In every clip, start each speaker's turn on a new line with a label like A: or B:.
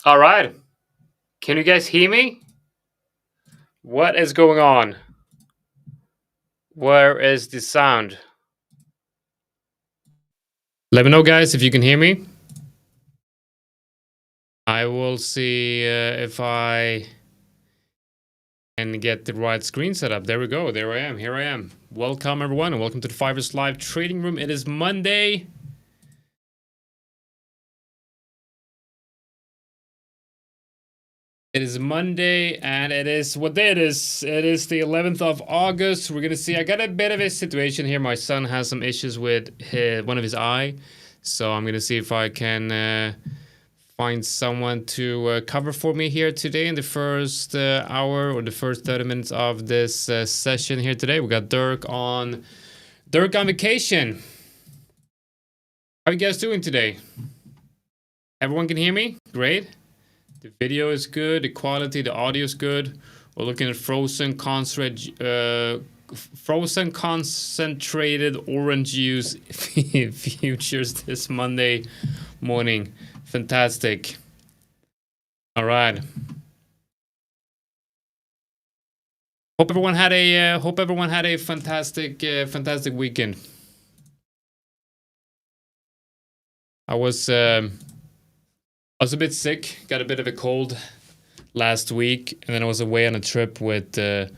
A: All right. Can you guys hear me? What is going on? Where is the sound? Let me know, guys, if you can hear me. I will see if I can get the right screen set up. There we go. There I am. Here I am. Welcome, everyone, and welcome to the 5ers Live Trading Room. It is Monday. It is Monday, and it is what day it is. It is the 11th of August. We're gonna see. I got a bit of a situation here. My son has some issues with one of his eye, so I'm gonna see if I can find someone to cover for me here today in the first hour or the first 30 minutes of this session here today. We got Dirk on vacation. How are you guys doing today? Everyone can hear me? Great. The video is good, the quality, the audio is good. We're looking at frozen concentrated orange juice futures this Monday morning. Fantastic. All right. Hope everyone had a fantastic weekend. I was a bit sick, got a bit of a cold last week, and then I was away on a trip with the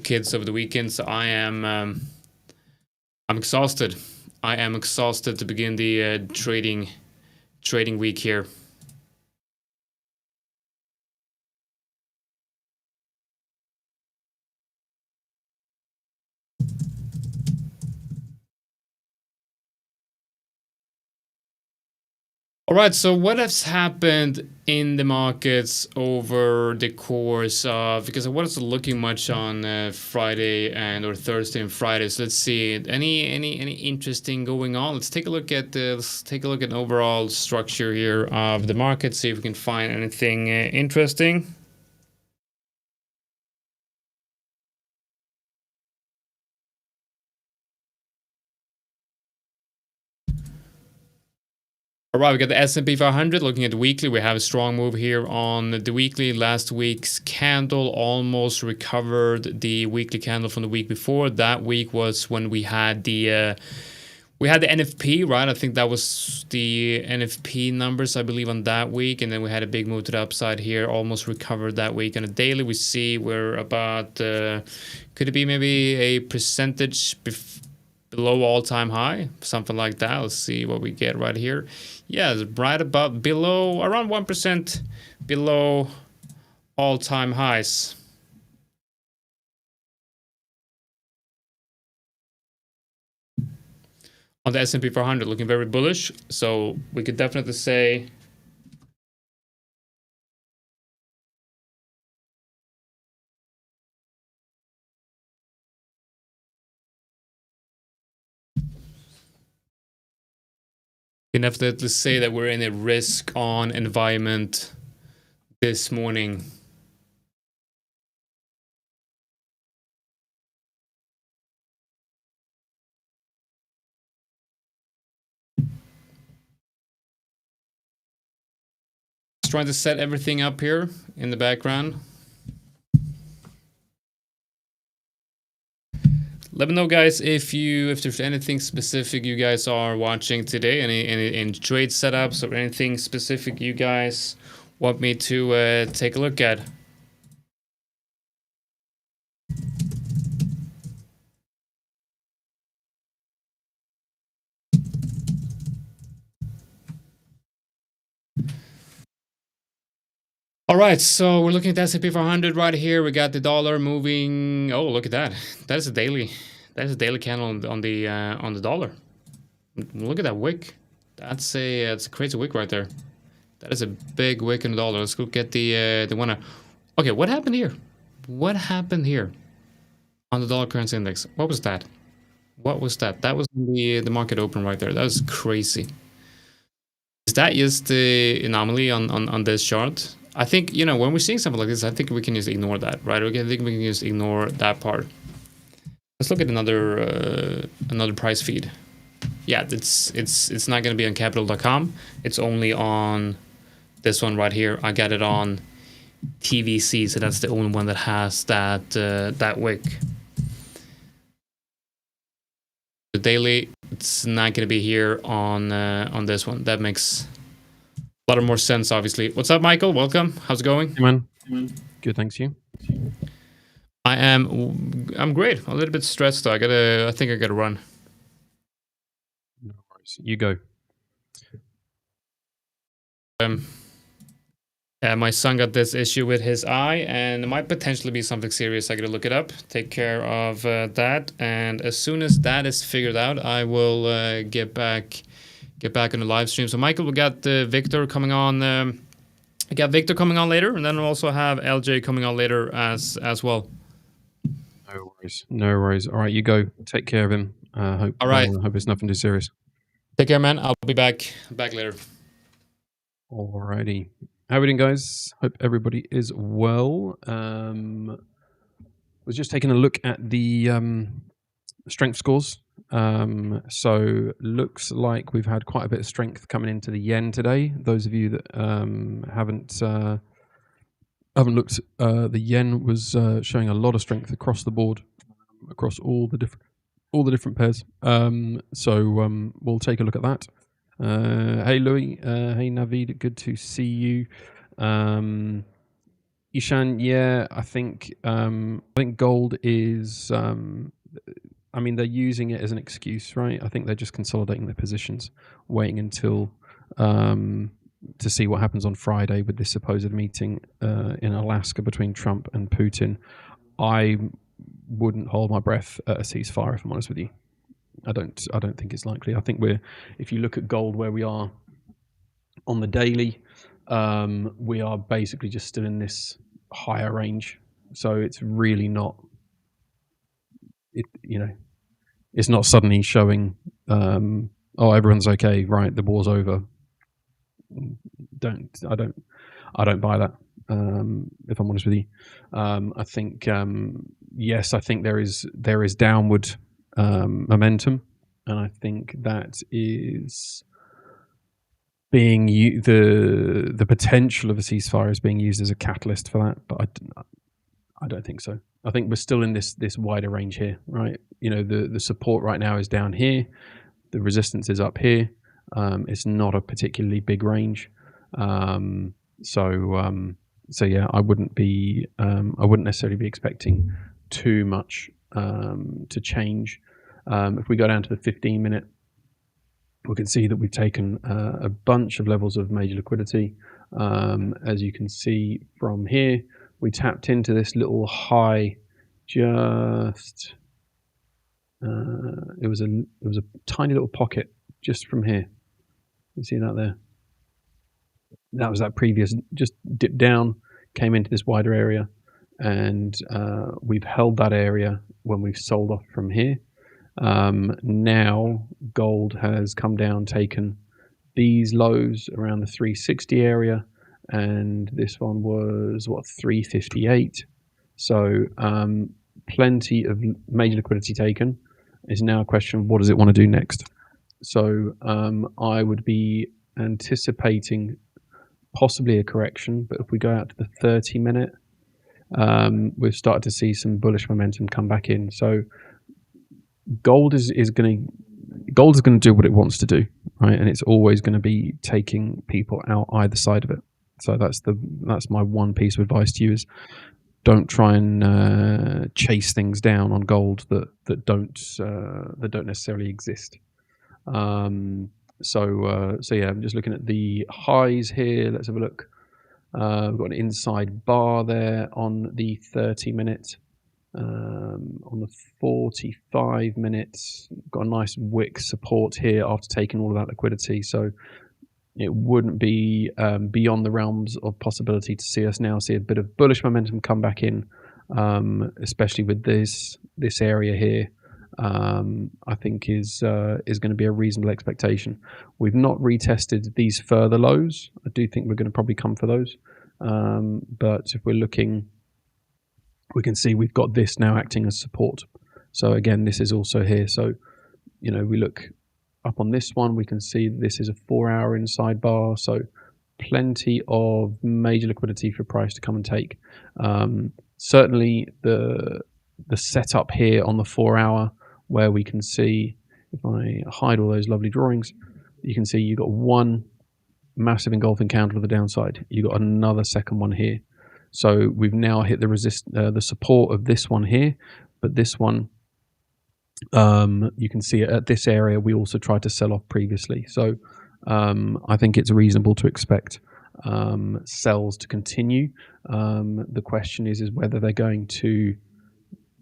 A: kids over the weekend. So I'm exhausted. I am exhausted to begin the trading week here. All right, so what has happened in the markets over the course of, because I wasn't looking much on Friday or Thursday and Friday. So let's see, any interesting going on? Let's take a look at an overall structure here of the market, see if we can find anything interesting. All right, we got the S&P 500. Looking at the weekly, we have a strong move here on the weekly. Last week's candle almost recovered the weekly candle from the week before. That week was when we had the NFP, right? I think that was the NFP numbers, I believe, on that week. And then we had a big move to the upside here, almost recovered that week. On a daily, we see we're about, could it be maybe a percentage below all-time high? Something like that. Let's see what we get right here. Yeah, it's right about below, around 1% below all-time highs. On the S&P 400, looking very bullish. So we could definitely say can definitely say that we're in a risk-on environment this morning. Just trying to set everything up here in the background. Let me know, guys, if there's anything specific you guys are watching today, any trade setups or anything specific you guys want me to take a look at. All right, so we're looking at the S&P 500 right here. We got the dollar moving. Oh, look at that. That is a daily. That is a daily candle on the dollar. Look at that wick. That's a crazy wick right there. That is a big wick in the dollar. Let's look at the one. Okay, what happened here? What happened here on the dollar currency index? What was that? What was that? That was the market open right there. That was crazy. Is that just the anomaly on this chart? I think, you know, when we're seeing something like this, I think we can just ignore that, right? Okay, I think we can just ignore that part. Let's look at another price feed. Yeah, it's not going to be on capital.com. It's only on this one right here. I got it on TVC, so that's the only one that has that wick. The daily, it's not going to be here on this one. That makes a lot of more sense, obviously. What's up, Michael? Welcome. How's it going?
B: Hey, man. Good, thanks. You?
A: I'm great. A little bit stressed though. I think I gotta run.
B: No worries. You go.
A: My son got this issue with his eye, and it might potentially be something serious. I gotta look it up, take care of that, and as soon as that is figured out, I will get back on the live stream. So, Michael, we got Victor coming on. We got Victor coming on later, and then we'll also have LJ coming on later as well.
B: No worries. No worries. All right, you go. Take care of him. Hope.
A: All right.
B: Hope it's nothing too serious.
A: Take care, man. I'll be back later.
B: Alrighty. How are we doing, guys? Hope everybody is well. Was just taking a look at the strength scores. So looks like we've had quite a bit of strength coming into the yen today. Those of you that haven't looked, the yen was showing a lot of strength across the board, across all the different pairs. So we'll take a look at that. Hey Louis, hey Navid, good to see you. Ishan, yeah, I think gold is. I mean, they're using it as an excuse, right? I think they're just consolidating their positions, waiting until to see what happens on Friday with this supposed meeting in Alaska between Trump and Putin. I wouldn't hold my breath at a ceasefire, if I'm honest with you. I don't think it's likely. I think if you look at gold where we are on the daily, we are basically just still in this higher range. So it's really not, it's not suddenly showing, oh, everyone's okay, right? The war's over. I don't buy that. If I'm honest with you, I think yes, I think there is downward momentum, and I think that is the potential of a ceasefire is being used as a catalyst for that, but I don't think so. I think we're still in this wider range here, right? The support right now is down here, the resistance is up here. It's not a particularly big range, so yeah, I wouldn't necessarily be expecting too much to change. If we go down to the 15-minute, we can see that we've taken a bunch of levels of major liquidity. As you can see from here, we tapped into this little high. Just it was a tiny little pocket just from here. You see that there? That was that previous, just dipped down, came into this wider area, and we've held that area when we've sold off from here. Now gold has come down, taken these lows around the 360 area, and this one was 358. So plenty of major liquidity taken. Is now a question of what does it want to do next. So I would be anticipating possibly a correction, but if we go out to the 30-minute, we've started to see some bullish momentum come back in. So gold is going to do what it wants to do, right? And it's always going to be taking people out either side of it. So that's my one piece of advice to you is don't try and chase things down on gold that don't necessarily exist. So yeah, I'm just looking at the highs here. Let's have a look. We've got an inside bar there on the 30-minute. On the 45 minutes, got a nice wick support here after taking all of that liquidity. So it wouldn't be beyond the realms of possibility to see us now see a bit of bullish momentum come back in, especially with this area here. I think is going to be a reasonable expectation. We've not retested these further lows. I do think we're going to probably come for those. But if we're looking, we can see we've got this now acting as support. So again, this is also here. So, we look up on this one, we can see this is a 4-hour inside bar. So plenty of major liquidity for price to come and take. Certainly the setup here on the 4-hour, where we can see, if I hide all those lovely drawings, you can see you've got one massive engulfing candle to the downside. You've got another second one here. So we've now hit the support of this one here, but this one, you can see at this area, we also tried to sell off previously. So I think it's reasonable to expect sells to continue. The question is whether they're going to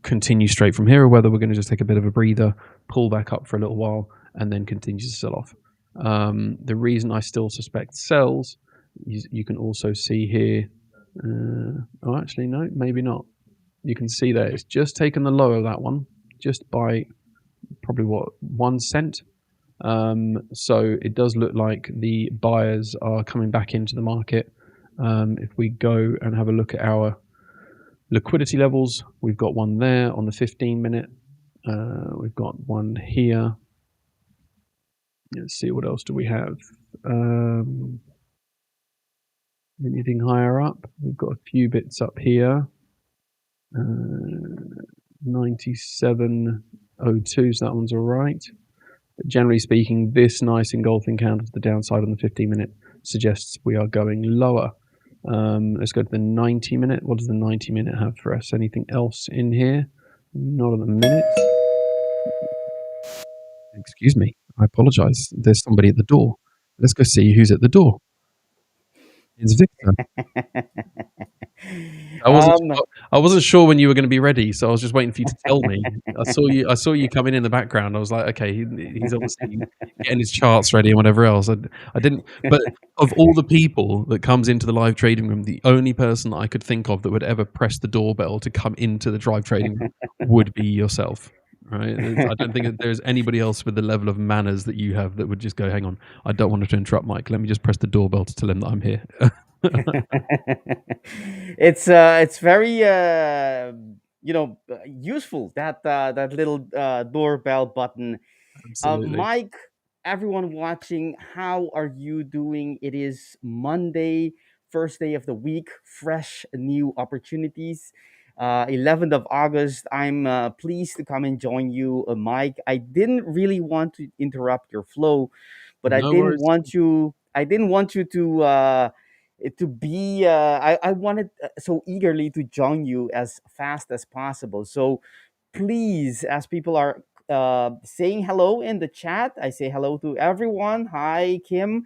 B: continue straight from here or whether we're going to just take a bit of a breather, pull back up for a little while, and then continue to sell off. The reason I still suspect sells, you can also see here. Oh, actually, no, maybe not. You can see there, it's just taken the low of that one, just by probably 1 cent. So it does look like the buyers are coming back into the market. If we go and have a look at our liquidity levels, we've got one there on the 15-minute. We've got one here. Let's see, what else do we have? Anything higher up? We've got a few bits up here. 97.02, so that one's all right. But generally speaking, this nice engulfing candle to the downside on the 15-minute suggests we are going lower. Let's go to the 90-minute. What does the 90-minute have for us? Anything else in here? Not on the minute. Excuse me. I apologize. There's somebody at the door. Let's go see who's at the door. It's Victor. I wasn't sure when you were going to be ready, so I was just waiting for you to tell me. I saw you coming in the background. I was like, okay, he's obviously getting his charts ready and whatever else. I didn't, but of all the people that comes into the live trading room, the only person that I could think of that would ever press the doorbell to come into the live trading room would be yourself. Right? I don't think that there's anybody else with the level of manners that you have that would just go, hang on, I don't want to interrupt Mike. Let me just press the doorbell to tell him that I'm here.
C: It's very useful, that little doorbell button.
B: Absolutely.
C: Mike everyone watching. How are you doing? It is Monday, first day of the week, fresh new opportunities. 11th of August. I'm pleased to come and join you, Mike. I didn't really want to interrupt your flow, but I
B: No
C: didn't
B: worries.
C: want you. I didn't want you to be. I wanted so eagerly to join you as fast as possible. So please, as people are saying hello in the chat, I say hello to everyone. Hi, Kim,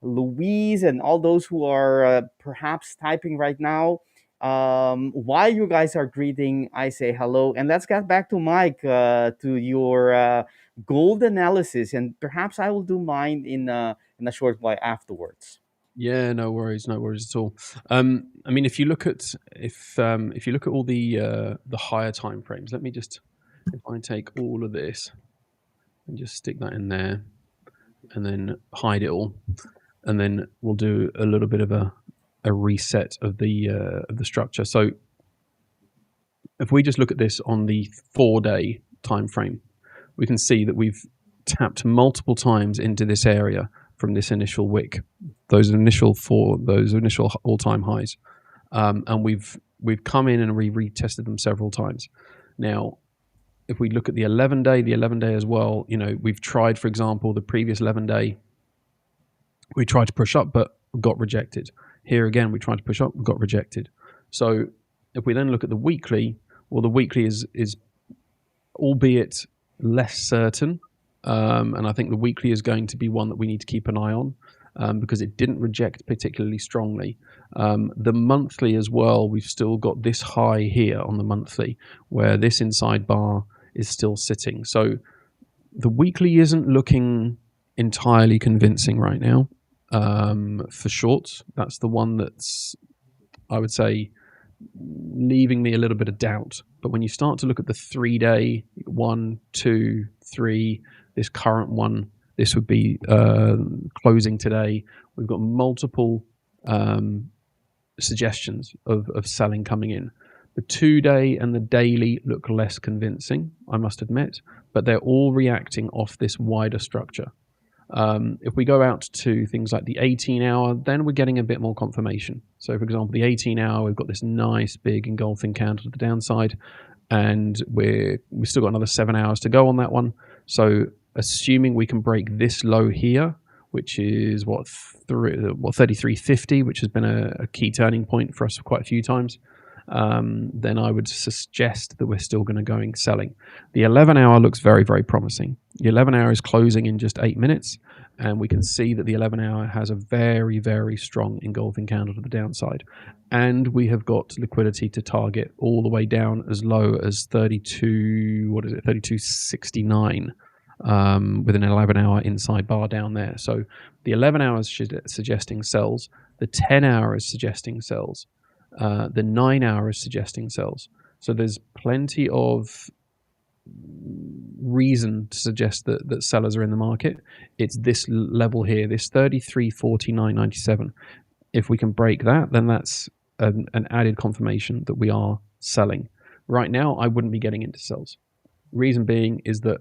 C: Louise, and all those who are perhaps typing right now. While you guys are greeting, I say hello. And let's get back to Mike, to your gold analysis. And perhaps I will do mine in a short while afterwards.
B: Yeah, no worries at all. I mean, if you look at all the higher time frames, let me just, if I take all of this and just stick that in there, and then hide it all, and then we'll do a little bit of a reset of the structure. So if we just look at this on the 4-day time frame, we can see that we've tapped multiple times into this area from this initial wick, those initial all-time highs, and we've come in and we retested them several times. Now, if we look at the 11-day as well, you know, we've tried, for example, the previous 11-day, we tried to push up but got rejected. Here again, we tried to push up, got rejected. So if we then look at the weekly, well, the weekly is albeit less certain, and I think the weekly is going to be one that we need to keep an eye on, because it didn't reject particularly strongly. The monthly as well, we've still got this high here on the monthly where this inside bar is still sitting. So the weekly isn't looking entirely convincing right now, for shorts. That's the one that's, I would say, leaving me a little bit of doubt. But when you start to look at the 3-day, 1, 2, 3, this current one, this would be closing today. We've got multiple suggestions of selling coming in. The 2-day and the daily look less convincing, I must admit, but they're all reacting off this wider structure. If we go out to things like the 18-hour, then we're getting a bit more confirmation. So, for example, the 18-hour, we've got this nice big engulfing candle to the downside, and we've still got another 7 hours to go on that one. So, assuming we can break this low here, which is 33.50, which has been a key turning point for us quite a few times, then I would suggest that we're still going to go selling. The 11-hour looks very, very promising. The 11-hour is closing in just 8 minutes, and we can see that the 11-hour has a very, very strong engulfing candle to the downside. And we have got liquidity to target all the way down as low as 32.69, with an 11-hour inside bar down there. So the 11 hours suggesting sells, the 10-hour is suggesting sells, the 9-hour is suggesting sells. So there's plenty of reason to suggest that sellers are in the market. It's this level here, this 33.49.97. If we can break that, then that's an added confirmation that we are selling. Right now, I wouldn't be getting into sells. Reason being is that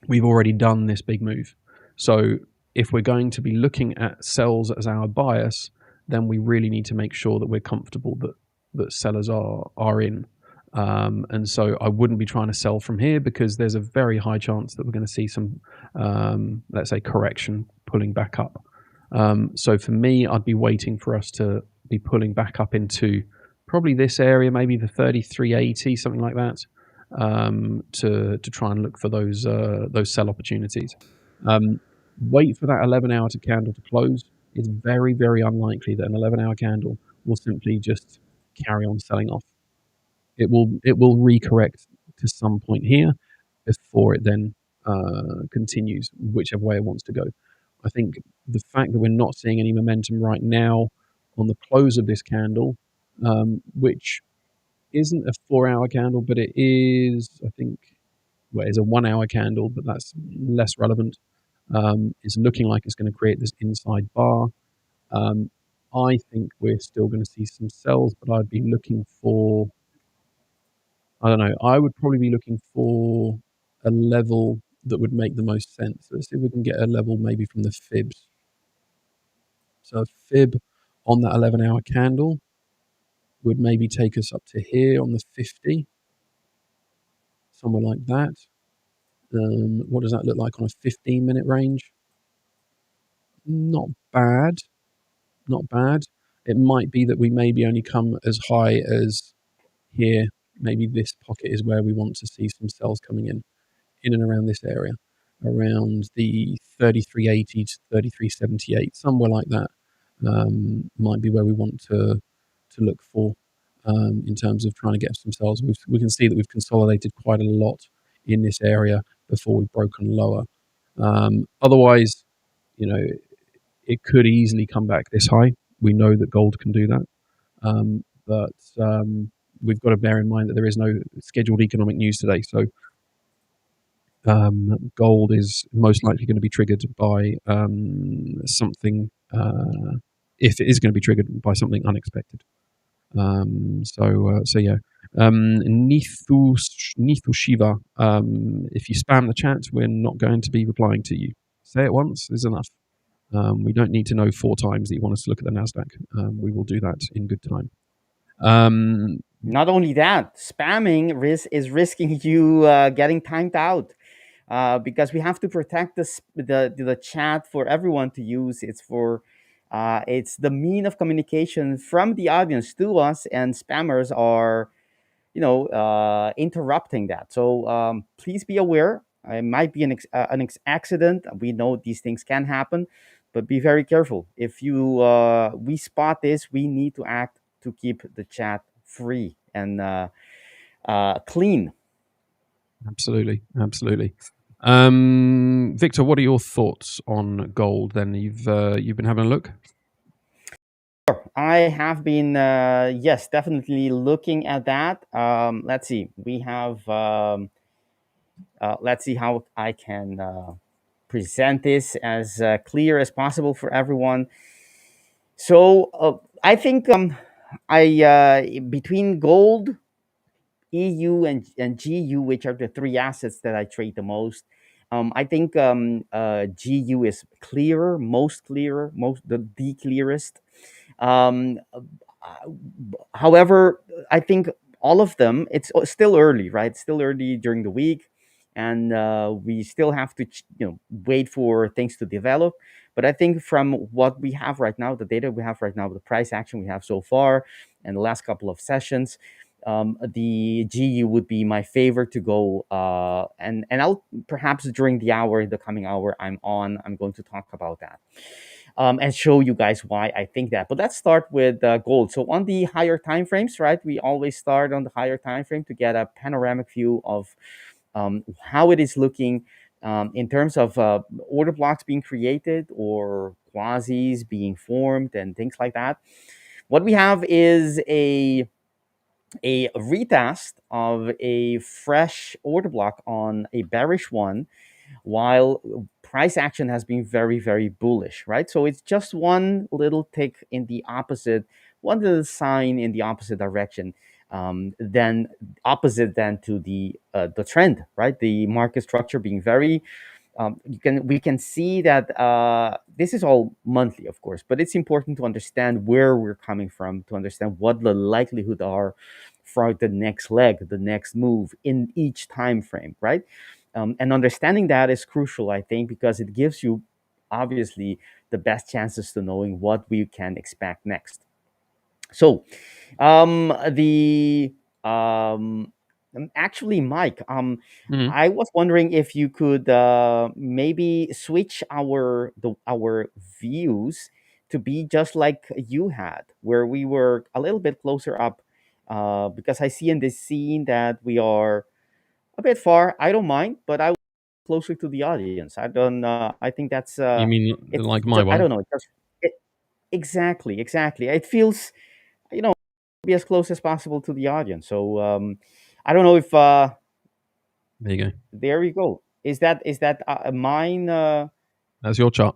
B: we've already done this big move. So if we're going to be looking at sells as our bias, then we really need to make sure that we're comfortable that sellers are in. And so I wouldn't be trying to sell from here, because there's a very high chance that we're going to see some, let's say, correction pulling back up. So for me, I'd be waiting for us to be pulling back up into probably this area, maybe the 33.80, something like that, to try and look for those sell opportunities. Wait for that 11-hour candle to close. It's very, very unlikely that an 11-hour candle will simply just carry on selling off. It will recorrect to some point here before it then continues whichever way it wants to go. I think the fact that we're not seeing any momentum right now on the close of this candle, which isn't a 4-hour candle, but it is, I think, well, it's a 1-hour candle, but that's less relevant. It's looking like it's going to create this inside bar. I think we're still going to see some sells, but I'd be looking for, I don't know, I would probably be looking for a level that would make the most sense. Let's see if we can get a level maybe from the fibs. So a fib on that 11-hour candle would maybe take us up to here on the 50, somewhere like that. What does that look like on a 15-minute range? Not bad, not bad. It might be that we maybe only come as high as here. Maybe this pocket is where we want to see some sells coming in and around this area, around the 3380 to 3378, somewhere like that. Might be where we want to look for in terms of trying to get some sells. We can see that we've consolidated quite a lot in this area before we've broken lower. Otherwise, you know, it could easily come back this high. We know that gold can do that, but we've got to bear in mind that there is no scheduled economic news today. So gold is most likely going to be triggered by something, if it is going to be triggered by something unexpected. So yeah. Nithu Shiva, if you spam the chat, we're not going to be replying to you. Say it once is enough. We don't need to know 4 times that you want us to look at the NASDAQ. We will do that in good time.
C: Not only that, spamming is risking you getting timed out. Because we have to protect the chat for everyone to use. It's the mean of communication from the audience to us, and spammers are, interrupting that. So please be aware. It might be an accident. We know these things can happen, but be very careful. If we spot this, we need to act to keep the chat free and clean.
B: Absolutely. Victor, what are your thoughts on gold? Then you've been having a look.
C: I have been, yes, definitely looking at that. Let's see. We have. Let's see how I can present this as clear as possible for everyone. So I think between gold, EU, and GU, which are the 3 assets that I trade the most. I think GU is clearer, most the clearest. Um, However, I think all of them, it's still early, right? It's still early during the week, and we still have to, wait for things to develop. But I think from what we have right now, the data we have right now, the price action we have so far, and the last couple of sessions, the GU would be my favorite to go. And I'll perhaps during the coming hour I'm going to talk about that. And show you guys why I think that. But let's start with gold. So on the higher time frames, right? We always start on the higher time frame to get a panoramic view of how it is looking in terms of order blocks being created or quasis being formed and things like that. What we have is a retest of a fresh order block on a bearish one, while price action has been very, very bullish, right? So it's just one little tick in the opposite, one little sign in the opposite direction, then opposite than to the trend, right? The market structure being very we can see that this is all monthly, of course, but it's important to understand where we're coming from, to understand what the likelihood are for the next leg, the next move in each time frame, right? And understanding that is crucial, I think, because it gives you obviously the best chances to knowing what we can expect next. So the actually, Mike, I was wondering if you could maybe switch our views to be just like you had, where we were a little bit closer up, because I see in this scene that we are a bit far. I don't mind, but I closer to the audience. I don't. I think that's.
B: You mean
C: It's
B: like my
C: just, I
B: one?
C: don't know. Exactly. It feels, be as close as possible to the audience. So I don't know if
B: There you go.
C: there you go. Is that mine?
B: That's your chart.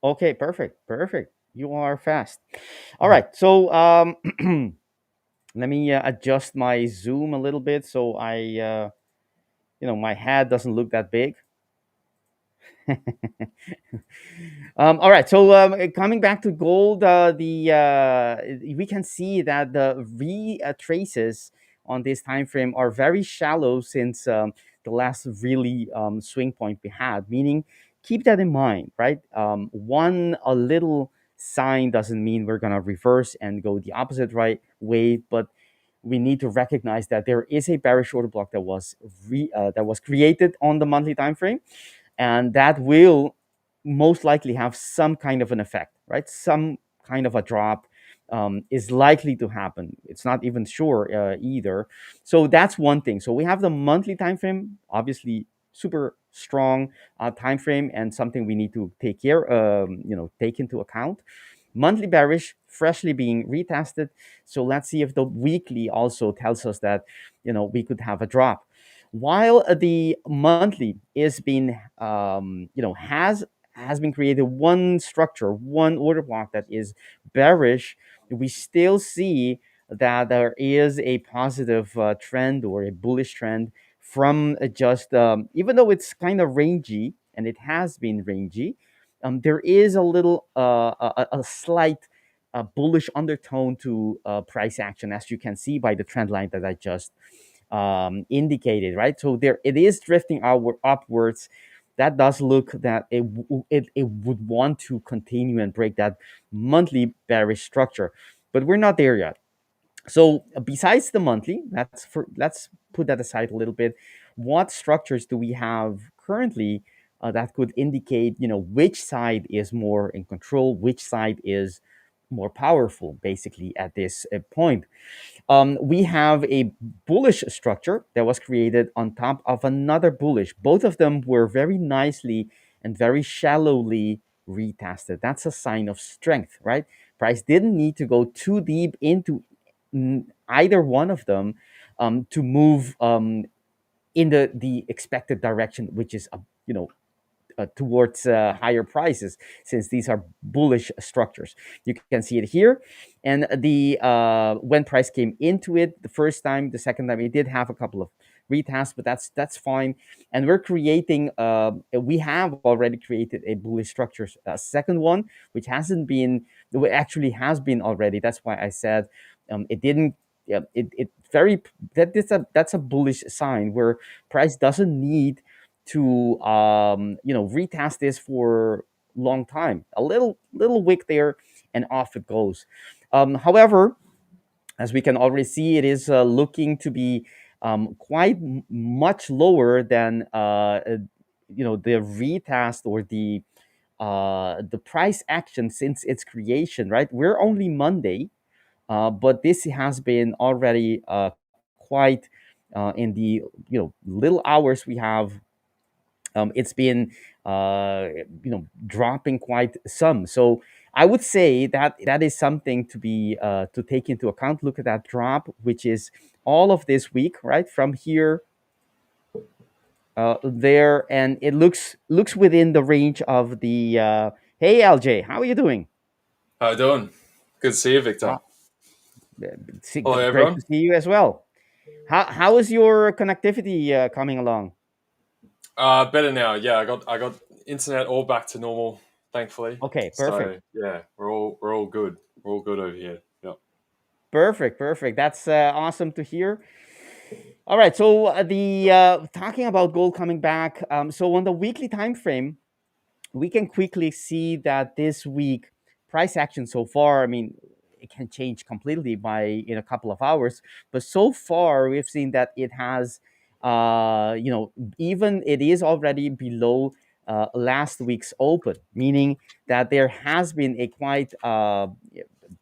C: Okay, perfect. You are fast. All right. So let me adjust my zoom a little bit so I my head doesn't look that big. All right, so coming back to gold, we can see that the retraces on this time frame are very shallow since the last really swing point we had. Meaning, keep that in mind, right? One a little sign doesn't mean we're gonna reverse and go the opposite right way, but we need to recognize that there is a bearish order block that was created on the monthly time frame, and that will most likely have some kind of an effect, right? Some kind of a drop is likely to happen. It's not even sure either. So that's one thing. So we have the monthly time frame, obviously super strong time frame, and something we need to take into account. Monthly bearish, freshly being retested. So let's see if the weekly also tells us that we could have a drop. While the monthly is being has been created one structure, one order block that is bearish, we still see that there is a positive trend or a bullish trend from just even though it's kind of rangy, and it has been rangy, there is a little a slight bullish undertone to price action, as you can see by the trend line that I just indicated, right? So there it is drifting upwards. That does look that it would want to continue and break that monthly bearish structure, but we're not there yet. So besides the monthly, let's put that aside a little bit. What structures do we have currently that could indicate which side is more in control, which side is more powerful, basically at this point? We have a bullish structure that was created on top of another bullish. Both of them were very nicely and very shallowly retested. That's a sign of strength, right? Price didn't need to go too deep into either one of them to move in the expected direction, which is towards higher prices, since these are bullish structures. You can see it here, and the when price came into it the first time, the second time it did have a couple of retests, but that's fine. And we have already created a bullish structure, a second one, which actually has been already. That's why I said it didn't. Yeah, it very that's a bullish sign where price doesn't need to retest this for long time. A little wick there, and off it goes. However, as we can already see, it is looking to be quite much lower than the retest or the price action since its creation. Right, we're only Monday, but this has been already quite in the little hours we have. It's been dropping quite some. So I would say that that is something to be to take into account. Look at that drop, which is all of this week, right from here there, and it looks within the range of the hey LJ, how are you doing?
D: How you doing? Good to see you, Victor. Hello,
C: Great
D: everyone.
C: to see you as well. How is your connectivity coming along?
D: Better now. Yeah, I got internet all back to normal, thankfully.
C: Okay, perfect.
D: So yeah, we're all good. We're all good over here. Yep.
C: Perfect. That's awesome to hear. All right, so the talking about gold coming back. So on the weekly time frame, we can quickly see that this week price action so far. I mean, it can change completely by in a couple of hours, but so far we've seen that it has, even it is already below last week's open, meaning that there has been a quite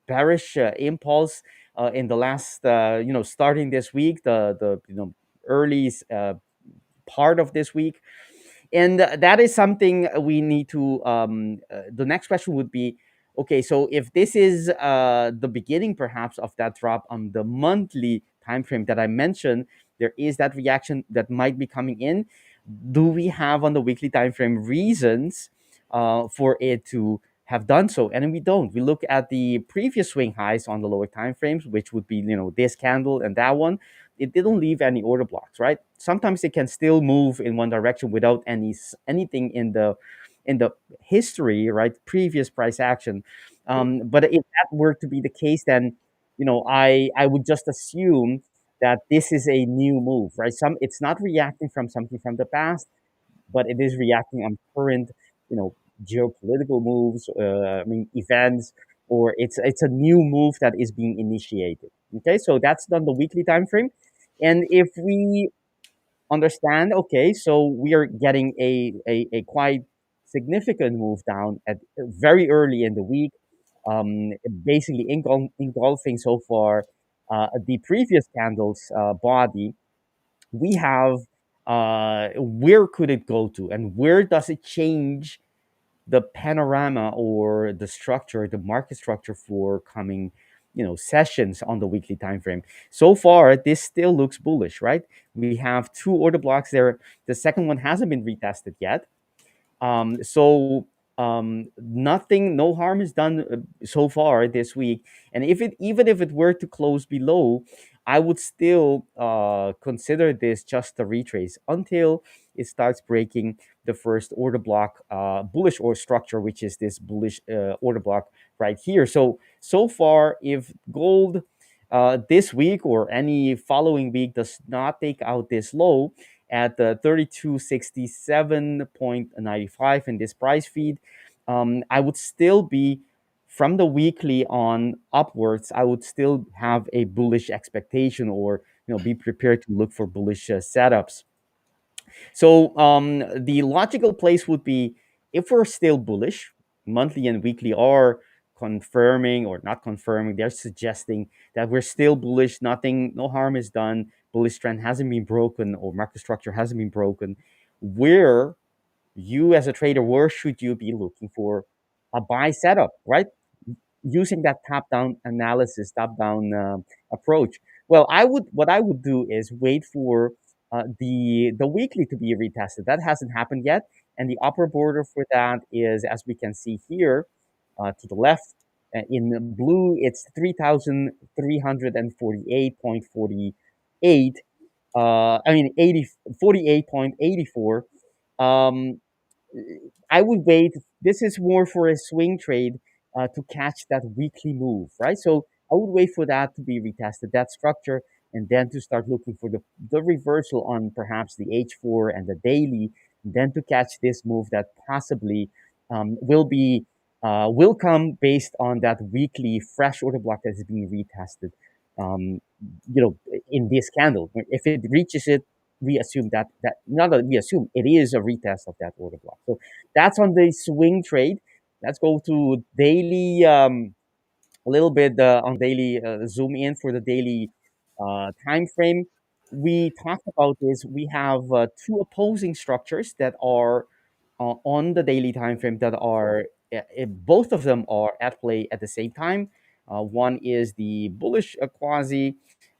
C: bearish impulse in the last, starting this week, the early part of this week. And that is something we need to the next question would be, okay, so if this is the beginning perhaps of that drop on the monthly time frame that I mentioned, there is that reaction that might be coming in. Do we have on the weekly time frame reasons for it to have done so? And we don't. We look at the previous swing highs on the lower time frames, which would be this candle and that one. it didn't leave any order blocks, right? Sometimes it can still move in one direction without anything in the history, right? Previous price action. But if that were to be the case, then I would just assume that this is a new move, right? It's not reacting from something from the past, but it is reacting on current, you know, geopolitical moves, events, or it's a new move that is being initiated. Okay, so that's on the weekly time frame, and if we understand, okay, so we are getting a quite significant move down at very early in the week, basically engulfing so far the previous candle's body. We have where could it go to, and where does it change the panorama or the structure, the market structure for coming sessions on the weekly time frame. So far this still looks bullish, right? We have two order blocks there. The second one hasn't been retested yet. So nothing, no harm is done so far this week. And even if it were to close below, I would still consider this just a retrace until it starts breaking the first order block, bullish or structure, which is this bullish order block right here. So far, if gold this week or any following week does not take out this low at the 3267.95 in this price feed, I would still be, from the weekly on upwards, I would still have a bullish expectation, or be prepared to look for bullish setups. So the logical place would be, if we're still bullish, monthly and weekly are confirming or not confirming. They're suggesting that we're still bullish. Nothing, no harm is done. Bullish trend hasn't been broken, or market structure hasn't been broken. Where you as a trader, where should you be looking for a buy setup, right? Using that top-down analysis, top-down approach. Well, what I would do is wait for the weekly to be retested. That hasn't happened yet, and the upper border for that is, as we can see here, to the left. In blue, it's 3,348.48. I mean, 48.84. Um, I would wait. This is more for a swing trade to catch that weekly move, right? So I would wait for that to be retested, that structure, and then to start looking for the reversal on perhaps the H4 and the daily, and then to catch this move that possibly will come based on that weekly fresh order block that is being retested. Um, in this candle, if it reaches it, we assume that not that we assume, it is a retest of that order block. So that's on the swing trade. Let's go to daily, a little bit on daily, zoom in for the daily time frame. We talked about this. We have two opposing structures that are on the daily time frame that are both of them are at play at the same time. One is the bullish quasi.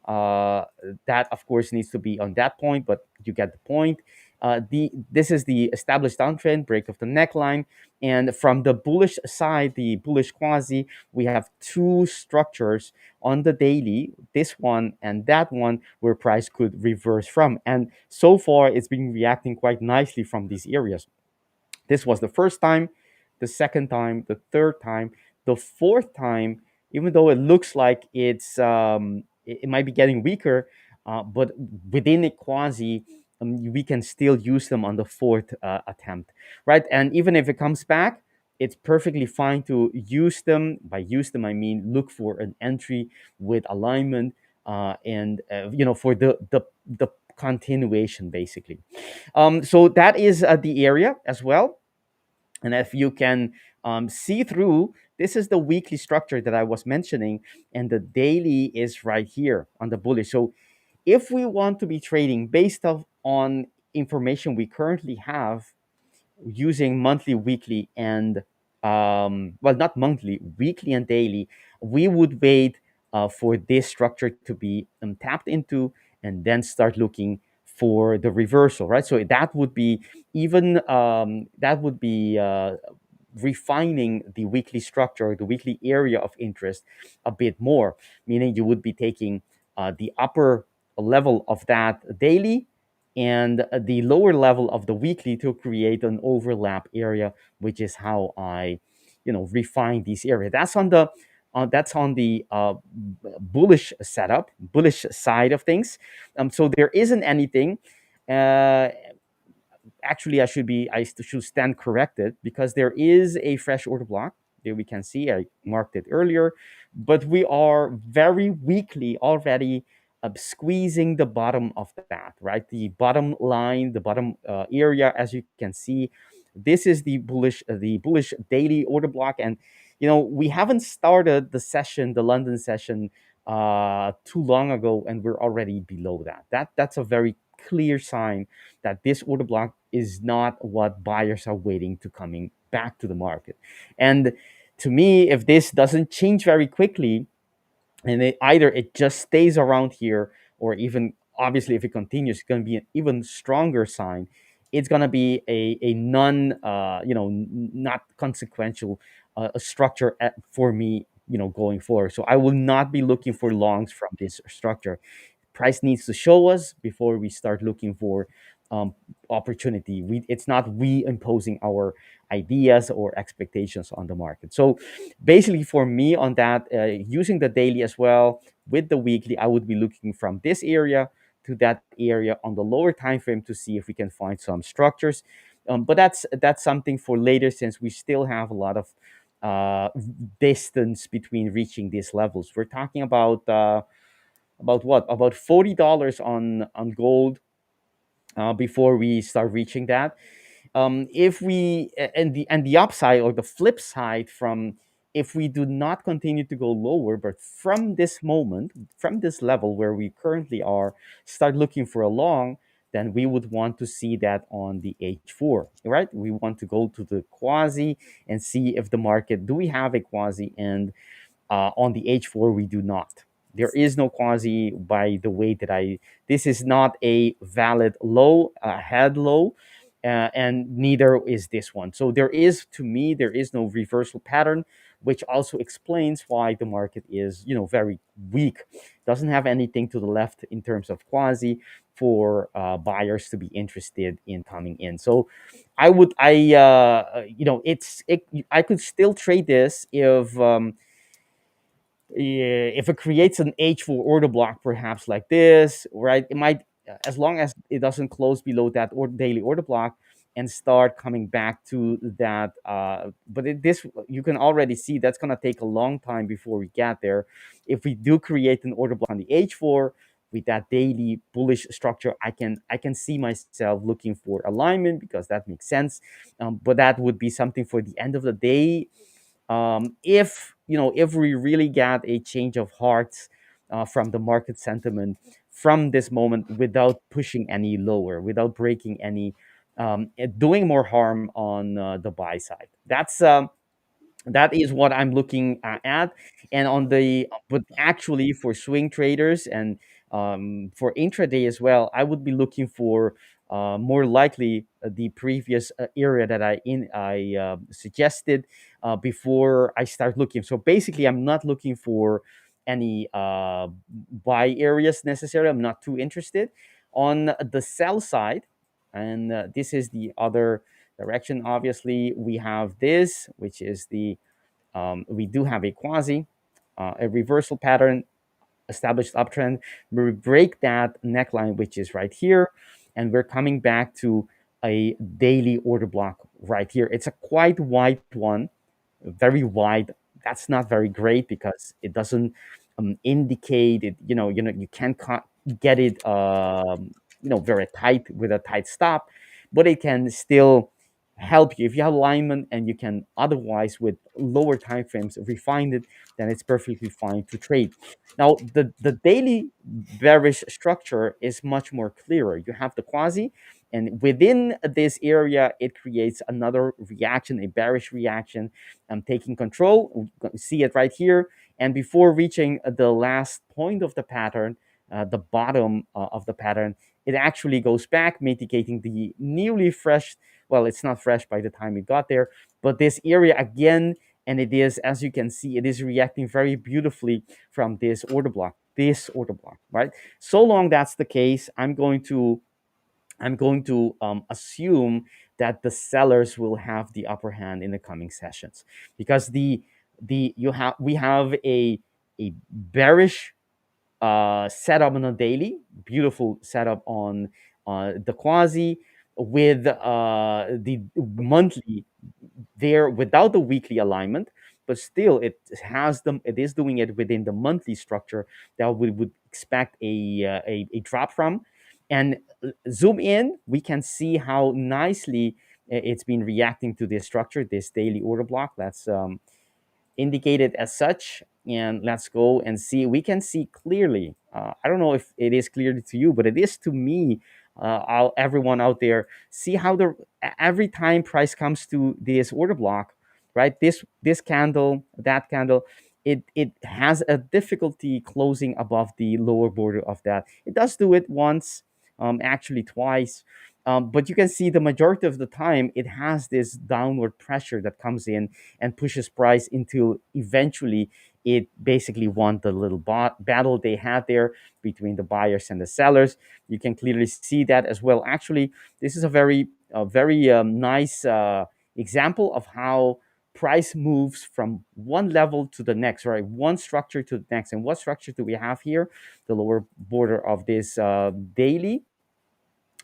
C: That of course needs to be on that point, but you get the point. This is the established downtrend, break of the neckline, and from the bullish side, the bullish quasi, we have two structures on the daily, this one and that one, where price could reverse from. And so far, it's been reacting quite nicely from these areas. This was the first time, the second time, the third time, the fourth time. Even though it looks like it might be getting weaker, but within a quasi, we can still use them on the fourth attempt, right? And even if it comes back, it's perfectly fine to use them. By use them, I mean look for an entry with alignment, and for the continuation, basically. So that is the area as well. And if you can see through, this is the weekly structure that I was mentioning, and the daily is right here on the bullish. So if we want to be trading based on information we currently have, using monthly, weekly, and well, not monthly, weekly and daily, we would wait for this structure to be tapped into, and then start looking for the reversal, right? So that would be refining the weekly structure, the weekly area of interest a bit more, meaning you would be taking the upper level of that daily and the lower level of the weekly to create an overlap area, which is how I, refine these areas. That's on the bullish setup, bullish side of things. So there isn't anything. Uh, Actually, I should stand corrected, because there is a fresh order block there. We can see I marked it earlier, but we are very weakly already squeezing the bottom of that, right? The bottom line, the bottom area, as you can see, this is the bullish daily order block. And we haven't started the London session too long ago, and we're already below that's a very clear sign that this order block is not what buyers are waiting to coming back to the market. And to me, if this doesn't change very quickly, and either it just stays around here, or even obviously if it continues, it's going to be an even stronger sign. It's going to be a non not consequential structure for me, going forward. So I will not be looking for longs from this structure. Price needs to show us before we start looking for um, opportunity. It's not we imposing our ideas or expectations on the market. So basically, for me on that, using the daily as well with the weekly, I would be looking from this area to that area on the lower time frame to see if we can find some structures. But that's something for later, since we still have a lot of uh, distance between reaching these levels. We're talking about what? About $40 on gold before we start reaching that. If we and the upside, or the flip side, from if we do not continue to go lower, but from this moment, from this level where we currently are, start looking for a long, then we would want to see that on the H4, right? We want to go to the quasi and see if the market, do we have a quasi? And on the H4, we do not. There is no quasi, by the way that this is not a valid low, head low, and neither is this one. So to me, there is no reversal pattern, which also explains why the market is, very weak. Doesn't have anything to the left in terms of quasi for buyers to be interested in coming in. So I could still trade this if it creates an H4 order block, perhaps like this, right? It might, as long as it doesn't close below that daily order block and start coming back to that. This, you can already see that's going to take a long time before we get there. If we do create an order block on the H4 with that daily bullish structure, I can see myself looking for alignment, because that makes sense. But that would be something for the end of the day. If we really get a change of hearts from the market sentiment from this moment, without pushing any lower, without breaking any, doing more harm on the buy side. That is what I'm looking at. And but actually, for swing traders and for intraday as well, I would be looking for more likely the previous area that I suggested before I start looking. So basically, I'm not looking for any buy areas necessarily. I'm not too interested on the sell side. And this is the other direction. Obviously, we have this, which is we do have a quasi, a reversal pattern, established uptrend. We break that neckline, which is right here, and we're coming back to a daily order block right here. It's a quite wide one, very wide. That's not very great, because it doesn't indicate it. You can't get it. Very tight with a tight stop, but it can still help you if you have alignment, and you can otherwise with lower time frames refine it. Then it's perfectly fine to trade. Now the daily bearish structure is much more clearer. You have the quasi, and within this area, it creates another reaction, a bearish reaction. I'm taking control. See it right here. And before reaching the last point of the pattern, the bottom of the pattern, it actually goes back, mitigating the newly fresh. Well, it's not fresh by the time it got there, but this area again, and it is, as you can see, it is reacting very beautifully from this order block. this order block, right? So long that's the case, I'm going to assume that the sellers will have the upper hand in the coming sessions, because we have a bearish setup on a daily, beautiful setup on the quasi, with the monthly there without the weekly alignment, but still it is doing it within the monthly structure that we would expect a drop from. And zoom in, we can see how nicely it's been reacting to this structure, this daily order block. That's indicated as such. And let's go and see. We can see clearly. I don't know if it is clearly to you, but it is to me. Everyone out there, see how every time price comes to this order block, right? This candle, that candle, it has a difficulty closing above the lower border of that. It does do it once, actually twice. But you can see the majority of the time it has this downward pressure that comes in and pushes price until eventually it basically won the little battle they had there between the buyers and the sellers. You can clearly see that as well. Actually, this is a very nice example of how price moves from one level to the next, right? One structure to the next. And what structure do we have here? The lower border of this daily.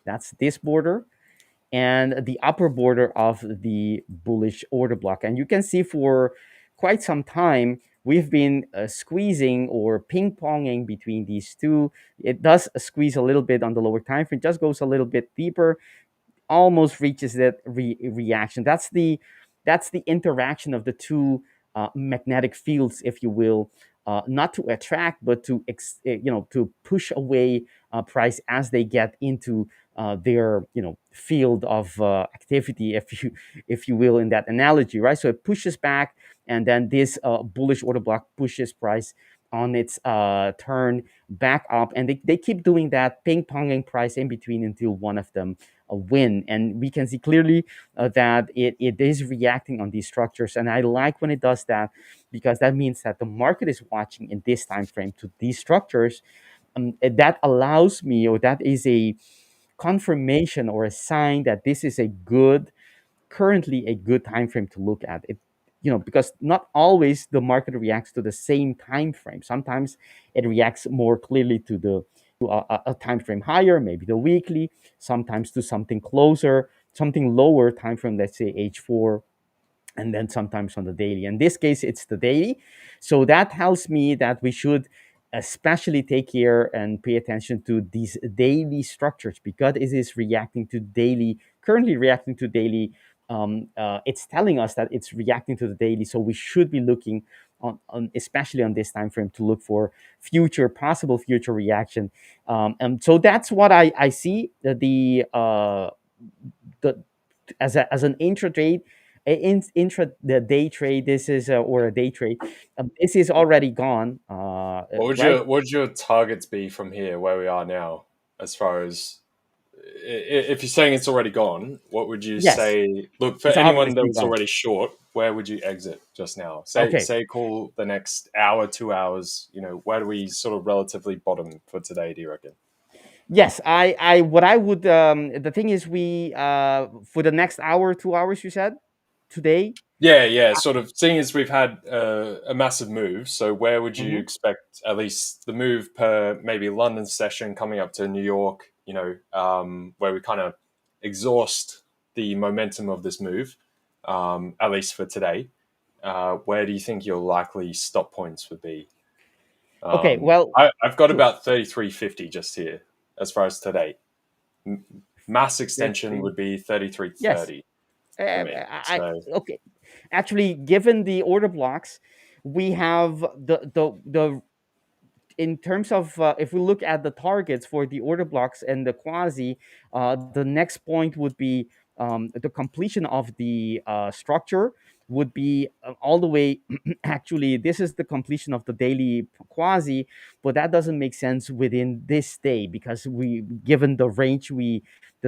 C: That's this border, and the upper border of the bullish order block. And you can see for quite some time, we've been squeezing or ping-ponging between these two. It does squeeze a little bit on the lower time frame, just goes a little bit deeper, almost reaches that reaction. That's the interaction of the two magnetic fields, if you will, not to attract, but to to push away price as they get into their field of activity, if you will, in that analogy, right? So it pushes back, and then this bullish order block pushes price on its turn back up, and they keep doing that, ping-ponging price in between until one of them win. And we can see clearly that it is reacting on these structures, and I like when it does that, because that means that the market is watching in this time frame to these structures. That allows me, or that is a confirmation or a sign that this is currently a good time frame to look at it. Because not always the market reacts to the same time frame. Sometimes it reacts more clearly to a time frame higher, maybe the weekly, sometimes to something closer, something lower time frame, let's say H4, and then sometimes on the daily. In this case, it's the daily. So that tells me that we should especially take care and pay attention to these daily structures, because it is currently reacting to daily. It's telling us that it's reacting to the daily. So we should be looking on especially on this time frame, to look for possible future reaction. And so that's what I see. The as an intraday, the day trade. This is or a day trade. This is already gone. Right?
D: What would your targets be from here, where we are now, as far as if you're saying it's already gone? What would you
C: Yes,
D: say? Look, for
C: it's
D: anyone that
C: obviously
D: was
C: gone.
D: already short, where would you exit just now?
C: Okay.
D: Say call the next hour, 2 hours. Where do we sort of relatively bottom for today? Do you reckon?
C: Yes, what I would, the thing is, we, for the next hour, 2 hours, you said, today.
D: Yeah. Sort of seeing as we've had a massive move, so where would you
C: Mhm.
D: expect at least the move per maybe London session coming up to New York? Where we kind of exhaust the momentum of this move, at least for today. Where do you think your likely stop points would be?
C: Okay, well,
D: I've got
C: sure.
D: about 33.50 just here as far as today. Mass
C: That's
D: extension
C: the
D: would be
C: Yes.
D: 33.30 for me. So
C: Okay. Actually, given the order blocks, we have the in terms of, if we look at the targets for the order blocks and the quasi, the next point would be the completion of the structure would be all the way. Actually, this is the completion of the daily quasi, but that doesn't make sense within this day, because given the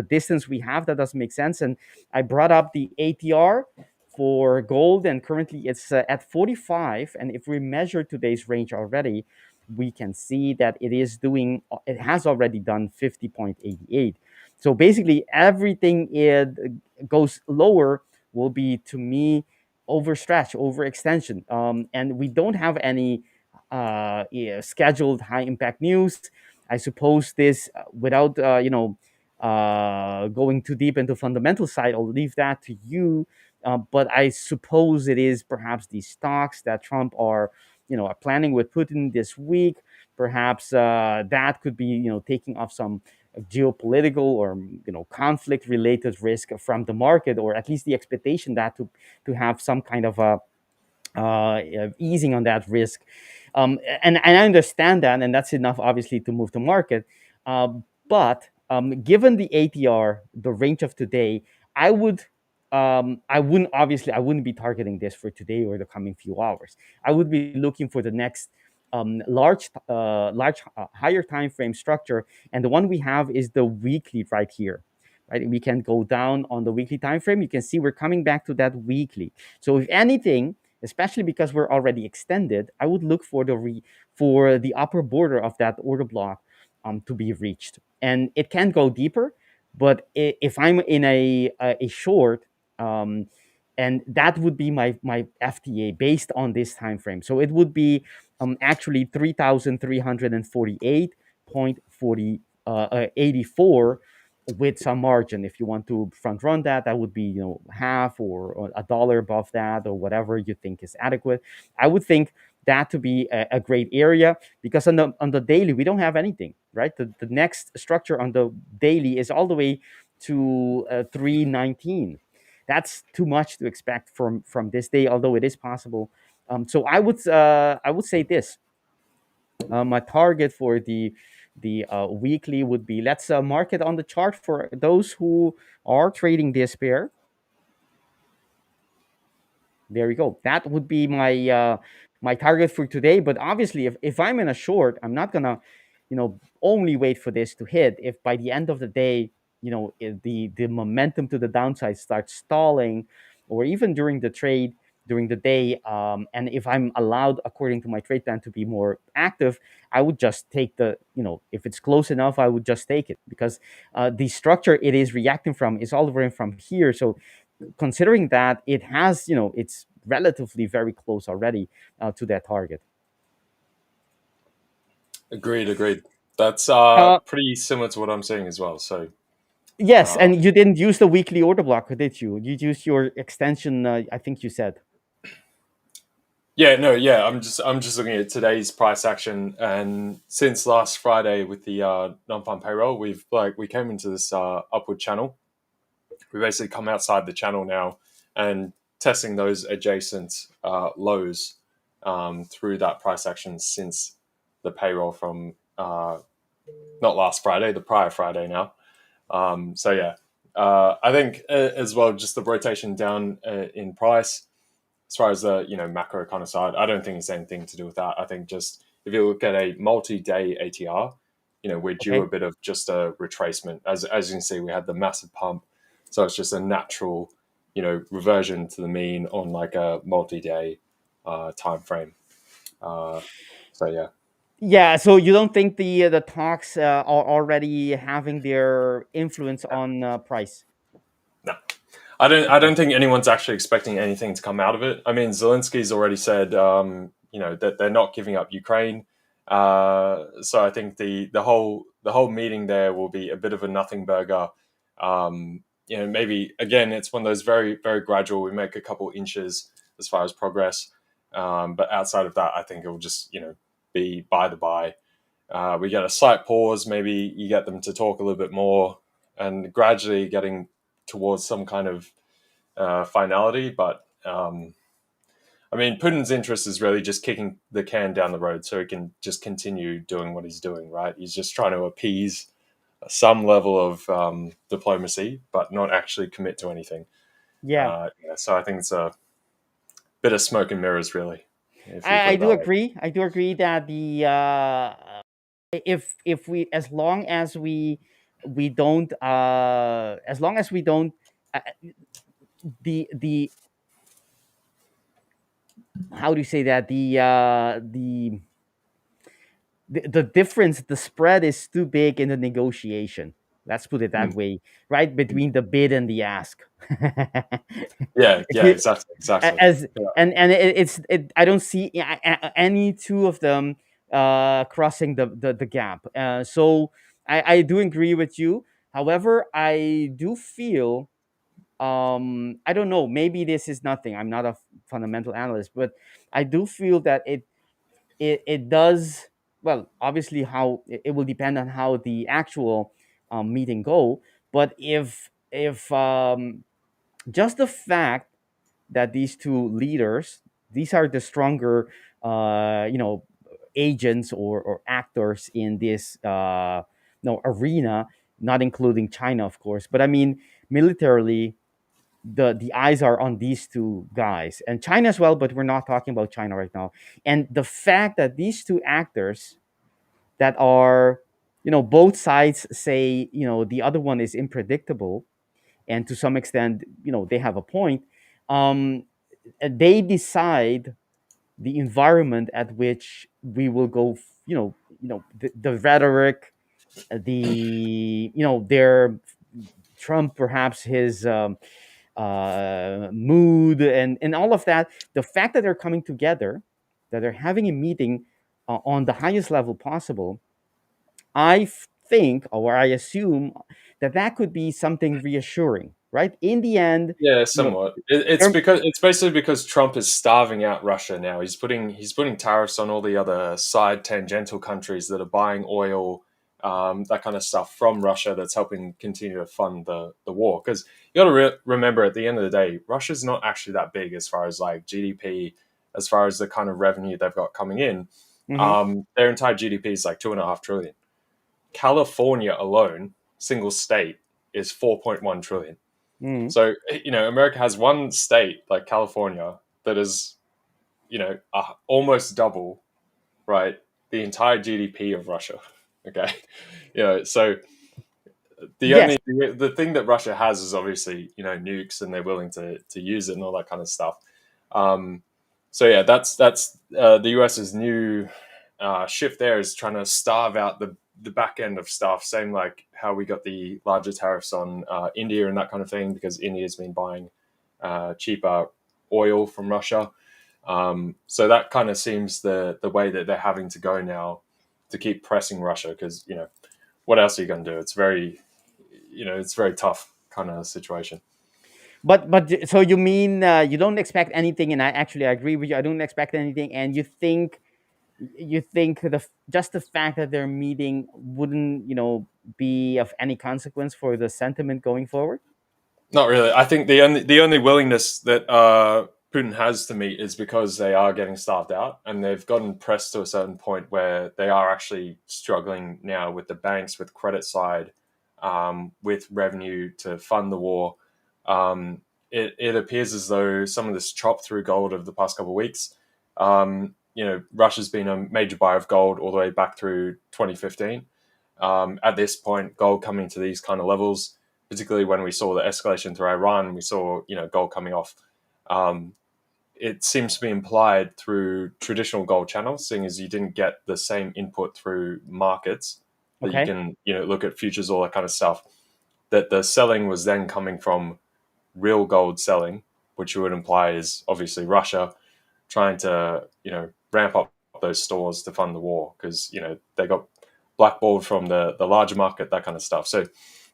C: distance we have, that doesn't make sense. And I brought up the ATR for gold, and currently it's at 45. And if we measure today's range already, we can see that it has already done 50.88. So basically everything it goes lower will be, to me, overstretch, overextension. And we don't have any scheduled high impact news. I suppose this, without going too deep into fundamental side, I'll leave that to you. But I suppose it is perhaps these stocks that Trump are planning with Putin this week. Perhaps that could be taking off some geopolitical or conflict related risk from the market, or at least the expectation that to have some kind of a easing on that risk. And I understand that, and that's enough, obviously, to move the market. But given the ATR, the range of today, I wouldn't be targeting this for today or the coming few hours. I would be looking for the next large, higher time frame structure, and the one we have is the weekly right here. Right, we can go down on the weekly time frame. You can see we're coming back to that weekly. So if anything, especially because we're already extended, I would look for the upper border of that order block to be reached. And it can go deeper, but if I'm in a short, and that would be my FTA based on this time frame. So it would be actually 3,348.84 with some margin. If you want to front run that, that would be half or $1 above that, or whatever you think is adequate. I would think that to be a great area, because on the daily we don't have anything, right? The next structure on the daily is all the way to 319. That's too much to expect from this day, although it is possible. So I would say this. My target for the weekly would be, let's mark it on the chart for those who are trading this pair. There we go. That would be my target for today. But obviously, if I'm in a short, I'm not gonna only wait for this to hit. If by the end of the day, if the momentum to the downside starts stalling, or even during the trade, during the day, and if I'm allowed, according to my trade plan, to be more active, I would just take if it's close enough, I would just take it, because the structure it is reacting from is all the way from here. So considering that it has, it's relatively very close already to that target.
D: Agreed. That's pretty similar to what I'm saying as well. So
C: yes, and you didn't use the weekly order block, did you? You used your extension, I think you said.
D: Yeah. I'm just looking at today's price action, and since last Friday with the non-farm payroll, we came into this upward channel. We basically come outside the channel now and testing those adjacent lows through that price action since the payroll from not last Friday, the prior Friday now. So yeah, I think as well, just the rotation down in price, as far as the macro kind of side, I don't think it's anything to do with that. I think just if you look at a multi-day ATR, we're due a bit of just a retracement. As you can see, we had the massive pump, so it's just a natural reversion to the mean on like a multi-day time frame. So yeah.
C: Yeah, so you don't think the talks are already having their influence on price?
D: No, I don't think anyone's actually expecting anything to come out of it. I mean, Zelensky's already said, that they're not giving up Ukraine. So I think the whole meeting there will be a bit of a nothing burger. Maybe again, it's one of those very, very gradual. We make a couple inches as far as progress, but outside of that, I think it will just be by the by. We get a slight pause. Maybe you get them to talk a little bit more, and gradually getting towards some kind of finality. But I mean, Putin's interest is really just kicking the can down the road so he can just continue doing what he's doing, right? He's just trying to appease some level of diplomacy, but not actually commit to anything.
C: Yeah.
D: So I think it's a bit of smoke and mirrors, really.
C: I do agree. I do agree that the if we as long as we don't the how do you say that the the difference, the spread is too big in the negotiation. Let's put it that
D: Mm.
C: way, right? Between the bid and the ask.
D: Yeah,
C: If
D: yeah,
C: you,
D: exactly.
C: as
D: Yeah.
C: and I don't see any two of them crossing the gap. So I do agree with you. However, I do feel I don't know, maybe this is nothing. I'm not a fundamental analyst, but I do feel that it does well. Obviously, how it will depend on how the actual meeting go. But if just the fact that these two leaders, these are the stronger, you know, agents or actors in this, no, arena, not including China, of course. But I mean, militarily, the eyes are on these two guys and China as well. But we're not talking about China right now. And the fact that these two actors that are, you know, both sides say, you know, the other one is unpredictable, and to some extent, you know, they have a point. Um, they decide the environment at which we will go. The rhetoric, the you know their Trump, perhaps his mood, and all of that. The fact that they're coming together, that they're having a meeting on the highest level possible, think, or I assume, that that could be something reassuring, right? In the end,
D: Yeah,
C: you know,
D: somewhat. It's basically because Trump is starving out Russia now. He's putting tariffs on all the other side tangential countries that are buying oil, that kind of stuff from Russia. That's helping continue to fund the war. Because you got to remember, at the end of the day, Russia's not actually that big as far as like GDP, as far as the kind of revenue they've got coming in.
C: mhm.
D: Their entire GDP is like 2.5 trillion. California alone, single state, is 4.1 trillion.
C: Mhm.
D: So, America has one state like California that is, almost double, right, the entire GDP of Russia. Okay. So
C: Yes,
D: the thing that Russia has is obviously, nukes, and they're willing to use it and all that kind of stuff. Um, so yeah, that's the US's new shift there, is trying to starve out the back end of stuff. Same like how we got the larger tariffs on India and that kind of thing, because India's been buying cheaper oil from Russia. So that kind of seems the way that they're having to go now to keep pressing Russia, because what else are you going to do? It's very tough kind of situation.
C: but so you mean you don't expect anything, and I agree with you. I don't expect anything, and you think just the fact that they're meeting wouldn't, be of any consequence for the sentiment going forward.
D: Not really. I think the only willingness that Putin has to meet is because they are getting starved out, and they've gotten pressed to a certain point where they are actually struggling now with the banks, with credit side, with revenue to fund the war. It appears as though some of this chop through gold over the past couple of weeks. Russia's been a major buyer of gold all the way back through 2015. At this point, gold coming to these kind of levels, particularly when we saw the escalation through Iran, we saw gold coming off. It seems to be implied through traditional gold channels, seeing as you didn't get the same input through markets that you
C: Okay.
D: can look at futures, all that kind of stuff. That the selling was then coming from real gold selling, which would imply is obviously Russia trying to ramp up those stores to fund the war, because they got blackballed from the larger market, that kind of stuff. So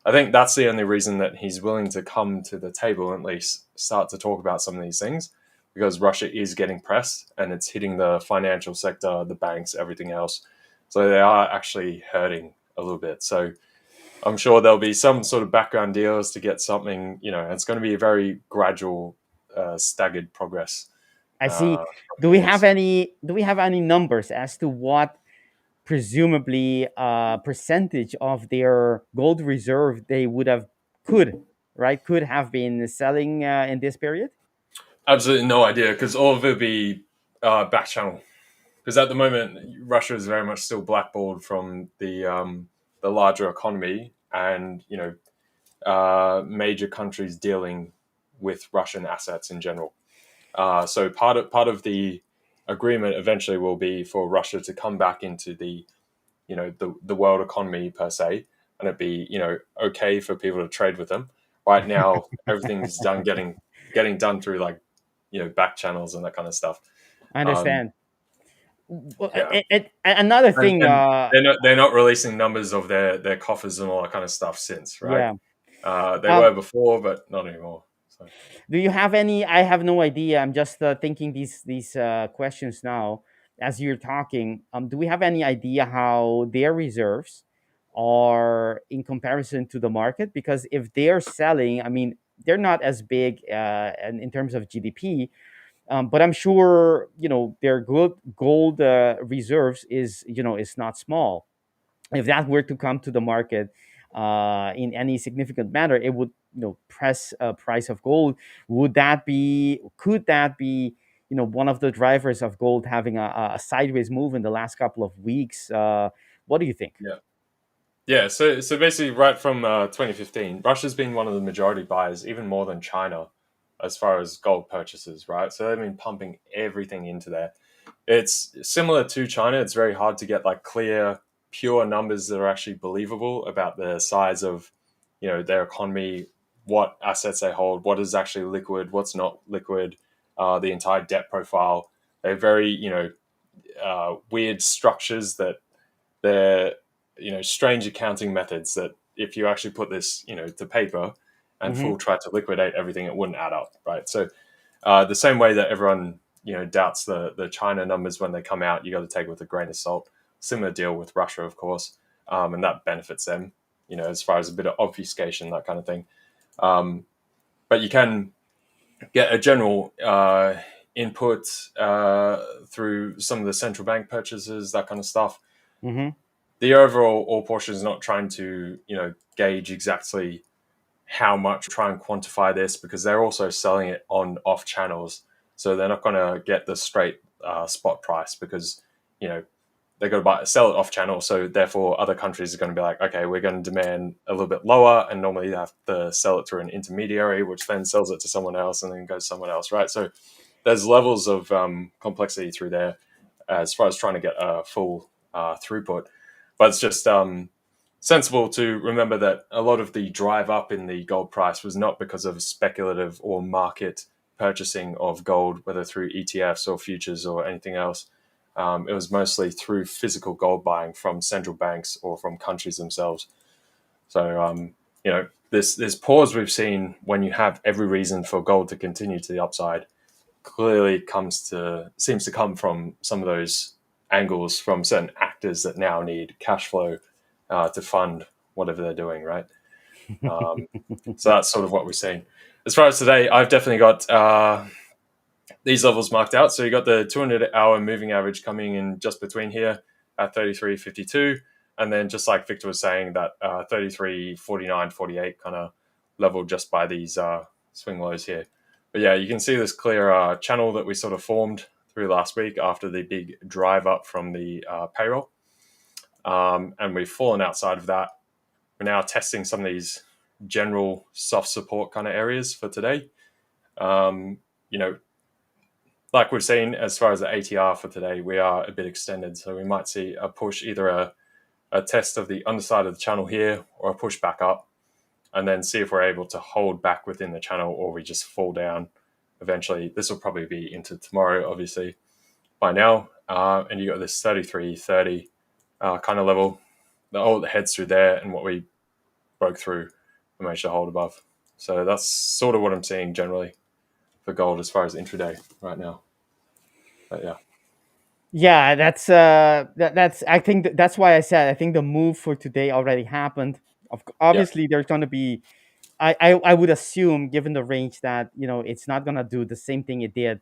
D: I think that's the only reason that he's willing to come to the table and at least start to talk about some of these things, because Russia is getting pressed and it's hitting the financial sector, the banks, everything else. So they are actually hurting a little bit. So I'm sure there'll be some sort of background deals to get something, it's going to be a very gradual, staggered progress.
C: I see.
D: Couple of years.
C: Do we have any numbers as to what presumably percentage of their gold reserve they would have could have been selling in this period?
D: Absolutely no idea, because all of it would be back channel. Because at the moment, Russia is very much still blackballed from the larger economy, and major countries dealing with Russian assets in general. So part of the agreement eventually will be for Russia to come back into the the world economy per se, and it'd be okay for people to trade with them. Right now, everything's done getting done through like back channels and that kind of stuff.
C: I understand. Well,
D: Yeah,
C: another thing,
D: and they're not releasing numbers of their coffers and all that kind of stuff since, right?
C: yeah.
D: They
C: Um,
D: were before, but not anymore. So
C: do you have any? I have no idea. I'm just thinking these questions now as you're talking. Do we have any idea how their reserves are in comparison to the market? Because if they're selling, I mean, they're not as big and in terms of GDP, but I'm sure their gold reserves is not small. If that were to come to the market in any significant manner, it would press a price of gold. Could that be one of the drivers of gold having a sideways move in the last couple of weeks? What do you think?
D: yeah, so basically, right from 2015, Russia's been one of the majority buyers, even more than China, as far as gold purchases, right? So they've been pumping everything into there. It's similar to China. It's very hard to get like clear, pure numbers that are actually believable about the size of, their economy, what assets they hold, what is actually liquid, what's not liquid, the entire debt profile. They're very, weird structures that they're, strange accounting methods that if you actually put this, to paper and
C: Hmm.
D: full try to liquidate everything, it wouldn't add up, right? So the same way that everyone doubts the China numbers when they come out, you got to take it with a grain of salt. Similar deal with Russia, of course, and that benefits them, as far as a bit of obfuscation, that kind of thing. But you can get a general input through some of the central bank purchases, that kind of stuff.
C: Hmm.
D: The overall all portion is not trying to gauge exactly how much, try and quantify this, because they're also selling it on off channels, so they're not going to get the straight spot price, because they're going to sell it off channel, so therefore other countries are going to be like, okay, we're going to demand a little bit lower, and normally you have to sell it through an intermediary, which then sells it to someone else and then goes to someone else, right? So there's levels of complexity through there as far as trying to get a full throughput, but it's just sensible to remember that a lot of the drive up in the gold price was not because of speculative or market purchasing of gold, whether through ETFs or futures or anything else. It was mostly through physical gold buying from central banks or from countries themselves. So, this pause we've seen when you have every reason for gold to continue to the upside clearly seems to come from some of those angles from certain actors that now need cash flow to fund whatever they're doing, right? So that's sort of what we're seeing. As far as today, I've definitely got these levels marked out. So you got the 200-hour moving average coming in just between here at 33.52, and then just like Victor was saying, that 33.49, 48 kind of level just by these swing lows here. But yeah, you can see this clear channel that we sort of formed through last week after the big drive up from the payroll. And we've fallen outside of that. We're now testing some of these general soft support kind of areas for today. Like we've seen as far as the ATR for today, we are a bit extended. So we might see a push, either a test of the underside of the channel here or a push back up, and then see if we're able to hold back within the channel or we just fall down eventually. This will probably be into tomorrow, obviously, by now. And you got this 33.30 kind of level. All the heads through there, and what we broke through, we managed to hold above. So that's sort of what I'm seeing generally for gold as far as intraday right now. But yeah.
C: Yeah, that's I think that's why I said I think the move for today already happened.
D: Yeah.
C: Obviously, there's going to be I would assume, given the range, that it's not gonna do the same thing it did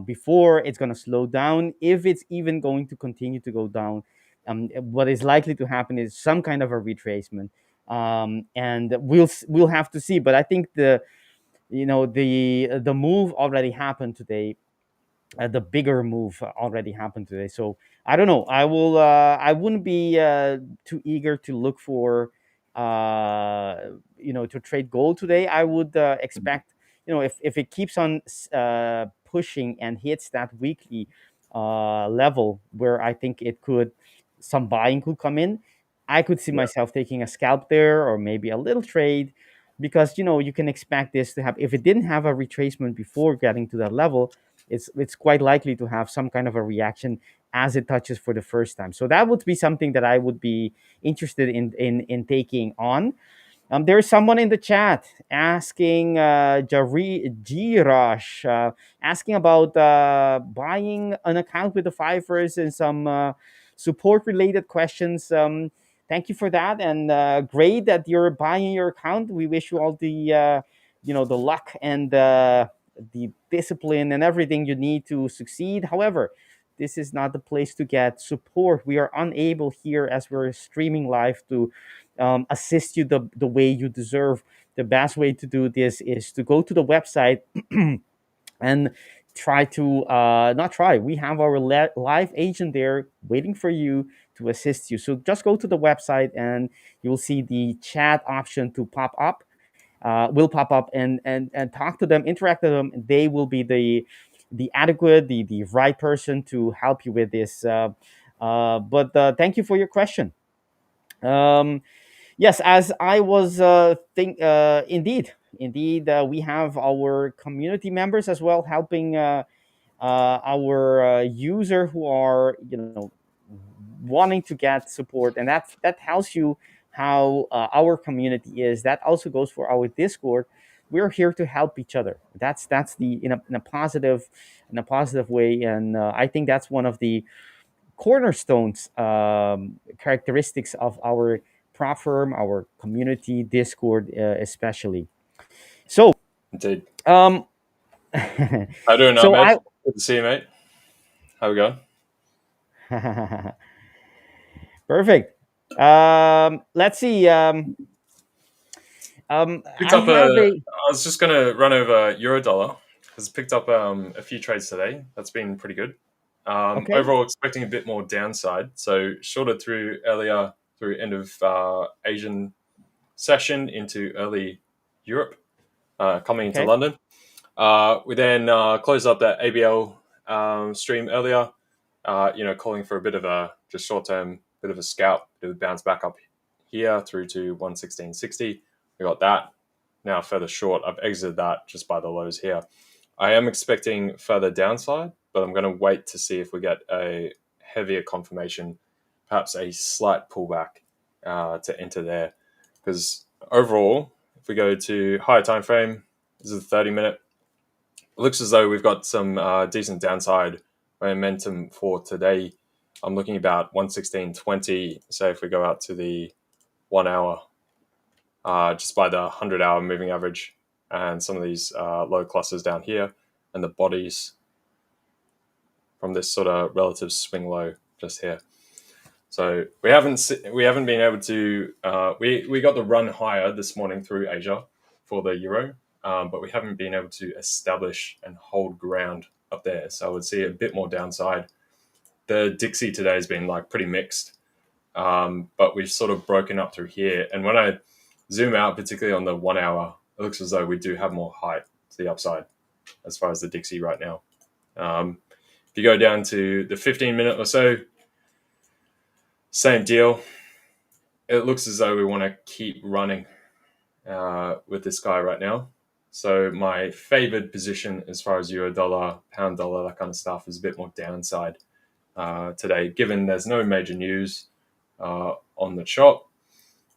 C: before. It's gonna slow down. If it's even going to continue to go down, what is likely to happen is some kind of a retracement, and we'll have to see. But I think the move already happened today. The bigger move already happened today. So I don't know. I wouldn't be too eager to look for to trade gold today. I would expect if it keeps on pushing and hits that weekly level where I think it could some buying could come in, I could see myself taking a scalp there or maybe a little trade, because you can expect this to have, if it didn't have a retracement before getting to that level, it's quite likely to have some kind of a reaction as it touches for the first time. So that would be something that I would be interested in taking on. There's someone in the chat asking, Jirash, asking about buying an account with the 5ers and some support related questions. Thank you for that, and great that you're buying your account. We wish you all the luck and the discipline and everything you need to succeed. However, this is not the place to get support. We are unable here, as we're streaming live, to assist you the way you deserve. The best way to do this is to go to the website and try to not try. We have our live agent there waiting for you to assist you. So just go to the website and you will see the chat option to pop up. Will pop up, and talk to them, interact with them. They will be the adequate, the right person to help you with this. But thank you for your question. Yes, as I was indeed, we have our community members as well helping our user who are wanting to get support, and that tells you how our community is. That also goes for our Discord. We're here to help each other. That's the in a positive way, and I think that's one of the cornerstones, characteristics of our prop firm, our community, Discord, especially. So,
D: Indeed.
C: um,
D: How you doing,
C: so
D: Ahmed? Good to see you, mate. How we going?
C: Perfect. Let's see.
D: Picked
C: I
D: up
C: have a.
D: I was just going to run over euro dollar because picked up a few trades today. That's been pretty good.
C: Okay.
D: Overall, expecting a bit more downside. So shorter through earlier through end of Asian session into early Europe, coming into
C: Okay.
D: London. We then closed up that ABL stream earlier. Calling for a bit of a just short term bit of a scalp, bit of a bounce back up here through to 116.60. We got that. Now further short, I've exited that just by the lows here. I am expecting further downside, but I'm going to wait to see if we get a heavier confirmation, perhaps a slight pullback to enter there. Because overall, if we go to higher time frame, this is a 30-minute. It looks as though we've got some decent downside momentum for today. I'm looking about 116.20. Say if we go out to the 1 hour, just by the 100-hour moving average, and some of these low clusters down here, and the bodies from this sort of relative swing low just here. So we haven't been able to. We got the run higher this morning through Asia for the euro, but we haven't been able to establish and hold ground up there. So I would see a bit more downside. The Dixie today has been like pretty mixed, but we've sort of broken up through here. And when I zoom out, particularly on the 1 hour, it looks as though we do have more height to the upside as far as the Dixie right now. If you go down to the 15-minute or so, same deal. It looks as though we want to keep running with this guy right now. So my favored position as far as euro dollar, pound dollar, that kind of stuff is a bit more downside today, given there's no major news on the chart.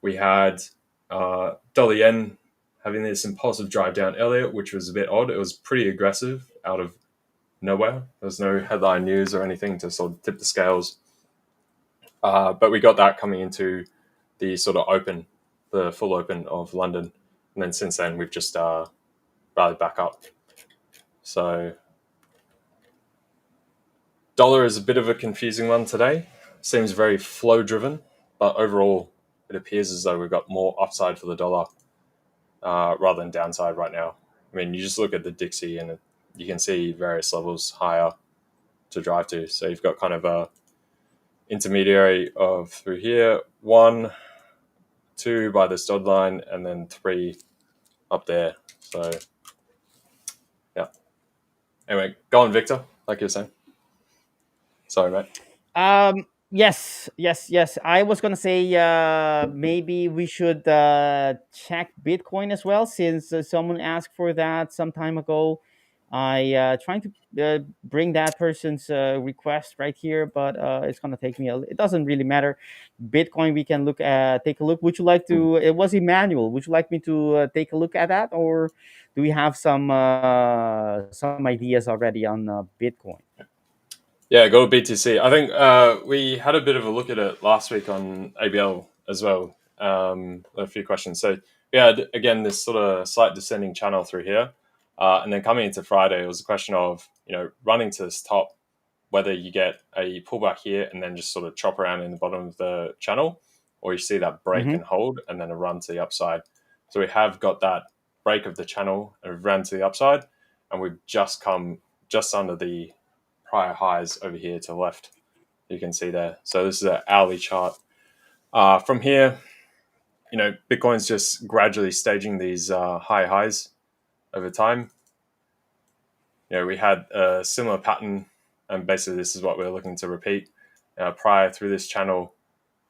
D: We had dollar yen having this impulsive drive down earlier, which was a bit odd. It was pretty aggressive out of nowhere. There was no headline news or anything to sort of tip the scales. But we got that coming into the sort of open, the full open of London. And then since then, we've just rallied back up. So dollar is a bit of a confusing one today. Seems very flow driven, but overall, it appears as though we've got more upside for the dollar rather than downside right now. I mean, you just look at the Dixie and you can see various levels higher to drive to. So you've got kind of a intermediary of through here, 1, 2 by this dotted line, and then 3 up there. So yeah. Anyway, go on, Victor, like you're saying. Sorry, mate.
C: Yes. I was gonna say maybe we should check Bitcoin as well, since someone asked for that some time ago. I trying to bring that person's request right here, but it's gonna take me. It doesn't really matter. Bitcoin, we can look at take a look. Would you like to? It was Emmanuel. Would you like me to take a look at that, or do we have some ideas already on Bitcoin?
D: Yeah, go BTC. I think we had a bit of a look at it last week on ABL as well. A few questions. So we had, again, this sort of slight descending channel through here. And then coming into Friday, it was a question of, running to this top, whether you get a pullback here and then just sort of chop around in the bottom of the channel, or you see that break
C: Mm-hmm.
D: and hold and then a run to the upside. So we have got that break of the channel and ran to the upside, and we've just come just under the prior highs over here to the left. You can see there. So this is an hourly chart. From here, Bitcoin's just gradually staging these high highs over time. We had a similar pattern, and basically this is what we're looking to repeat. Prior through this channel,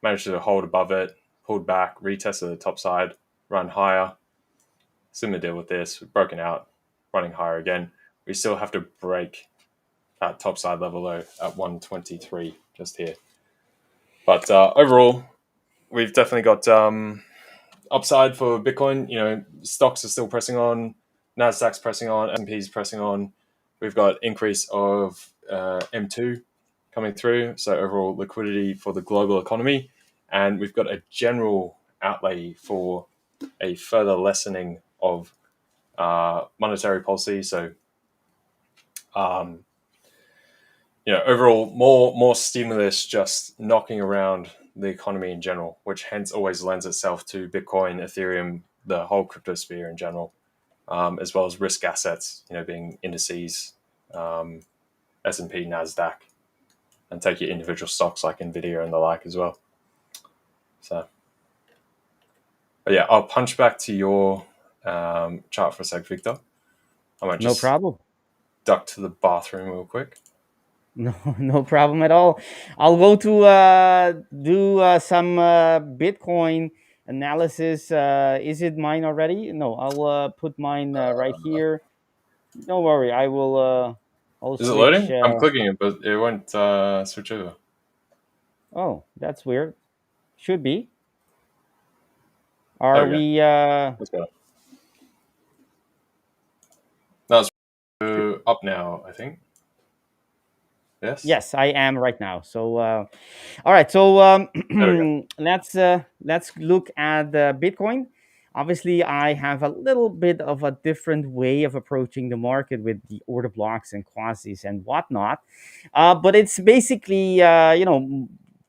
D: managed to hold above it, pulled back, retested the top side, run higher. Similar deal with this. We've broken out, running higher again. We still have to break that top side level though at 123 just here. But overall, we've definitely got upside for Bitcoin. Stocks are still pressing on, NASDAQ's pressing on, S&P's pressing on. We've got increase of M2 coming through, so overall liquidity for the global economy, and we've got a general outlay for a further lessening of monetary policy. So, overall more stimulus just knocking around the economy in general, which hence always lends itself to Bitcoin, Ethereum, the whole crypto sphere in general, as well as risk assets, being indices, S&P, NASDAQ, and take your individual stocks like Nvidia and the like as well. So, but yeah, I'll punch back to your chart for a sec, Victor. I might
C: No
D: just
C: problem.
D: duck to the bathroom real quick.
C: No problem at all. I'll go to do some Bitcoin analysis. Is it mine already? No, I'll put mine right here. Don't worry, I'll
D: Is it
C: switch.
D: loading? I'm clicking it, but it won't switch over.
C: Oh, that's weird. Should be.
D: There
C: Are
D: we go.
C: we?
D: That's better. That's
C: Sh-
D: up now, I think. Yes.
C: yes, I am right now. So, all right. So
D: There we go.
C: let's look at Bitcoin. Obviously, I have a little bit of a different way of approaching the market with the order blocks and quasis and whatnot, but it's basically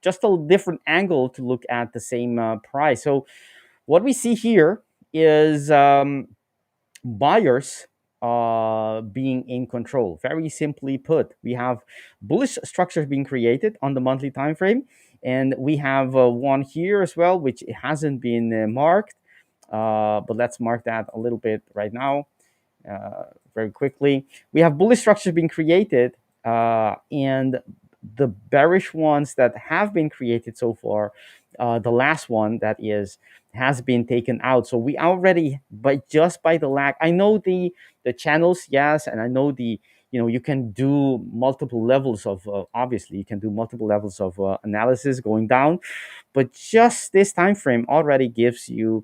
C: just a different angle to look at the same price. So what we see here is buyers being in control. Very simply put, we have bullish structures being created on the monthly time frame, and we have one here as well, which hasn't been marked. But let's mark that a little bit right now, very quickly. We have bullish structures being created, and the bearish ones that have been created so far, the last one that is has been taken out. So we already, by just by the lag, I know the channels, yes, and I know you can do multiple levels of obviously you can do multiple levels of analysis going down, but just this time frame already gives you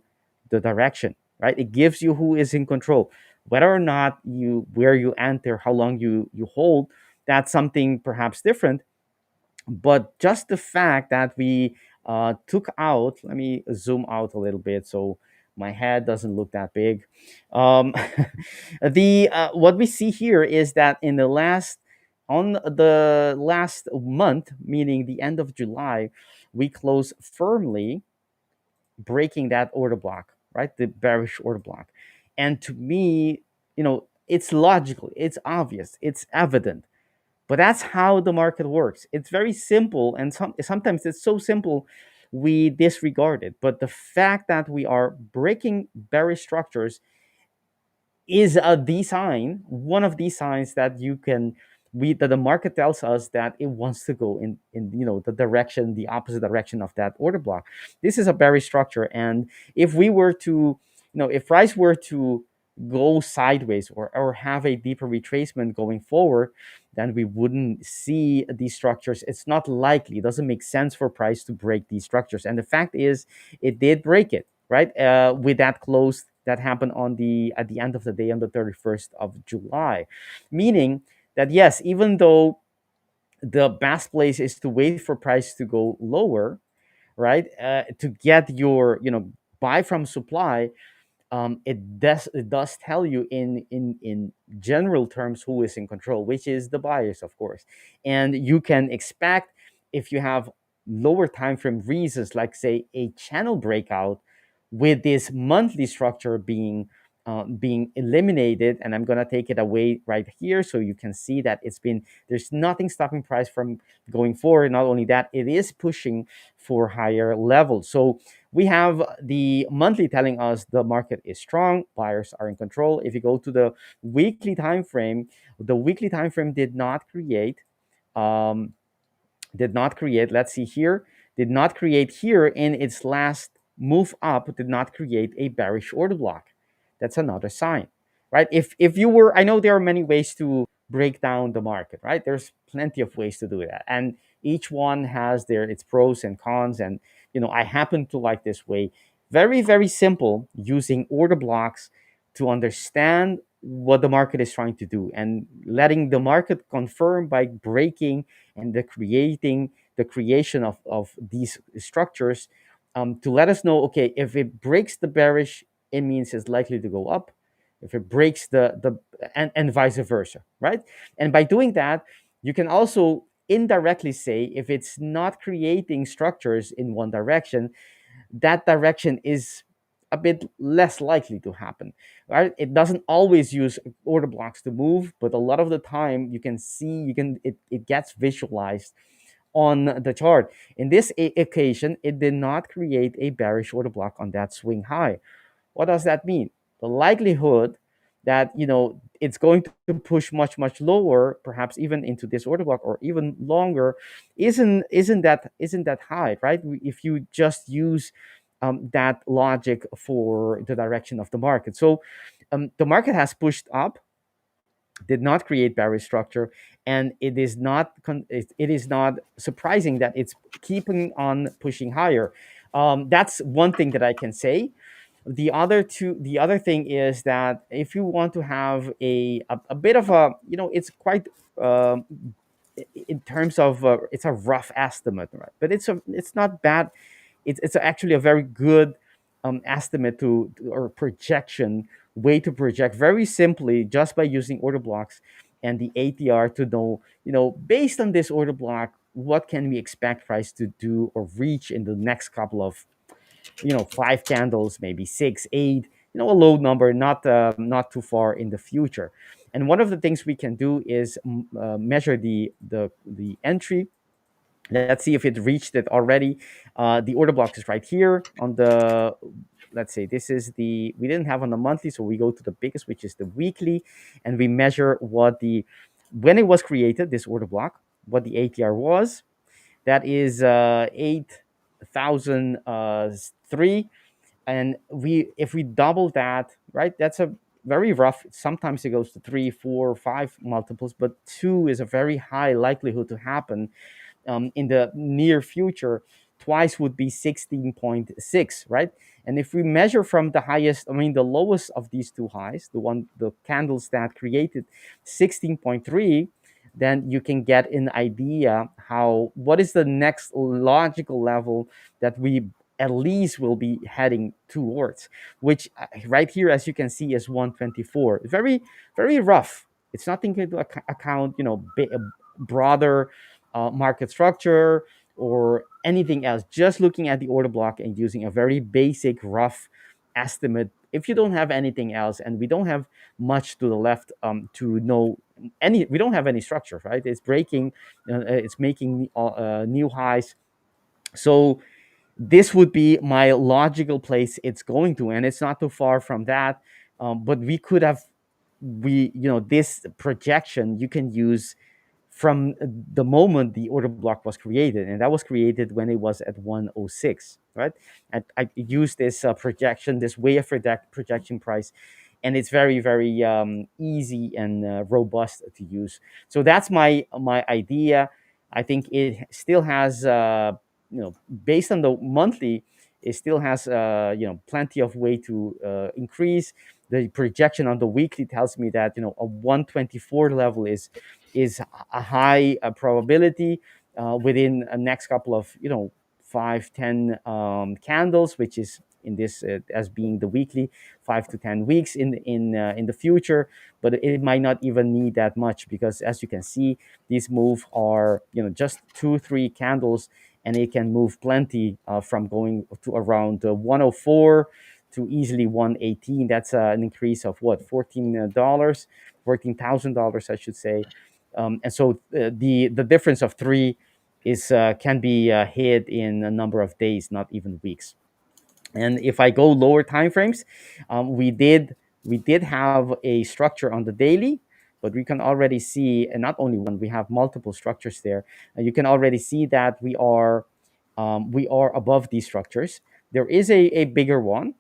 C: the direction, right? It gives you who is in control, whether or not where you enter, how long you hold. That's something perhaps different, but just the fact that we took out, let me zoom out a little bit so my head doesn't look that big. um, the What we see here is that on the last month, meaning the end of July, we closed firmly, breaking that order block, right? The bearish order block. And to me, it's logical, it's obvious, it's evident. But that's how the market works. It's very simple, and sometimes it's so simple we disregard it. But the fact that we are breaking bearish structures is a design, one of these signs that you can that the market tells us that it wants to go in the opposite direction of that order block. This is a bearish structure, and if we were to, if price were to go sideways or have a deeper retracement going forward, then we wouldn't see these structures. It's not likely. It doesn't make sense for price to break these structures. And the fact is, it did break it, right? With that close that happened at the end of the day on the 31st of July, meaning that yes, even though the best place is to wait for price to go lower, right, to get your buy from supply, it does tell you in general terms who is in control, which is the buyers, of course. And you can expect, if you have lower time frame reasons, like say a channel breakout with this monthly structure being eliminated, and I'm going to take it away right here so you can see that there's nothing stopping price from going forward. Not only that, it is pushing for higher levels. So we have the monthly telling us the market is strong, buyers are in control. If you go to the weekly time frame, the weekly time frame did not create let's see here, did not create here in its last move up, did not create a bearish order block. That's another sign, right? If you were, I know there are many ways to break down the market, right? There's plenty of ways to do that, and each one has its pros and cons. And I happen to like this way, very very simple, using order blocks to understand what the market is trying to do, and letting the market confirm by breaking and the creation of these structures, to let us know, okay, if it breaks the bearish, it means it's likely to go up. If it breaks the and vice versa, right? And by doing that, you can also indirectly say, if it's not creating structures in one direction, that direction is a bit less likely to happen, right? It doesn't always use order blocks to move, but a lot of the time you can see, it gets visualized on the chart. In this occasion, it did not create a bearish order block on that swing high. What does that mean? The likelihood that it's going to push much much lower, perhaps even into this order block or even longer, isn't that high, right? If you just use that logic for the direction of the market. So the market has pushed up, did not create bearish structure, and it is not surprising that it's keeping on pushing higher. That's one thing that I can say. The other thing is that if you want to have a bit of a, it's quite, um, in terms of, it's a rough estimate, right? But it's not bad. It's actually a very good estimate or projection, way to project very simply, just by using order blocks and the ATR, to know, based on this order block, what can we expect price to do or reach in the next couple of, 5 candles, maybe 6, 8, a low number, not too far in the future. And one of the things we can do is measure the entry. Let's see if it reached it already. The order block is right here on the, let's say this is we didn't have on the monthly, so we go to the biggest, which is the weekly, and we measure when it was created, this order block, what the ATR was. That is 8,003. And if we double that, right, that's a very rough. Sometimes it goes to 3, 4, 5 multiples, but 2 is a very high likelihood to happen in the near future. Twice would be 16.6, right? And if we measure from the highest, the lowest of these two highs, the candles that created 16.3, then you can get an idea what is the next logical level that we at least will be heading towards, which right here, as you can see, is 124. Very, very rough. It's not taking into account, broader market structure or anything else. Just looking at the order block and using a very basic, rough estimate. If you don't have anything else, and we don't have much to the left to know we don't have any structure, right? It's breaking, it's making new highs. So this would be my logical place it's going to, and it's not too far from that. But we could have, this projection you can use from the moment the order block was created, and that was created when it was at 106, right? And I used this projection, this way of projection price, and it's very, very easy and robust to use. So that's my idea. I think it still has, based on the monthly, it still has, plenty of way to increase. The projection on the weekly tells me that a 124 level is a high probability within the next couple of 5-10 candles, which is in this as being the weekly 5 to 10 weeks in the future. But it might not even need that much, because as you can see, these move are just 2-3 candles, and it can move plenty from going to around 104 to easily 118. That's an increase of what, $14,000, I should say. And so the difference of 3 is can be hit in a number of days, not even weeks. And if I go lower time frames, we did have a structure on the daily, but we can already see, and not only one, we have multiple structures there. And you can already see that we are above these structures. There is a bigger one,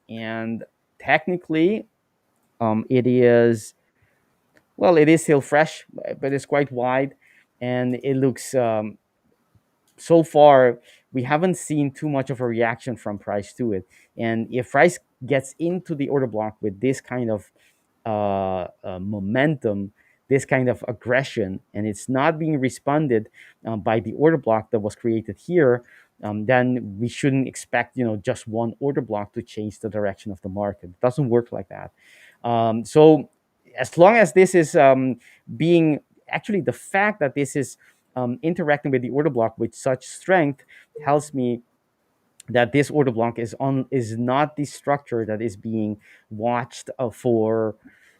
C: and technically, it is, well, it is still fresh, but it's quite wide, and it looks, so far we haven't seen too much of a reaction from price to it. And if price gets into the order block with this kind of momentum, this kind of aggression, and it's not being responded by the order block that was created here, then we shouldn't expect just one order block to change the direction of the market. It doesn't work like that. So as long as this is being, actually, the fact that this is interacting with the order block with such strength tells me that this order block is not the structure that is being watched for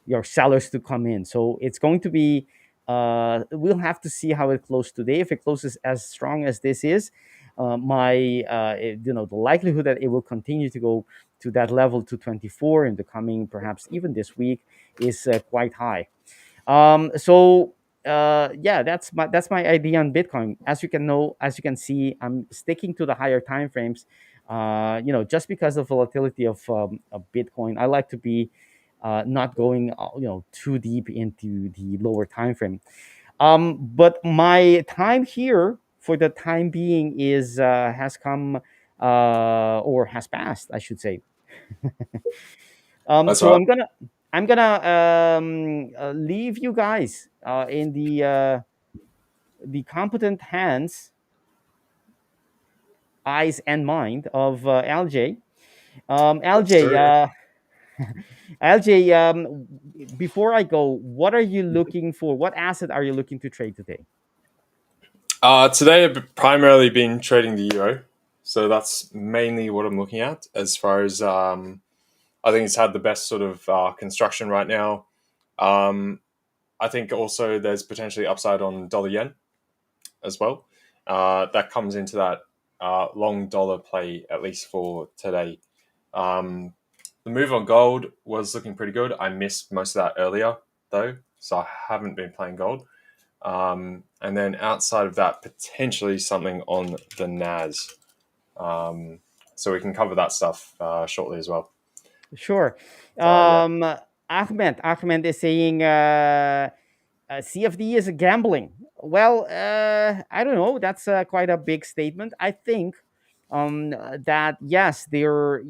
C: your sellers to come in. So it's going to be, we'll have to see how it closes today. If it closes as strong as this is, the likelihood that it will continue to go to that level, to 24, in the coming, perhaps even this week, is quite high. So yeah, that's my idea on Bitcoin. As you can see, I'm sticking to the higher time frames. Just because of volatility of Bitcoin, I like to be not going too deep into the lower time frame. But my time here, for the time being, is has come, or has passed, I should say.
D: That's
C: So
D: right.
C: I'm gonna leave you guys in the competent hands, eyes, and mind of LJ.
D: Let's do
C: LJ,
D: it.
C: LJ, before I go, what are you looking for? What asset are you looking to trade today?
D: Today I've primarily been trading the euro, so that's mainly what I'm looking at. As far as I think it's had the best sort of construction right now. I think also there's potentially upside on dollar yen as well. That comes into that long dollar play, at least for today. The move on gold was looking pretty good. I missed most of that earlier, though, so I haven't been playing gold. And then outside of that, potentially something on the NAS. So we can cover that stuff shortly as well.
C: Sure.
D: Yeah.
C: Ahmed is saying CFD is gambling. Well, I don't know. That's quite a big statement. I think that yes, there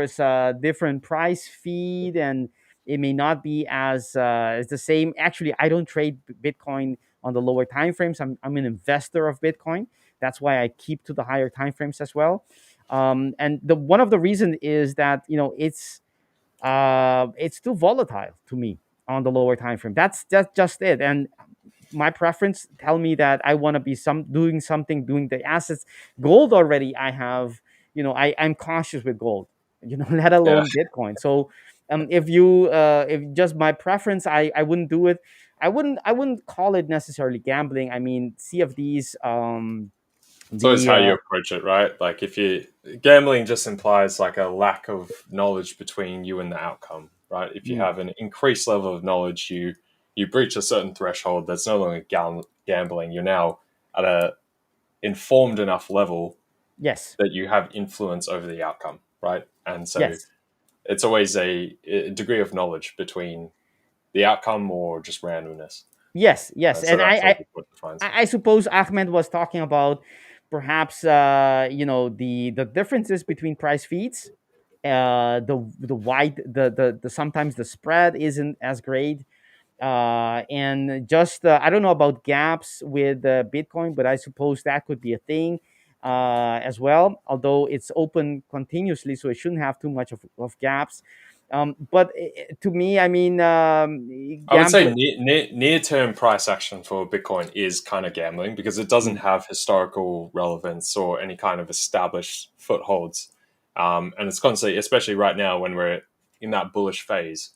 C: is a different price feed, and it may not be as the same. Actually, I don't trade Bitcoin on the lower time frames. I'm an investor of Bitcoin. That's why I keep to the higher time frames as well. And the one of the reason is that it's too volatile to me on the lower time frame. That's just it. And my preference tell me that I want to be doing something, doing the assets. Gold already, I have. I'm cautious with gold. Let
D: Yeah.
C: alone Bitcoin. So, if just my preference, I wouldn't do it. I wouldn't call it necessarily gambling. I mean, CFDs.
D: It's always
C: The
D: how you approach it, right? Like if you gambling just implies like a lack of knowledge between you and the outcome, right? If you
C: mm,
D: have an increased level of knowledge, you you breach a certain threshold, that's no longer gambling. You're now at a informed enough level
C: Yes.
D: that you have influence over the outcome, right? And so
C: Yes.
D: it's always a degree of knowledge between the outcome or just randomness.
C: Yes. Yes.
D: So
C: And
D: that's always what defines it.
C: I suppose Ahmed was talking about perhaps the differences between price feeds. The wide the sometimes the spread isn't as great, and just I don't know about gaps with Bitcoin, but I suppose that could be a thing as well. Although it's open continuously, so it shouldn't have too much of gaps. But to me, I mean,
D: I would say
C: gambling.
D: near term price action for Bitcoin is kind of gambling because it doesn't have historical relevance or any kind of established footholds. And it's constantly, especially right now when we're in that bullish phase,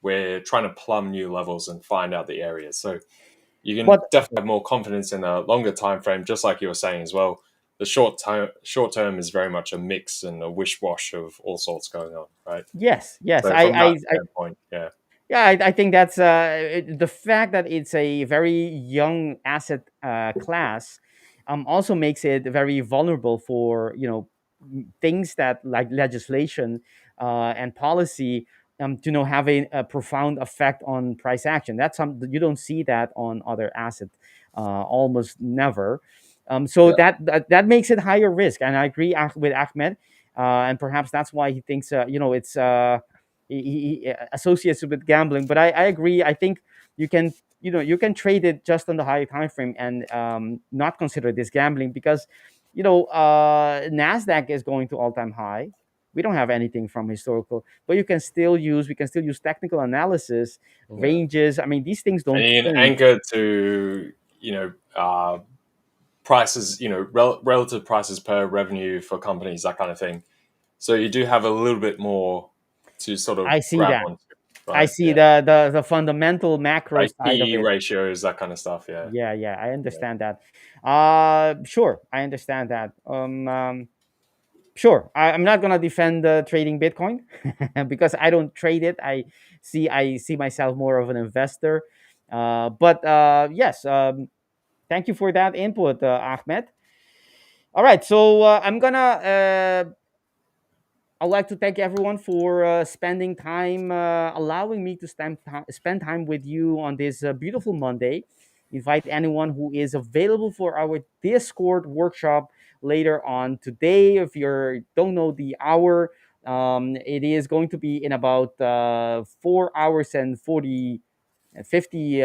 D: we're trying to plumb new levels and find out the areas. So you can
C: But
D: definitely have more confidence in a longer time frame, just like you were saying as well. The short term is very much a mix and a wish wash of all sorts going on, right?
C: yes, yes,
D: So from that standpoint, yeah.
C: yeah, I think that's the fact that it's a very young asset class also makes it very vulnerable for things that like legislation and policy to have a profound effect on price action. That's some you don't see that on other asset almost never. So
D: Yeah.
C: that makes it higher risk, and I agree with Ahmed, and perhaps that's why he thinks it's. He associates it with gambling. But I agree. I think you can you can trade it just on the higher time frame and not consider this gambling because Nasdaq is going to all time high. We don't have anything from historical, but we can still use technical analysis,
D: Yeah.
C: ranges. I mean, these things
D: And
C: don't
D: you can
C: change.
D: anchor to, prices, relative prices per revenue for companies, that kind of thing. So you do have a little bit more to sort of
C: I see
D: grab
C: that.
D: onto,
C: I
D: right?
C: see
D: Yeah.
C: the fundamental macro
D: Like
C: side of
D: PE
C: it.
D: ratios, that kind of stuff. Yeah.
C: Yeah, yeah, I
D: Yeah.
C: understand that. Sure, I understand that. Sure, I'm not gonna defend trading Bitcoin because I don't trade it. I see myself more of an investor. But yes, thank you for that input, Ahmed. All right, so I'm gonna I'd like to thank everyone for spending time, allowing me to spend time with you on this beautiful Monday. Invite anyone who is available for our Discord workshop later on today. If you don't know the hour, it is going to be in about 4 hours and 50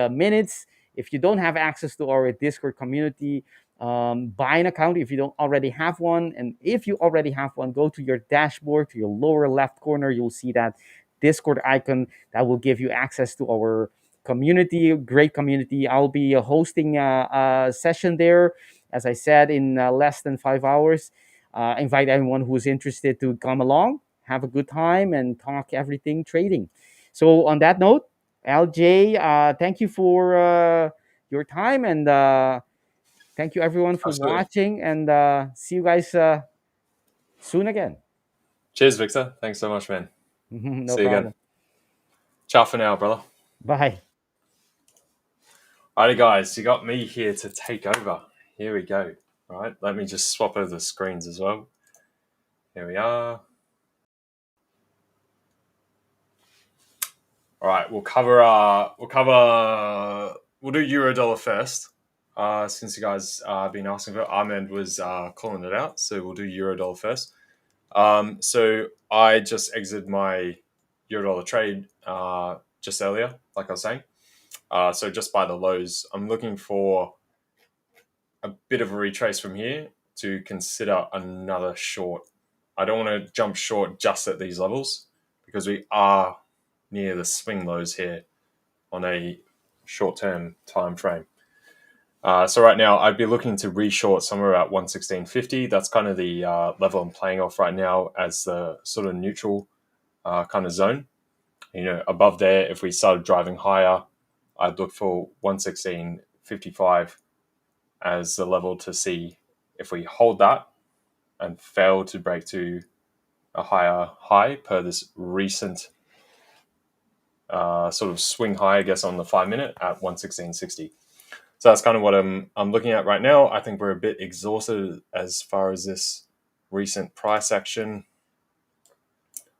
C: minutes. If you don't have access to our Discord community, buy an account if you don't already have one. And if you already have one, go to your dashboard, to your lower left corner. You'll see that Discord icon that will give you access to our community, great community. I'll be hosting a session there, as I said, in less than 5 hours. Invite anyone who's interested to come along, have a good time, and talk everything trading. So, on that note, LJ, thank you for your time, and thank you everyone for
D: Absolutely.
C: watching. And see you guys soon again.
D: Cheers, Victor. Thanks so much, man.
C: No
D: See you again.
C: problem.
D: Ciao for now, brother.
C: Bye.
D: Alrighty, guys, you got me here to take over. Here we go. All right, let me just swap over the screens as well. Here we are. All right, we'll do euro dollar first. Since you guys have been asking for it, Ahmed was calling it out, so we'll do euro dollar first. So I just exited my euro dollar trade just earlier, like I was saying. So just by the lows, I'm looking for a bit of a retrace from here to consider another short. I don't want to jump short just at these levels because we are near the swing lows here on a short-term time frame. So right now, I'd be looking to reshort somewhere at 116.50. That's kind of the level I'm playing off right now as the sort of neutral kind of zone. Above there, if we started driving higher, I'd look for 116.55 as the level to see if we hold that and fail to break to a higher high per this recent sort of swing high, I guess, on the 5-minute at 116.60. So that's kind of what I'm looking at right now. I think we're a bit exhausted as far as this recent price action.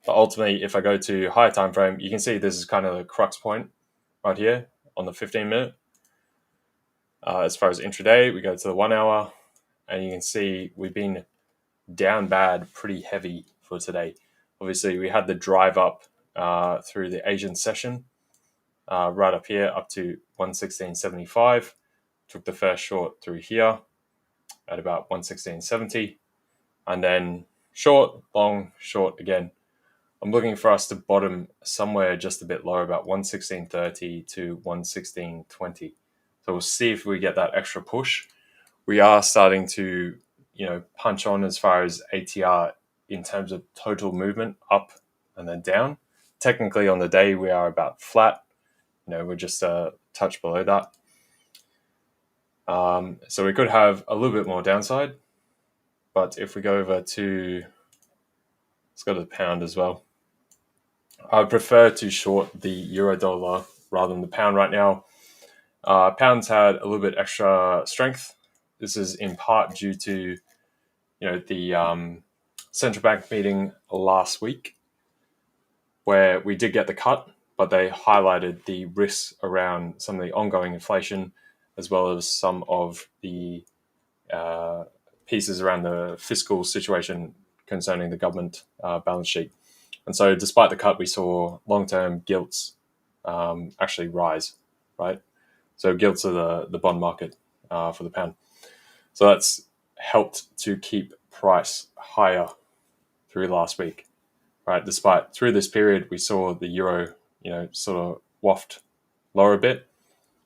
D: But ultimately, if I go to higher time frame, you can see this is kind of the crux point right here on the 15-minute. As far as intraday, we go to the 1 hour, and you can see we've been down bad pretty heavy for today. Obviously, we had the drive up through the Asian session, right up here, up to 116.75. Took the first short through here at about 116.70, and then short, long, short again. I'm looking for us to bottom somewhere just a bit lower, about 116.30 to 116.20. So we'll see if we get that extra push. We are starting to, punch on as far as ATR in terms of total movement up and then down. Technically on the day we are about flat. We're just a touch below that. So we could have a little bit more downside. But if we go over to, let's go to the pound as well. I would prefer to short the euro dollar rather than the pound right now. Pound's had a little bit extra strength. This is in part due to, the central bank meeting last week, where we did get the cut, but they highlighted the risks around some of the ongoing inflation, as well as some of the pieces around the fiscal situation concerning the government balance sheet. And so despite the cut, we saw long-term gilts actually rise, right? So gilts are the bond market for the pound. So that's helped to keep price higher through last week, right? Despite through this period, we saw the euro, sort of waft lower a bit.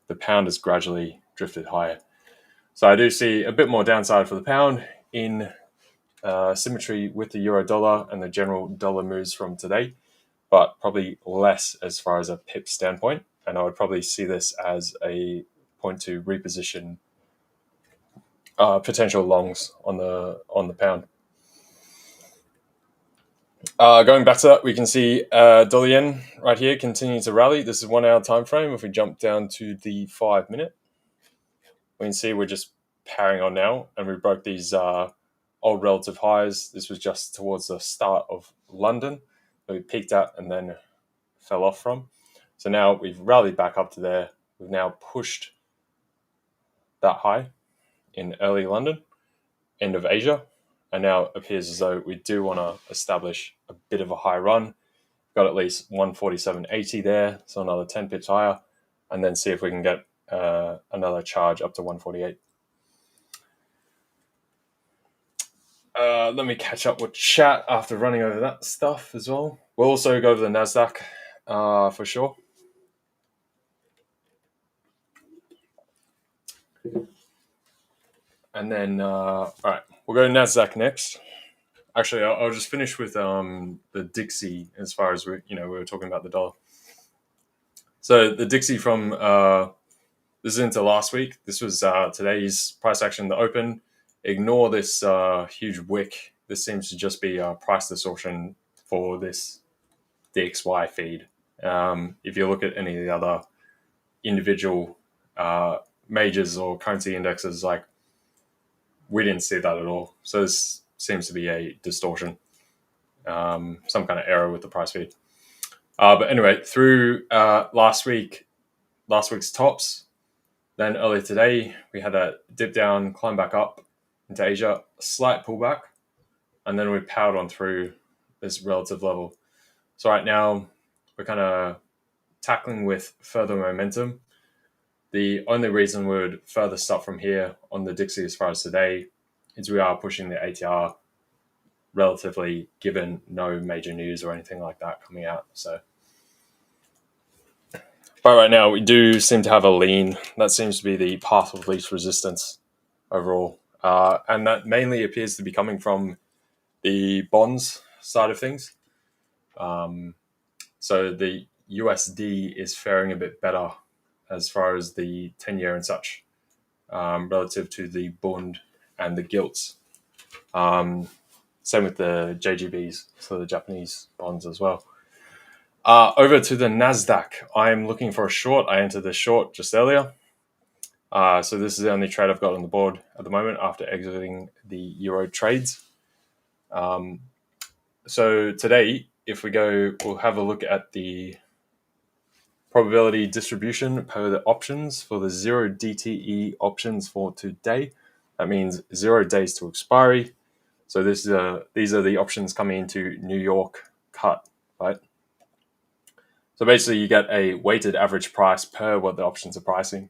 D: The pound has gradually drifted higher. So I do see a bit more downside for the pound in symmetry with the euro dollar and the general dollar moves from today, but probably less as far as a pip standpoint. And I would probably see this as a point to reposition potential longs on the pound. Going back to that, we can see dollar yen right here continue to rally. This is 1 hour time frame. If we jump down to the 5-minute, we can see we're just powering on now, and we broke these old relative highs. This was just towards the start of London that we peaked at and then fell off from. So now we've rallied back up to there. We've now pushed that high in early London, end of Asia, and now it appears as though we do want to establish a bit of a high run. Got at least 147.80 there, so another 10 pips higher, and then see if we can get another charge up to 148. Let me catch up with chat after running over that stuff as well. We'll also go to the NASDAQ for sure. And then, all right, we'll go to NASDAQ next. Actually, I'll just finish with the Dixie as far as we were talking about the dollar. So the Dixie from this is into last week. This was today's price action, the open. Ignore this huge wick. This seems to just be a price distortion for this DXY feed. If you look at any of the other individual majors or currency indexes, like, we didn't see that at all. So this seems to be a distortion, some kind of error with the price feed. But anyway, through last week's tops, then earlier today, we had a dip down, climb back up into Asia, a slight pullback, and then we powered on through this relative level. So right now, we're kind of tackling with further momentum. The only reason we would further stop from here on the Dixie as far as today is we are pushing the ATR relatively, given no major news or anything like that coming out. So, but right now we do seem to have a lean. That seems to be the path of least resistance overall. And that mainly appears to be coming from the bonds side of things. So the USD is faring a bit better as far as the 10-year and such, relative to the bond and the gilts. Same with the JGBs, so the Japanese bonds as well. Over to the NASDAQ. I'm looking for a short. I entered the short just earlier. So this is the only trade I've got on the board at the moment after exiting the Euro trades. So today, if we go, we'll have a look at the probability distribution per the options for the 0 DTE options for today. That means 0 days to expiry. So these are the options coming into New York cut, right? So basically you get a weighted average price per what the options are pricing,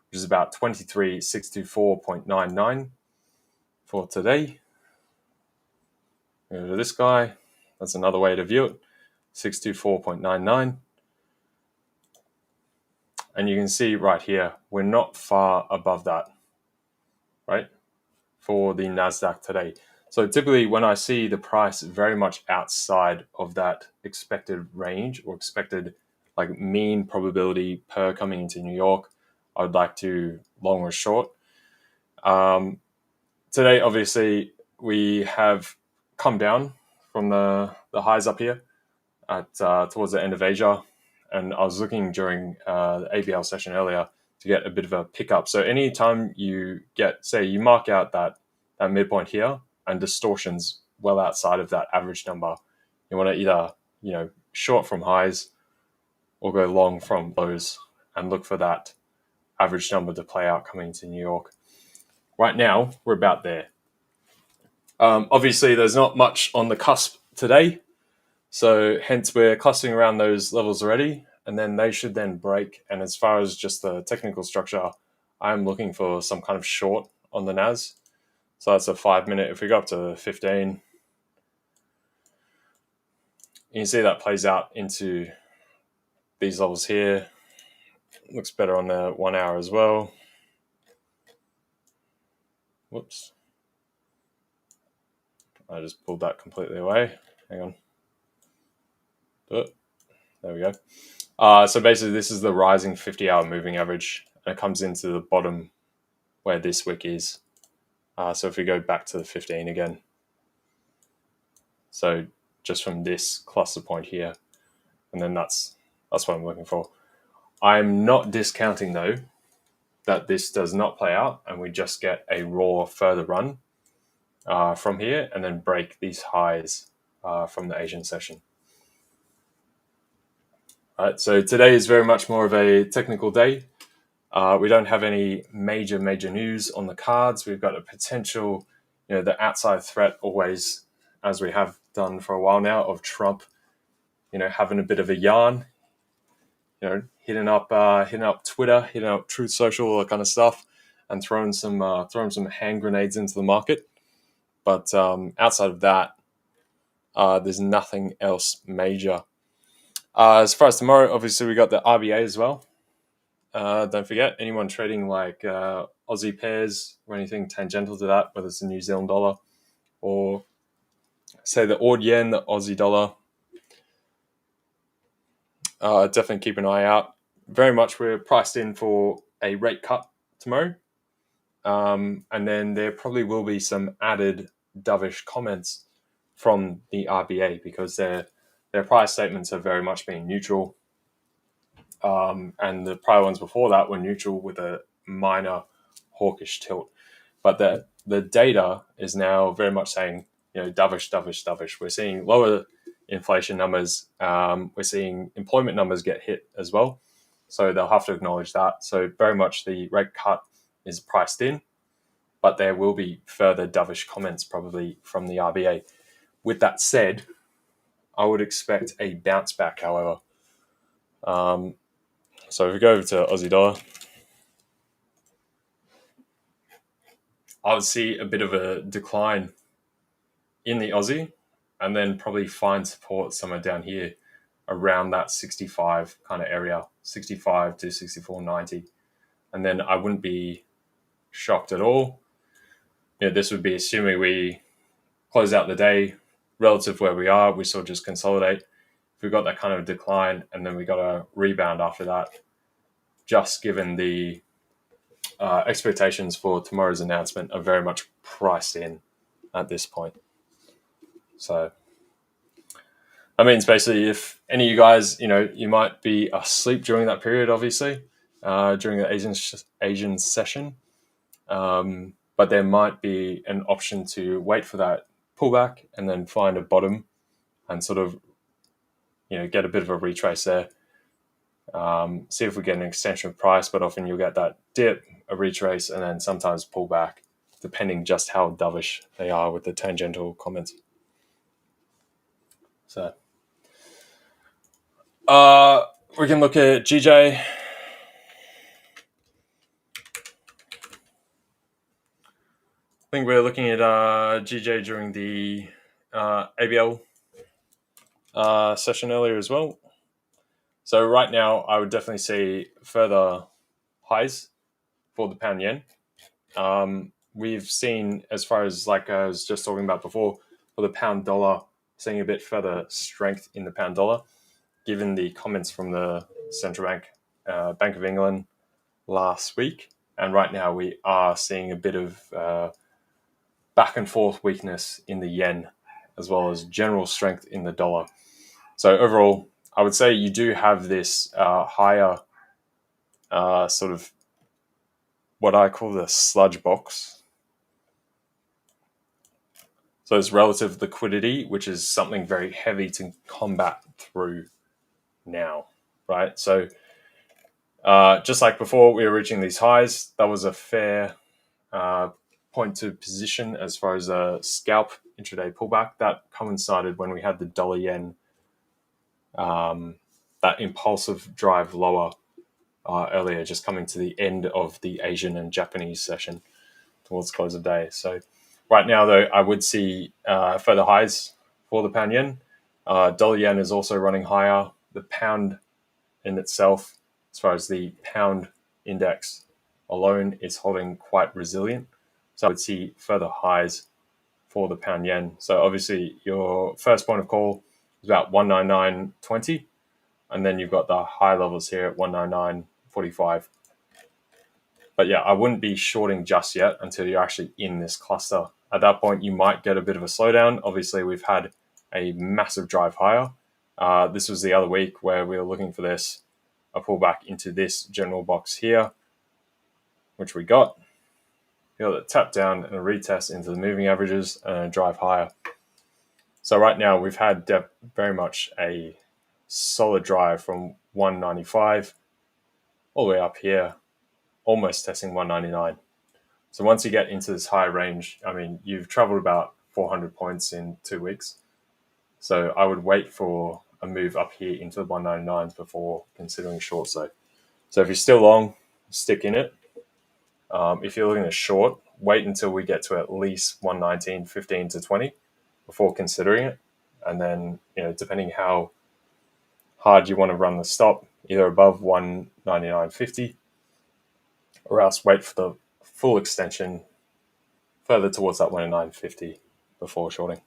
D: which is about 23,624.99 for today. Go to this guy. That's another way to view it, 624.99. And you can see right here, we're not far above that, right, for the NASDAQ today. So typically when I see the price very much outside of that expected range or expected like mean probability per coming into New York, I would like to long or short. Today, obviously, we have come down from the highs up here at towards the end of Asia. And I was looking during the ABL session earlier to get a bit of a pickup. So anytime you get, say, you mark out that midpoint here and distortions well outside of that average number, you want to either, short from highs or go long from lows and look for that average number to play out coming into New York. Right now, we're about there. Obviously, there's not much on the cusp today. So hence we're clustering around those levels already, and then they should then break. And as far as just the technical structure, I'm looking for some kind of short on the NAS. So that's a 5 minute. If we go up to 15, you can see that plays out into these levels here. Looks better on the 1 hour as well. Whoops. I just pulled that completely away. Hang on. There we go. So basically this is the rising 50-hour moving average, and it comes into the bottom where this wick is. So if we go back to the 15 again, so just from this cluster point here, and then that's what I'm looking for. I'm not discounting though that this does not play out and we just get a raw further run from here and then break these highs from the Asian session. All right, so today is very much more of a technical day. We don't have any major news on the cards. We've got a potential, the outside threat always, as we have done for a while now, of Trump, having a bit of a yarn, hitting up Twitter, hitting up Truth Social, all that kind of stuff, and throwing some hand grenades into the market. But outside of that, there's nothing else major. As far as tomorrow, obviously we got the RBA as well. Don't forget, anyone trading like Aussie pairs or anything tangential to that, whether it's the New Zealand dollar or say the AUD yen, the Aussie dollar, definitely keep an eye out. Very much we're priced in for a rate cut tomorrow. And then there probably will be some added dovish comments from the RBA because their price statements have very much been neutral. And the prior ones before that were neutral with a minor hawkish tilt. But the data is now very much saying, dovish. We're seeing lower inflation numbers. We're seeing employment numbers get hit as well. So they'll have to acknowledge that. So very much the rate cut is priced in, but there will be further dovish comments probably from the RBA. With that said, I would expect a bounce back, however. So if we go over to Aussie dollar, I would see a bit of a decline in the Aussie and then probably find support somewhere down here around that 65 kind of area, 65 to 64.90. And then I wouldn't be shocked at all. This would be assuming we close out the day relative to where we are. We sort of just consolidate. If we've got that kind of decline and then we got a rebound after that, just given the expectations for tomorrow's announcement are very much priced in at this point. So that means basically if any of you guys, you might be asleep during that period, obviously, during the Asian session. But there might be an option to wait for that pullback and then find a bottom and sort of, get a bit of a retrace there. See if we get an extension of price, but often you'll get that dip, a retrace, and then sometimes pull back, depending just how dovish they are with the tangential comments. So we can look at GJ. I think we're looking at GJ during the ABL session earlier as well. So right now, I would definitely see further highs for the pound yen. We've seen, as far as like I was just talking about before, for the pound dollar, seeing a bit further strength in the pound dollar, given the comments from the central bank, Bank of England last week. And right now we are seeing a bit of back and forth weakness in the yen, as well as general strength in the dollar. So overall, I would say you do have this higher sort of what I call the sludge box. So it's relative liquidity, which is something very heavy to combat through now, right? So just like before, we were reaching these highs. That was a fair point to position as far as a scalp intraday pullback. That coincided when we had the dollar yen, that impulsive drive lower earlier, just coming to the end of the Asian and Japanese session towards close of day. So right now, though, I would see further highs for the pound yen. Dollar yen is also running higher. The pound in itself, as far as the pound index alone, is holding quite resilient. So I would see further highs for the pound yen. So obviously your first point of call is about 199.20, and then you've got the high levels here at 199.45. But yeah, I wouldn't be shorting just yet until you're actually in this cluster. At that point, you might get a bit of a slowdown. Obviously, we've had a massive drive higher. This was the other week where we were looking for this, a pullback into this general box here, which we got. You got a tap down and a retest into the moving averages and a drive higher. So right now, we've had very much a solid drive from 195 all the way up here, almost testing 199. So once you get into this high range, I mean, you've traveled about 400 points in 2 weeks. So I would wait for a move up here into the 199s before considering short. So if you're still long, stick in it. If you're looking at short, wait until we get to at least 119.15 to 20 before considering it. And then, depending how hard you want to run the stop, either above 199.50 or else wait for the full extension further towards that 109.50 before shorting.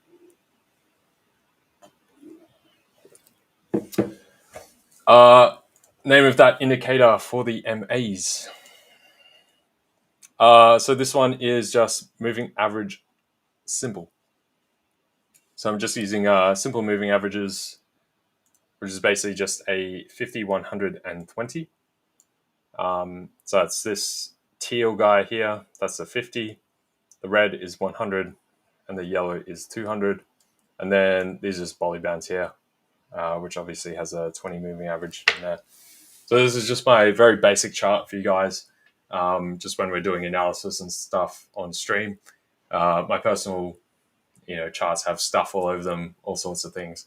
D: Name of that indicator for the MAs. So this one is just moving average simple. So I'm just using simple moving averages, which is basically just a 50, 100, and 20. So that's this teal guy here. That's a 50. The red is 100, and the yellow is 200. And then these are just Bolly bands here, which obviously has a 20 moving average in there. So this is just my very basic chart for you guys, just when we're doing analysis and stuff on stream. My personal, charts have stuff all over them, all sorts of things.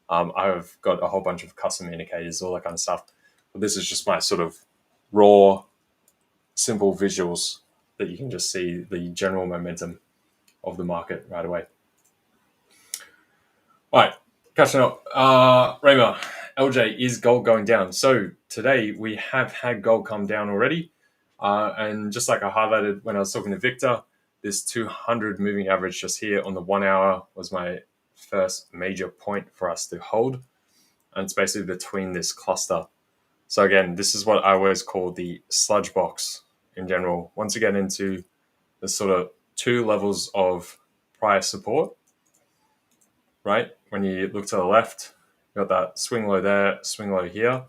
D: I've got a whole bunch of custom indicators, all that kind of stuff. But this is just my sort of raw, simple visuals that you can just see the general momentum of the market right away. All right, catching up. Raymer, LJ, is gold going down? So today we have had gold come down already. And just like I highlighted when I was talking to Victor, this 200 moving average just here on the 1 hour was my first major point for us to hold. And it's basically between this cluster. So again, this is what I always call the sludge box in general. Once you get into the sort of two levels of prior support, right? When you look to the left, Got that swing low there, swing low here,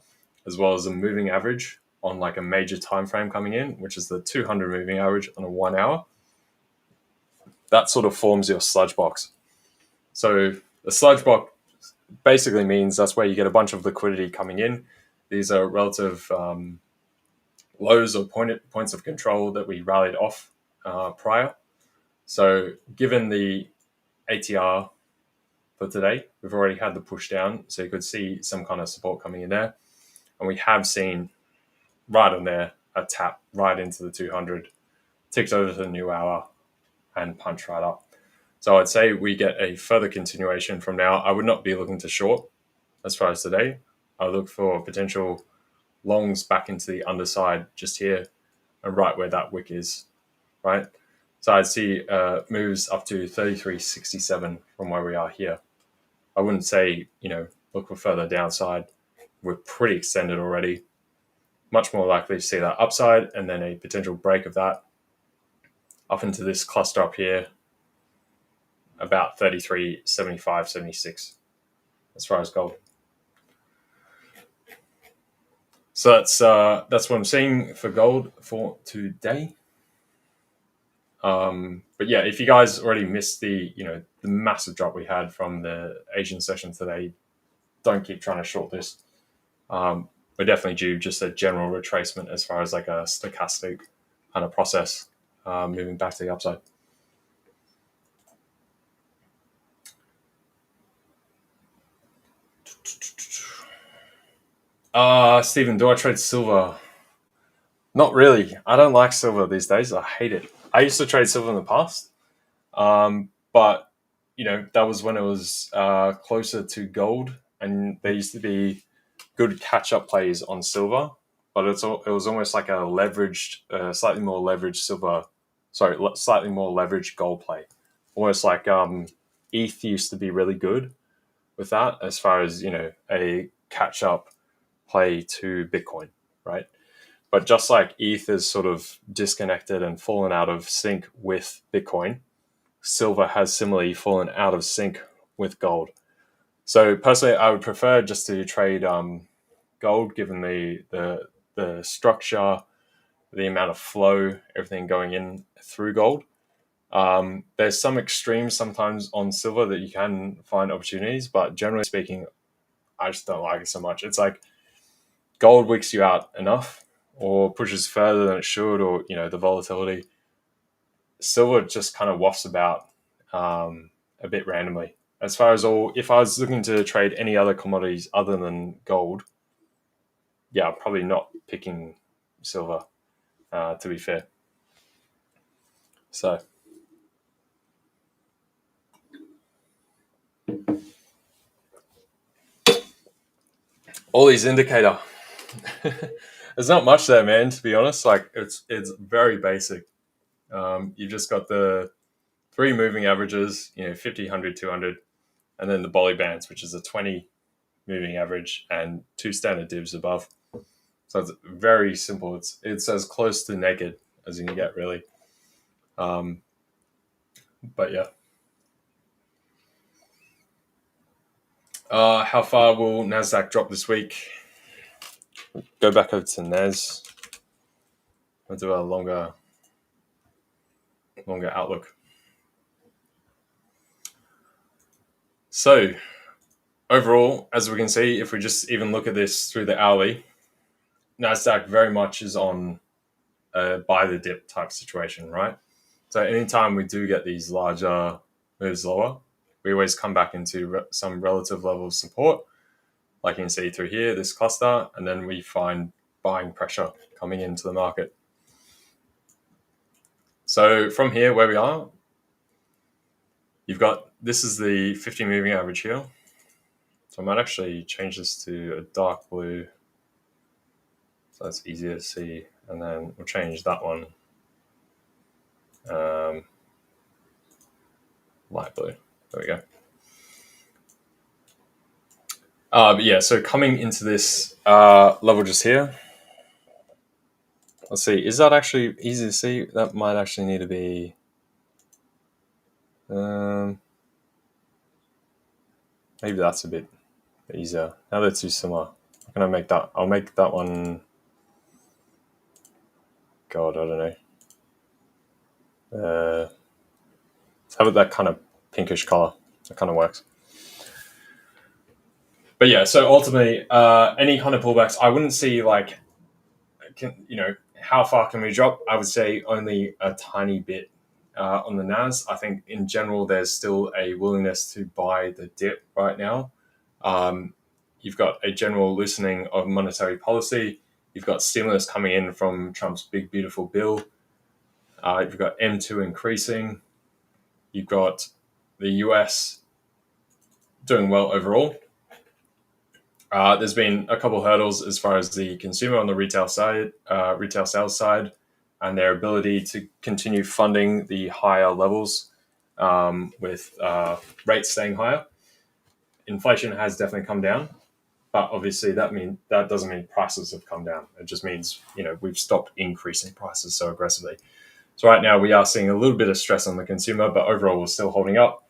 D: as well as a moving average on like a major time frame coming in, which is the 200 moving average on a 1 hour. That sort of forms your sludge box. So the sludge box basically means that's where you get a bunch of liquidity coming in. These are relative lows or points of control that we rallied off prior. So given the ATR for today, we've already had the push down, so you could see some kind of support coming in there. And we have seen right on there a tap right into the 200, ticked over to the new hour, and punch right up. So I'd say we get a further continuation from now. I would not be looking to short as far as today. I would look for potential longs back into the underside just here and right where that wick is, right? So I'd see moves up to 33.67 from where we are here. I wouldn't say, look for further downside. We're pretty extended already. Much more likely to see that upside and then a potential break of that up into this cluster up here, about 33.75, 76 as far as gold. So that's what I'm seeing for gold for today. But yeah, if you guys already missed the massive drop we had from the Asian session today, don't keep trying to short this. We're definitely due just a general retracement as far as like a stochastic kind of process, moving back to the upside. Stephen, do I trade silver? Not really. I don't like silver these days. I hate it. I used to trade silver in the past, but that was when it was closer to gold, and there used to be good catch-up plays on silver, but it was almost like a leveraged, slightly more leveraged slightly more leveraged gold play. Almost like ETH used to be really good with that as far as, a catch-up play to Bitcoin, right? But just like ETH is sort of disconnected and fallen out of sync with Bitcoin, silver has similarly fallen out of sync with gold. So personally, I would prefer just to trade gold, given the structure, the amount of flow, everything going in through gold. There's some extremes sometimes on silver that you can find opportunities, but generally speaking, I just don't like it so much. It's like gold wicks you out enough or pushes further than it should, or the volatility. Silver just kind of wafts about a bit randomly. As far as if I was looking to trade any other commodities other than gold, yeah, I'm probably not picking silver, to be fair. So Ollie's indicator. There's not much there, man, to be honest. Like it's very basic. You've just got the 3 moving averages, 50, 100, 200, and then the Bolly bands, which is a 20 moving average and 2 standard divs above. So it's very simple. It's as close to naked as you can get, really. But yeah. How far will NASDAQ drop this week? Go back over to NAS. I'll do a longer outlook. So overall, as we can see, if we just even look at this through the hourly, NASDAQ very much is on a buy the dip type situation, right? So anytime we do get these larger moves lower, we always come back into some relative level of support, like you can see through here, this cluster, and then we find buying pressure coming into the market. So from here, where we are, this is the 50 moving average here. So I might actually change this to a dark blue, so that's easier to see. And then we'll change that one light blue. There we go. But yeah, so coming into this level just here, let's see, is that actually easy to see? That might actually need to be maybe that's a bit easier. Now they're too similar. I'm gonna make that. I'll make that one. God, I don't know. Let's have it that kind of pinkish color. That kind of works. But yeah, so ultimately, any kind of pullbacks, I wouldn't see like, how far can we drop? I would say only a tiny bit on the NAS. I think in general, there's still a willingness to buy the dip right now. You've got a general loosening of monetary policy. You've got stimulus coming in from Trump's big, beautiful bill. You've got M2 increasing. You've got the US doing well overall. There's been a couple hurdles as far as the consumer on the retail side, retail sales side, and their ability to continue funding the higher levels with rates staying higher. Inflation has definitely come down, but obviously that doesn't mean prices have come down. It just means we've stopped increasing prices so aggressively. So right now we are seeing a little bit of stress on the consumer, but overall we're still holding up.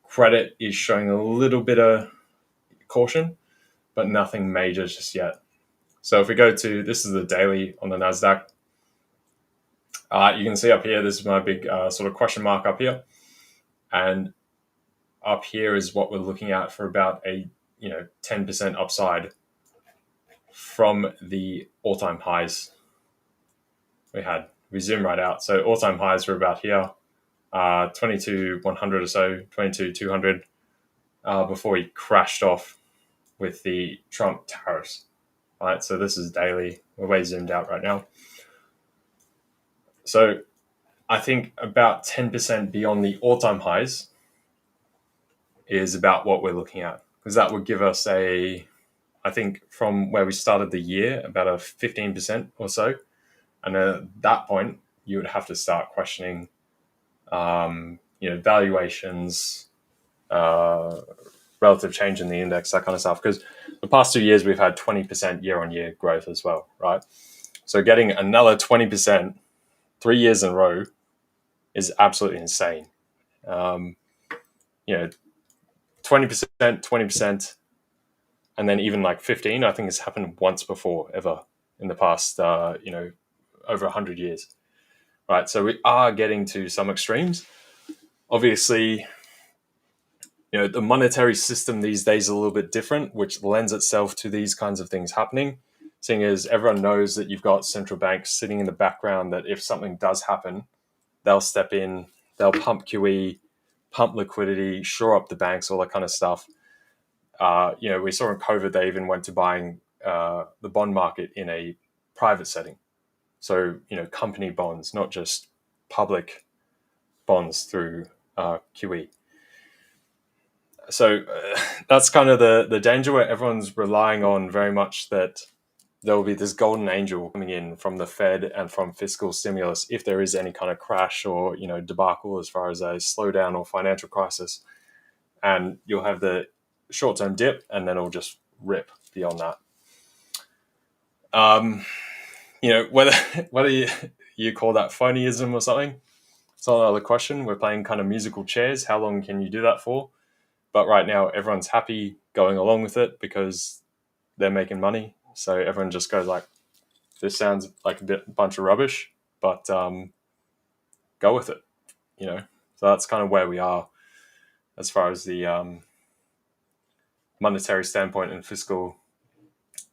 D: Credit is showing a little bit of caution, but nothing major just yet. So if we go to, this is the daily on the NASDAQ. You can see up here, this is my big sort of question mark up here. And up here is what we're looking at for about a 10% upside from the all-time highs we had. We zoom right out. So all-time highs were about here, 22,100 or so, 22,200, before he crashed off with the Trump tariffs. Right, so this is daily. We're way zoomed out right now. So I think about 10% beyond the all-time highs is about what we're looking at, because that would give us I think from where we started the year, about a 15% or so. And at that point, you would have to start questioning, valuations, relative change in the index, that kind of stuff. Because the past 2 years, we've had 20% year-on-year growth as well, right? So getting another 20% 3 years in a row is absolutely insane. 20%, 20%, and then even like 15, I think it's happened once before ever in the past, over 100 years, right? So we are getting to some extremes. Obviously, the monetary system these days is a little bit different, which lends itself to these kinds of things happening, seeing as everyone knows that you've got central banks sitting in the background that if something does happen, they'll step in, they'll pump QE, pump liquidity, shore up the banks, all that kind of stuff. We saw in COVID, they even went to buying the bond market in a private setting. So, company bonds, not just public bonds through QE. So that's kind of the danger, where everyone's relying on very much that there will be this golden angel coming in from the Fed and from fiscal stimulus if there is any kind of crash or debacle as far as a slowdown or financial crisis, and you'll have the short-term dip and then it'll just rip beyond that. Whether you call that phonyism or something, it's another question. We're playing kind of musical chairs. How long can you do that for? But right now, everyone's happy going along with it because they're making money. So everyone just goes like, this sounds like a bunch of rubbish, but go with it, So that's kind of where we are as far as the monetary standpoint and fiscal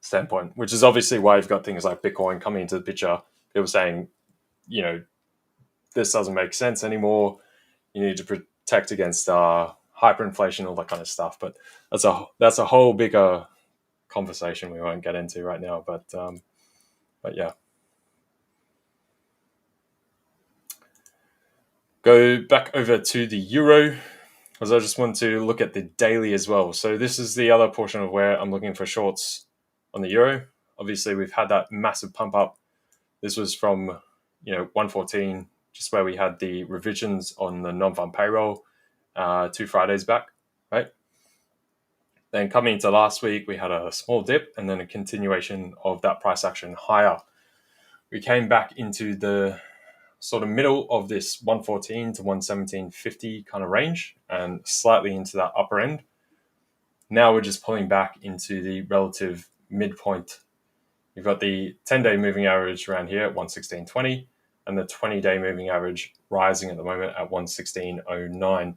D: standpoint, which is obviously why you've got things like Bitcoin coming into the picture. People saying, this doesn't make sense anymore. You need to protect against hyperinflation, all that kind of stuff. But that's a whole bigger conversation we won't get into right now. But yeah. Go back over to the euro, because I just want to look at the daily as well. So this is the other portion of where I'm looking for shorts on the euro. Obviously, we've had that massive pump up. This was from 114, just where we had the revisions on the non-farm payroll 2 Fridays back, right? Then coming into last week, we had a small dip and then a continuation of that price action higher. We came back into the sort of middle of this 114 to 117.50 kind of range and slightly into that upper end. now we're just pulling back into the relative midpoint. You've got the 10-day moving average around here at 116.20 and the 20-day moving average rising at the moment at 116.09.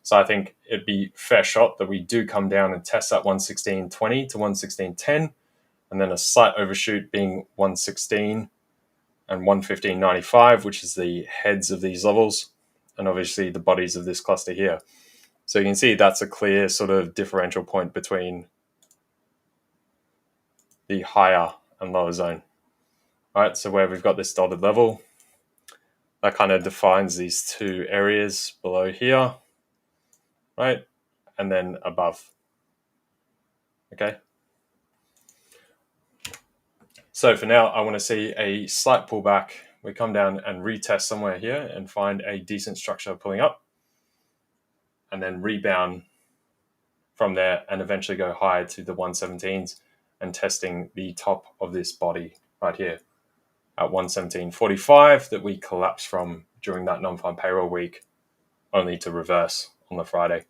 D: So I think it'd be fair shot that we do come down and test that 116.20 to 116.10, and then a slight overshoot being 116 and 115.95, which is the heads of these levels, and obviously the bodies of this cluster here. So you can see that's a clear sort of differential point between the higher and lower zone. All right, so where we've got this dotted level, that kind of defines these two areas below here, right? And then above. Okay. So for now, I want to see a slight pullback. We come down and retest somewhere here and find a decent structure pulling up, and then rebound from there and eventually go higher to the 117s and testing the top of this body right here at 117.45 that we collapsed from during that non-farm payroll week, only to reverse on the Friday.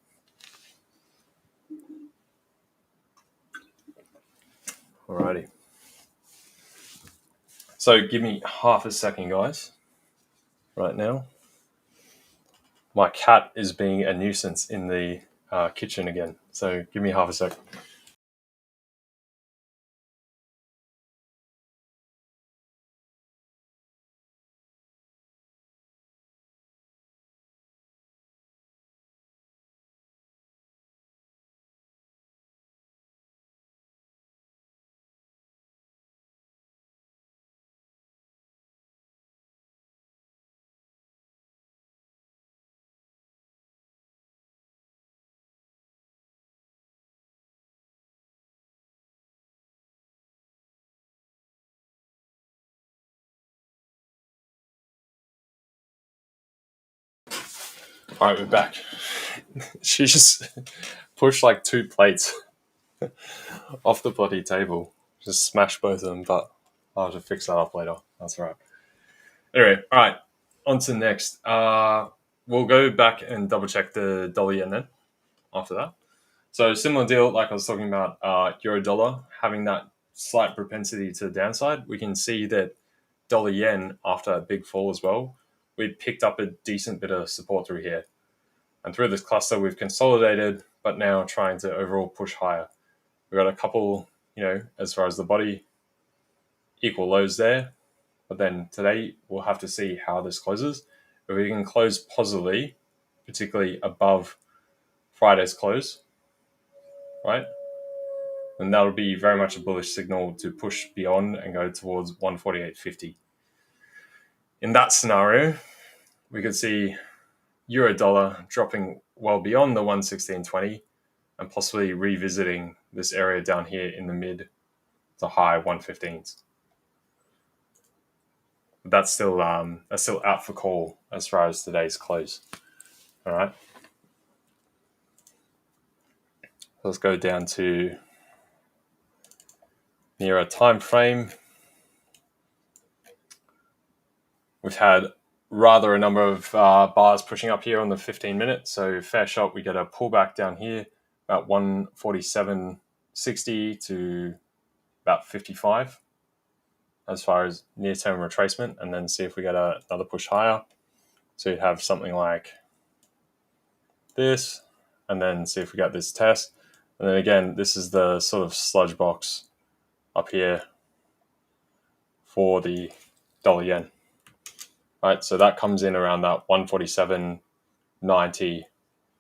D: Alrighty. So give me half a second, guys, right now. My cat is being a nuisance in the kitchen again. So give me half a second. All right, we're back. She just pushed like 2 plates off the bloody table. Just smashed both of them, but I'll have to fix that up later. That's all right. Anyway, all right, on to next. We'll go back and double check the dollar yen then after that. So similar deal, like I was talking about euro dollar, having that slight propensity to the downside. We can see that dollar yen, after a big fall as well, we picked up a decent bit of support through here. And through this cluster, we've consolidated, but now trying to overall push higher. We've got a couple, as far as the body, equal lows there. But then today, we'll have to see how this closes. If we can close positively, particularly above Friday's close, right? And that'll be very much a bullish signal to push beyond and go towards 148.50. In that scenario, we could see euro dollar dropping well beyond the 116.20 and possibly revisiting this area down here in the mid to high 115s. That's still out for call as far as today's close. All right. Let's go down to nearer time frame. We've had rather a number of bars pushing up here on the 15-minute. So fair shot, we get a pullback down here about 147.60 to about 55 as far as near-term retracement, and then see if we get another push higher. So you'd have something like this, and then see if we get this test. And then again, this is the sort of sludge box up here for the dollar yen. Right, so that comes in around that 147.90,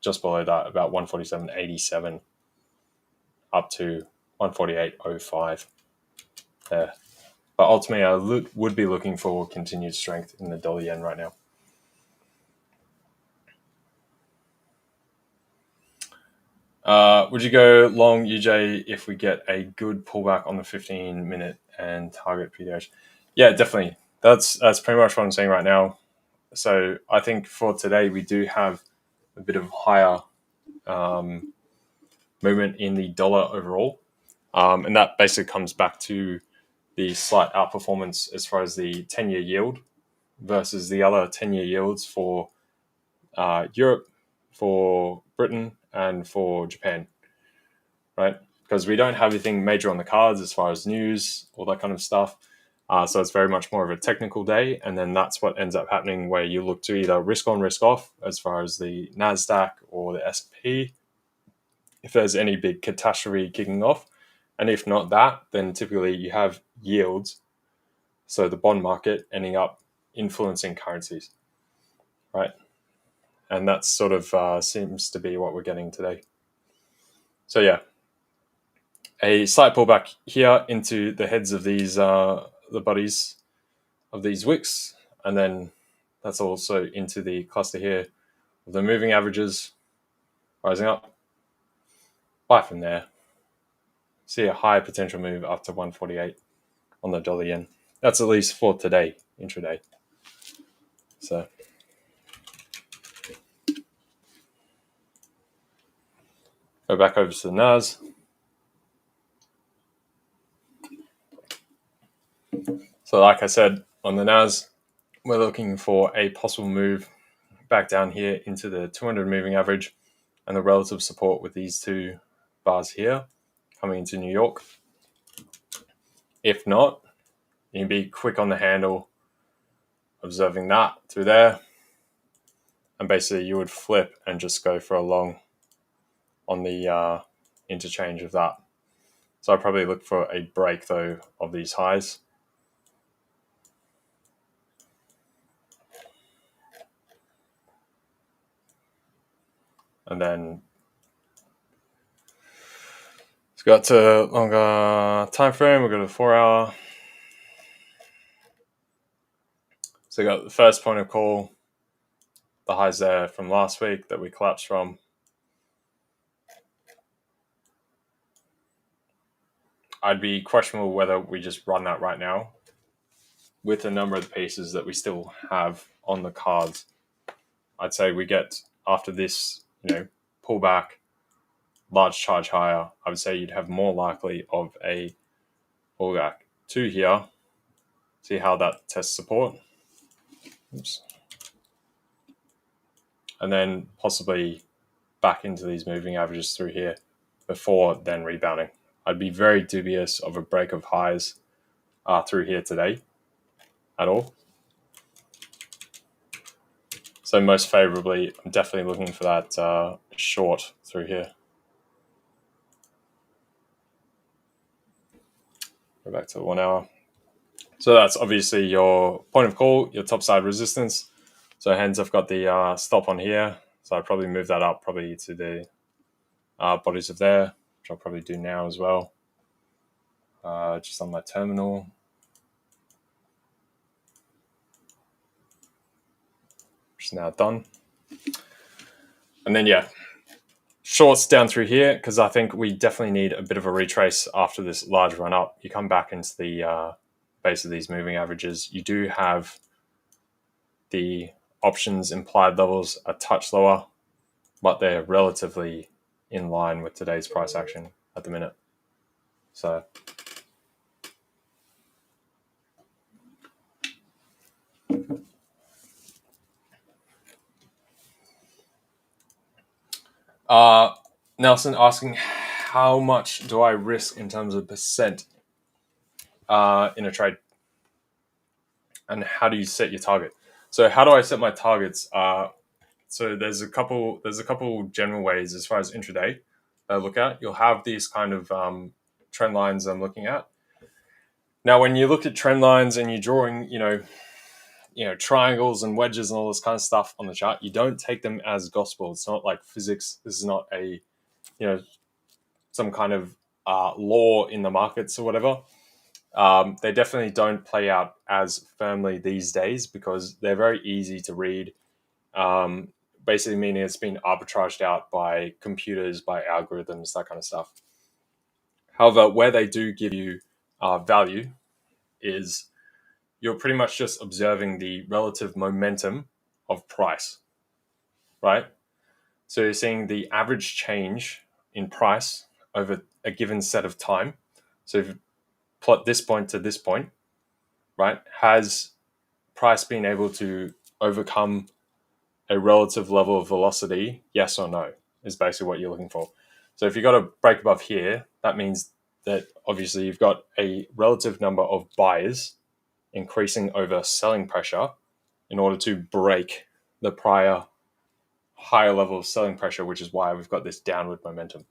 D: just below that, about 147.87, up to 148.05 there. But ultimately, I would be looking for continued strength in the dollar yen right now. Would you go long, UJ, if we get a good pullback on the 15-minute and target PDH? Yeah, definitely. That's pretty much what I'm saying right now. So I think for today, we do have a bit of higher movement in the dollar overall. And that basically comes back to the slight outperformance as far as the 10-year yield versus the other 10-year yields for Europe, for Britain, and for Japan. right? Because we don't have anything major on the cards as far as news, all that kind of stuff. So it's very much more of a technical day. And then that's what ends up happening, where you look to either risk on, risk off as far as the NASDAQ or the S&P, if there's any big catastrophe kicking off. And if not that, then typically you have yields. So the bond market ending up influencing currencies, right? And that sort of seems to be what we're getting today. So yeah, a slight pullback here into the heads of these, the bodies of these wicks. And then that's also into the cluster here of the moving averages rising up. Buy from there. See a high potential move up to 148 on the dollar yen. That's at least for today, intraday. So go back over to the NAS. So like I said, on the NAS, we're looking for a possible move back down here into the 200 moving average and the relative support with these two bars here coming into New York. If not, you can be quick on the handle, observing that through there. And basically you would flip and just go for a long on the interchange of that. So I'd probably look for a break though of these highs. And then let's go to longer time frame. We'll go to 4 hour. So we got the first point of call, the highs there from last week that we collapsed from. I'd be questionable whether we just run that right now with a number of the pieces that we still have on the cards. I'd say we get after this, pullback, large charge higher. I would say you'd have more likely of a pullback to here. See how that tests support. Oops. And then possibly back into these moving averages through here before then rebounding. I'd be very dubious of a break of highs through here today at all. So most favorably, I'm definitely looking for that short through here. Go back to the 1 hour. So that's obviously your point of call, your top side resistance. So hence I've got the stop on here. So I'd probably move that up probably to the bodies of there, which I'll probably do now as well. Just on my terminal. Which is now done. And then, yeah, shorts down through here, because I think we definitely need a bit of a retrace after this large run up. You come back into the base of these moving averages. You do have the options implied levels a touch lower, but they're relatively in line with today's price action at the minute. So Nelson asking, how much do I risk in terms of percent in a trade? And how do you set your target? So how do I set my targets? So there's a couple general ways as far as intraday that I look at. You'll have these kind of trend lines I'm looking at. Now, when you look at trend lines and you're drawing, triangles and wedges and all this kind of stuff on the chart, you don't take them as gospel. It's not like physics. This is not a, some kind of law in the markets or whatever. They definitely don't play out as firmly these days because they're very easy to read. Basically meaning it's been arbitraged out by computers, by algorithms, that kind of stuff. However, where they do give you value is you're pretty much just observing the relative momentum of price, right? So you're seeing the average change in price over a given set of time. So if you plot this point to this point, right, has price been able to overcome a relative level of velocity, yes or no, is basically what you're looking for. So if you've got a break above here, that means that obviously you've got a relative number of buyers increasing over selling pressure in order to break the prior higher level of selling pressure, which is why we've got this downward momentum.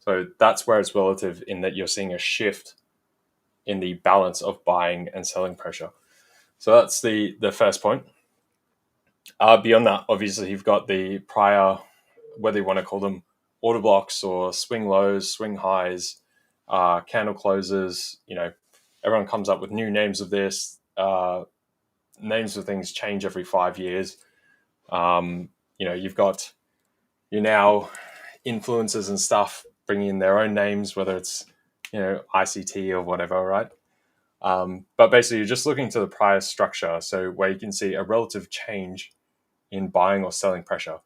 D: So that's where it's relative, in that you're seeing a shift in the balance of buying and selling pressure. So that's the first point. Beyond that, obviously, you've got the prior, whether you want to call them order blocks or swing lows, swing highs, candle closes. Everyone comes up with new names of this. Names of things change every 5 years. You've got your now influencers and stuff bringing in their own names, whether it's ICT or whatever, right? But basically, you're just looking to the prior structure, so where you can see a relative change in buying or selling pressure.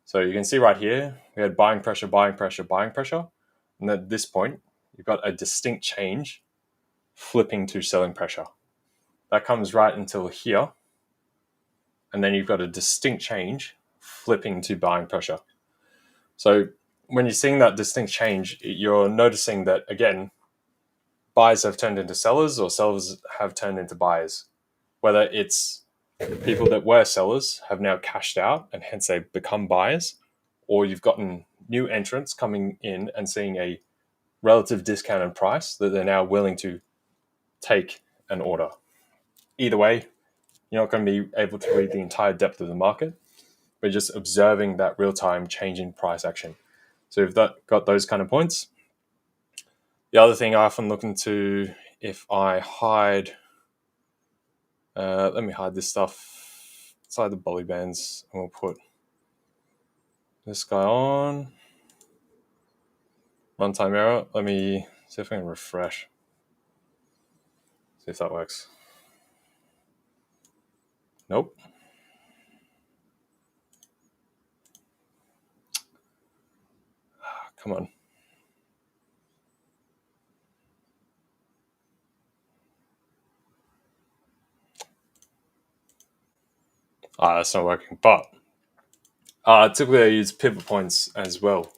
D: So you can see right here, we had buying pressure, buying pressure, buying pressure. And at this point, you've got a distinct change flipping to selling pressure. That comes right until here. And then you've got a distinct change flipping to buying pressure. So when you're seeing that distinct change, you're noticing that, again, buyers have turned into sellers or sellers have turned into buyers. Whether it's people that were sellers have now cashed out and hence they've become buyers, or you've gotten new entrants coming in and seeing a relative discounted price that they're now willing to take an order. Either way, you're not going to be able to read the entire depth of the market, but just observing that real-time change in price action. So if that got those kind of points. The other thing I often look into, if I hide, let me hide this stuff inside the bolly bands, and we'll put this guy on. Runtime error. Let me see if I can refresh. See if that works. Nope. Come on. That's not working. But typically I use pivot points as well.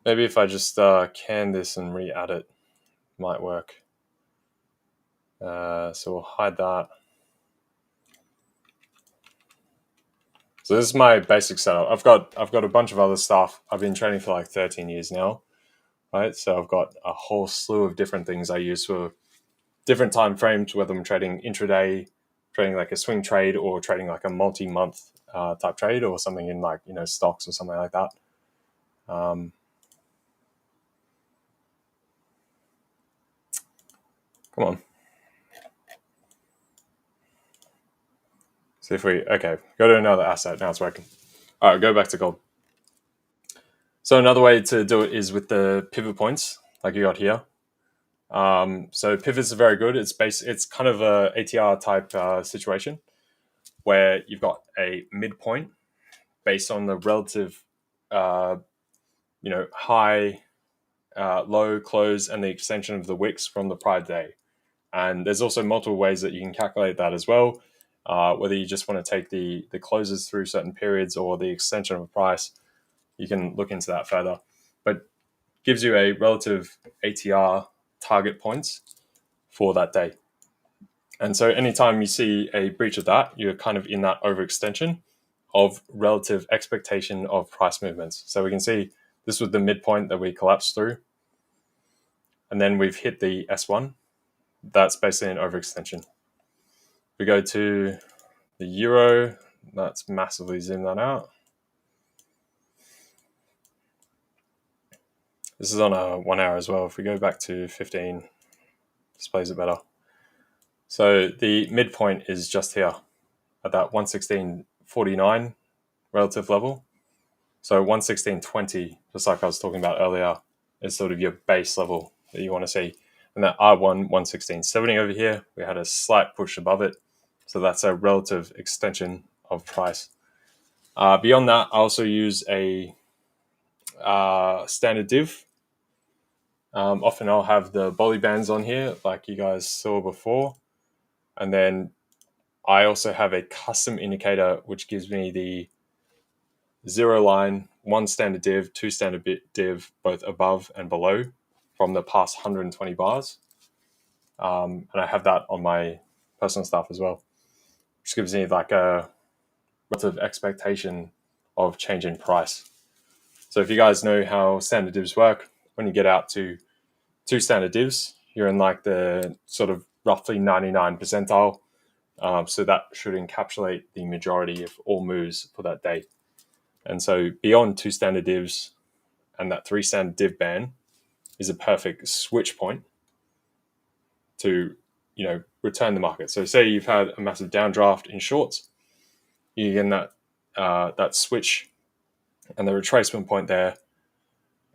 D: Maybe if I just can this and re-add it, might work. So we'll hide that. So this is my basic setup. I've got a bunch of other stuff. I've been trading for like 13 years now, right? So I've got a whole slew of different things I use for different time frames, whether I'm trading intraday, trading like a swing trade, or trading like a multi-month type trade, or something in like stocks or something like that. Come on. See if okay, go to another asset. Now it's working. All right, go back to gold. So another way to do it is with the pivot points, like you got here. So pivots are very good. It's kind of a ATR type situation where you've got a midpoint based on the relative, high, low, close, and the extension of the wicks from the prior day. And there's also multiple ways that you can calculate that as well. Whether you just want to take the closes through certain periods or the extension of a price, you can look into that further. But gives you a relative ATR target points for that day. And so anytime you see a breach of that, you're kind of in that overextension of relative expectation of price movements. So we can see this was the midpoint that we collapsed through. And then we've hit the S1. That's basically an overextension. We go to the euro. Let's massively zoom that out. This is on a 1 hour as well. If we go back to 15, displays it better. So the midpoint is just here at that 116.49 relative level. So 116.20, just like I was talking about earlier, is sort of your base level that you want to see. And that R1 116.70 over here, we had a slight push above it. So that's a relative extension of price. Beyond that, I also use a standard div. Often I'll have the bolly bands on here, like you guys saw before. And then I also have a custom indicator, which gives me the 0 line, one standard div, two standard div, both above and below from the past 120 bars. And I have that on my personal stuff as well, which gives me like a relative expectation of change in price. So if you guys know how standard divs work, when you get out to two standard divs, you're in like the sort of roughly 99 percentile. So that should encapsulate the majority of all moves for that day. And so beyond two standard divs and that three standard div band is a perfect switch point to, return the market. So say you've had a massive downdraft in shorts, you get that switch and the retracement point there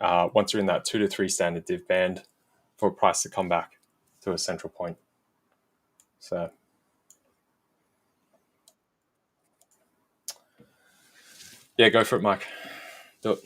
D: once you're in that 2 to 3 standard div band for a price to come back to a central point. So yeah, go for it, Mike. Do it.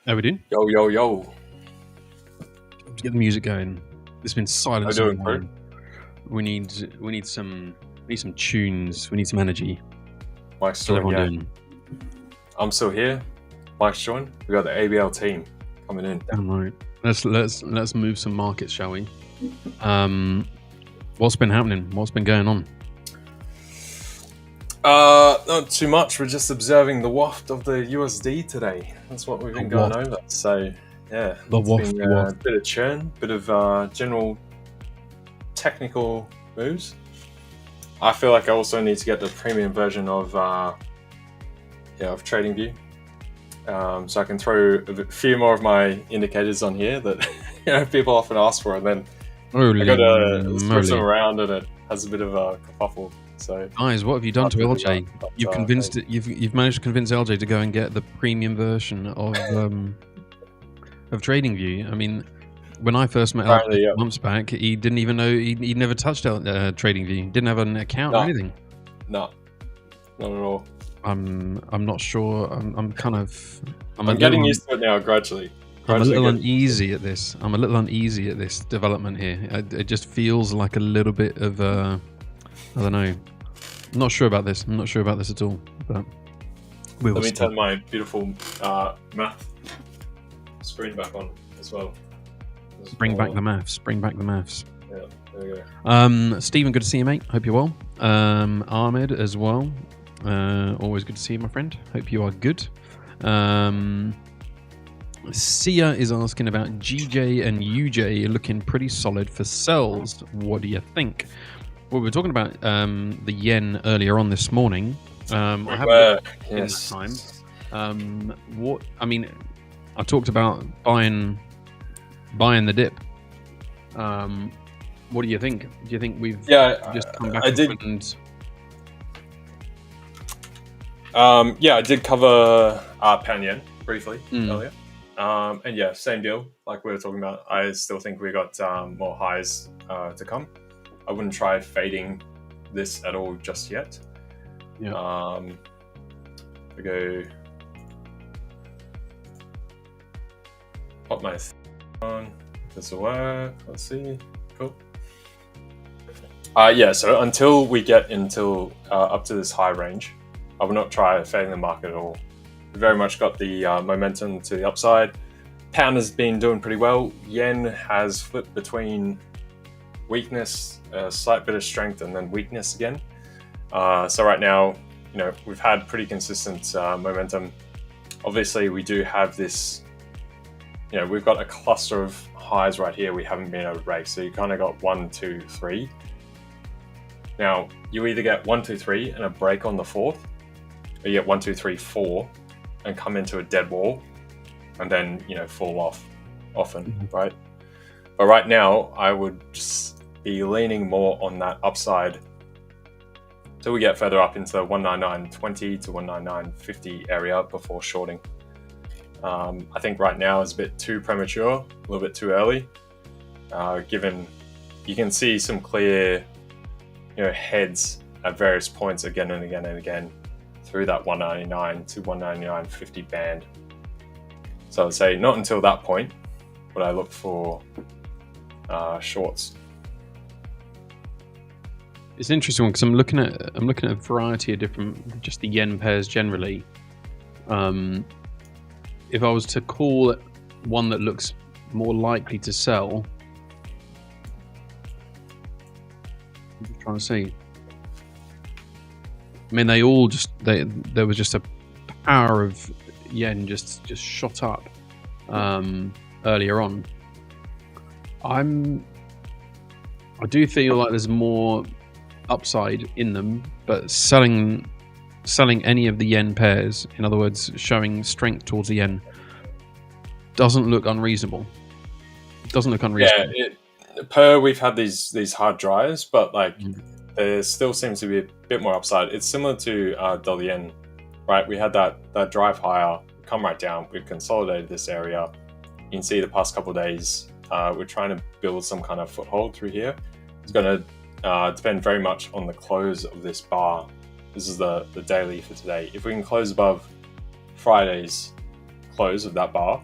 B: How we doing?
D: Yo, yo, yo.
B: Let's get the music going. It's been silent.
D: How you doing, bro?
B: We need some tunes. We need some energy.
D: Mike's still
B: doing?
D: I'm still here. Mike's joined. We got the ABL team coming in.
B: Damn right. Let's move some markets, shall we? What's been happening? What's been going on?
D: Not too much. We're just observing the waft of the USD today. That's what we've been going over. So yeah,
B: the waft.
D: A bit of churn, bit of general technical moves. I feel like I also need to get the premium version of TradingView, so I can throw a few more of my indicators on here that people often ask for, and then I got to switch them around, and it has a bit of a kerfuffle. So,
B: guys, what have you done to LJ? You've convinced you've managed to convince LJ to go and get the premium version of TradingView. I mean, when I first met LJ months back, he didn't even know he'd never touched TradingView. He didn't have an account or anything.
D: No, not at all.
B: I'm not sure. I'm
D: getting used to it now gradually.
B: I'm a little uneasy at this. I'm a little uneasy at this development here. It just feels like a little bit of I don't know. I'm not sure about this. I'm not sure about this at all. But
D: let me turn my beautiful math screen back on as well.
B: Bring back the maths. Bring back the maths.
D: Yeah, there we go.
B: Stephen, good to see you, mate. Hope you're well. Ahmed as well. Always good to see you, my friend. Hope you are good. Sia is asking about GJ and UJ looking pretty solid for sells. What do you think? Well, we were talking about the yen earlier on this morning. I haven't in that time. I talked about buying the dip. What do you think? Do you think we've just come back?
D: I did cover pound yen briefly earlier. And yeah, same deal. Like we were talking about, I still think we got more highs to come. I wouldn't try fading this at all just yet.
B: Yeah.
D: We go pop my on. This will work. Let's see. Cool. So until we get up to this high range, I will not try fading the market at all. We very much got the momentum to the upside. Pound has been doing pretty well. Yen has flipped between weakness, a slight bit of strength, and then weakness again. So right now, we've had pretty consistent momentum. Obviously, we do have this, we've got a cluster of highs right here we haven't been able to break. So you kind of got 1, 2, 3. Now you either get 1, 2, 3 and a break on the 4th, or you get 1, 2, 3, 4 and come into a dead wall and then, you know, fall off often, right? But right now I would just be leaning more on that upside till we get further up into the 199.20 to 199.50 area before shorting. I think right now is a bit too premature, a little bit too early, given you can see some clear, you know, heads at various points again and again and again through that 199 to 199.50 band. So I'd say not until that point would I look for shorts.
B: It's an interesting one because I'm looking at a variety of different, just the yen pairs generally. If I was to call one that looks more likely to sell, I'm just trying to see. I mean, they all just there was just a power of yen just shot up earlier on. I do feel like there's more upside in them, but selling any of the yen pairs, in other words, showing strength towards the yen, doesn't look unreasonable.
D: Yeah, we've had these hard drives, but like there still seems to be a bit more upside. It's similar to dollar yen, right? We had that drive higher, come right down. We've consolidated this area. You can see the past couple of days, we're trying to build some kind of foothold through here. It's going to depend very much on the close of this bar. This is the daily for today. If we can close above Friday's close of that bar,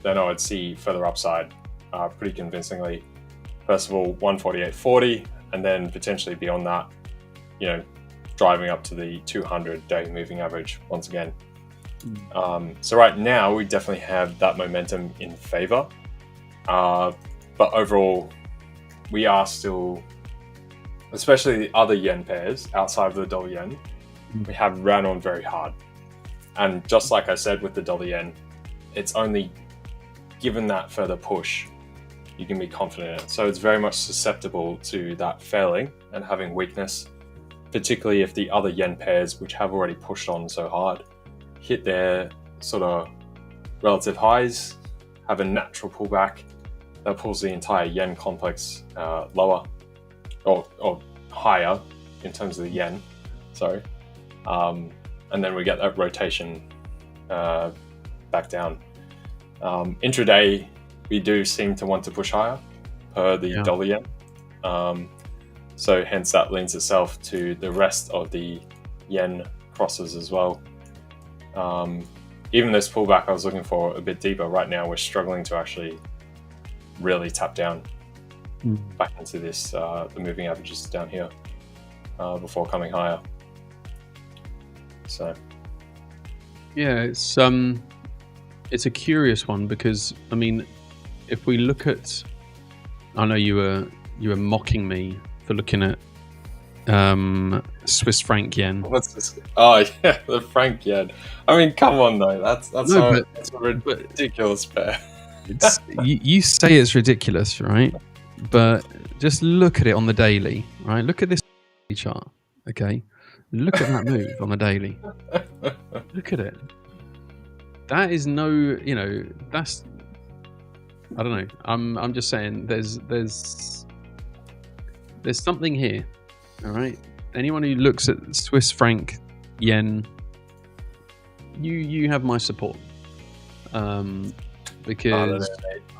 D: then I would see further upside pretty convincingly. First of all, 148.40, and then potentially beyond that, you know, driving up to the 200-day moving average once again. So right now, we definitely have that momentum in favor. But overall, we are still, especially the other yen pairs outside of the dollar yen, we have ran on very hard. And just like I said with the dollar yen, it's only given that further push you can be confident in it. So it's very much susceptible to that failing and having weakness, particularly if the other yen pairs, which have already pushed on so hard, hit their sort of relative highs, have a natural pullback that pulls the entire yen complex lower or higher in terms of the yen, sorry. And then we get that rotation back down. Intraday, we do seem to want to push higher per the dollar yen. So hence that leans itself to the rest of the yen crosses as well. Even this pullback I was looking for a bit deeper, right now we're struggling to actually really tap down back into this, the moving averages down here before coming higher. So
B: yeah, it's a curious one because, I mean, if we look at, I know you were mocking me for looking at Swiss franc yen.
D: What's this? Oh yeah, the franc yen. I mean, come on though, that's a ridiculous pair.
B: You say it's ridiculous, right? But just look at it on the daily, right? Look at this chart, okay? Look at that move on the daily. Look at it. That is no, you know, that's, I don't know. I'm just saying there's something here. All right. Anyone who looks at Swiss franc, yen, you have my support. Because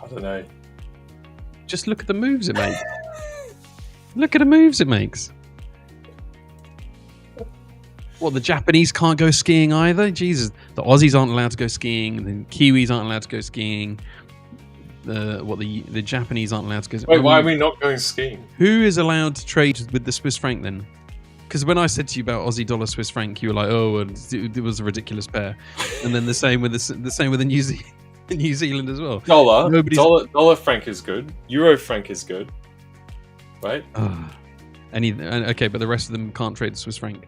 D: I don't know.
B: Just look at the moves it makes. Look at the moves it makes. What, the Japanese can't go skiing either? Jesus, the Aussies aren't allowed to go skiing. The Kiwis aren't allowed to go skiing. The Japanese aren't allowed to go.
D: Wait, why are we not going skiing?
B: Who is allowed to trade with the Swiss franc then? Because when I said to you about Aussie dollar Swiss franc, you were like, "Oh, it was a ridiculous pair." And then the same with the New Zealand as well.
D: Dollar franc is good. Euro franc is good, right?
B: Okay, but the rest of them can't trade the Swiss franc.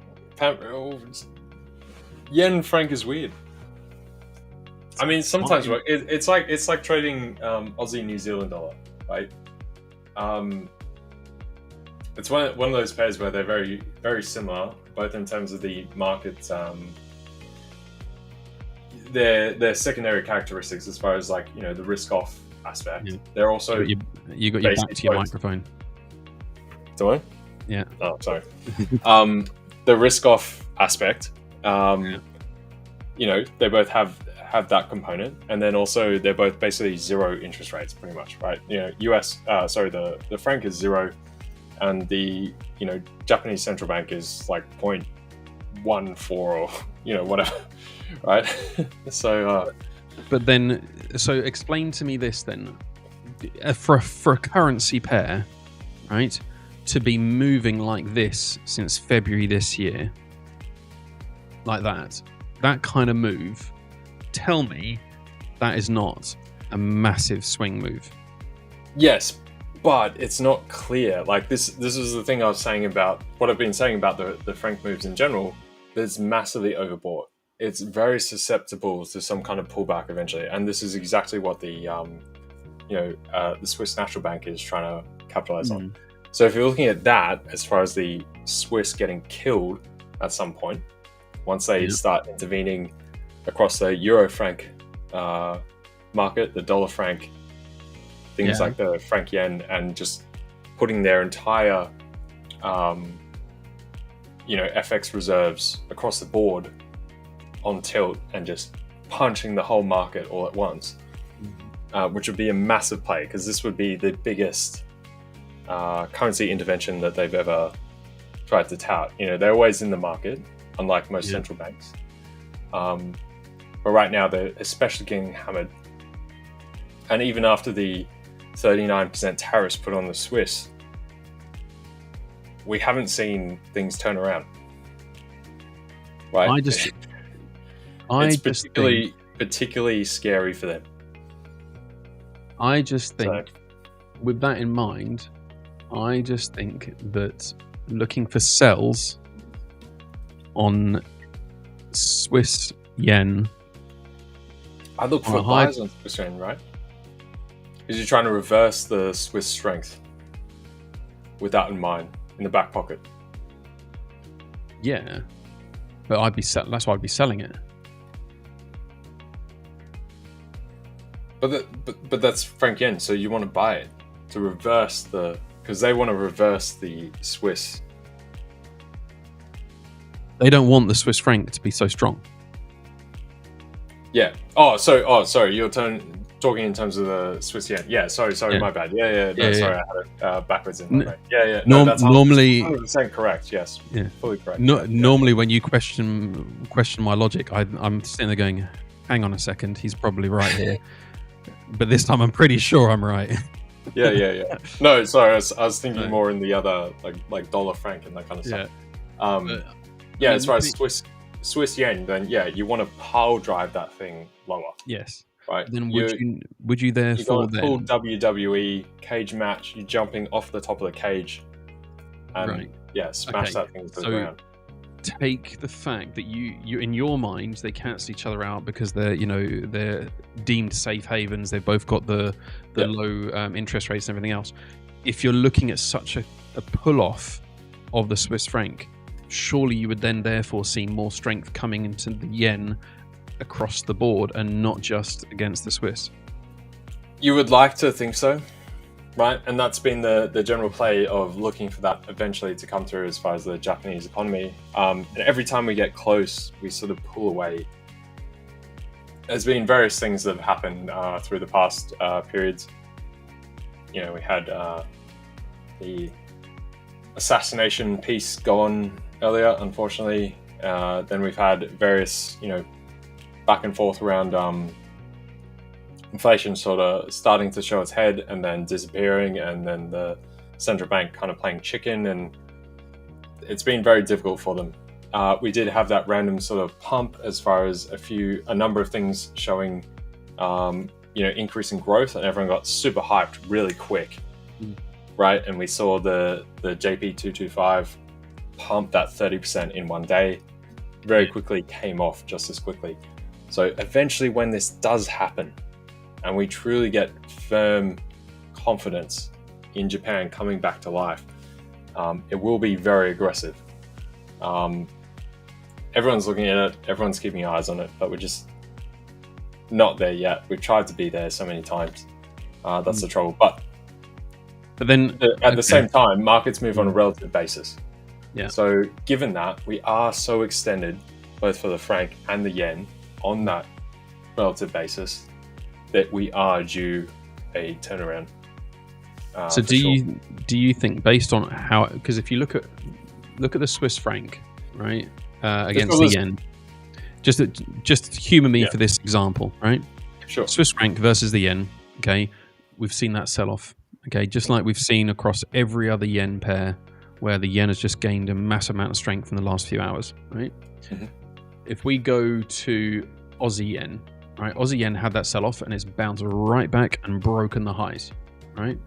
D: Yen franc is weird. I mean, sometimes it's like trading Aussie New Zealand dollar, right? It's one of those pairs where they're very, very similar, both in terms of the market, their secondary characteristics as far as, like, you know, the risk off aspect.
B: Yeah.
D: They're also
B: you got your back to your microphone.
D: Do I?
B: Yeah.
D: Oh, sorry. The risk off aspect. You know, they both have that component, and then also they're both basically zero interest rates, pretty much, right? You know, the franc is zero, and the, you know, Japanese central bank is like 0.14 or, you know, whatever, right? So,
B: but then, so explain to me this then, for a currency pair, right, to be moving like this since February this year, like that kind of move, tell me that is not a massive swing move.
D: Yes, but it's not clear. Like, this is the thing I was saying about what I've been saying about the franc moves in general. It's massively overbought. It's very susceptible to some kind of pullback eventually, and this is exactly what the the Swiss National Bank is trying to capitalize on. So if you're looking at that, as far as the Swiss getting killed at some point, once they start intervening across the euro franc market, the dollar franc, things like the franc yen, and just putting their entire FX reserves across the board on tilt and just punching the whole market all at once, which would be a massive play, because this would be the biggest currency intervention that they've ever tried to tout. You know, they're always in the market, unlike most central banks. But right now they're especially getting hammered. And even after the 39% tariffs put on the Swiss, we haven't seen things turn around. Right? It's particularly scary for them.
B: I just think, with that in mind, I just think that looking for sells on Swiss yen.
D: I look for buys on Swiss yen, right? Because you're trying to reverse the Swiss strength with that in mind, in the back pocket.
B: Yeah, but that's why I'd be selling it.
D: But that's franc yen, so you want to buy it to reverse because they want to reverse the Swiss.
B: They don't want the Swiss franc to be so strong.
D: Yeah. Sorry. You're talking in terms of the Swiss yen. Yeah. Sorry. My bad. Yeah. No, sorry, I had it backwards in my brain. Yeah. No, that's
B: normally
D: 100% correct. Yes. Yeah. Fully correct.
B: Normally, when you question my logic, I'm sitting there going, "Hang on a second, he's probably right here." But this time, I'm pretty sure I'm right.
D: Yeah. No, sorry. I was thinking more in the other like dollar franc and that kind of stuff. As far as Swiss yen, then you want to pile drive that thing lower.
B: Yes.
D: Right.
B: Then would you therefore
D: got a full WWE cage match? You're jumping off the top of the cage, and smash that thing to the ground.
B: Take the fact that you in your mind they cancel each other out because they're deemed safe havens. They've both got the low interest rates and everything else. If you're looking at such a pull off of the Swiss franc, surely you would then therefore see more strength coming into the yen across the board and not just against the Swiss.
D: You would like to think so, right? And that's been the general play of looking for that eventually to come through as far as the Japanese economy. And every time we get close, we sort of pull away. There's been various things that have happened through the past periods. You know, we had the assassination piece go on earlier, unfortunately. Then we've had various, back and forth around inflation sort of starting to show its head and then disappearing, and then the central bank kind of playing chicken, and it's been very difficult for them. We did have that random sort of pump as far as a number of things showing, increasing growth, and everyone got super hyped really quick, right? And we saw the JP225 pump that 30% in one day, very quickly came off just as quickly. So eventually when this does happen and we truly get firm confidence in Japan coming back to life, it will be very aggressive. Everyone's looking at it, everyone's keeping eyes on it, but we're just not there yet. We've tried to be there so many times. That's the trouble. But
B: then
D: at the same time, markets move on a relative basis.
B: Yeah.
D: So given that we are so extended, both for the franc and the yen, on that relative basis, that we are due a turnaround.
B: So do you think, based on how, because if you look at the Swiss franc, right, against the yen, just humor me for this example, right?
D: Sure.
B: Swiss franc versus the yen, okay, we've seen that sell off, okay, just like we've seen across every other yen pair, where the yen has just gained a massive amount of strength in the last few hours, right?
D: Mm-hmm.
B: If we go to Aussie yen, right, Aussie yen had that sell off and it's bounced right back and broken the highs, right?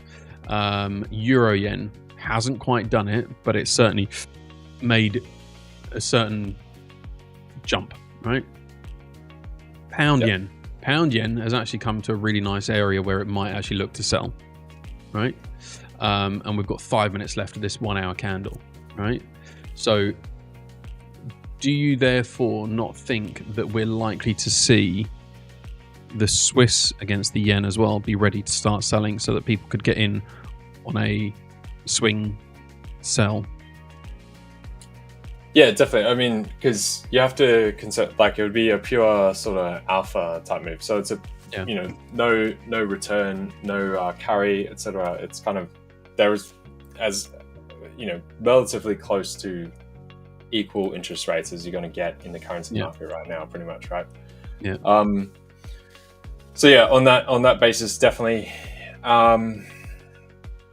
B: Euro yen hasn't quite done it, but it's certainly made a certain jump, right? Pound yen has actually come to a really nice area where it might actually look to sell, right? And we've got 5 minutes left of this 1 hour candle, right? So do you therefore not think that we're likely to see the Swiss against the yen as well be ready to start selling so that people could get in on a swing sell?
D: Yeah, definitely. I mean, because you have to consider, like, it would be a pure sort of alpha type move. So it's no return, no carry, etc. It's kind of, there is, as relatively close to equal interest rates as you're going to get in the currency market right now, pretty much, right?
B: Yeah.
D: So yeah, on that basis, definitely,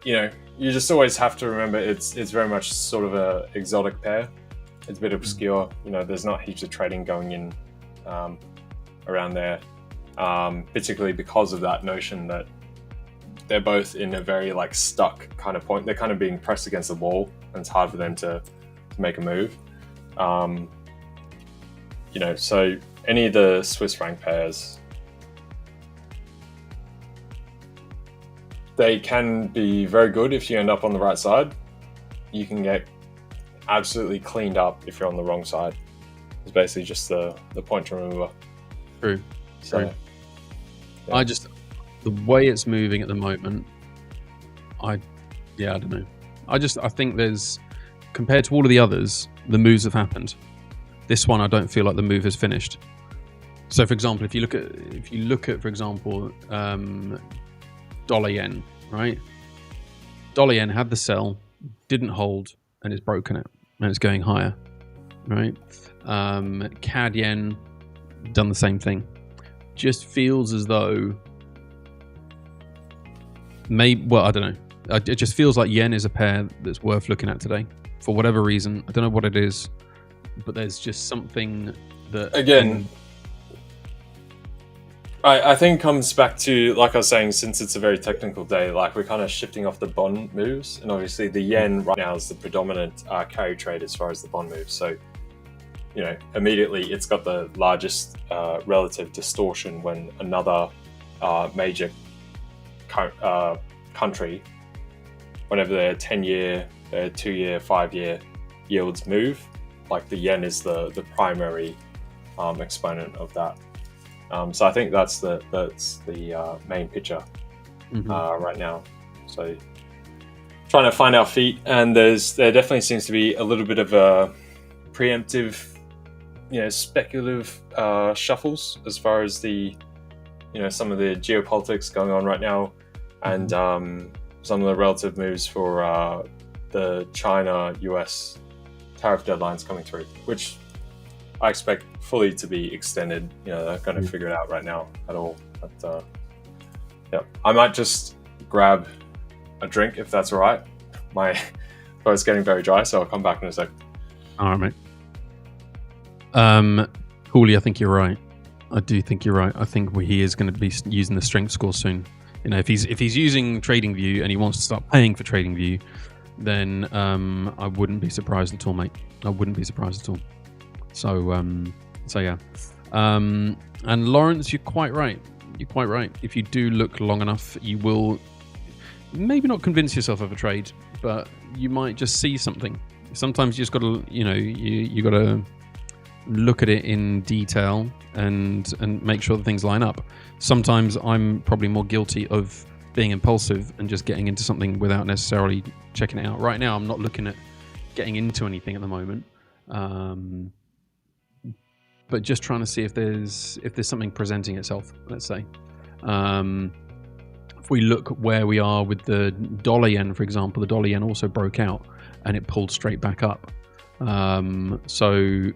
D: you just always have to remember it's very much sort of a exotic pair. It's a bit obscure. There's not heaps of trading going in around there, particularly because of that notion that they're both in a very stuck kind of point. They're kind of being pressed against the wall, and it's hard for them to make a move. So any of the Swiss franc pairs, they can be very good if you end up on the right side. You can get absolutely cleaned up if you're on the wrong side. It's basically just the point to remember.
B: True.
D: So,
B: yeah. The way it's moving at the moment, I don't know. I think there's, compared to all of the others, the moves have happened. This one, I don't feel like the move has finished. So, for example, if you look at, for example, dollar yen, right? Dollar yen had the sell, didn't hold, and it's broken it, and it's going higher, right? CAD yen done the same thing. Just feels as though I don't know. It just feels like yen is a pair that's worth looking at today for whatever reason. I don't know what it is, but there's just something that,
D: again, I think comes back to, like I was saying, since it's a very technical day, we're kind of shifting off the bond moves, and obviously the yen right now is the predominant carry trade as far as the bond moves. So, immediately it's got the largest relative distortion when another major country, whenever their 10-year, their 2-year, 5-year yields move, the yen is the primary exponent of that. So I think that's the main picture right now. So trying to find our feet, and there definitely seems to be a little bit of a preemptive, speculative shuffles as far as the some of the geopolitics going on right now, and some of the relative moves for the China-US tariff deadlines coming through, which I expect fully to be extended. They're not going to figure it out right now at all. But I might just grab a drink if that's all right. My throat's getting very dry, so I'll come back in a sec.
B: All right, mate. Hooli, I think you're right. I do think you're right. I think he is going to be using the strength score soon. If he's using TradingView and he wants to start paying for TradingView, then I wouldn't be surprised at all, mate. I wouldn't be surprised at all. So yeah. And Lawrence, you're quite right. You're quite right. If you do look long enough, you will maybe not convince yourself of a trade, but you might just see something. Sometimes you just got to, you got to look at it in detail and make sure that things line up. Sometimes I'm probably more guilty of being impulsive and just getting into something without necessarily checking it out. Right now, I'm not looking at getting into anything at the moment, but just trying to see if there's something presenting itself. Let's say, if we look where we are with the dollar yen, for example, the dollar yen also broke out and it pulled straight back up. So,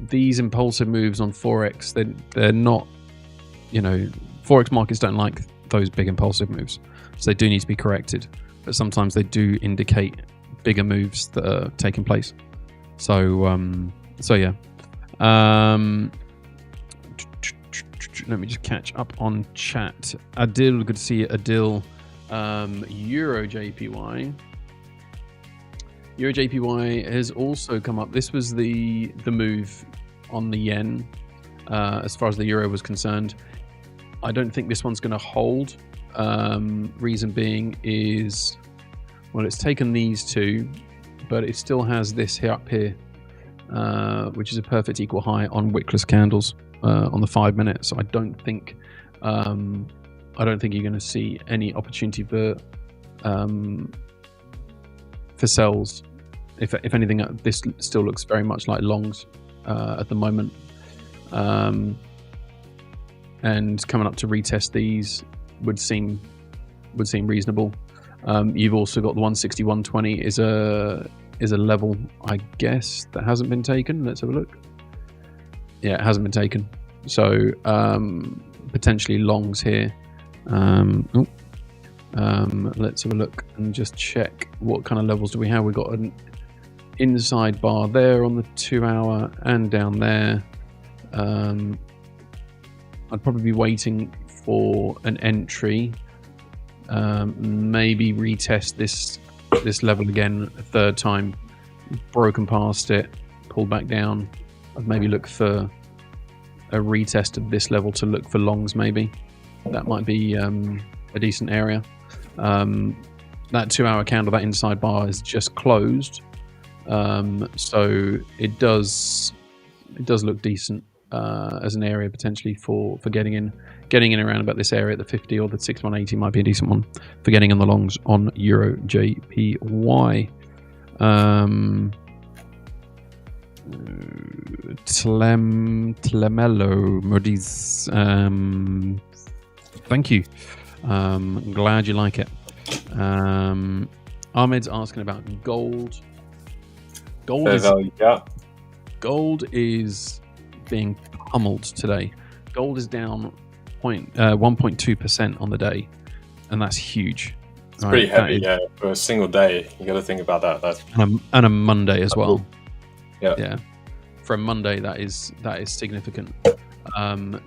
B: these impulsive moves on Forex, they're not, Forex markets don't like those big impulsive moves. So they do need to be corrected. But sometimes they do indicate bigger moves that are taking place. So yeah. Let me just catch up on chat. Adil, good to see you, Adil. Euro JPY. Euro JPY has also come up. This was the move on the yen as far as the euro was concerned. I don't think this one's going to hold. Reason being is, well, it's taken these two, but it still has this here up here, which is a perfect equal high on wickless candles on the 5 minute. So I don't think you're going to see any opportunity for sells. If anything, this still looks very much like longs at the moment. And coming up to retest these would seem reasonable. You've also got the 161.20 is a level, I guess, that hasn't been taken. Let's have a look. Yeah, it hasn't been taken. So potentially longs here. Let's have a look and just check what kind of levels do we have. We've got an inside bar there on the 2 hour and down there. I'd probably be waiting for an entry, maybe retest this level again a third time, broken past it, pulled back down. I'd maybe look for a retest of this level to look for longs. Maybe that might be a decent area. That 2 hour candle, that inside bar is just closed, so it does look decent as an area potentially for getting in around about this area at the 50 or the 6180 might be a decent one for getting in the longs on Euro JPY. Tlemelo Modis, thank you. I'm glad you like it. Ahmed's asking about gold. Gold is being pummeled today. Gold is down 1.2% on the day, and that's huge.
D: It's pretty heavy, for a single day. You got to think about that. That's
B: and a Monday as well.
D: Yeah.
B: For a Monday, that is significant.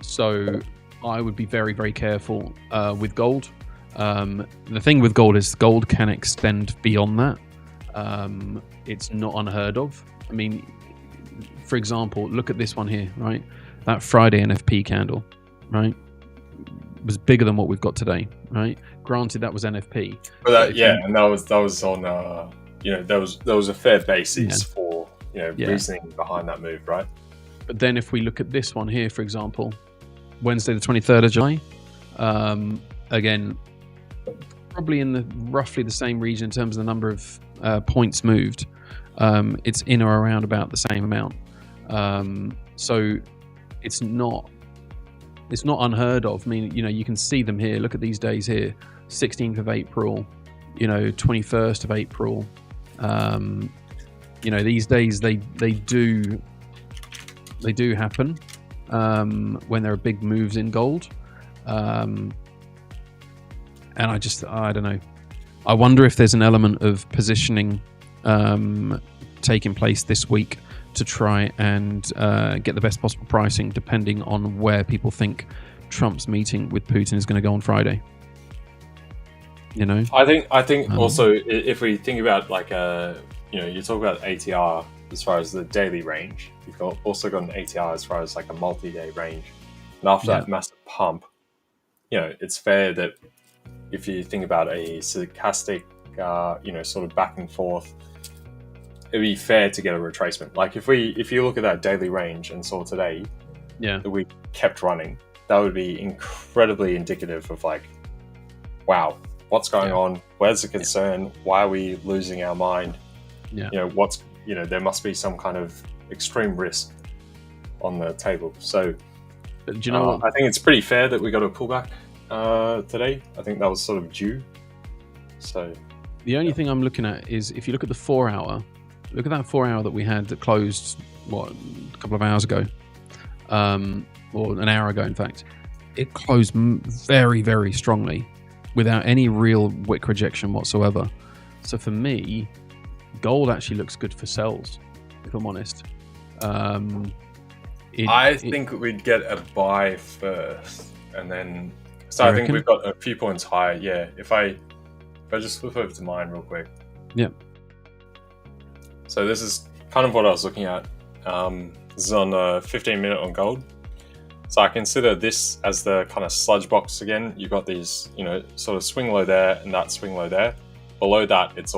B: So I would be very, very careful with gold. The thing with gold is gold can extend beyond that. It's not unheard of. I mean, for example, look at this one here, right? That Friday NFP candle, right, was bigger than what we've got today, right? Granted, that was NFP.
D: But and that was on there was a fair basis for reasoning behind that move, right?
B: But then if we look at this one here, for example, Wednesday the 23rd of July, again, probably in roughly the same region in terms of the number of points moved. It's in or around about the same amount. So it's not unheard of. I mean, you can see them here. Look at these days here: 16th of April, 21st of April. These days they do happen when there are big moves in gold. And I don't know. I wonder if there's an element of positioning taking place this week to try and get the best possible pricing, depending on where people think Trump's meeting with Putin is going to go on Friday.
D: I think also if we think about you talk about ATR as far as the daily range. You've also got an ATR as far as like a multi-day range. And after that massive pump, it's fair that if you think about a stochastic, sort of back and forth, it'd be fair to get a retracement. Like if you look at that daily range and saw today that we kept running, that would be incredibly indicative of like, wow, what's going on? Where's the concern? Why are we losing our mind? There must be some kind of extreme risk on the table. So
B: do you know what?
D: I think it's pretty fair that we got a pullback today. I think that was sort of due. So
B: the only thing I'm looking at is if you look at the 4 hour, look at that 4 hour that we had that closed a couple of hours ago, or an hour ago in fact. It closed very, very strongly without any real wick rejection whatsoever. So for me, gold actually looks good for sells, if I'm honest.
D: I think we'd get a buy first, and then I think we've got a few points higher. Yeah, if I just flip over to mine real quick.
B: Yeah.
D: So this is kind of what I was looking at. This is on 15-minute on gold. So I consider this as the kind of sludge box again. You've got these, sort of swing low there and that swing low there. Below that, there's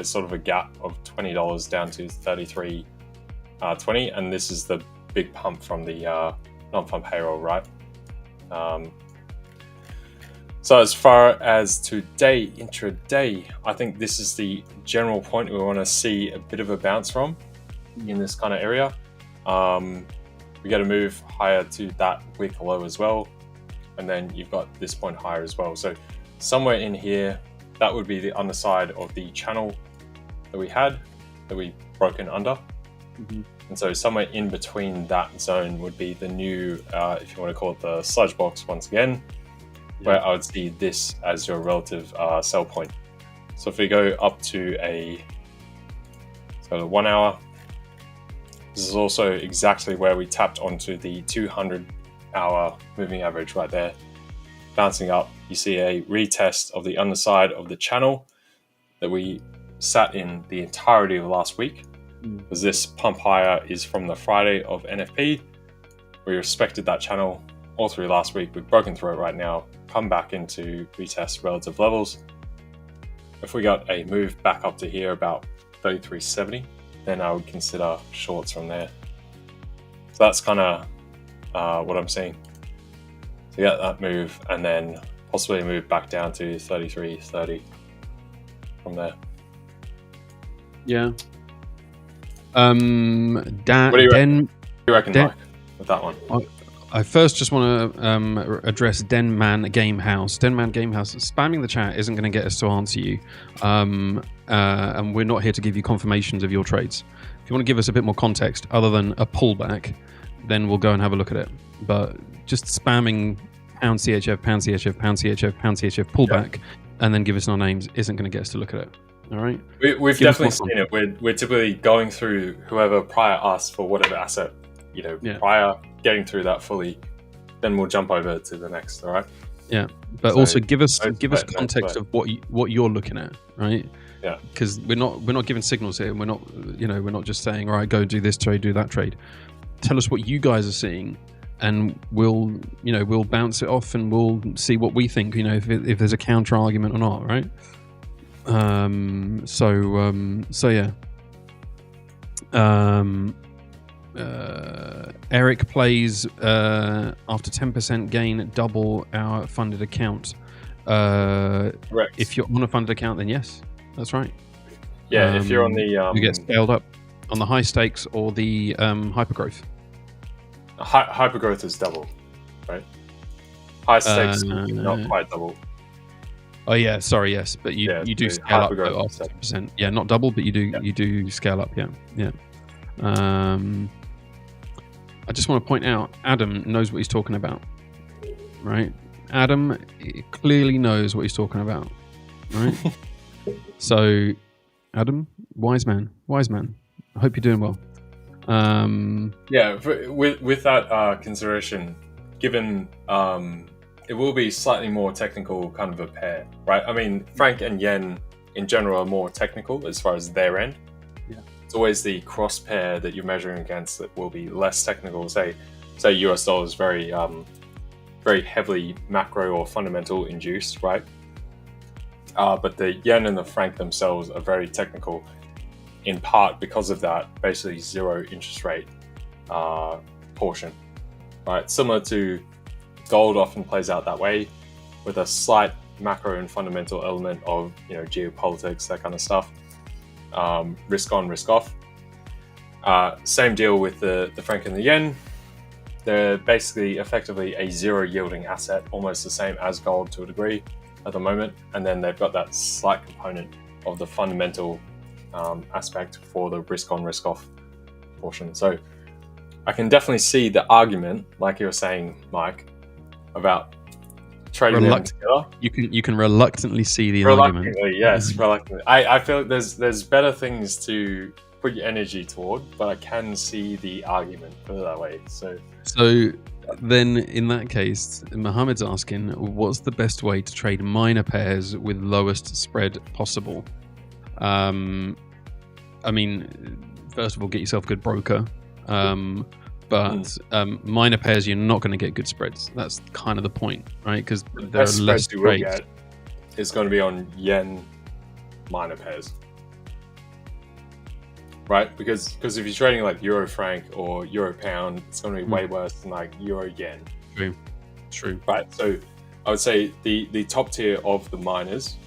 D: sort of a gap of $20 down to 33.20, and this is the big pump from the non-farm payroll, right? So as far as today, intraday, I think this is the general point we want to see a bit of a bounce from in this kind of area. We got to move higher to that wick low as well, and then you've got this point higher as well. So somewhere in here, that would be the underside of the channel that we broken under. And so somewhere in between that zone would be the new, if you want to call it the sludge box once again, where I would see this as your relative sell point. So if we go up to the 1 hour, this is also exactly where we tapped onto the 200-hour moving average right there. Bouncing up, you see a retest of the underside of the channel that we sat in the entirety of last week. Because this pump higher is from the Friday of NFP. We respected that channel all through last week. We've broken through it right now, come back into retest relative levels. If we got a move back up to here about 33.70, then I would consider shorts from there. So that's kind of what I'm seeing. To get that move and then possibly move back down to 33.30 from there.
B: Yeah.
D: What do you reckon, Mike, with that one?
B: I first just want to address Denman Gamehouse. Denman Gamehouse, spamming the chat isn't going to get us to answer you. And we're not here to give you confirmations of your trades. If you want to give us a bit more context other than a pullback, then we'll go and have a look at it. But just spamming pound CHF, pound CHF, pound CHF, pound CHF, pullback, and then give us our names isn't going to get us to look at it. All right?
D: We've definitely seen it. We're typically going through whoever prior us for whatever asset, prior getting through that fully, then we'll jump over to the next. All right.
B: Yeah, but so also give us context of what you're looking at, right?
D: Yeah.
B: Because we're not giving signals here. We're not just saying, all right, go do this trade, do that trade. Tell us what you guys are seeing, and we'll bounce it off and we'll see what we think. If there's a counter argument or not, right? So yeah. Eric plays after 10% gain double our funded account.
D: Correct.
B: If you're on a funded account, then yes, that's right.
D: Yeah, if you're on the
B: you get scaled up on the high stakes or the hypergrowth.
D: Hypergrowth is double, right? High stakes not quite double.
B: Oh yeah, sorry, yes, but you do scale up after 10%. Yeah, not double, but you do scale up. Yeah. I just want to point out, Adam knows what he's talking about, right? Adam clearly knows what he's talking about, right? So, Adam, wise man. I hope you're doing well.
D: Yeah, with that consideration, given it will be slightly more technical kind of a pair, right? I mean, Frank and Yen in general are more technical as far as their end.
B: Yeah.
D: it's always the cross pair that you're measuring against that will be less technical. Say US dollar is very heavily macro or fundamental induced, right? But the yen and the franc themselves are very technical, in part because of that basically zero interest rate portion, right? Similar to gold often plays out that way, with a slight macro and fundamental element of geopolitics, that kind of stuff. Risk on, risk off. Same deal with the franc and the yen. They're basically effectively a zero yielding asset, almost the same as gold to a degree at the moment. And then they've got that slight component of the fundamental aspect for the risk on, risk off portion. So I can definitely see the argument, like you were saying, Mike, about trading them together.
B: You can reluctantly see the
D: reluctantly,
B: argument.
D: Yes, reluctantly. I feel like there's better things to put your energy toward, but I can see the argument, put it that way. So
B: then in that case, Mohammed's asking, what's the best way to trade minor pairs with lowest spread possible? I mean, first of all, get yourself a good broker. But minor pairs, you're not going to get good spreads. That's kind of the point, right? Because there are less trades.
D: It's going to be on yen minor pairs, right? Because if you're trading like euro franc or euro pound, it's going to be way worse than like euro yen.
B: True.
D: Right. So I would say the top tier of the miners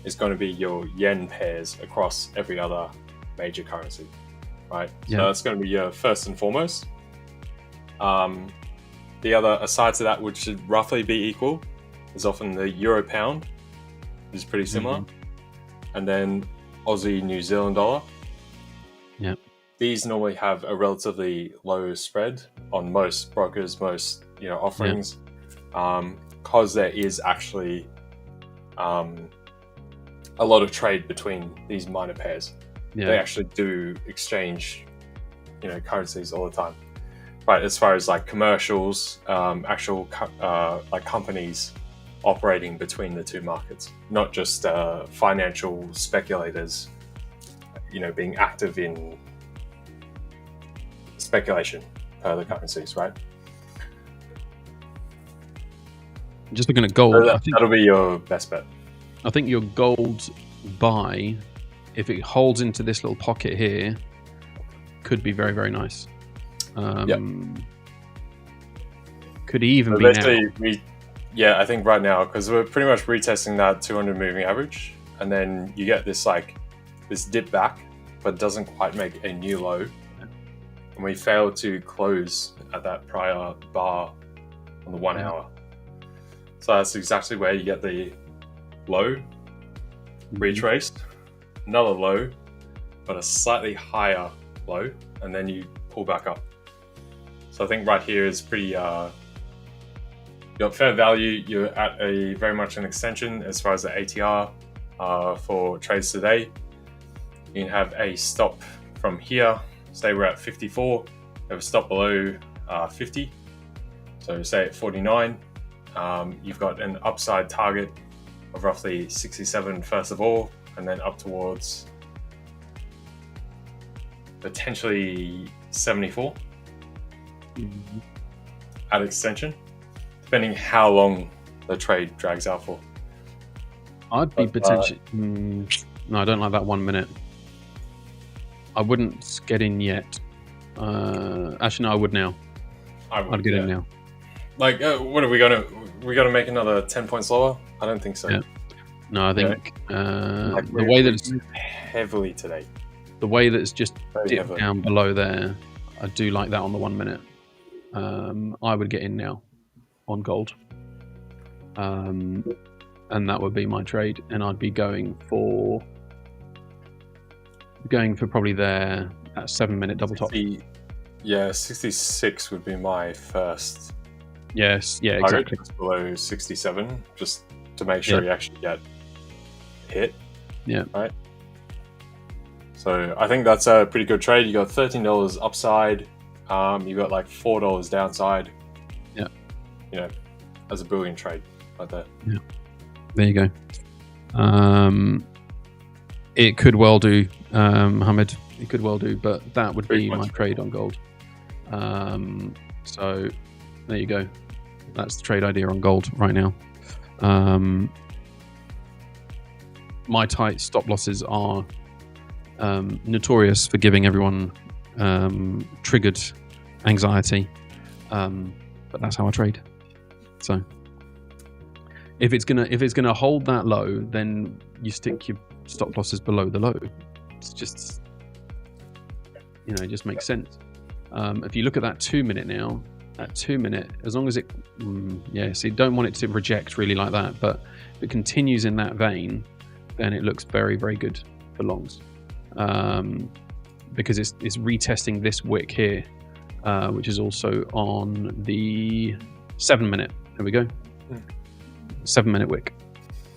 D: is going to be your yen pairs across every other major currency. Right, so that's going to be your first and foremost. The other, aside to that, which should roughly be equal, is often the euro pound, which is pretty similar, and then Aussie New Zealand dollar.
B: Yeah,
D: these normally have a relatively low spread on most brokers, most offerings, because there is actually a lot of trade between these minor pairs. They actually do exchange, currencies all the time, right? As far as like commercials, actual like companies operating between the two markets, not just financial speculators, being active in speculation per the currencies, right?
B: Just looking at gold,
D: so that'll be your best bet.
B: I think your gold buy, if it holds into this little pocket here, could be very, very nice. Could even be now.
D: I think right now, because we're pretty much retesting that 200 moving average, and then you get this dip back, but doesn't quite make a new low. And we failed to close at that prior bar on the 1 hour. So that's exactly where you get the low, retraced, another low, but a slightly higher low, and then you pull back up. So I think right here is pretty, you're at fair value. You're at a very much an extension as far as the ATR for trades today. You can have a stop from here. Say we're at 54, have a stop below 50. So say at 49, you've got an upside target of roughly 67 first of all, and then up towards potentially 74 at extension, depending how long the trade drags out for.
B: I'd be potentially... no, I don't like that 1 minute. I wouldn't get in yet. Actually, no, I would now. I'd get in now.
D: Like, what are we gonna make another 10 points lower? I don't think so.
B: Yeah. No, I think the way that it's
D: heavily today,
B: the way that it's just dipped down below there, I do like that on the 1 minute. I would get in now on gold, and that would be my trade, and I'd be going for probably there at 7 minute double top.
D: 66 would be my first.
B: Yes, yeah, exactly.
D: Just below 67, just to make sure you actually get hit.
B: Yeah.
D: Right. So I think that's a pretty good trade. You got $13 upside. You got like $4 downside.
B: Yeah.
D: As a Boolean trade right there.
B: Yeah. There you go. It could well do, Mohammed. It could well do, but that would be my
D: 3.3.
B: trade on gold. So there you go. That's the trade idea on gold right now. My tight stop losses are notorious for giving everyone triggered anxiety, but that's how I trade. So if it's gonna hold that low, then you stick your stop losses below the low. It's just, it just makes sense. If you look at that 2 minute now, that 2 minute, as long as it, so you don't want it to reject really like that, but if it continues in that vein, then it looks very, very good for longs, because it's retesting this wick here, which is also on the 7 minute. There we go. 7 minute wick.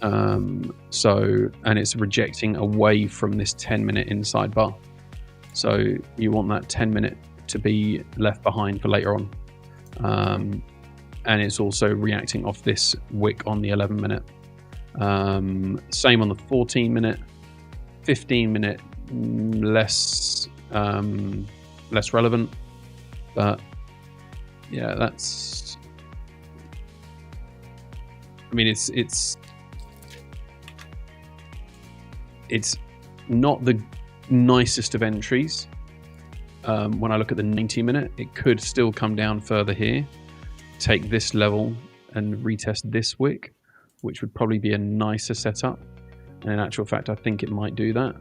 B: And it's rejecting away from this 10 minute inside bar. So you want that 10 minute to be left behind for later on. And it's also reacting off this wick on the 11 minute. Same on the 14 minute, 15 minute, less relevant, but yeah, that's, I mean, it's not the nicest of entries. When I look at the 90 minute, it could still come down further here, take this level and retest this wick, which would probably be a nicer setup. And in actual fact, I think it might do that.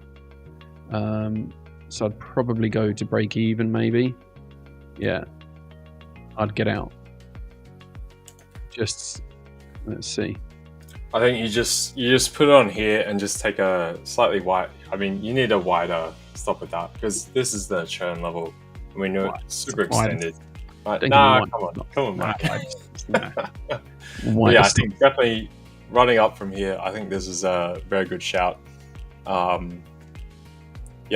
B: So I'd probably go to break even, maybe. Yeah, I'd get out. Just, let's see.
D: I think you just put it on here and just take a slightly wide. I mean, you need a wider stop with that, because this is the churn level. I mean, you're super extended. Right? Nah, come on, Mike. Yeah, I think definitely running up from here. I think this is a very good shout. Yeah,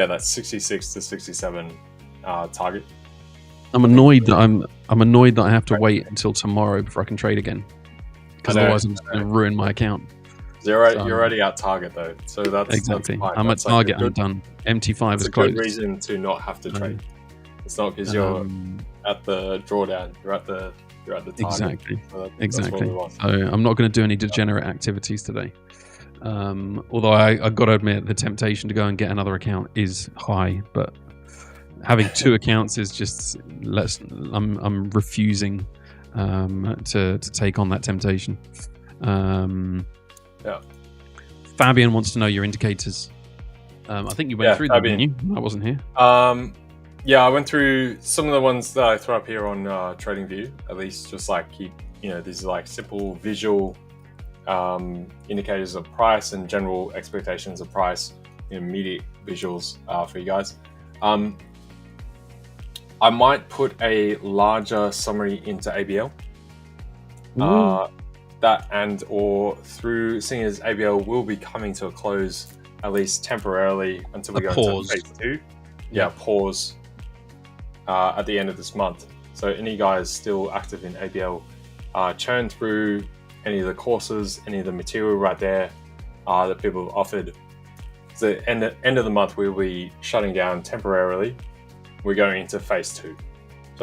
D: that's 66 to 67 target.
B: I'm annoyed that I have to wait until tomorrow before I can trade again, because otherwise I'm just going to ruin my account.
D: You're already at target though, so that's
B: exactly.
D: That's fine.
B: I'm
D: that's
B: at target. I'm done. MT5 is closed.
D: It's a good reason to not have to trade. It's not because you're at the drawdown. You're at the target.
B: Exactly.
D: So
B: exactly. So I'm not going to do any degenerate activities today. Although I got to admit, the temptation to go and get another account is high, but having two accounts is just I'm refusing to take on that temptation.
D: Yeah.
B: Fabian wants to know your indicators. I think you went through them, didn't you? I wasn't here.
D: Yeah, I went through some of the ones that I throw up here on TradingView. At least, just like these are like simple visual indicators of price and general expectations of price, immediate visuals for you guys. I might put a larger summary into ABL. That or through, seeing as ABL will be coming to a close, at least temporarily, until we go into phase 2. Yeah, pause at the end of this month. So any guys still active in ABL, churn through any of the courses, any of the material right there that people have offered. So end of the month, we'll be shutting down temporarily. We're going into phase 2.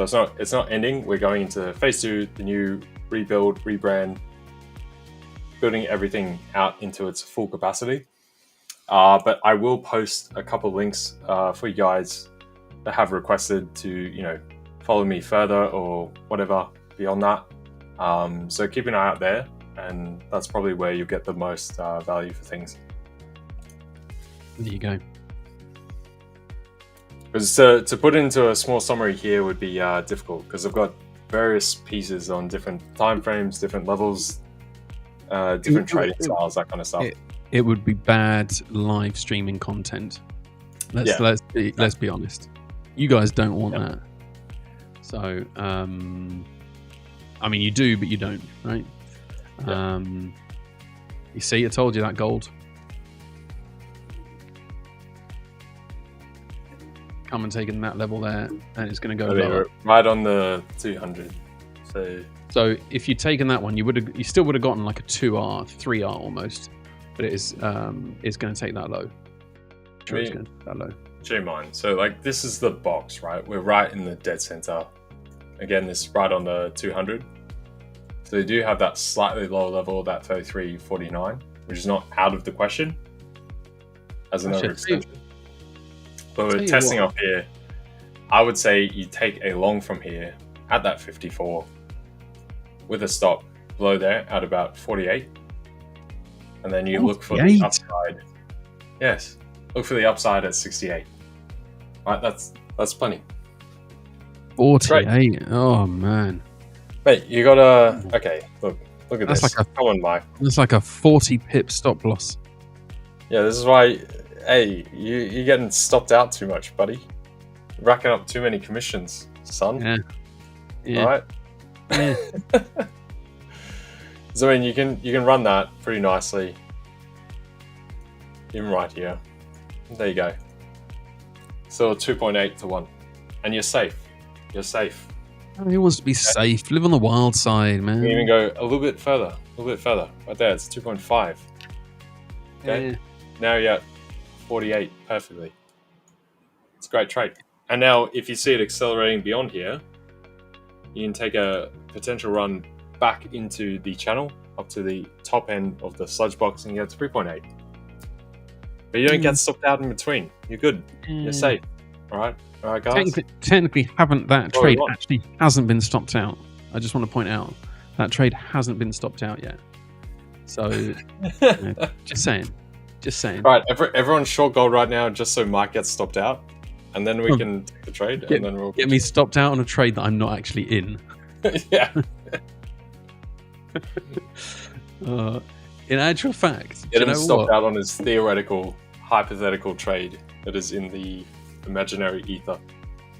D: So it's not ending. We're going into phase 2, the new rebuild, rebrand, building everything out into its full capacity. But I will post a couple links for you guys that have requested to, follow me further or whatever beyond that. So keep an eye out there, and that's probably where you'll get the most value for things.
B: There you go.
D: Because to put into a small summary here would be difficult, because I've got various pieces on different time frames, different levels, different trading styles, that kind of stuff.
B: It would be bad live streaming content. Let's be honest. You guys don't want that. So I mean, you do, but you don't, right? You see, I told you that gold. Come and taken that level there, and it's going to go lower.
D: Right on the 200.
B: So if you'd taken that one, you still would have gotten like a 2R, 3R almost, but it's going to take that low. Sure, it's going that low.
D: Show you mine. So like this is the box, right? We're right in the dead center. Again, this is right on the 200. So you do have that slightly lower level, that 33.49, which is not out of the question as an overextension. But we're testing up here. I would say you take a long from here at that 54 with a stop below there at about 48. And then you look for the upside. Yes, look for the upside at 68. Right, that's plenty.
B: 48. Oh man.
D: Mate, you gotta. Okay, look at
B: That's
D: this.
B: like
D: Come on, Mike.
B: That's like a 40 pip stop loss.
D: Yeah, this is why. Hey, you're getting stopped out too much, buddy. You're racking up too many commissions, son.
B: Yeah.
D: All right.
B: Yeah.
D: So I mean, you can run that pretty nicely. Even right here. There you go. So 2.8 to 1, and you're safe. You're safe.
B: He wants to be safe. Live on the wild side, man.
D: You can even go a little bit further. Right there, it's 2.5. Okay.
B: Yeah.
D: Now you're at 48 perfectly. It's a great trade. And now, if you see it accelerating beyond here, you can take a potential run back into the channel up to the top end of the sludge box and get to 3.8. But you don't get stopped out in between. You're good. You're safe. All right, guys.
B: Technically, that trade actually hasn't been stopped out. I just want to point out that trade hasn't been stopped out yet. So, just saying.
D: Right, everyone's short gold right now, just so Mike gets stopped out, and then we can take the trade, and then we'll
B: get me stopped out on a trade that I'm not actually in.
D: Yeah.
B: In actual fact,
D: get him stopped out on his theoretical, hypothetical trade that is in the imaginary ether.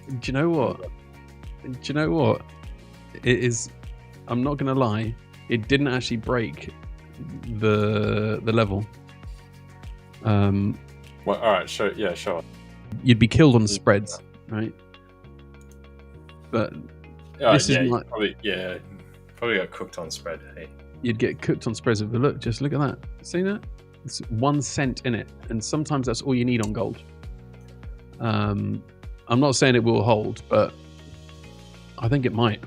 B: Do you know what? It is. I'm not gonna lie. It didn't actually break the level.
D: Well, all right. Sure.
B: You'd be killed on spreads, right? But this is like,
D: probably got cooked on spread. Hey,
B: you'd get cooked on spreads. But just look at that. See that? It's 1 cent in it, and sometimes that's all you need on gold. I'm not saying it will hold, but I think it might.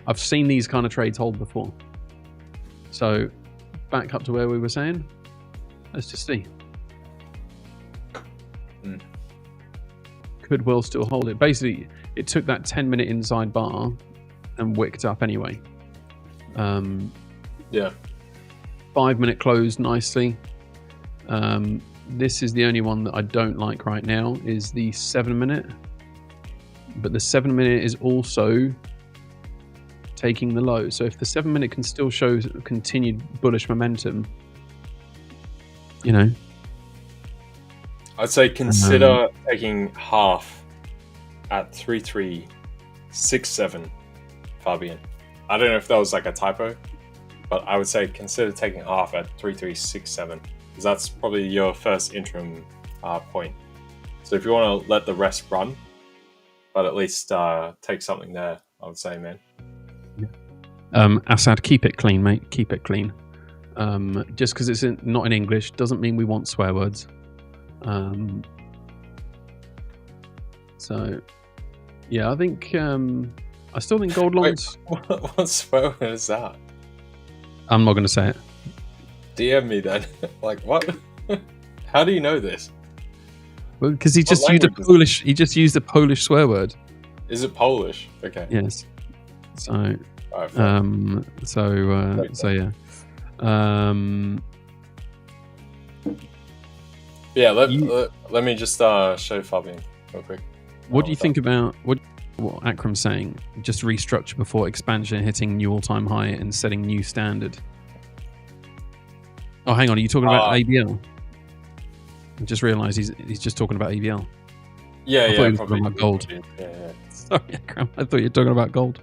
B: I've seen these kind of trades hold before. So back up to where we were saying. Let's just see. Could well still hold it. Basically, it took that 10-minute inside bar and wicked up anyway. 5-minute closed nicely. This is the only one that I don't like right now is the 7-minute. But the 7-minute is also taking the low. So if the 7-minute can still show continued bullish momentum,
D: I'd say consider taking half at 3367, Fabian. I don't know if that was like a typo, but I would say consider taking half at 3367 because that's probably your first interim point. So if you want to let the rest run, but at least take something there, I would say, man.
B: Assad, keep it clean, mate. Keep it clean. Just because it's not in English doesn't mean we want swear words. So, yeah, I think I still think gold longs.
D: What swear word is that?
B: I'm not going to say it.
D: DM me then. Like what? How do you know this?
B: Well, because he just used a Polish. He just used a Polish swear word.
D: Is it Polish? Okay.
B: Yes. So.
D: Right,
B: so yeah.
D: Yeah, let me just show Fabian real quick.
B: What do you think about what Akram's saying? Just restructure before expansion, hitting new all-time high and setting new standard. Oh, hang on. Are you talking about ABL? I just realised he's just talking about ABL.
D: Yeah,
B: I thought he was talking about gold.
D: Yeah.
B: Sorry, Akram. I thought you were talking about gold.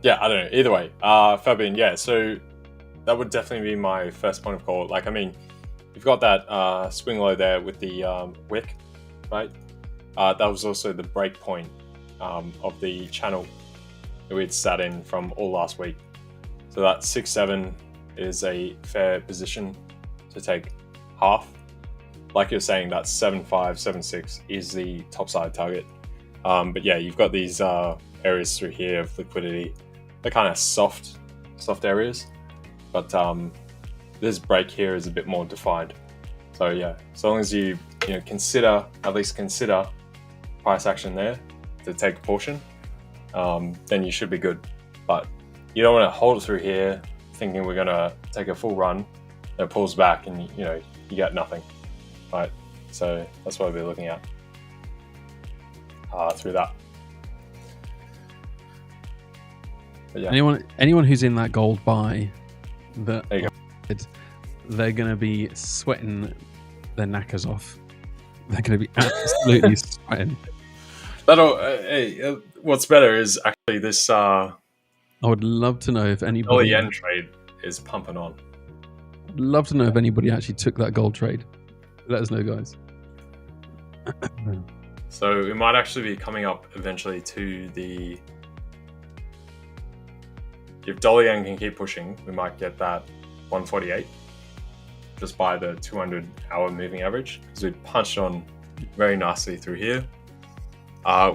D: Yeah, I don't know. Either way, Fabian. Yeah, so that would definitely be my first point of call. Like, I mean, you've got that swing low there with the wick, right? That was also the break point of the channel that we'd sat in from all last week. So that 6-7 is a fair position to take half. Like you're saying, that 7.5, 7.6 is the top side target. But yeah, you've got these areas through here of liquidity. They're kind of soft areas, but this break here is a bit more defined. So yeah, so long as you at least consider price action there to take a portion, then you should be good. But you don't want to hold it through here thinking we're gonna take a full run, and it pulls back and you get nothing, right? So that's what we'll be looking at through that. But yeah.
B: Anyone who's in that gold buy,
D: There you go.
B: they're going to be sweating their knackers off. They're going to be absolutely sweating.
D: What's better is actually this
B: I would love to know if anybody
D: yen trade is pumping on.
B: I'd love to know if anybody actually took that gold trade. Let us know, guys.
D: So we might actually be coming up eventually to the... If dollar yen can keep pushing, we might get that 148 just by the 200-hour moving average, because we punched on very nicely through here.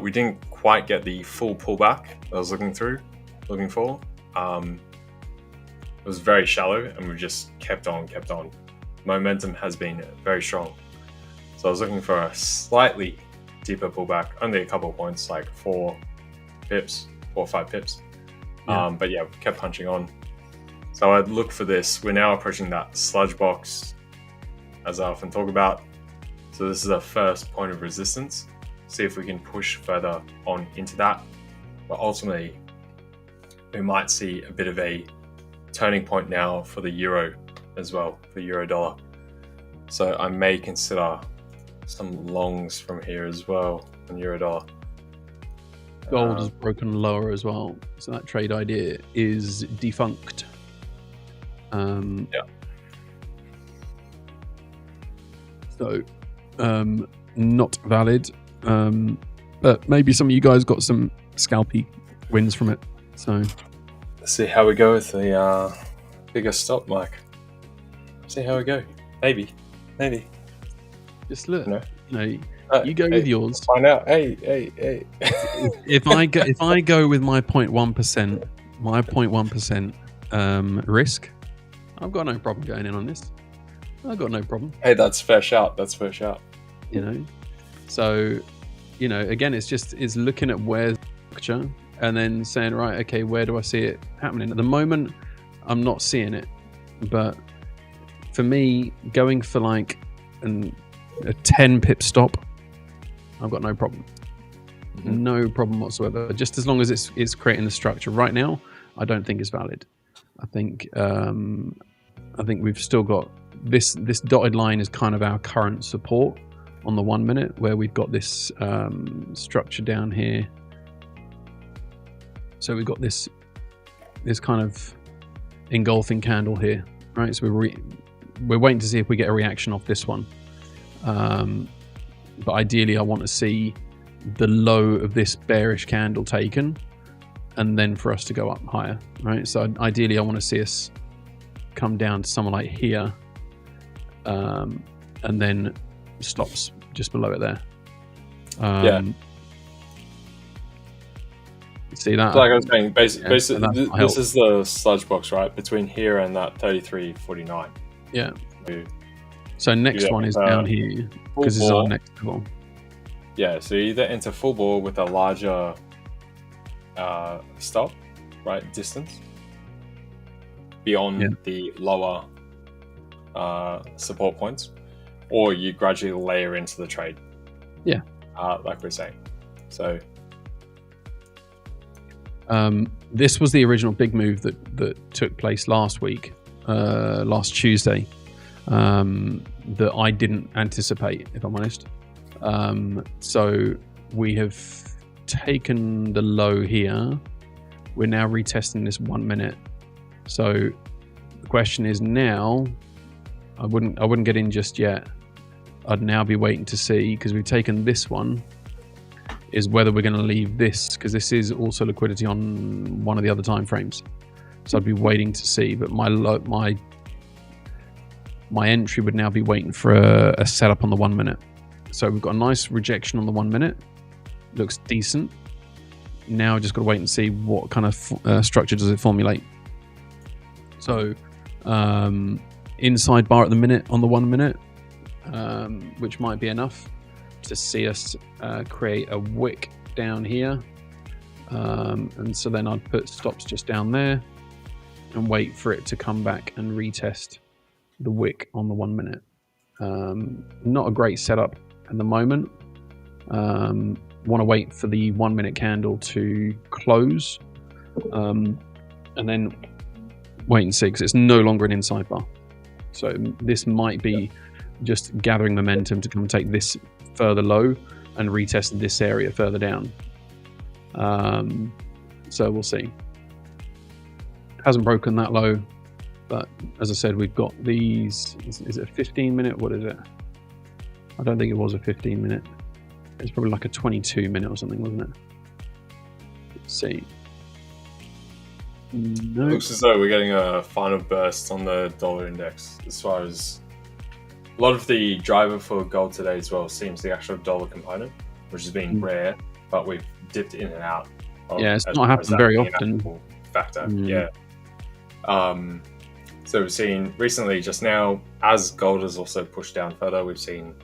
D: We didn't quite get the full pullback I was looking for. It was very shallow, and we just kept on. Momentum has been very strong. So I was looking for a slightly deeper pullback, only a couple of points, like 4 or 5 pips.
B: Yeah.
D: But yeah, we kept punching on. So I'd look for this. We're now approaching that sludge box, as I often talk about. So this is the first point of resistance. See if we can push further on into that. But ultimately, we might see a bit of a turning point now for the euro as well, for euro dollar. So I may consider some longs from here as well on euro dollar.
B: Gold has broken lower as well, so that trade idea is defunct.
D: Yeah.
B: So, not valid. But maybe some of you guys got some scalpy wins from it. So
D: let's see how we go with the bigger stop, Mike. See how we go. Maybe.
B: just look.
D: No.
B: You go with yours.
D: Find out. Hey.
B: If I go with my 0.1%, risk, I've got no problem going in on this. I've got no problem.
D: Hey, that's fair shout.
B: So, again, it's looking at where's the structure and then saying, right, okay, where do I see it happening? At the moment, I'm not seeing it, but for me, going for like a 10 pip stop, I've got no problem. No problem whatsoever. Just as long as it's creating the structure. Right now, I don't think it's valid. I think we've still got this dotted line is kind of our current support on the 1 minute, where we've got this structure down here. So we've got this kind of engulfing candle here, right? So we're waiting to see if we get a reaction off this one. But ideally, I want to see the low of this bearish candle taken, and then for us to go up higher, right? So ideally, I want to see us come down to somewhere like here, and then stops just below it there. See that?
D: Like I was saying, basically, this is the sludge box, right? Between here and that 33.49.
B: Yeah. So next one is down here, because this is our next level.
D: Yeah, so you either enter full ball with a larger stop, right, distance, beyond the lower support points, or you gradually layer into the trade.
B: Yeah.
D: Like we're saying. So
B: this was the original big move that took place last week, last Tuesday, that I didn't anticipate, if I'm honest. So we have taken the low here. We're now retesting this 1 minute. So the question is now, I wouldn't get in just yet. I'd now be waiting to see, because we've taken this one, is whether we're going to leave this, because this is also liquidity on one of the other time frames. So I'd be waiting to see. But my My entry would now be waiting for a setup on the 1 minute. So we've got a nice rejection on the 1 minute. Looks decent. Now just got to wait and see what kind of structure does it formulate. So inside bar at the minute on the 1 minute, which might be enough to see us create a wick down here. And so then I'd put stops just down there and wait for it to come back and retest the wick on the 1 minute. Not a great setup at the moment. Want to wait for the 1 minute candle to close, and then wait and see, because it's no longer an inside bar. So this might be just gathering momentum to come and take this further low and retest this area further down. So we'll see. Hasn't broken that low, but as I said, we've got these. Is it a 15 minute? What is it? I don't think it was a 15 minute. It's probably like a 22 minute or something, wasn't it? Let's see. No.
D: Looks as though we're getting a final burst on the dollar index, as far as a lot of the driver for gold today as well seems the actual dollar component, which has been rare, but we've dipped in and out.
B: Yeah, it's not happened very often.
D: Factor, yeah. So we've seen recently, just now, as gold has also pushed down further, we've seen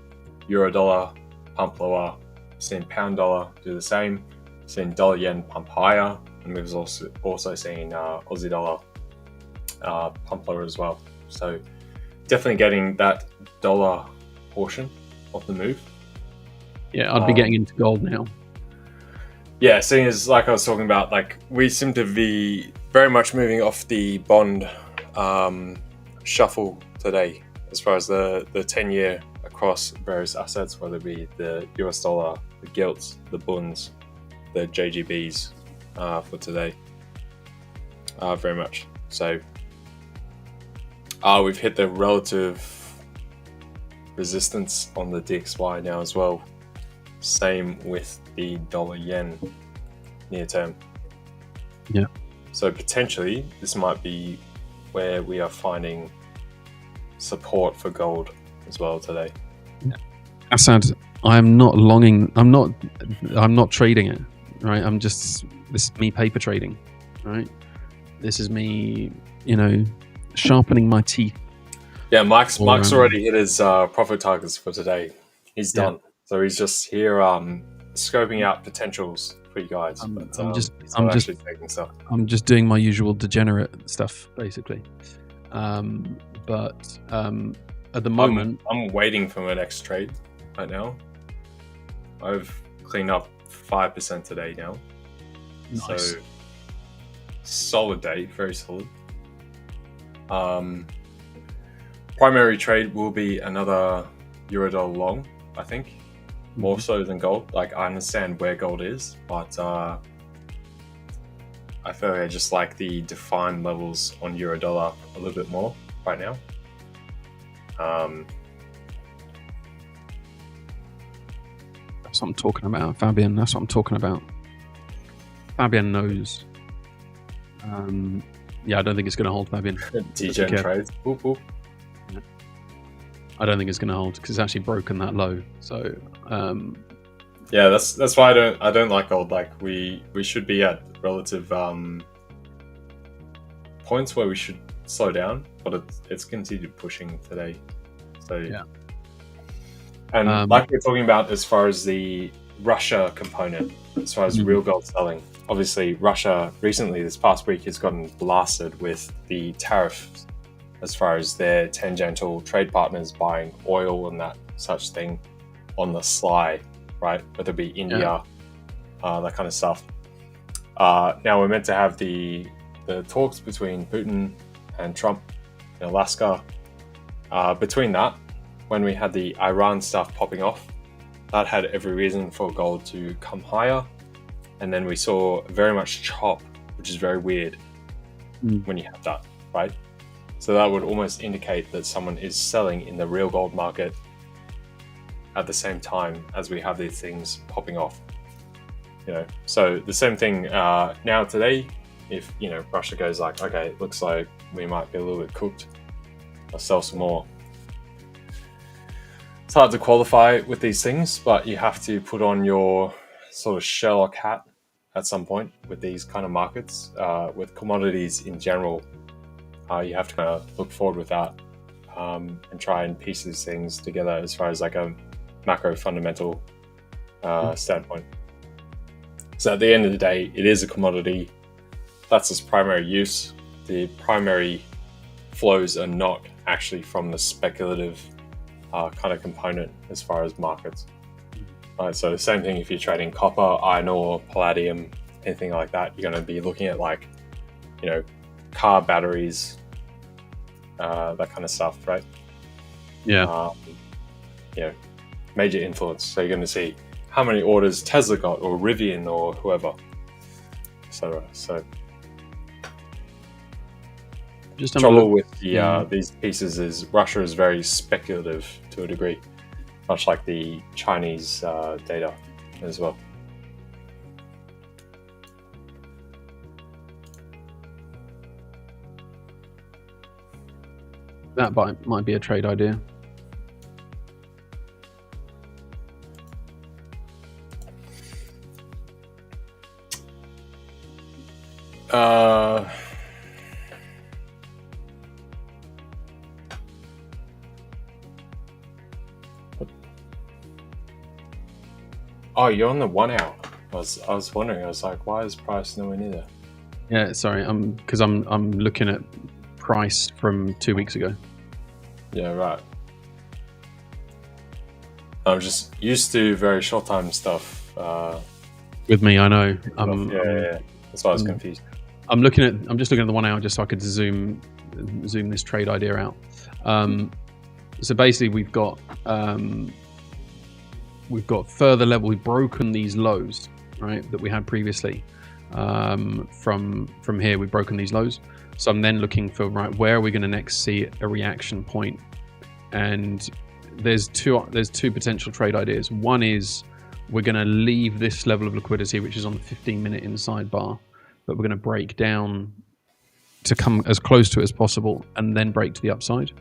D: euro dollar pump lower, we've seen pound dollar do the same, we've seen dollar yen pump higher, and we've also seen Aussie dollar pump lower as well. So definitely getting that dollar portion of the move.
B: Yeah, I'd be getting into gold now.
D: Yeah, seeing as, like I was talking about, like we seem to be very much moving off the bond shuffle today, as far as the 10-year across various assets, whether it be the US dollar, the gilts, the bunds, the JGBs for today. Very much. So we've hit the relative resistance on the DXY now as well. Same with the dollar yen near term.
B: Yeah.
D: So potentially this might be where we are finding support for gold as well today.
B: Assad, I'm not longing. I'm not trading it. Right. This is me paper trading. Right. This is me, sharpening my teeth.
D: Yeah, Mike's already hit his profit targets for today. He's done. Yeah. So he's just here scoping out potentials for you guys. I'm
B: just doing my usual degenerate stuff, basically. But at the moment,
D: I'm waiting for my next trade right now. I've cleaned up 5% today now.
B: Nice.
D: So solid day, very solid. Primary trade will be another Eurodollar long, I think. More so than gold. Like, I understand where gold is, but I feel like I just like the defined levels on Eurodollar a little bit more right now.
B: That's what I'm talking about, Fabian. That's what I'm talking about. Fabian knows. Yeah, I don't think it's going to hold, Fabian.
D: Degen trades. Whoop, whoop.
B: I don't think it's going to hold because it's actually broken that low. So
D: yeah, that's why I don't like gold. Like we should be at relative points where we should slow down, but it's continued pushing today. So
B: yeah.
D: And like we're talking about as far as the Russia component, as far as real gold selling, obviously Russia recently this past week has gotten blasted with the tariffs as far as their tangential trade partners buying oil and that such thing on the sly, right? Whether it be India, that kind of stuff. Now we're meant to have the talks between Putin and Trump in Alaska. Between that, when we had the Iran stuff popping off, that had every reason for gold to come higher. And then we saw very much chop, which is very weird when you have that, right? So that would almost indicate that someone is selling in the real gold market at the same time as we have these things popping off. So the same thing now today, if Russia goes like, okay, it looks like we might be a little bit cooked, I'll sell some more. it's hard to qualify with these things, but you have to put on your sort of Sherlock hat at some point with these kind of markets. With commodities in general, you have to kind of look forward with that and try and piece these things together as far as like a macro fundamental standpoint. So at the end of the day, it is a commodity. That's its primary use. The primary flows are not actually from the speculative kind of component as far as markets. Right, so the same thing if you're trading copper, iron ore, palladium, anything like that, you're going to be looking at like, car batteries, that kind of stuff, right?
B: Yeah.
D: Major influence. So you're going to see how many orders Tesla got, or Rivian, or whoever, etc. So
B: Just
D: trouble with these pieces is Russia is very speculative to a degree, much like the Chinese data as well.
B: That might be a trade idea.
D: Oh, you're on the 1 hour. I was wondering. I was like, why is price nowhere near there?
B: Yeah, sorry. Because I'm looking at price from 2 weeks ago.
D: Yeah, right. I'm just used to very short time stuff.
B: With me, I know.
D: Yeah. That's why I was confused.
B: I'm just looking at the 1 hour just so I could zoom this trade idea out. So basically, we've got further level. We've broken these lows, right, that we had previously. From here, we've broken these lows. So I'm then looking for, right, where are we going to next see a reaction point? And there's two potential trade ideas. One is we're going to leave this level of liquidity, which is on the 15-minute inside bar, but we're going to break down to come as close to it as possible and then break to the upside.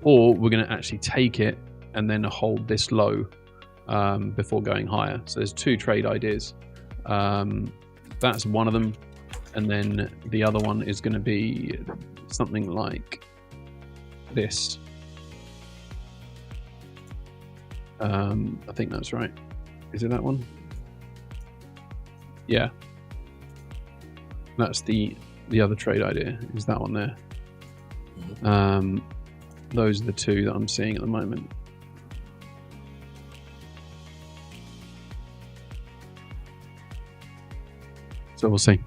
B: Or we're going to actually take it and then hold this low before going higher. So there's two trade ideas. That's one of them. And then the other one is going to be something like this. I think that's right. Is it that one? Yeah. That's the other trade idea, is that one there. Those are the two that I'm seeing at the moment. So we'll see.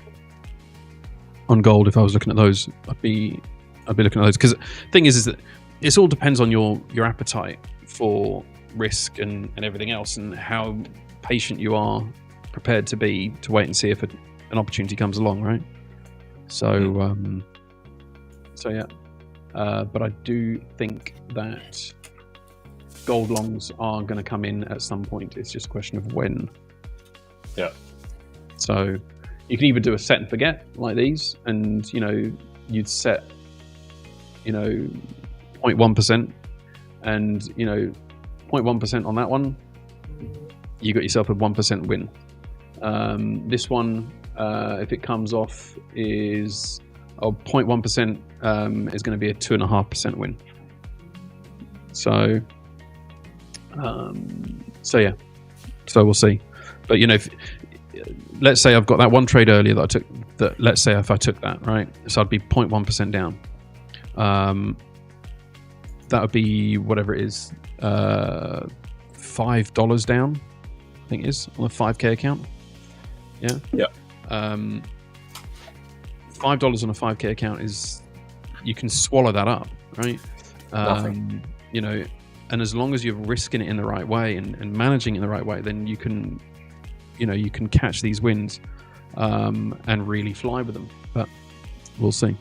B: On gold, if I was looking at those, I'd be looking at those, because the thing is that it all depends on your appetite for risk and everything else, and how patient you are prepared to be to wait and see if an opportunity comes along, right? So yeah, but I do think that gold longs are going to come in at some point. It's just a question of when.
D: Yeah.
B: So you can either do a set and forget like these, and you'd set 0.1%, and 0.1% on that one, you got yourself a 1% win. This one, if it comes off, is 0.1% is going to be a 2.5% win. So yeah, so we'll see. But let's say I've got that one trade earlier that I took. That let's say if I took that, right, so I'd be 0.1% down. That would be whatever it is, $5 down, I think it is, on a 5K account. Yeah.
D: Yeah.
B: $5 on a 5K account is, you can swallow that up, right?
D: Nothing.
B: And as long as you're risking it in the right way and managing it in the right way, then you can catch these wins and really fly with them. But we'll see.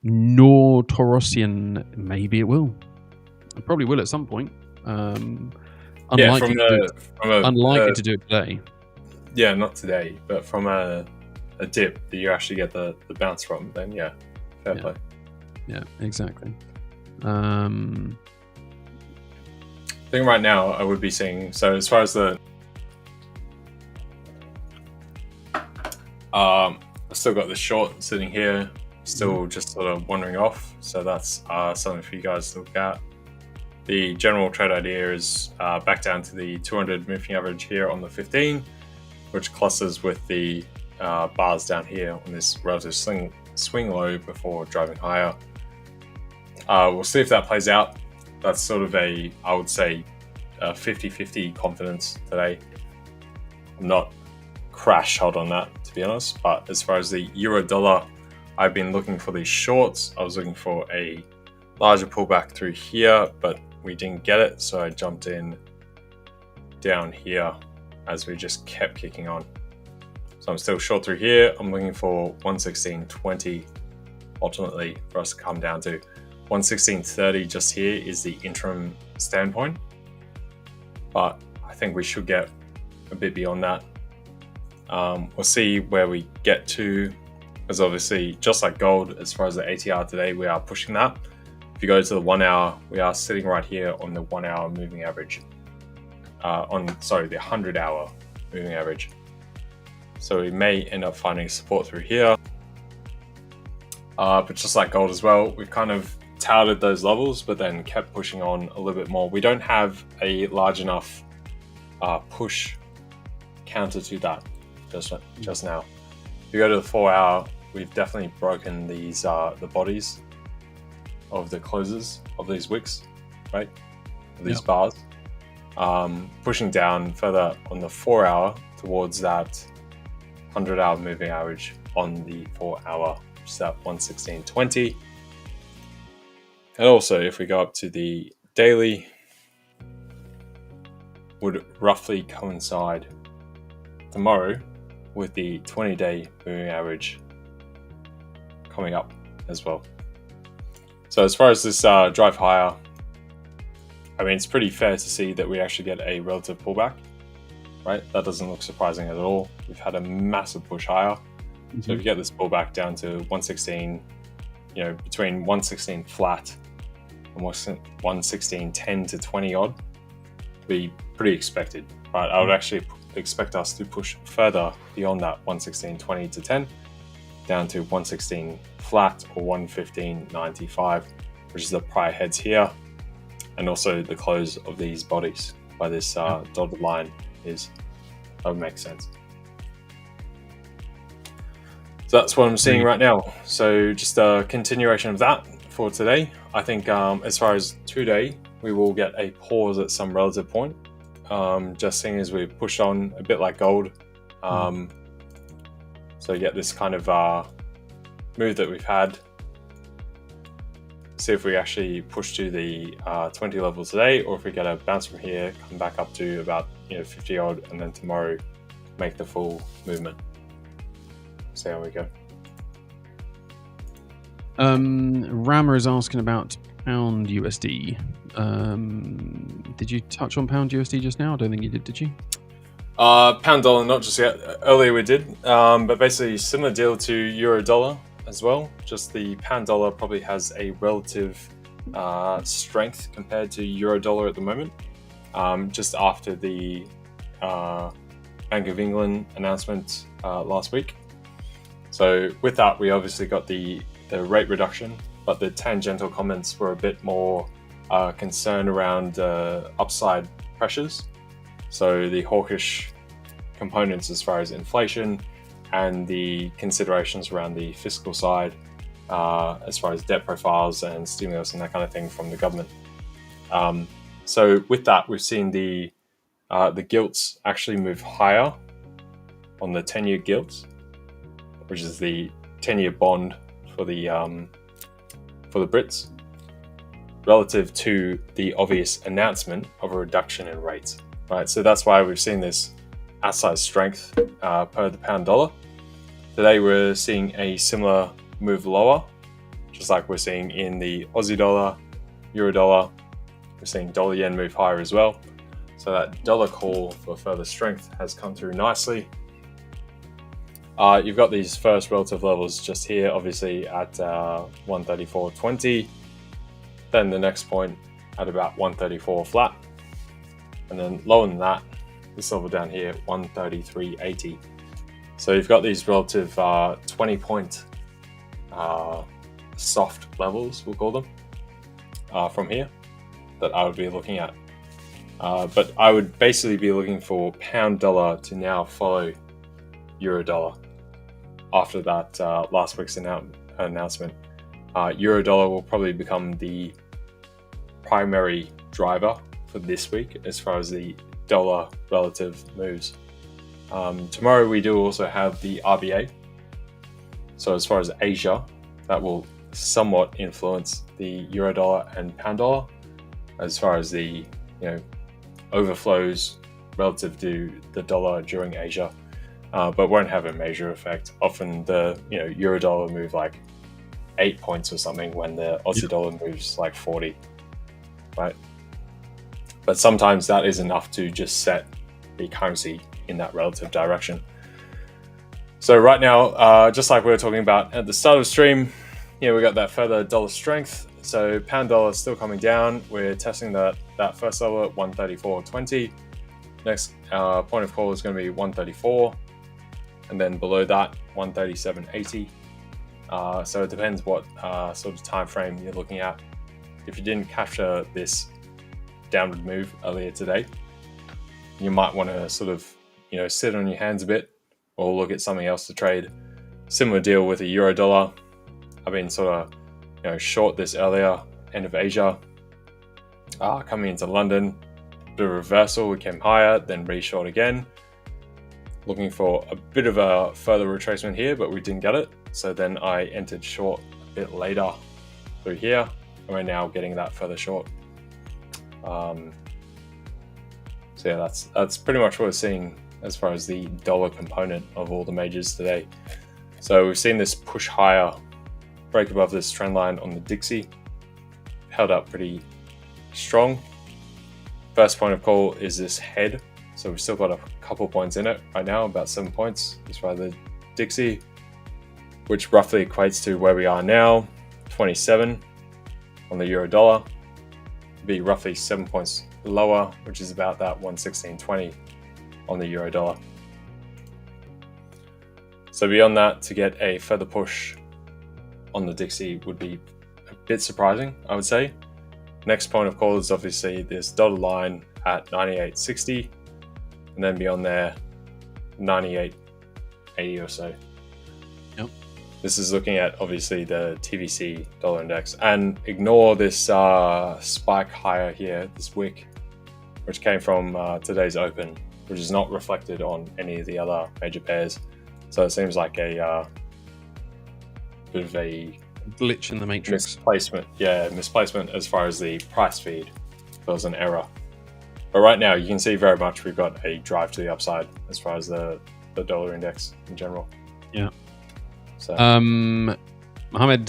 B: Nor Taurosian, maybe it will. It probably will at some point. Unlikely to do it today.
D: Yeah, not today, but from a dip that you actually get the bounce from, then yeah, fair play.
B: Yeah, exactly.
D: I think right now I would be seeing, so as far as the I've still got the short sitting here, still just sort of wandering off, so that's something for you guys to look at. The general trade idea is back down to the 200 moving average here on the 15, which clusters with the bars down here on this relative swing low before driving higher. We'll see if that plays out. That's sort of I would say, 50-50 confidence today. I'm not crash hot on that, to be honest, but as far as the euro dollar, I've been looking for these shorts. I was looking for a larger pullback through here, but we didn't get it, so I jumped in down here as we just kept kicking on. So I'm still short through here. I'm looking for 116.20 ultimately for us to come down to. 116.30 just here is the interim standpoint, but I think we should get a bit beyond that. We'll see where we get to, because obviously, just like gold, as far as the ATR today, we are pushing that. If you go to the 1 hour, we are sitting right here on the 1 hour moving average. The 100 hour moving average. So we may end up finding support through here. But just like gold as well, we've kind of touted those levels, but then kept pushing on a little bit more. We don't have a large enough push counter to that just now. If you go to the 4 hour, we've definitely broken these the bodies of the closes of these wicks, right? These bars. Pushing down further on the 4 hour towards that 100 hour moving average on the 4 hour, which is at 116.20. And also, if we go up to the daily, would roughly coincide tomorrow with the 20-day moving average coming up as well. So as far as this drive higher, I mean, it's pretty fair to see that we actually get a relative pullback, right? That doesn't look surprising at all. We've had a massive push higher. Mm-hmm. So if you get this pullback down to 116, between 116 flat and 116.10 to 20 odd, be pretty expected, right? I would actually expect us to push further beyond that 116.20 to 10 down to 116 flat or 115.95, which is the prior heads here, and also the close of these bodies by this dotted line that would make sense. So that's what I'm seeing right now. So just a continuation of that for today. I think as far as today, we will get a pause at some relative point. Just seeing as we pushed on a bit like gold. So you get this kind of move that we've had. See if we actually push to the 20 level today, or if we get a bounce from here, come back up to about 50 odd, and then tomorrow make the full movement. See how we go.
B: Rammer is asking about pound USD. Did you touch on pound USD just now? I don't think you did you?
D: Pound dollar, not just yet. Earlier we did, but basically similar deal to euro dollar as well. Just the pound dollar probably has a relative strength compared to euro dollar at the moment. Just after the Bank of England announcement last week. So with that, we obviously got the rate reduction, but the tangential comments were a bit more concerned around upside pressures. So the hawkish components as far as inflation and the considerations around the fiscal side as far as debt profiles and stimulus and that kind of thing from the government. So with that, we've seen the gilts actually move higher on the 10-year gilts, which is the 10-year bond for the Brits, relative to the obvious announcement of a reduction in rates. Right, so that's why we've seen this outsized strength per the pound dollar. Today we're seeing a similar move lower, just like we're seeing in the Aussie dollar, euro dollar. We're seeing dollar yen move higher as well. So that dollar call for further strength has come through nicely. You've got these first relative levels just here, obviously at 134.20. Then the next point at about 134 flat. and then lower than that, this level down here, 133.80. So you've got these relative 20-point soft levels, we'll call them, from here that I would be looking at. But I would basically be looking for pound dollar to now follow euro dollar after that last week's announcement. Euro dollar will probably become the primary driver for this week as far as the dollar relative moves. Tomorrow we do also have the RBA. So as far as Asia, that will somewhat influence the euro dollar and pound dollar as far as the overflows relative to the dollar during Asia, but won't have a major effect. Often the euro dollar move like 8 points or something when the Aussie dollar moves like 40, right? But sometimes that is enough to just set the currency in that relative direction. So right now, just like we were talking about at the start of the stream, we got that further dollar strength. So pound dollar is still coming down. We're testing that first level at 134.20. Next point of call is going to be 134, and then below that 137.80. So it depends what sort of time frame you're looking at. If you didn't capture this downward move earlier today, you might want to sort of sit on your hands a bit or look at something else to trade. Similar deal with the euro dollar. I've been sort of short this earlier, end of Asia, coming into London, bit of reversal, we came higher, then re-short again, looking for a bit of a further retracement here, but we didn't get it. So then I entered short a bit later through here, and we're now getting that further short. So yeah, that's pretty much what we're seeing as far as the dollar component of all the majors today. So we've seen this push higher, break above this trend line on the Dixie, held up pretty strong. First point of call is this head. So we've still got a couple points in it right now, about 7 points as far as the Dixie, which roughly equates to where we are now, 27 on the euro dollar. Be roughly 7 points lower, which is about that 116.20 on the euro dollar. So beyond that, to get a further push on the Dixie would be a bit surprising, I would say. Next point of call is obviously this dotted line at 98.60, and then beyond there, 98.80 or so.
B: Yep.
D: This is looking at obviously the TVC dollar index, and ignore this spike higher here, this wick, which came from today's open, which is not reflected on any of the other major pairs. So it seems like a bit of a
B: glitch in the matrix.
D: Misplacement as far as the price feed. There was an error. But right now you can see very much we've got a drive to the upside as far as the dollar index in general.
B: Yeah.
D: So
B: Mohammed,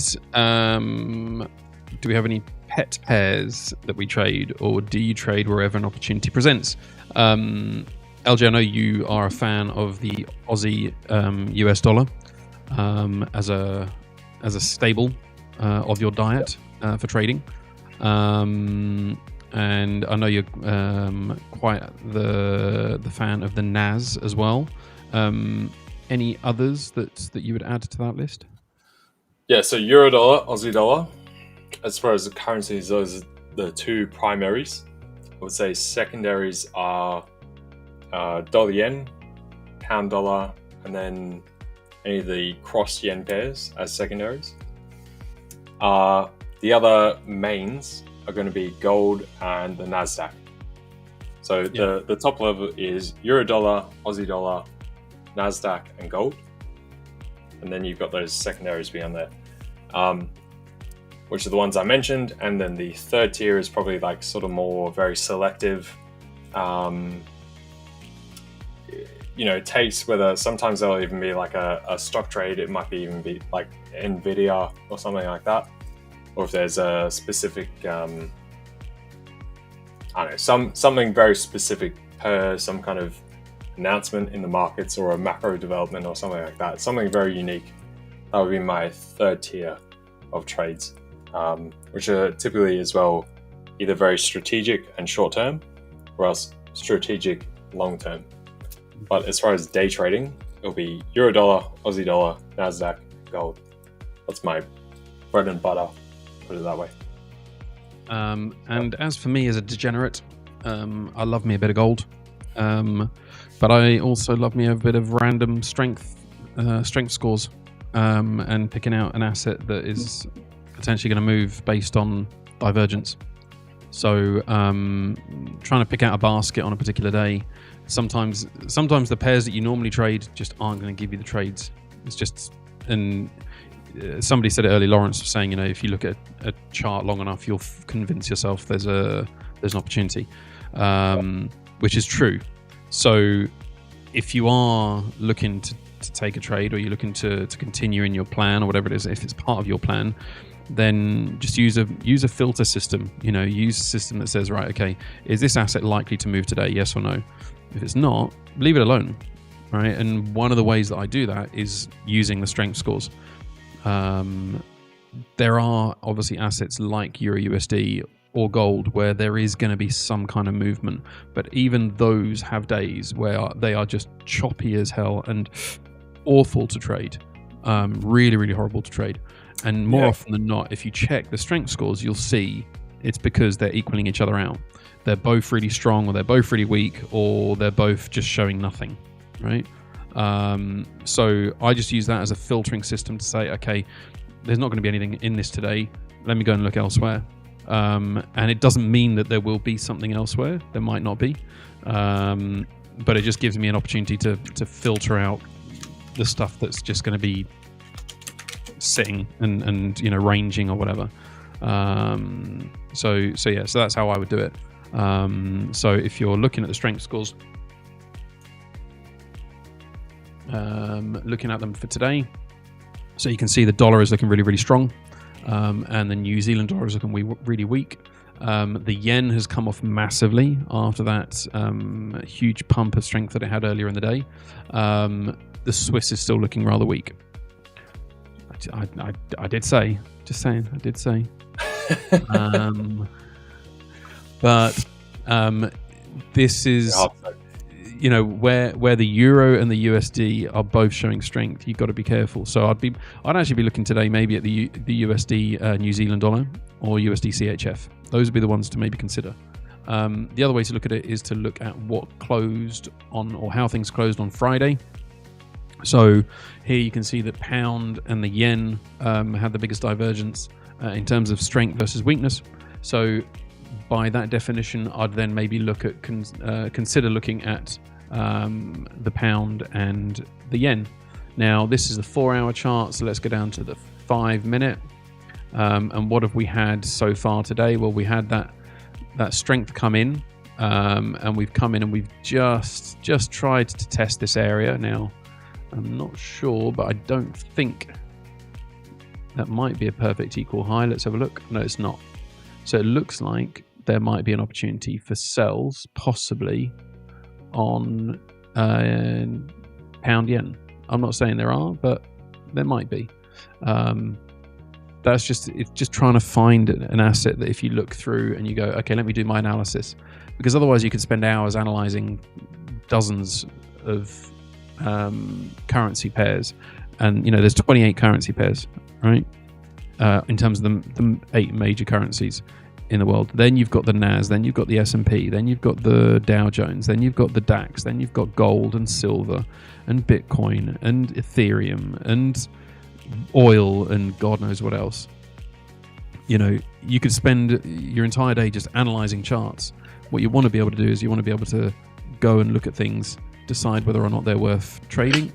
B: do we have any pet pairs that we trade, or do you trade wherever an opportunity presents? LJ, I know you are a fan of the Aussie US dollar as a staple of your diet for trading, and I know you're quite the fan of the NAS as well. Any others that you would add to that list?
D: Yeah, so euro dollar, Aussie dollar. As far as the currencies, those are the two primaries. I would say secondaries are dollar yen, pound dollar, and then any of the cross yen pairs as secondaries. The other mains are going to be gold and the NASDAQ. So the top level is euro dollar, Aussie dollar, NASDAQ, and gold. And then you've got those secondaries beyond there, which are the ones I mentioned. And then the third tier is probably like sort of more very selective, takes, whether sometimes there'll even be like a stock trade. It might even be like NVIDIA or something like that. Or if there's a specific, something very specific per some kind of announcement in the markets or a macro development or something like that. Something very unique. That would be my third tier of trades, which are typically as well either very strategic and short term, or else strategic long term. But as far as day trading, it'll be euro dollar, Aussie dollar, NASDAQ, gold. That's my bread and butter, put it that way.
B: And as for me as a degenerate, I love me a bit of gold, but I also love me a bit of random strength scores, and picking out an asset that is potentially going to move based on divergence. So trying to pick out a basket on a particular day. Sometimes the pairs that you normally trade just aren't going to give you the trades. It's just, and somebody said it earlier, Lawrence was saying, if you look at a chart long enough, you'll convince yourself there's an opportunity, which is true. So if you are looking to take a trade, or you're looking to continue in your plan, or whatever it is, if it's part of your plan, then just use a filter system. Use a system that says, right, okay, is this asset likely to move today? Yes or no? If it's not, leave it alone, right? And one of the ways that I do that is using the strength scores. There are obviously assets like Euro USD or gold where there is going to be some kind of movement, but even those have days where they are just choppy as hell and awful to trade, really, really horrible to trade. And more often than not, if you check the strength scores, you'll see it's because they're equaling each other out. They're both really strong, or they're both really weak, or they're both just showing nothing, right? So I just use that as a filtering system to say, okay, there's not going to be anything in this today. Let me go and look elsewhere. And it doesn't mean that there will be something elsewhere. There might not be. But it just gives me an opportunity to filter out the stuff that's just going to be sitting and ranging or whatever. So that's how I would do it. So if you're looking at the strength scores, looking at them for today, so you can see the dollar is looking really, really strong, and the New Zealand dollar is looking really weak. The yen has come off massively after that huge pump of strength that it had earlier in the day. The Swiss is still looking rather weak. I did say, just saying, I did say. But this is, where the euro and the USD are both showing strength, you've got to be careful. So I'd actually be looking today maybe at the USD New Zealand dollar or USD CHF. Those would be the ones to maybe consider. The other way to look at it is to look at what closed on, or how things closed on Friday. So here you can see that pound and the yen had the biggest divergence in terms of strength versus weakness. So by that definition, I'd then maybe look at consider looking at the pound and the yen. Now this is the 4-hour chart, so let's go down to the 5-minute. And what have we had so far today? Well, we had that strength come in, and we've come in and we've just tried to test this area. Now I'm not sure, but I don't think that might be a perfect equal high. Let's have a look. No, it's not. So it looks like there might be an opportunity for sells, possibly on pound yen. I'm not saying there are, but there might be. It's just trying to find an asset that if you look through and you go, okay, let me do my analysis, because otherwise you could spend hours analyzing dozens of currency pairs, and there's 28 currency pairs, right? In terms of the 8 major currencies in the world. Then you've got the NAS, then you've got the S&P, then you've got the Dow Jones, then you've got the DAX, then you've got gold and silver and Bitcoin and Ethereum and oil and God knows what else. You could spend your entire day just analyzing charts. What you want to be able to do is you want to be able to go and look at things, decide whether or not they're worth trading,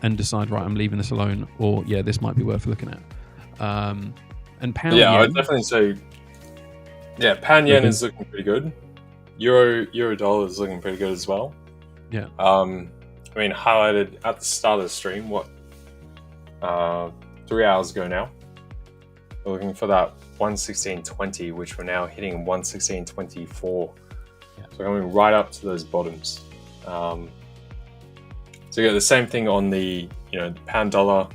B: and decide, right, I'm leaving this alone, or yeah, this might be worth looking at. And pound yen,
D: I would definitely say, pound yen is looking pretty good. Euro dollar is looking pretty good as well.
B: Yeah.
D: Highlighted at the start of the stream, 3 hours ago now, we're looking for that 116.20, which we're now hitting 116.24.
B: Yeah.
D: So coming right up to those bottoms. So you got the same thing on the pound dollar.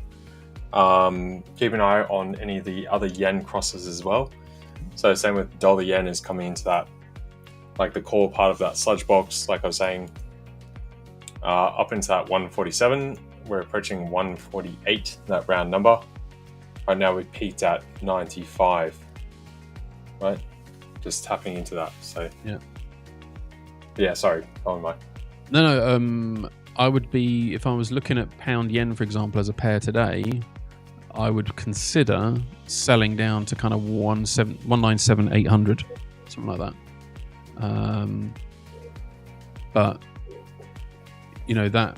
D: Keep an eye on any of the other yen crosses as well. So same with dollar yen is coming into that like the core part of that sludge box, like I was saying, up into that 147. We're approaching 148, that round number. Right now we peaked at 95, right? Just tapping into that. So yeah, sorry, go on, Mike.
B: No, I would be, if I was looking at pound yen, for example, as a pair today, I would consider selling down to kind of 197,800, something like that. But that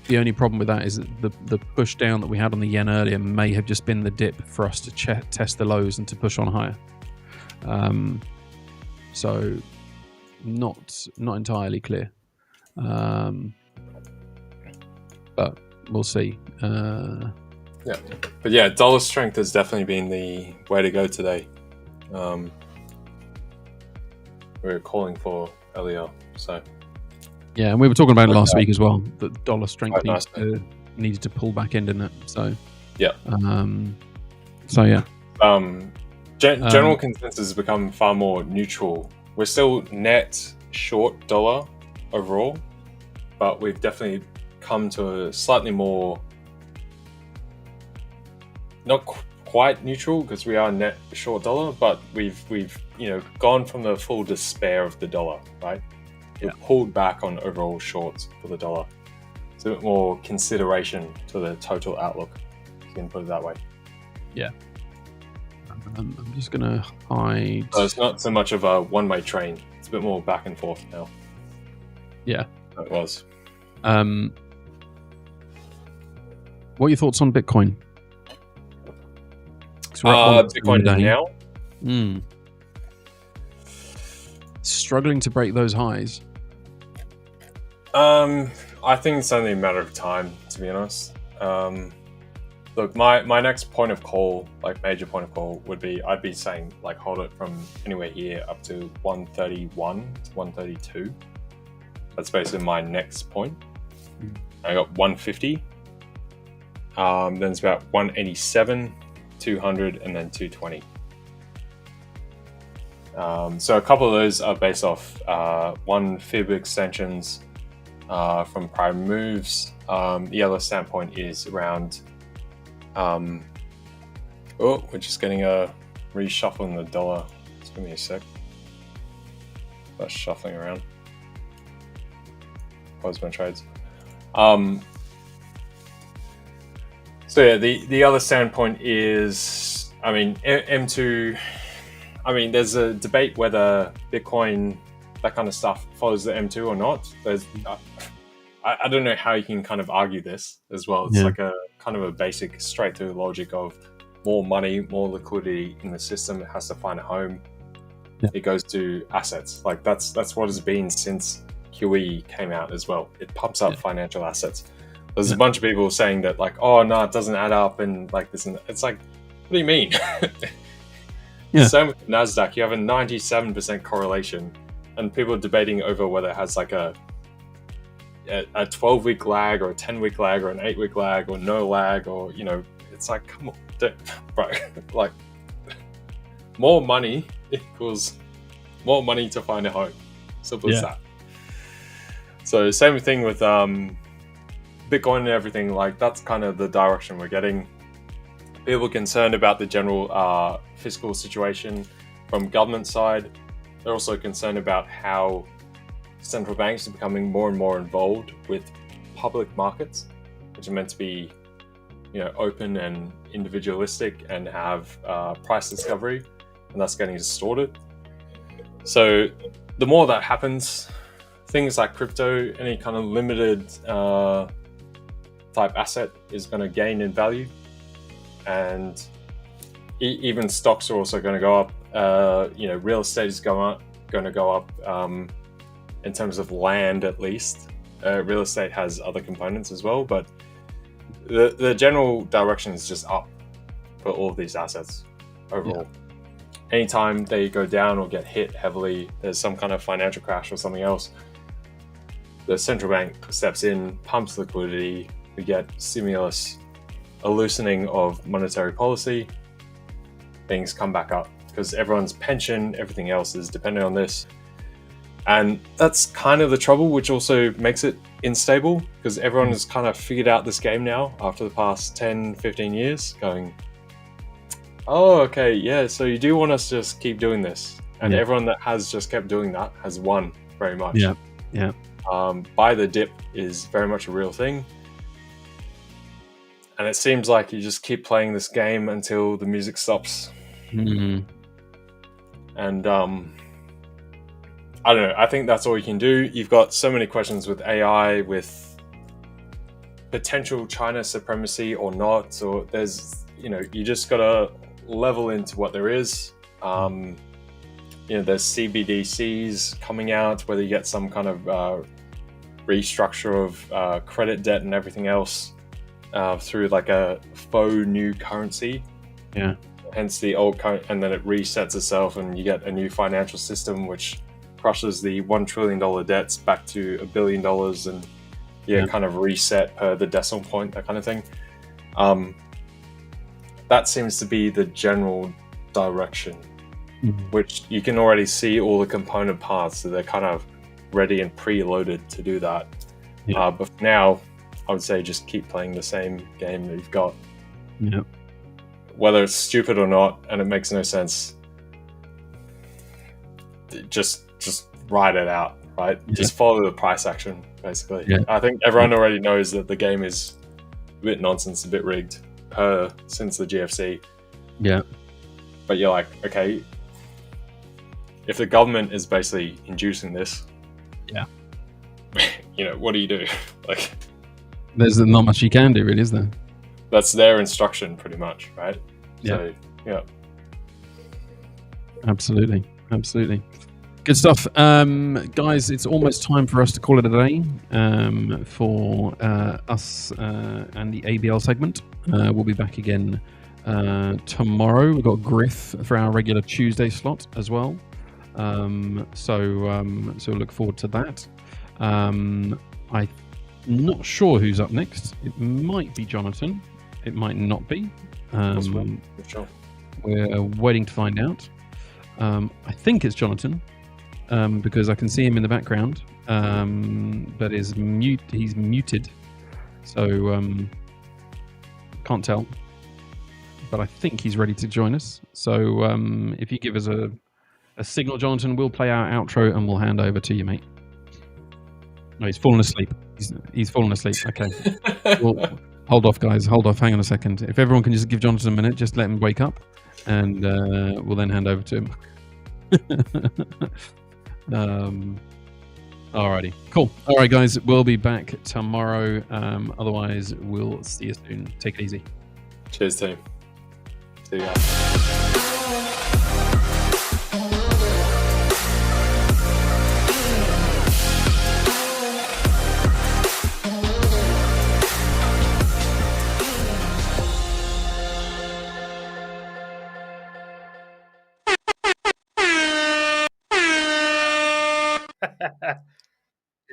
B: the only problem with that is that the push down that we had on the yen earlier may have just been the dip for us to test the lows and to push on higher. So not entirely clear, but we'll see.
D: Yeah, but yeah, dollar strength has definitely been the way to go today. We were calling for earlier, so
B: yeah, and we were talking about it last week as well. That dollar strength
D: Quite
B: needed to pull back in, didn't it? So
D: yeah. General consensus has become far more neutral. We're still net short dollar overall, but we've definitely come to a slightly more, not quite neutral because we are net short dollar, but we've gone from the full despair of the dollar, right? We've pulled back on overall shorts for the dollar. It's a bit more consideration to the total outlook, if you can put it that way.
B: Yeah. I'm just gonna hide.
D: So it's not so much of a one-way train. It's a bit more back and forth now.
B: Yeah.
D: It was.
B: What are your thoughts on Bitcoin?
D: Bitcoin now?
B: Struggling to break those highs.
D: I think it's only a matter of time, to be honest. Look, my next point of call, like major point of call, would be I'd be saying like hold it from anywhere here up to 131 to 132. That's basically my next point. I got 150. Then it's about 187, 200, and then 220. So a couple of those are based off one fib extensions from prior moves. The other standpoint is around we're just getting a reshuffle in the dollar. Just give me a sec. That's shuffling around. Pause my trades. So yeah, the other standpoint is, I mean, M2. I mean, there's a debate whether Bitcoin, that kind of stuff, follows the M2 or not. There's, I don't know how you can kind of argue this as well. It's like a kind of a basic straight through logic of more money, more liquidity in the system. It has to find a home. It goes to assets. Like that's what it's been since QE came out as well. It pumps up financial assets. There's a bunch of people saying that like, oh no, it doesn't add up and like this, and it's like, what do you mean? Same with NASDAQ, you have a 97% correlation, and people are debating over whether it has like a 12-week lag or a 10-week lag or an 8-week lag or no lag, or it's like, come on, bro, like more money equals more money to find a home. Simple as that. So same thing with Bitcoin and everything. Like that's kind of the direction we're getting. People are concerned about the general fiscal situation from government side. They're also concerned about how central banks are becoming more and more involved with public markets, which are meant to be, open and individualistic and have price discovery, and that's getting distorted. So the more that happens, things like crypto, any kind of limited type asset is going to gain in value. And even stocks are also going to go up. Real estate is going to go up in terms of land, at least. Real estate has other components as well, but the general direction is just up for all of these assets overall. Anytime they go down or get hit heavily, there's some kind of financial crash or something else, the central bank steps in, pumps liquidity, we get stimulus, a loosening of monetary policy, things come back up. because everyone's pension, everything else is dependent on this. And that's kind of the trouble, which also makes it unstable, because everyone has kind of figured out this game now after the past 10, 15 years, going, oh, okay, yeah, so you do want us to just keep doing this. And everyone that has just kept doing that has won very much.
B: Yeah.
D: Buy the dip is very much a real thing. And it seems like you just keep playing this game until the music stops.
B: Mm.
D: And I don't know. I think that's all you can do. You've got so many questions with AI, with potential China supremacy or not. So there's, you just got to level into what there is. There's CBDCs coming out, whether you get some kind of restructure of credit debt and everything else through like a faux new currency.
B: Yeah.
D: Hence the old currency, and then it resets itself, and you get a new financial system which crushes the $1 trillion debts back to $1 billion, and kind of reset per the decimal point, that kind of thing. That seems to be the general direction, which you can already see all the component parts, so they're kind of ready and preloaded to do that. But for now, I would say just keep playing the same game that you've got.
B: Yeah.
D: Whether it's stupid or not, and it makes no sense, just ride it out, right?
B: Yeah.
D: Just follow the price action, basically.
B: Yeah.
D: I think everyone already knows that the game is a bit nonsense, a bit rigged since the GFC.
B: Yeah.
D: But you're like, okay, if the government is basically inducing this, what do you do? Like,
B: there's not much you can do, really, is there?
D: That's their instruction, pretty much, right?
B: Yeah.
D: So, yeah.
B: Absolutely. Good stuff. Guys, it's almost time for us to call it a day for us and the ABL segment. We'll be back again tomorrow. We've got Griff for our regular Tuesday slot as well. So look forward to that. I'm not sure who's up next. It might be Jonatan. It might not be.
D: Sure.
B: We're waiting to find out. I think it's Jonatan, because I can see him in the background, but he's muted, so can't tell. But I think he's ready to join us. So if you give us a signal, Jonatan, we'll play our outro and we'll hand over to you, mate. No, he's fallen asleep. He's fallen asleep. Okay. Well, hold off, guys. Hold off. Hang on a second. If everyone can just give Jonatan a minute, just let him wake up, and we'll then hand over to him. Alrighty. Cool. All right, guys. We'll be back tomorrow. Otherwise, we'll see you soon. Take it easy.
D: Cheers, team. See you guys.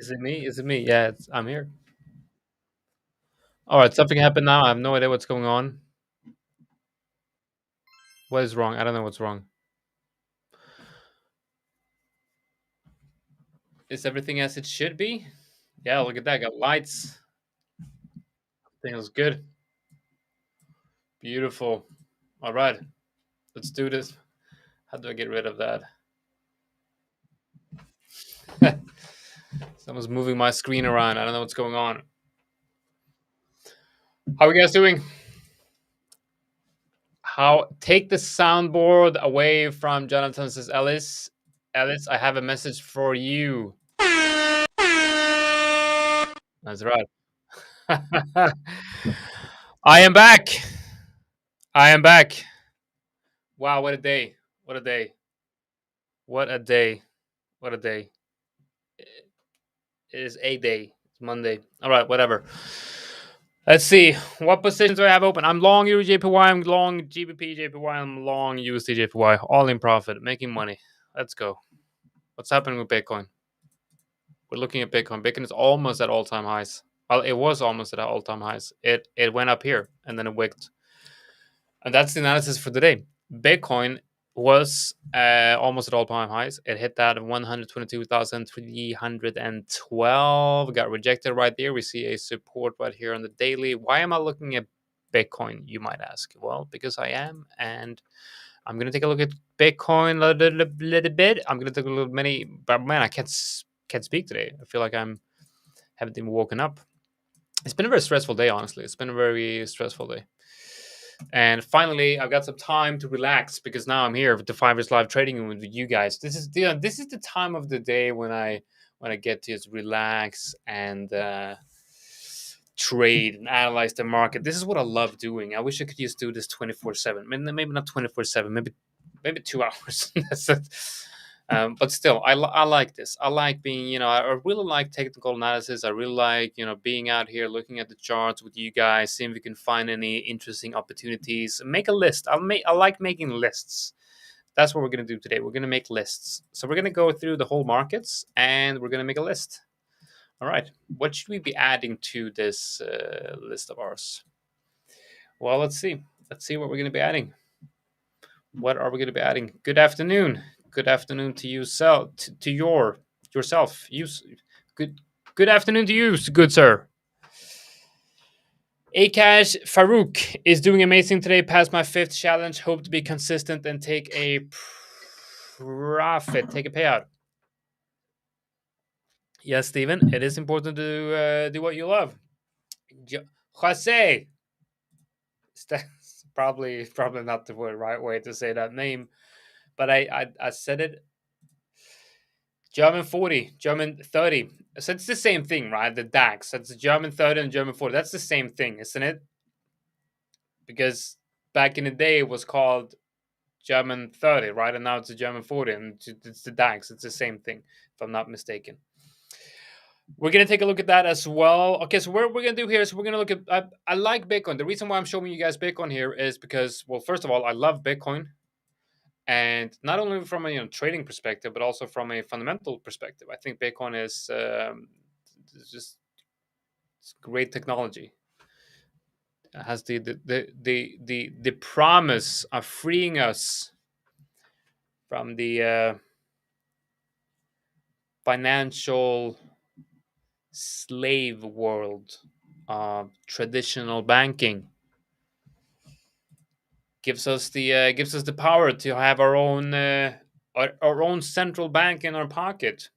A: Is it me? Yeah, I'm here. All right, something happened now. I have no idea what's going on. What is wrong? I don't know what's wrong. Is everything as it should be? Yeah, look at that. Got lights. Everything looks good. Beautiful. All right, let's do this. How do I get rid of that? Someone's moving my screen around. I don't know what's going on. How are you guys doing? Take the soundboard away from Jonatan, says Ellis. Ellis, I have a message for you. That's right. I am back. Wow, what a day. What a day. It is a day. It's Monday. All right, whatever. Let's see. What positions do I have open? I'm long Euro JPY. I'm long GBP JPY. I'm long USD JPY. All in profit. Making money. Let's go. What's happening with Bitcoin? We're looking at Bitcoin. Bitcoin is almost at all-time highs. Well, it was almost at all-time highs. It went up here, and then it wicked. And that's the analysis for today. Bitcoin was almost at all-time highs. It hit that 122,312. Got rejected right there. We see a support right here on the daily. Why am I looking at Bitcoin, you might ask? Well, because I am, and I'm going to take a look at Bitcoin a little bit. I'm going to take a little many, but man, I can't speak today. I feel like haven't even woken up. It's been a very stressful day, honestly. It's been a very stressful day. And finally, I've got some time to relax because now I'm here with the 5ers Live Trading Room with you guys. This is the time of the day when I get to just relax and trade and analyze the market. This is what I love doing. I wish I could just do this 24/7. Maybe not 24/7. Maybe 2 hours. That's it. But still, I like this. I like being, I really like technical analysis. I really like, being out here looking at the charts with you guys, seeing if we can find any interesting opportunities. Make a list. I like making lists. That's what we're going to do today. We're going to make lists. So we're going to go through the whole markets and we're going to make a list. All right. What should we be adding to this list of ours? Well, let's see. Let's see what we're going to be adding. What are we going to be adding? Good afternoon. Good afternoon to you, yourself. Good afternoon to you, good sir. Akash Farouk is doing amazing today. Passed my 5th challenge. Hope to be consistent and take a profit. Take a payout. Yes, Steven. It is important to do what you love. Jose. That's probably not the right way to say that name, but I said it. German 40, German 30. So it's the same thing, right? The DAX. That's the German 30 and German 40. That's the same thing, isn't it? Because back in the day, it was called German 30, right? And now it's the German 40, and it's the DAX. It's the same thing, if I'm not mistaken. We're going to take a look at that as well. Okay, so what we're going to do here is we're going to look at... I like Bitcoin. The reason why I'm showing you guys Bitcoin here is because, well, first of all, I love Bitcoin. And not only from a trading perspective, but also from a fundamental perspective, I think Bitcoin is just it's great technology. It has the promise of freeing us from the financial slave world of traditional banking. Gives us the power to have our own central bank in our pocket.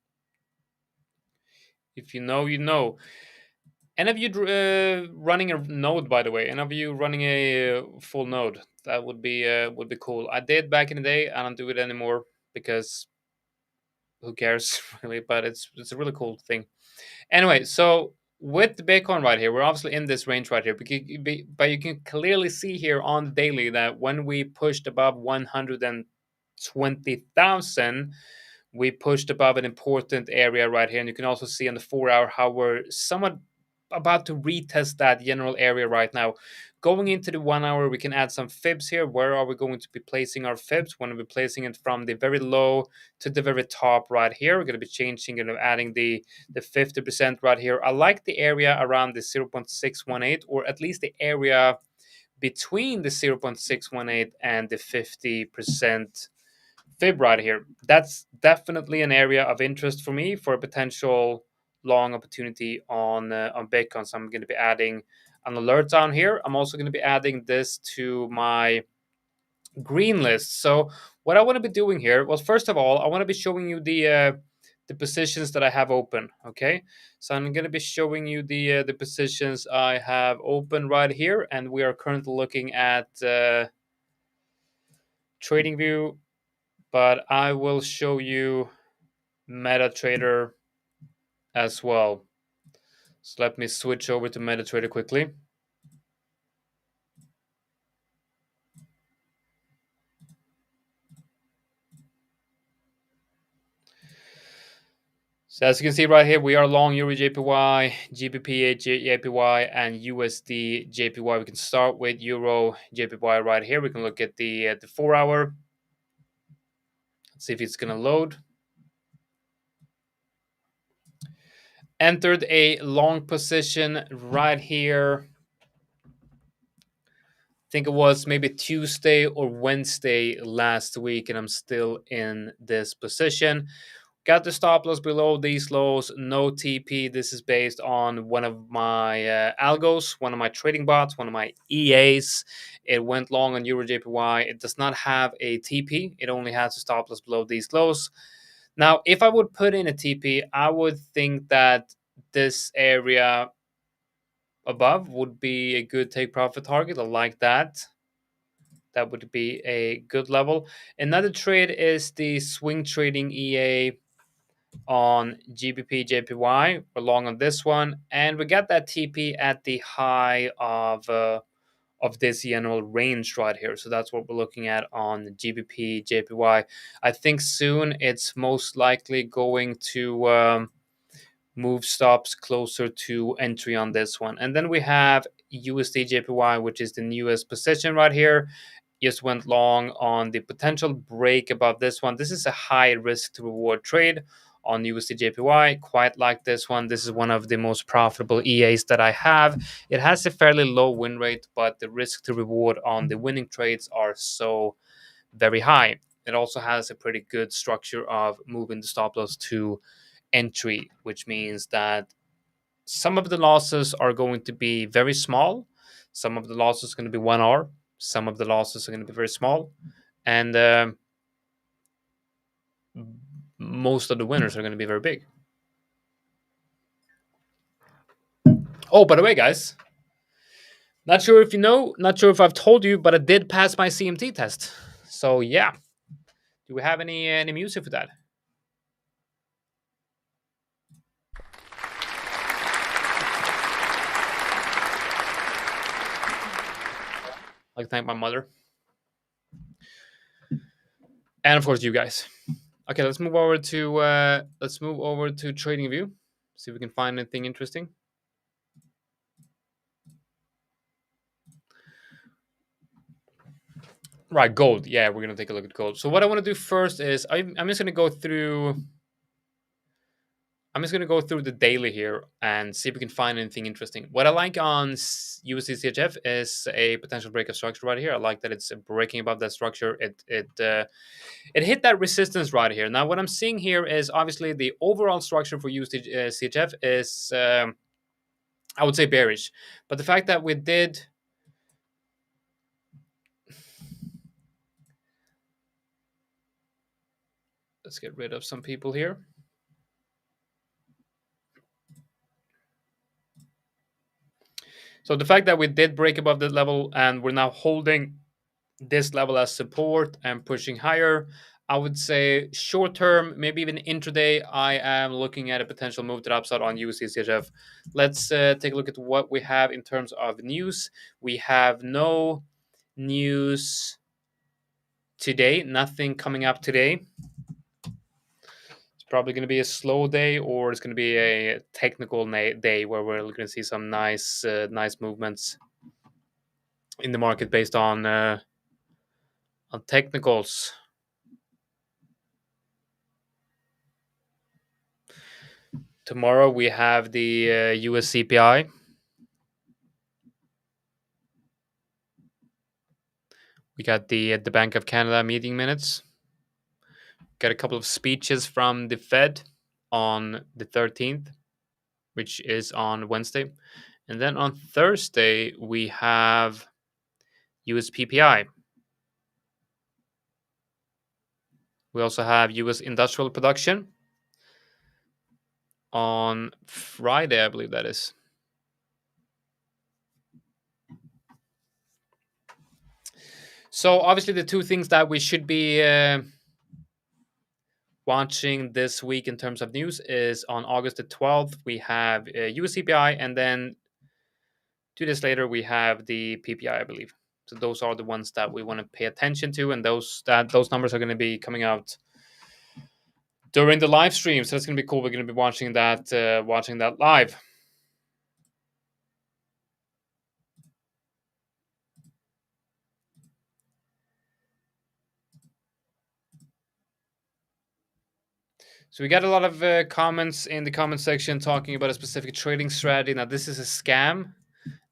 A: If you know, you know. Any of you running a node, by the way? Any of you running a full node? That would be cool. I did back in the day. I don't do it anymore because who cares, really? But it's a really cool thing. Anyway, so with the Bitcoin right here, we're obviously in this range right here. But you can clearly see here on the daily that when we pushed above 120,000, we pushed above an important area right here. And you can also see on the 4-hour how we're somewhat about to retest that general area right now. Going into the 1 hour, we can add some fibs here. Where are we going to be placing our fibs? We're going to be placing it from the very low to the very top right here. We're going to be changing and adding the 50% right here. I like the area around the 0.618, or at least the area between the 0.618 and the 50% fib right here. That's definitely an area of interest for me for a potential long opportunity on Bitcoin. So I'm going to be adding an alert down here. I'm also going to be adding this to my green list. So what I want to be doing here, well, first of all, I want to be showing you the positions that I have open. Okay, so I'm going to be showing you the positions I have open right here, and we are currently looking at TradingView, but I will show you MetaTrader as well. So let me switch over to MetaTrader quickly. So as you can see right here, we are long Euro JPY, GBP JPY, and USD JPY. We can start with Euro JPY right here. We can look at the 4-hour. Let's see if it's going to load. Entered a long position right here think it was maybe Tuesday or Wednesday last week, and I'm still in this position. Got the stop loss below these lows, no TP. This is based on one of my algos, one of my trading bots, one of my EAs. It went long on EuroJPY. It does not have a TP. It only has a stop loss below these lows. Now, if I would put in a TP, I would think that this area above would be a good take profit target. I like that. That would be a good level. Another trade is the swing trading EA on GBP JPY. We're long on this one, and we got that TP at the high of this general range right here. So that's what we're looking at on GBP JPY. I think soon it's most likely going to move stops closer to entry on this one. And then we have USD JPY, which is the newest position right here. Just went long on the potential break above this one. This is a high risk to reward trade on USD JPY. Quite like this one. This is one of the most profitable EAs that I have. It has a fairly low win rate, but the risk to reward on the winning trades are so very high. It also has a pretty good structure of moving the stop loss to entry, which means that some of the losses are going to be very small. Some of the losses are going to be 1R. Some of the losses are going to be very small. And most of the winners are going to be very big. Oh, by the way, guys, not sure if you know, not sure if I've told you, but I did pass my CMT test. So yeah, do we have any music for that? I'd like to thank my mother, and of course you guys. Okay, let's move over to TradingView. See if we can find anything interesting. Right, gold. Yeah, we're gonna take a look at gold. So what I want to do first is I'm just gonna go through. I'm just gonna go through the daily here and see if we can find anything interesting. What I like on USD CHF is a potential break of structure right here. I like that it's breaking above that structure. It hit that resistance right here. Now what I'm seeing here is obviously the overall structure for USD CHF is I would say bearish, but the fact that we did. Let's get rid of some people here. So the fact that we did break above that level and we're now holding this level as support and pushing higher, I would say short term, maybe even intraday, I am looking at a potential move to the upside on USD CHF. Let's take a look at what we have in terms of news. We have no news today, nothing coming up today. Probably going to be a slow day, or it's going to be a technical day where we're going to see some nice movements in the market based on technicals. Tomorrow we have the US CPI. We got the Bank of Canada meeting minutes. Got a couple of speeches from the Fed on the 13th, which is on Wednesday. And then on Thursday, we have US PPI. We also have US industrial production on Friday, I believe that is. So obviously the two things that we should be watching this week in terms of news is on August the 12th, we have US CPI, and then 2 days later, we have the PPI, I believe. So those are the ones that we want to pay attention to, and those numbers are going to be coming out during the live stream. So that's going to be cool. We're going to be watching that live. So we got a lot of comments in the comment section talking about a specific trading strategy. Now, this is a scam.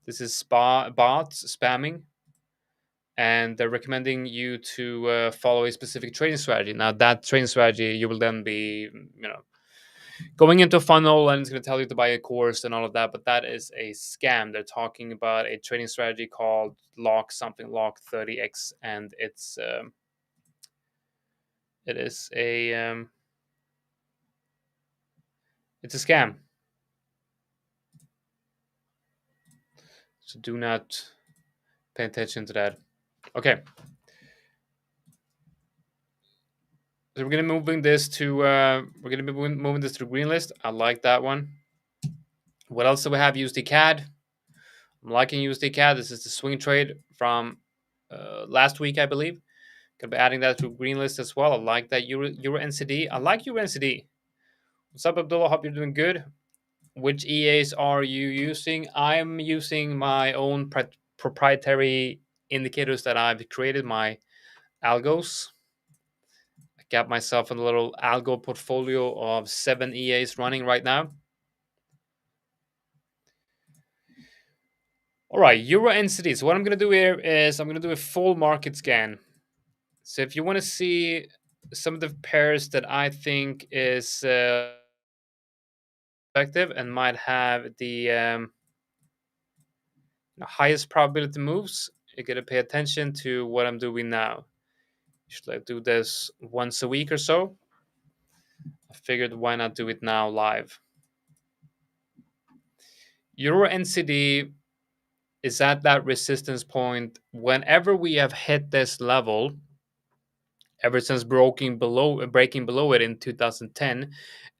A: This is bots spamming. and they're recommending you to follow a specific trading strategy. Now, that trading strategy, you will then be, going into a funnel, and it's going to tell you to buy a course and all of that. But that is a scam. They're talking about a trading strategy called Lock 30x, and it is it's a scam. So do not pay attention to that. Okay. So we're gonna moving this to moving this to the green list. I like that one. What else do we have? USD CAD. I'm liking USD CAD. This is the swing trade from last week, I believe. Gonna be adding that to green list as well. I like that Euro NCD. I like Euro NCD. What's up, Abdullah? Hope you're doing good. Which EAs are you using? I'm using my own proprietary indicators that I've created, my algos. I got myself a little algo portfolio of 7 EAs running right now. All right, Euro NCD. So what I'm going to do here is I'm going to do a full market scan. So if you want to see some of the pairs that I think is effective and might have the highest probability moves, you got to pay attention to what I'm doing now. Should I do this once a week or so? I figured why not do it now live. Euro NCD is at that resistance point. Whenever we have hit this level, ever since breaking below it in 2010,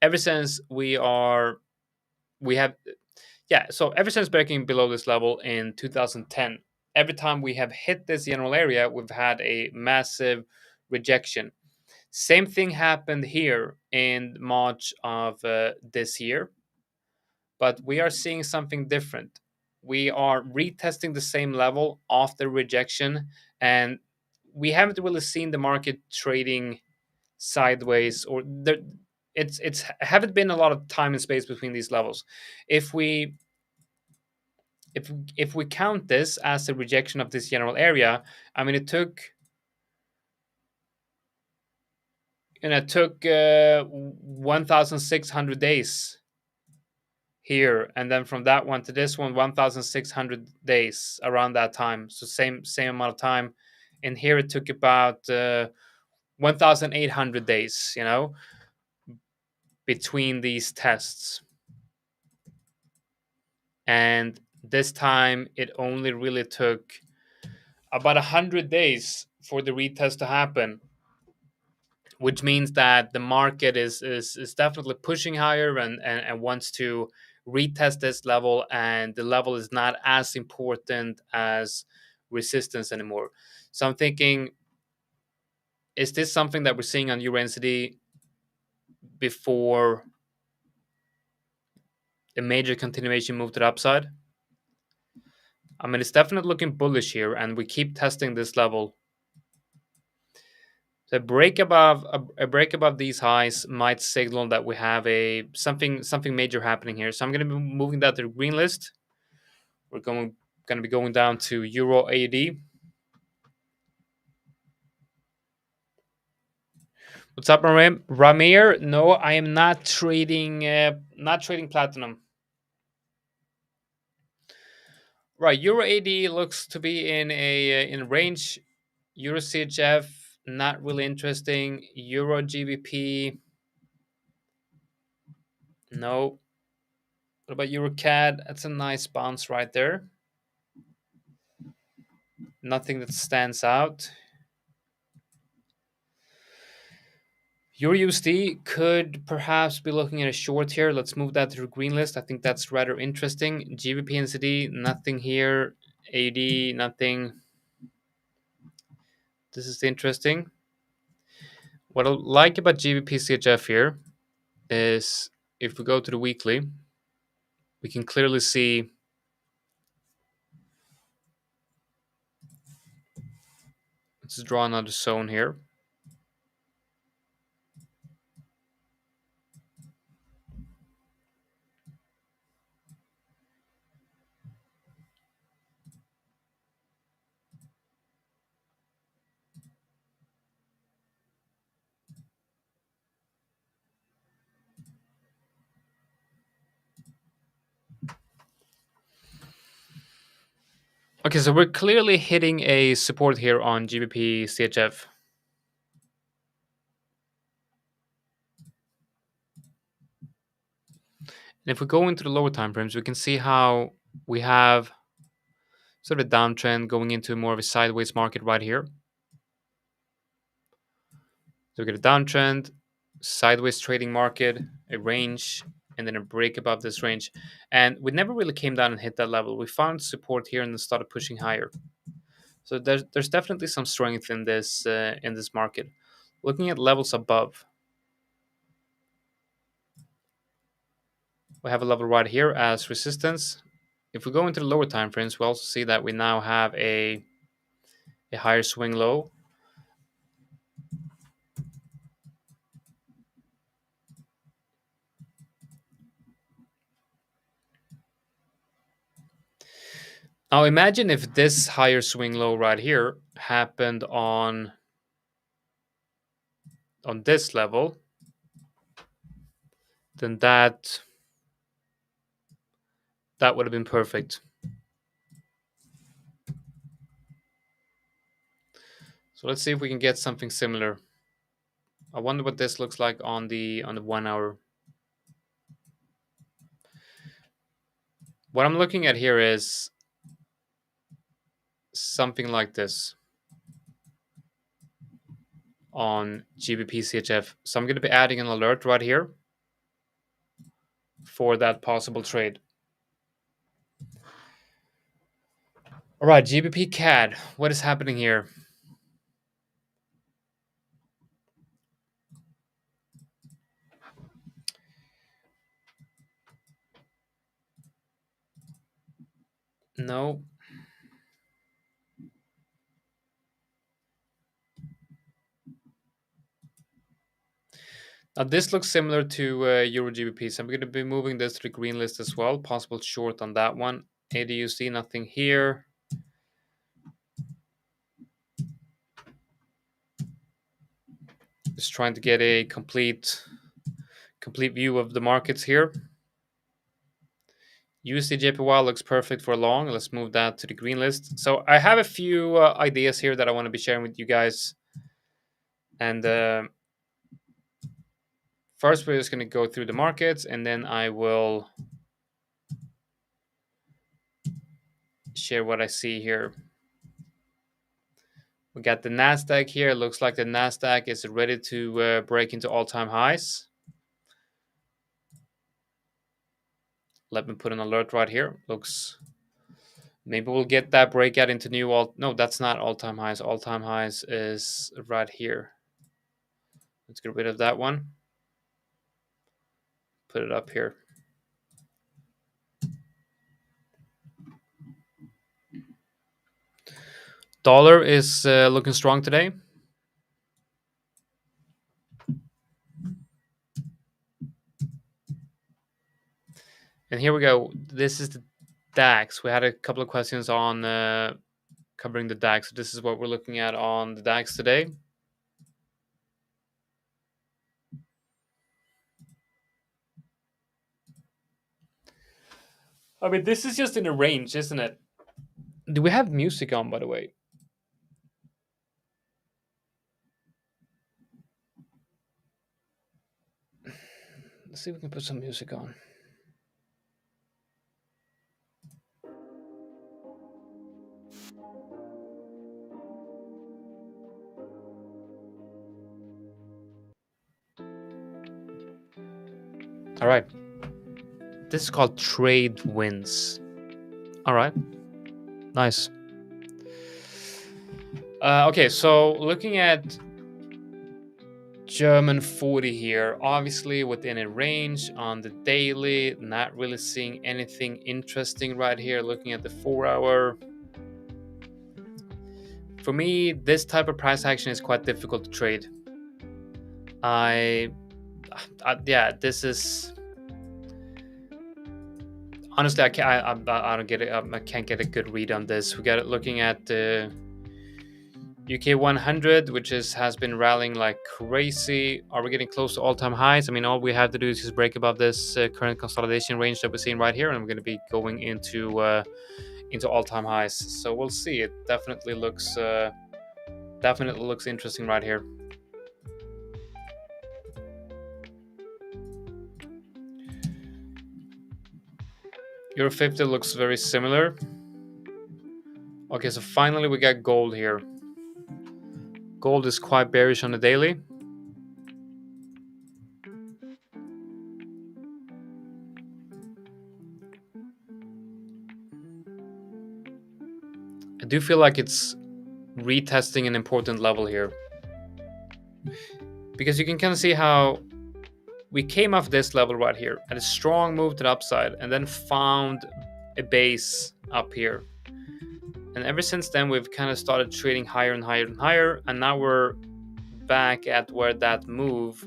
A: ever since ever since breaking below this level in 2010, every time we have hit this general area, we've had a massive rejection. Same thing happened here in March of this year, but we are seeing something different. We are retesting the same level after rejection, and we haven't really seen the market trading sideways, or there, it's haven't been a lot of time and space between these levels. If we count this as a rejection of this general area, I mean, it took 1,600 days here, and then from that one to this one, 1,600 days around that time. So same amount of time. And here it took about 1,800 days, between these tests. And this time it only really took about 100 days for the retest to happen, which means that the market is definitely pushing higher and wants to retest this level, and the level is not as important as resistance anymore. So I'm thinking, is this something that we're seeing on Euro NCD before a major continuation move to the upside? I mean, it's definitely looking bullish here, and we keep testing this level. So a break above these highs might signal that we have something major happening here. So I'm going to be moving that to the green list. We're going to be going down to Euro AUD. What's up, Ramir? No, I am not trading platinum. Right, Euro AD looks to be in range. Euro CHF, not really interesting. Euro GBP, no. What about Euro CAD? That's a nice bounce right there. Nothing that stands out. Euro USD could perhaps be looking at a short here. Let's move that to the green list. I think that's rather interesting. GBP NCD, nothing here. AD, nothing. This is interesting. What I like about GBP CHF here is if we go to the weekly, we can clearly see let's draw another zone here. Okay, so we're clearly hitting a support here on GBP CHF. And if we go into the lower time frames, we can see how we have sort of a downtrend going into more of a sideways market right here. So we get a downtrend, sideways trading market, a range, and then a break above this range. And we never really came down and hit that level. We found support here and then started pushing higher. So there's definitely some strength in this market. Looking at levels above, we have a level right here as resistance. If we go into the lower time frames, we also see that we now have a higher swing low. Now imagine if this higher swing low right here happened on this level, then that would have been perfect. So let's see if we can get something similar. I wonder what this looks like on the 1 hour. What I'm looking at here is something like this on GBP CHF. So I'm going to be adding an alert right here for that possible trade. All right, GBP CAD. What is happening here? No. Now this looks similar to Euro GBP, so I'm going to be moving this to the green list as well. Possible short on that one. ADUC, nothing here. Just trying to get a complete view of the markets here. USD JPY looks perfect for long. Let's move that to the green list. So I have a few ideas here that I want to be sharing with you guys. And first, we're just going to go through the markets, and then I will share what I see here. We got the NASDAQ here. It looks like the NASDAQ is ready to break into all-time highs. Let me put an alert right here. Looks, maybe we'll get that breakout into new no, that's not all-time highs. All-time highs is right here. Let's get rid of that one. Put it up here. Dollar is looking strong today. And here we go. This is the DAX. We had a couple of questions on covering the DAX. So this is what we're looking at on the DAX today. I mean, this is just in a range, isn't it? Do we have music on, by the way? Let's see if we can put some music on. All right. This is called Trade Wins. All right. Nice. Okay, so looking at German 40 here, obviously within a range on the daily, not really seeing anything interesting right here. Looking at the 4 hour, for me, this type of price action is quite difficult to trade. Yeah, this is honestly, I don't get it. I can't get a good read on this. We got it looking at the UK 100, which has been rallying like crazy. Are we getting close to all-time highs? I mean, all we have to do is just break above this current consolidation range that we're seeing right here, and we're going to be going into all-time highs. So we'll see. It definitely looks interesting right here. Euro 50 looks very similar. Okay, so finally we got gold here. Gold is quite bearish on the daily. I do feel like it's retesting an important level here, because you can kind of see how we came off this level right here, had a strong move to the upside, and then found a base up here. And ever since then, we've kind of started trading higher and higher and higher, and now we're back at where that move,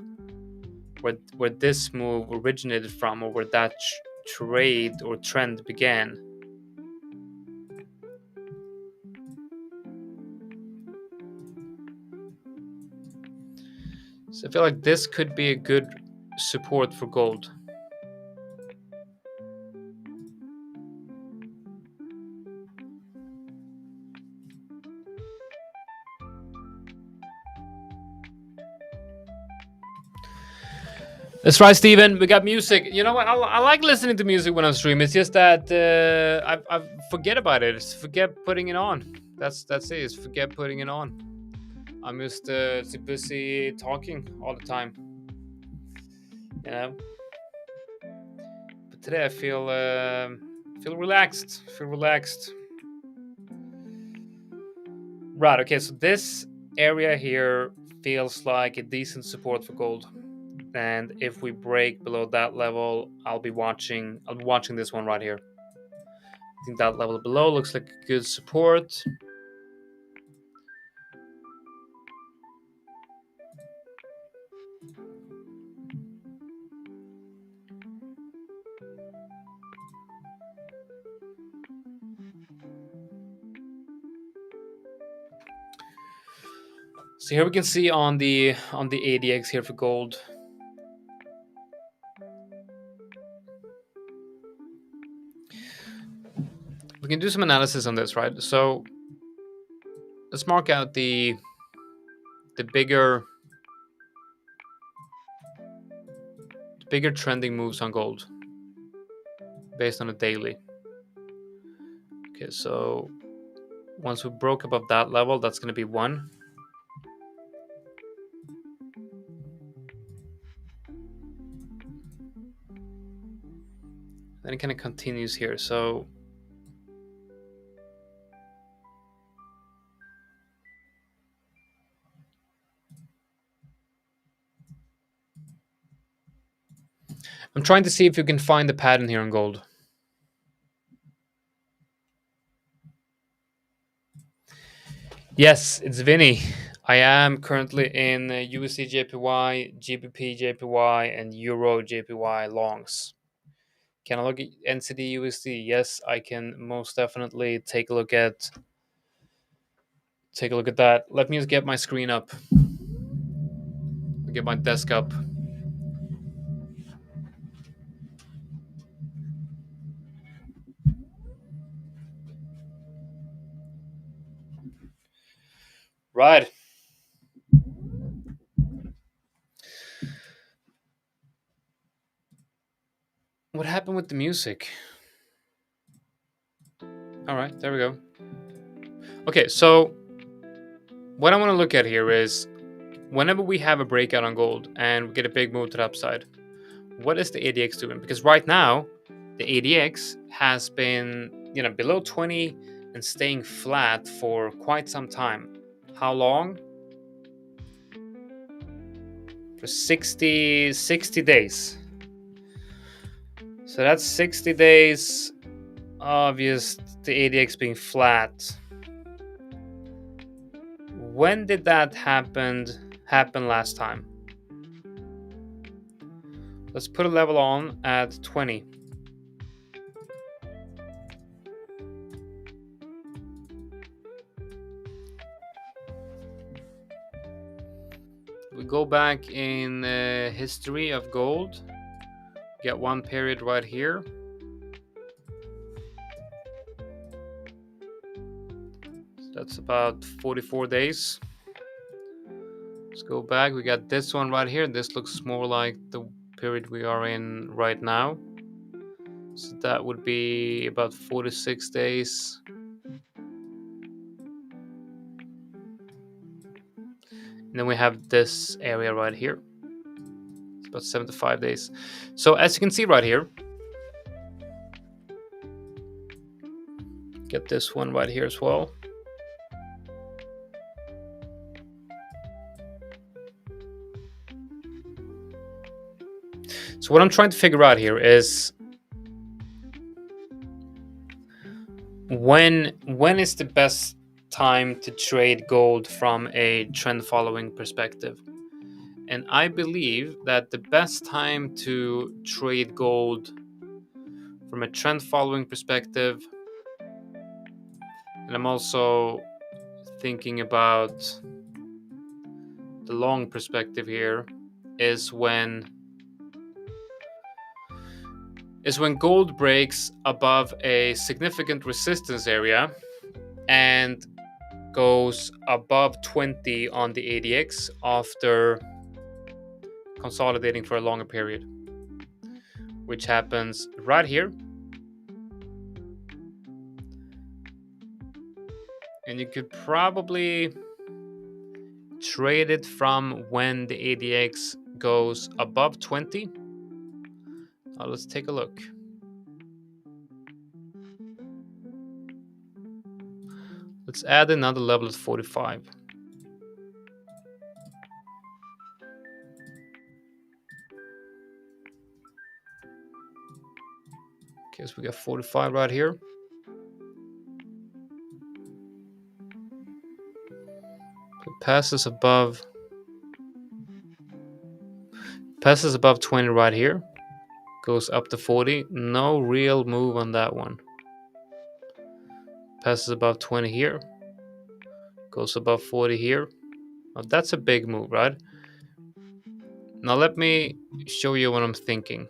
A: where this move originated from, or where that trade or trend began. So I feel like this could be a good support for gold. That's right, Steven. We got music. You know what? I like listening to music when I stream. It's just that I forget about it. Just forget putting it on. That's it. Just forget putting it on. I'm just too busy talking all the time. You know. But today I feel relaxed. Feel relaxed. Right. Okay. So this area here feels like a decent support for gold. And if we break below that level, I'll be watching this one right here. I think that level below looks like a good support. So here we can see on the ADX here for gold. We can do some analysis on this, right? So let's mark out the bigger trending moves on gold based on a daily. Okay, so once we broke above that level, that's going to be 1. Then it kind of continues here. So I'm trying to see if you can find the pattern here on gold. Yes, it's Vinny. I am currently in USD JPY, GBP JPY, and Euro JPY longs. Can I look at NCD USD? Yes, I can most definitely take a look at that. Let me just get my screen up. Get my desk up. Right. What happened with the music? All right, there we go. Okay, so what I want to look at here is whenever we have a breakout on gold and we get a big move to the upside, what is the ADX doing? Because right now, the ADX has been, below 20 and staying flat for quite some time. How long? For 60 days. So that's 60 days of just the ADX being flat. When did that happen last time? Let's put a level on at 20. We go back in history of gold. Get one period right here. So that's about 44 days. Let's go back. We got this one right here. This looks more like the period we are in right now. So that would be about 46 days. And then we have this area right here. It's about 75 days. So as you can see right here, get this one right here as well. So what I'm trying to figure out here is when is the best time to trade gold from a trend following perspective. And I believe that the best time to trade gold from a trend following perspective, and I'm also thinking about the long perspective here, is when gold breaks above a significant resistance area and goes above 20 on the ADX after consolidating for a longer period, which happens right here. And you could probably trade it from when the ADX goes above 20. Now let's take a look. Let's add another level at 45. Okay, so we got 45 right here. It passes above 20 right here. Goes up to 40. No real move on that one. Passes above 20 here. Goes above 40 here. Now that's a big move, right? Now let me show you what I'm thinking.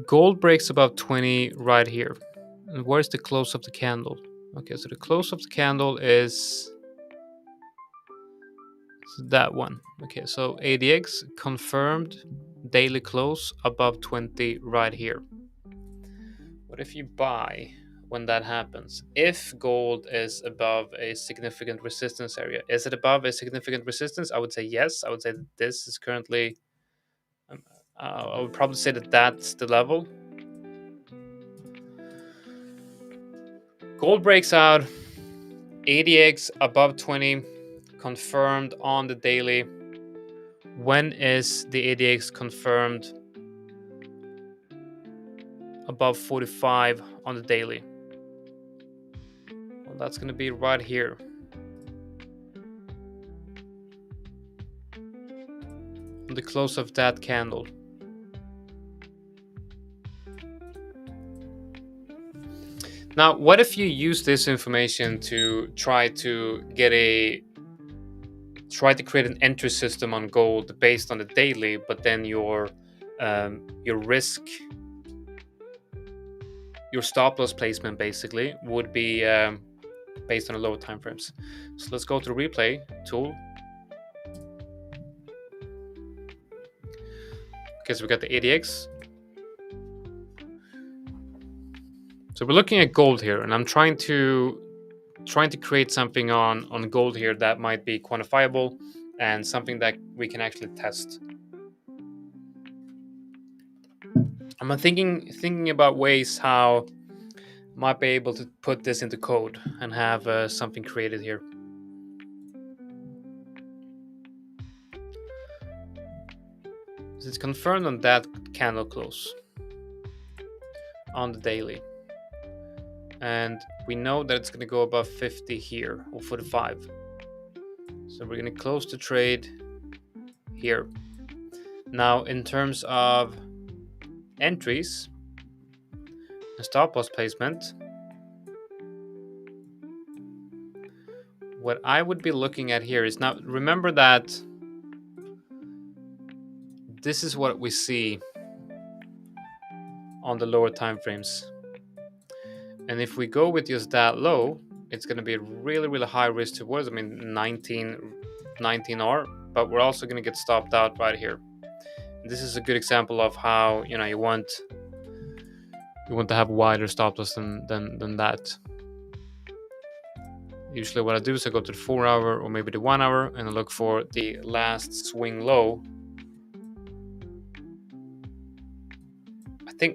A: Gold breaks above 20 right here. And where's the close of the candle? Okay, so the close of the candle is that one. Okay, so ADX confirmed daily close above 20 right here. What if you buy when that happens? If gold is above a significant resistance area, is it above a significant resistance? I would say yes. I would say that this is currently, I would probably say that that's the level. Gold breaks out, ADX above 20, confirmed on the daily. When is the ADX confirmed above 45 on the daily? Well, that's going to be right here. On the close of that candle. Now, what if you use this information to try to create an entry system on gold based on the daily, but then your risk, your stop loss placement basically would be based on the lower time frames. So let's go to the replay tool. Okay, so we got the ADX. So we're looking at gold here, and I'm trying to create something on gold here that might be quantifiable and something that we can actually test. I'm thinking about ways how I might be able to put this into code and have something created here. It's confirmed on that candle close on the daily. And we know that it's going to go above 50 here, or 45. So we're going to close the trade here. Now, in terms of entries and stop loss placement, what I would be looking at here is, now remember that this is what we see on the lower time frames. And if we go with just that low, it's going to be a really, really high risk towards, I mean, 19R, but we're also going to get stopped out right here. This is a good example of how, you know, you want to have wider stop loss than that. Usually what I do is I go to the 4 hour or maybe the 1 hour and I look for the last swing low.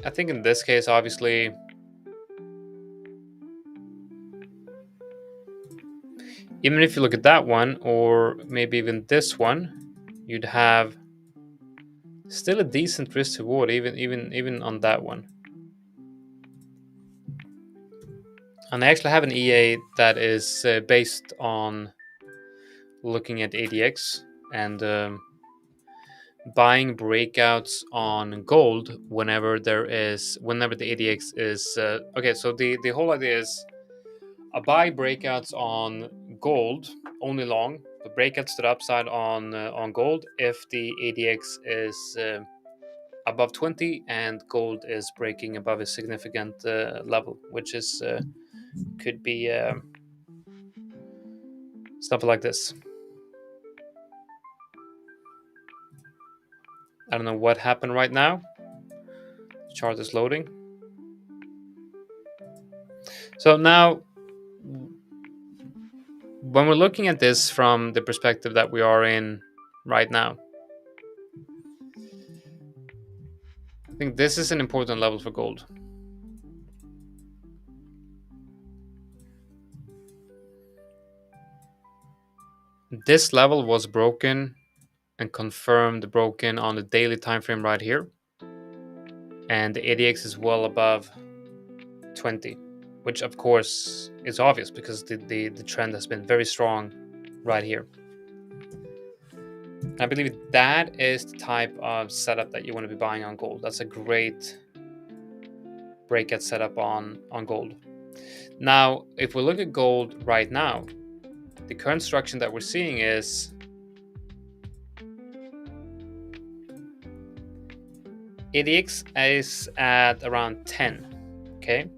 A: I think in this case, obviously, even if you look at that one, or maybe even this one, you'd have still a decent risk reward, even on that one. And I actually have an EA that is based on looking at ADX and buying breakouts on gold whenever the ADX is okay. So the whole idea is I buy breakouts on gold only long, but breakouts to the upside on gold if the ADX is above 20 and gold is breaking above a significant level, which is could be something like this. I don't know what happened right now. The chart is loading. So now, when we're looking at this from the perspective that we are in right now, I think this is an important level for gold. This level was broken and confirmed broken on the daily time frame right here, and the ADX is well above 20, which of course is obvious because the trend has been very strong right here. I believe that is the type of setup that you want to be buying on gold. That's a great breakout setup on gold. Now, if we look at gold right now, the current structure that we're seeing is ADX is at around 10, okay?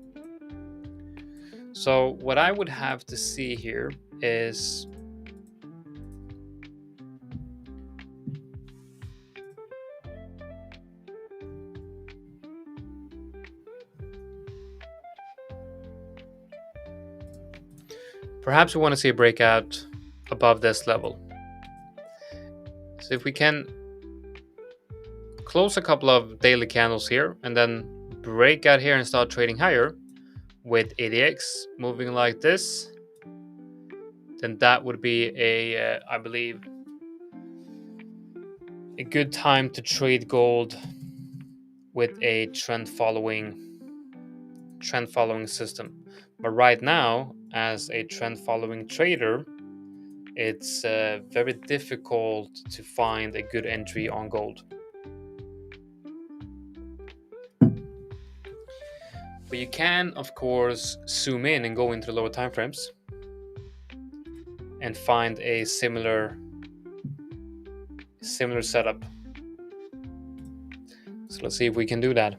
A: So what I would have to see here is perhaps we want to see a breakout above this level. So if we can close a couple of daily candles here and then break out here and start trading higher with ADX moving like this, then that would be I believe, a good time to trade gold with a trend following system. But right now, as a trend following trader, it's very difficult to find a good entry on gold. But you can, of course, zoom in and go into the lower time frames and find a similar setup. So let's see if we can do that.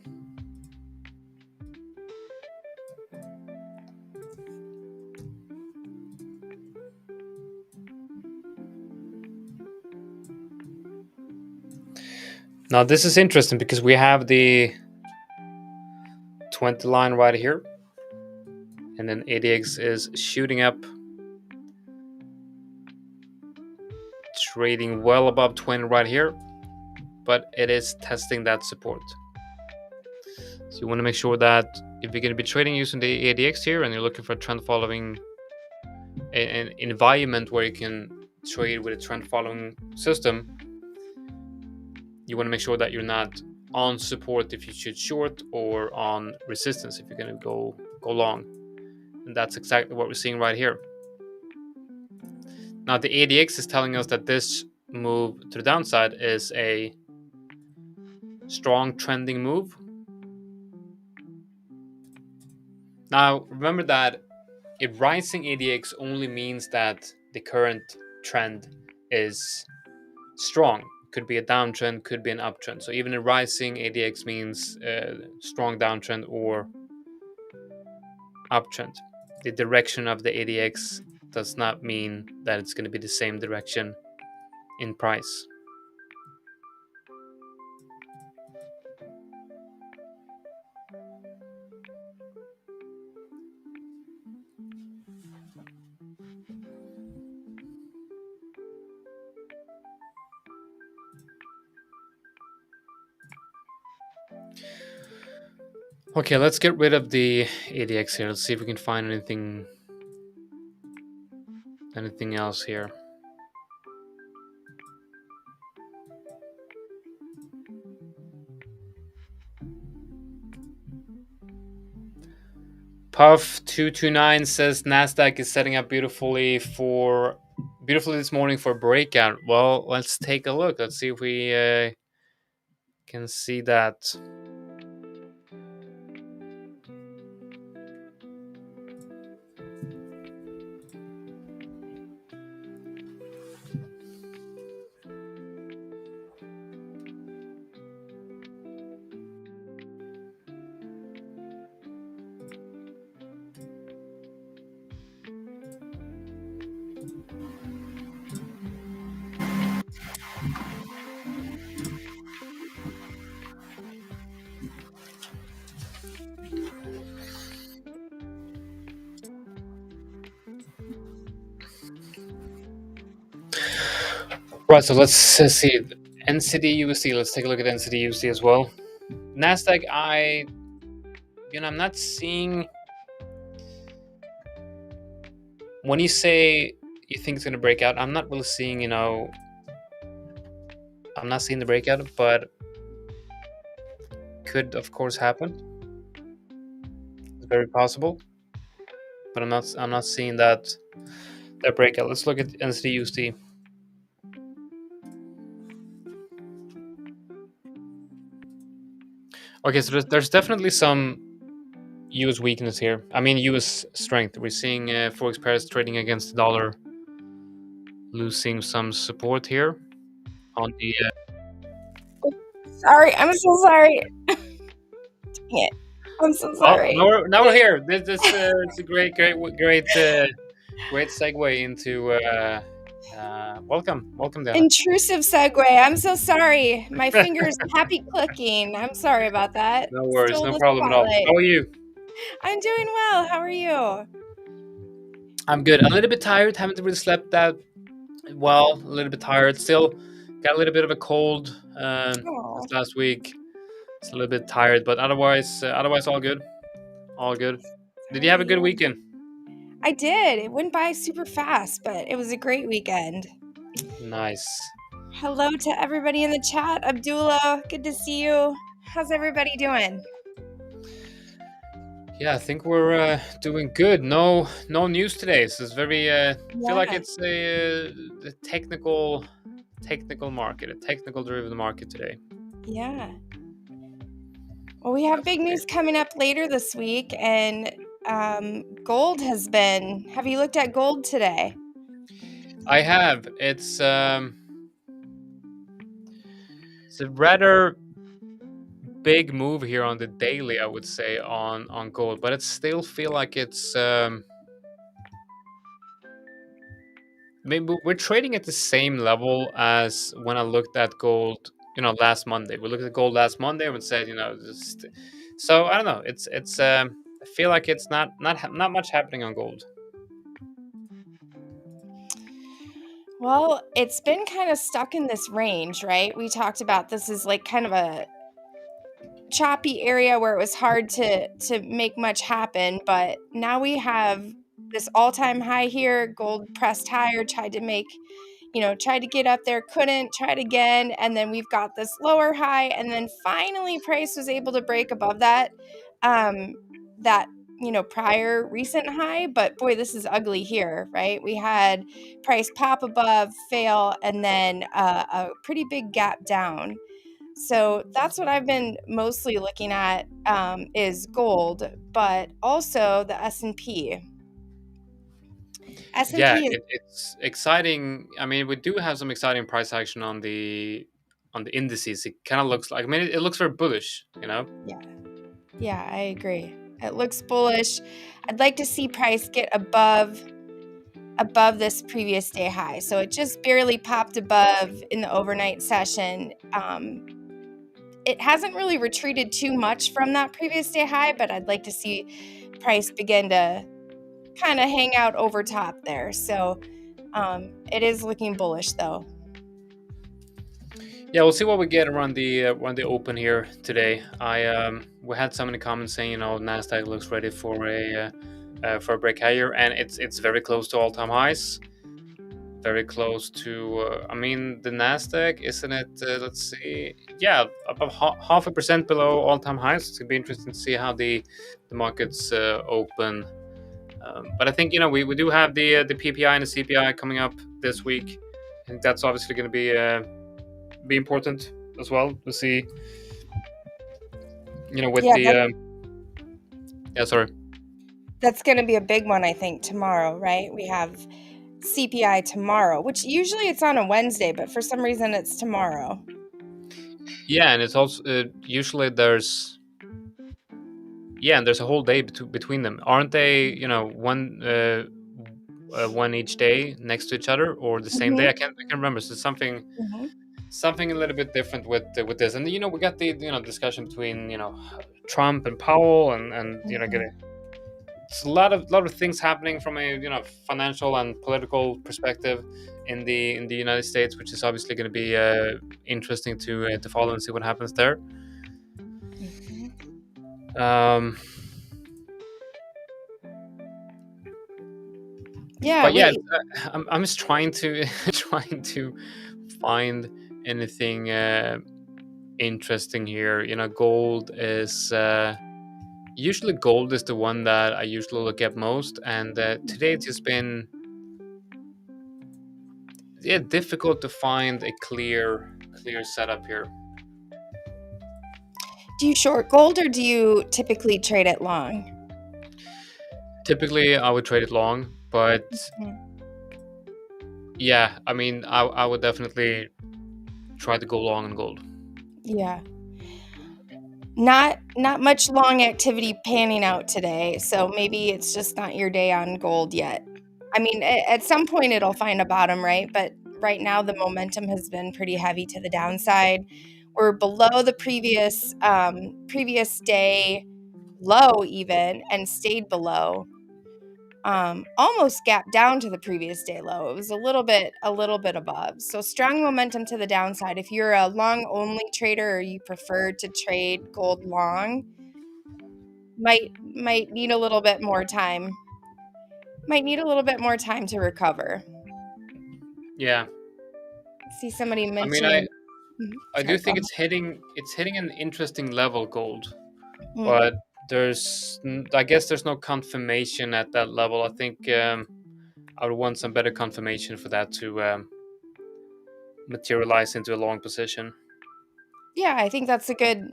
A: Now this is interesting because we have the 20 line right here, and then ADX is shooting up, trading well above 20 right here, but it is testing that support. So you want to make sure that if you're going to be trading using the ADX here and you're looking for a trend following, an environment where you can trade with a trend following system, you want to make sure that you're not on support if you should short, or on resistance if you're going to go long. And that's exactly what we're seeing right here. Now the ADX is telling us that this move to the downside is a strong trending move. Now remember that a rising ADX only means that the current trend is strong. Could be a downtrend, could be an uptrend. So even a rising ADX means a strong downtrend or uptrend. The direction of the ADX does not mean that it's going to be the same direction in price. Okay, let's get rid of the ADX here. Let's see if we can find anything else here. Puff229 says NASDAQ is setting up beautifully this morning for breakout. Well, let's take a look. Let's see if we can see that. Right, so let's see NCD USD. Let's take a look at NCD USD as well. NASDAQ, I'm not seeing. When you say you think it's going to break out, I'm not really seeing, I'm not seeing the breakout, but could of course happen. It's very possible, but I'm not seeing that breakout. Let's look at NCD USD. Okay, so there's definitely some US weakness here. I mean, US strength. We're seeing Forex pairs trading against the dollar, losing some support here on the.
E: Sorry, I'm so sorry. Dang it. I'm so sorry.
A: Oh, now we're here. This it's a great segue into. Welcome, Deanna.
E: Intrusive segue. I'm so sorry. My fingers happy clicking. I'm sorry about that.
A: No worries,
E: Stole
A: no
E: the
A: problem at all.
E: spotlight.
A: How are you?
E: I'm doing well. How are you?
A: I'm good. A little bit tired. Haven't really slept that well. A little bit tired. Still got a little bit of a cold this last week. It's a little bit tired, but otherwise all good. All good. Did you have a good weekend?
E: I did. It went by super fast, but it was a great weekend.
A: Nice.
E: Hello to everybody in the chat. Abdullah, good to see you. How's everybody doing?
A: Yeah, I think we're doing good. No news today. So it's very feel like it's a technical market, a technical driven market today.
E: Yeah. Well, we have big news coming up later this week, and gold has been. Have you looked at gold today?
A: I have. It's a rather big move here on the daily, I would say, on gold, but it still feel like it's. Maybe we're trading at the same level as when I looked at gold, last Monday. We looked at gold last Monday and said, just. So I don't know. It's. I feel like it's not much happening on gold.
E: Well, it's been kind of stuck in this range, right? We talked about this is like kind of a choppy area where it was hard to make much happen, but now we have this all-time high here. Gold pressed higher, tried to get up there, couldn't, tried again, and then we've got this lower high, and then finally price was able to break above that prior recent high. But boy, this is ugly here, right? We had price pop above, fail, and then a pretty big gap down. So that's what I've been mostly looking at is gold, but also the S&P. S&P
A: Yeah,
E: is
A: it's exciting. I mean, we do have some exciting price action on the indices. It kind of looks like, I mean, it looks very bullish, you know.
E: Yeah, I agree. It looks bullish. I'd like to see price get above this previous day high. So it just barely popped above in the overnight session. It hasn't really retreated too much from that previous day high, but I'd like to see price begin to kind of hang out over top there. So it is looking bullish though.
A: Yeah, we'll see what we get around the open here today. We had some in the comments saying, you know, NASDAQ looks ready for a break higher, and it's very close to all-time highs. Very close to, I mean, the NASDAQ, isn't it? Let's see. Yeah, about 0.5% below all-time highs. It's gonna be interesting to see how the markets open. But I think, you know, we do have the PPI and the CPI coming up this week. I think that's obviously going to be important as well to see, you know, with sorry.
E: That's going to be a big one, I think, tomorrow, right? We have CPI tomorrow, which usually it's on a Wednesday, but for some reason it's tomorrow.
A: Yeah, and it's also usually there's a whole day between them, aren't they? You know, one each day next to each other, or the same day. I can't remember. So something a little bit different with this. And you know, we got the discussion between Trump and Powell, and you know, it's a lot of things happening from a financial and political perspective in the United States, which is obviously going to be interesting to follow and see what happens there. I'm just trying to find anything interesting here. You know, gold is usually the one that I usually look at most, and today it's just been difficult to find a clear setup here.
E: Do you short gold, or do you typically trade it long?
A: Typically, I would trade it long, but yeah, I mean, I would definitely try to go long on gold.
E: Yeah. Not much long activity panning out today, so maybe it's just not your day on gold yet. I mean, at some point it'll find a bottom, right? But right now the momentum has been pretty heavy to the downside. We're below the previous day low even, and stayed below. Almost gapped down to the previous day low. It was a little bit above. So strong momentum to the downside. If you're a long only trader, or you prefer to trade gold long, might need a little bit more time. Might need a little bit more time to recover.
A: Yeah.
E: See somebody mentioning.
A: I do think it's hitting an interesting level, gold, but I guess there's no confirmation at that level. I think I would want some better confirmation for that to materialize into a long position.
E: Yeah, I think that's a good,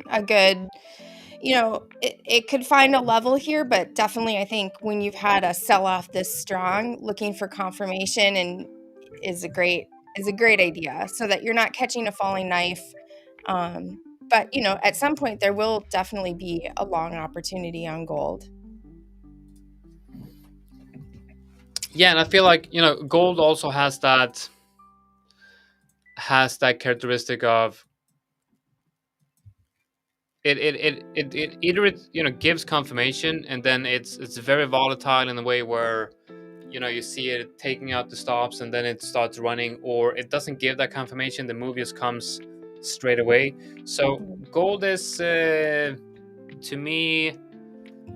E: it could find a level here, but definitely I think when you've had a sell-off this strong, looking for confirmation and is a great idea, so that you're not catching a falling knife. But at some point there will definitely be a long opportunity on gold.
A: Yeah, and I feel like gold also has that characteristic of it either gives confirmation, and then it's very volatile in a way where you see it taking out the stops and then it starts running, or it doesn't give that confirmation, the move just comes straight away. So gold is to me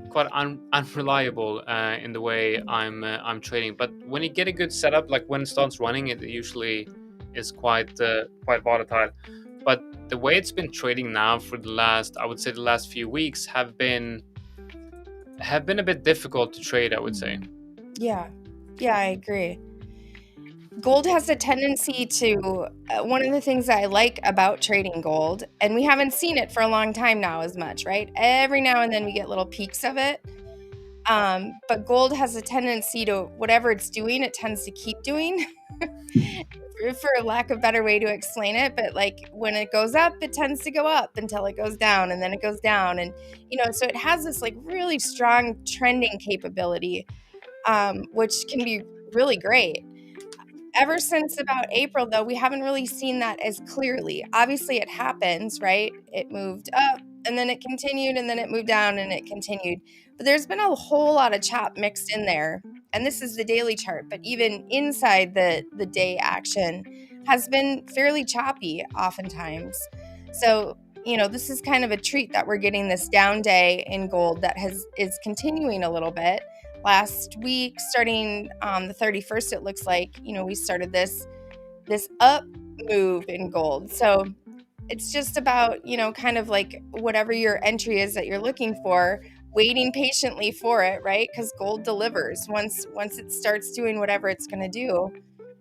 A: quite unreliable in the way I'm trading. But when you get a good setup, like when it starts running, it usually is quite volatile. But the way it's been trading now for the last few weeks have been a bit difficult to trade, I would say.
E: Yeah, I agree. Gold has a tendency to, one of the things that I like about trading gold, and we haven't seen it for a long time now as much, right? Every now and then we get little peaks of it. But gold has a tendency to, whatever it's doing, it tends to keep doing, for lack of a better way to explain it. But like when it goes up, it tends to go up until it goes down, and then it goes down. And, so it has this like really strong trending capability, which can be really great. Ever since about April, though, we haven't really seen that as clearly. Obviously, it happens, right? It moved up, and then it continued, and then it moved down, and it continued. But there's been a whole lot of chop mixed in there. And this is the daily chart, but even inside the day action has been fairly choppy oftentimes. So, this is kind of a treat that we're getting this down day in gold that is continuing a little bit. Last week, starting the 31st, it looks like, we started this up move in gold. So it's just about, kind of like whatever your entry is that you're looking for, waiting patiently for it, right? Because gold delivers. Once it starts doing whatever it's going to do,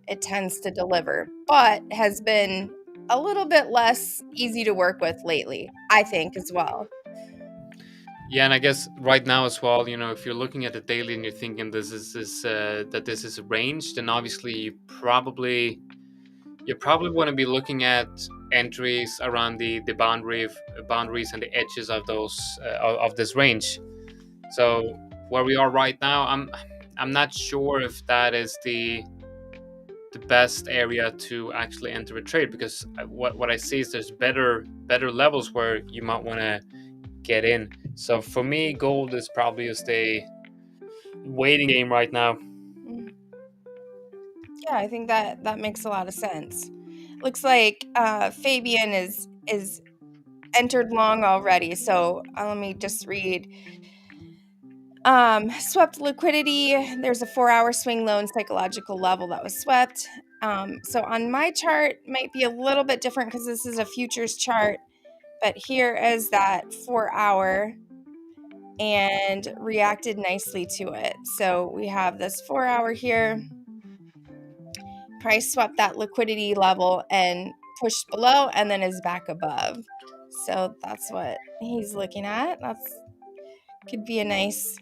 E: it tends to deliver, but has been a little bit less easy to work with lately, I think, as well.
A: Yeah, and I guess right now as well, if you're looking at the daily and you're thinking this is that this is a range, then obviously you probably want to be looking at entries around the boundaries and the edges of those of this range. So where we are right now, I'm not sure if that is the best area to actually enter a trade, because what I see is there's better levels where you might want to get in. So for me, gold is probably just a waiting game right now.
E: Yeah, I think that makes a lot of sense. Looks like Fabian is entered long already. So let me just read. Swept liquidity. There's a 4-hour swing low and psychological level that was swept. So on my chart, might be a little bit different because this is a futures chart. But here is that 4-hour and reacted nicely to it. So we have this 4-hour here. Price swept that liquidity level and pushed below and then is back above. So that's what he's looking at. Could be a nice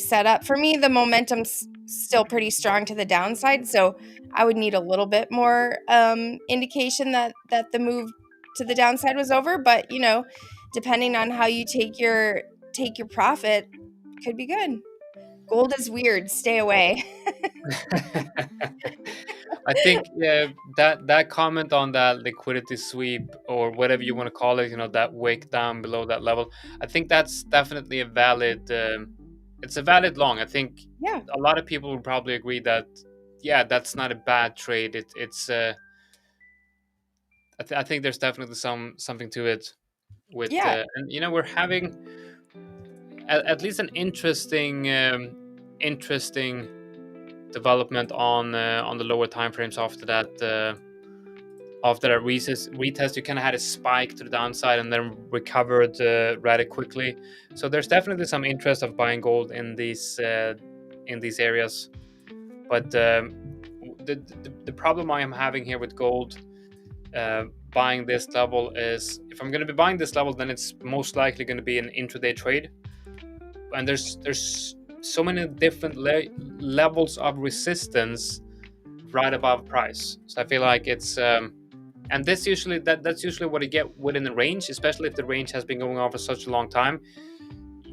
E: setup. For me, the momentum's still pretty strong to the downside, so I would need a little bit more indication that the move to the downside was over. But depending on how you take your profit, could be good. Gold is weird. Stay away.
A: I think that comment on that liquidity sweep or whatever you want to call it, that wick down below that level, I think that's definitely a valid. It's a valid long. I think a lot of people would probably agree that that's not a bad trade. It's I think there's definitely something to it. With and we're having at least an interesting development on the lower time frames after that retest. You kind of had a spike to the downside and then recovered rather quickly. So there's definitely some interest of buying gold in these areas. But the problem I am having here with gold buying this level is, if I'm going to be buying this level, then it's most likely going to be an intraday trade. And there's so many different levels of resistance right above price. So I feel like it's and that's usually what you get within the range, especially if the range has been going on for such a long time.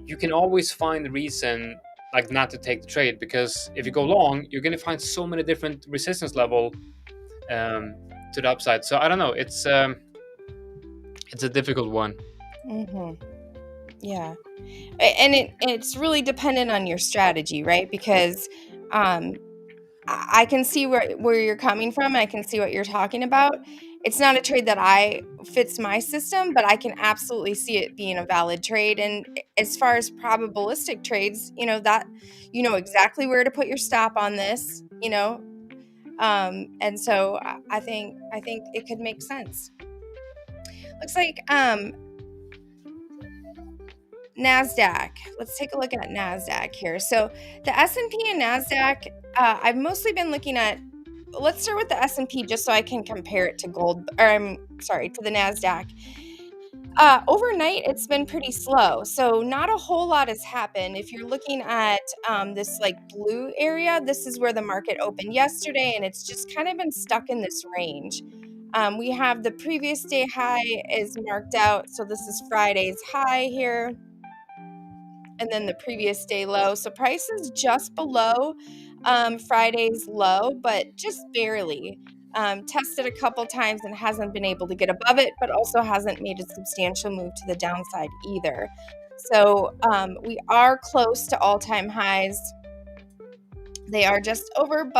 A: You can always find a reason like not to take the trade, because if you go long, you're going to find so many different resistance level to the upside. So I don't know, it's a difficult one.
E: Yeah, and it's really dependent on your strategy, right? Because I can see where you're coming from. I can see what you're talking about. It's not a trade that fits my system, but I can absolutely see it being a valid trade. And as far as probabilistic trades, that exactly where to put your stop on this, and so I think it could make sense. Looks like NASDAQ. Let's take a look at NASDAQ here. So the S&P and NASDAQ, I've mostly been looking at, let's start with the S&P just so I can compare it to gold, or to the NASDAQ. Overnight, it's been pretty slow, so not a whole lot has happened. If you're looking at this like blue area, this is where the market opened yesterday, and it's just kind of been stuck in this range. We have the previous day high is marked out, so this is Friday's high here, and then the previous day low. So price is just below Friday's low, but just barely. Tested a couple times and hasn't been able to get above it, but also hasn't made a substantial move to the downside either. So we are close to all-time highs. They are just over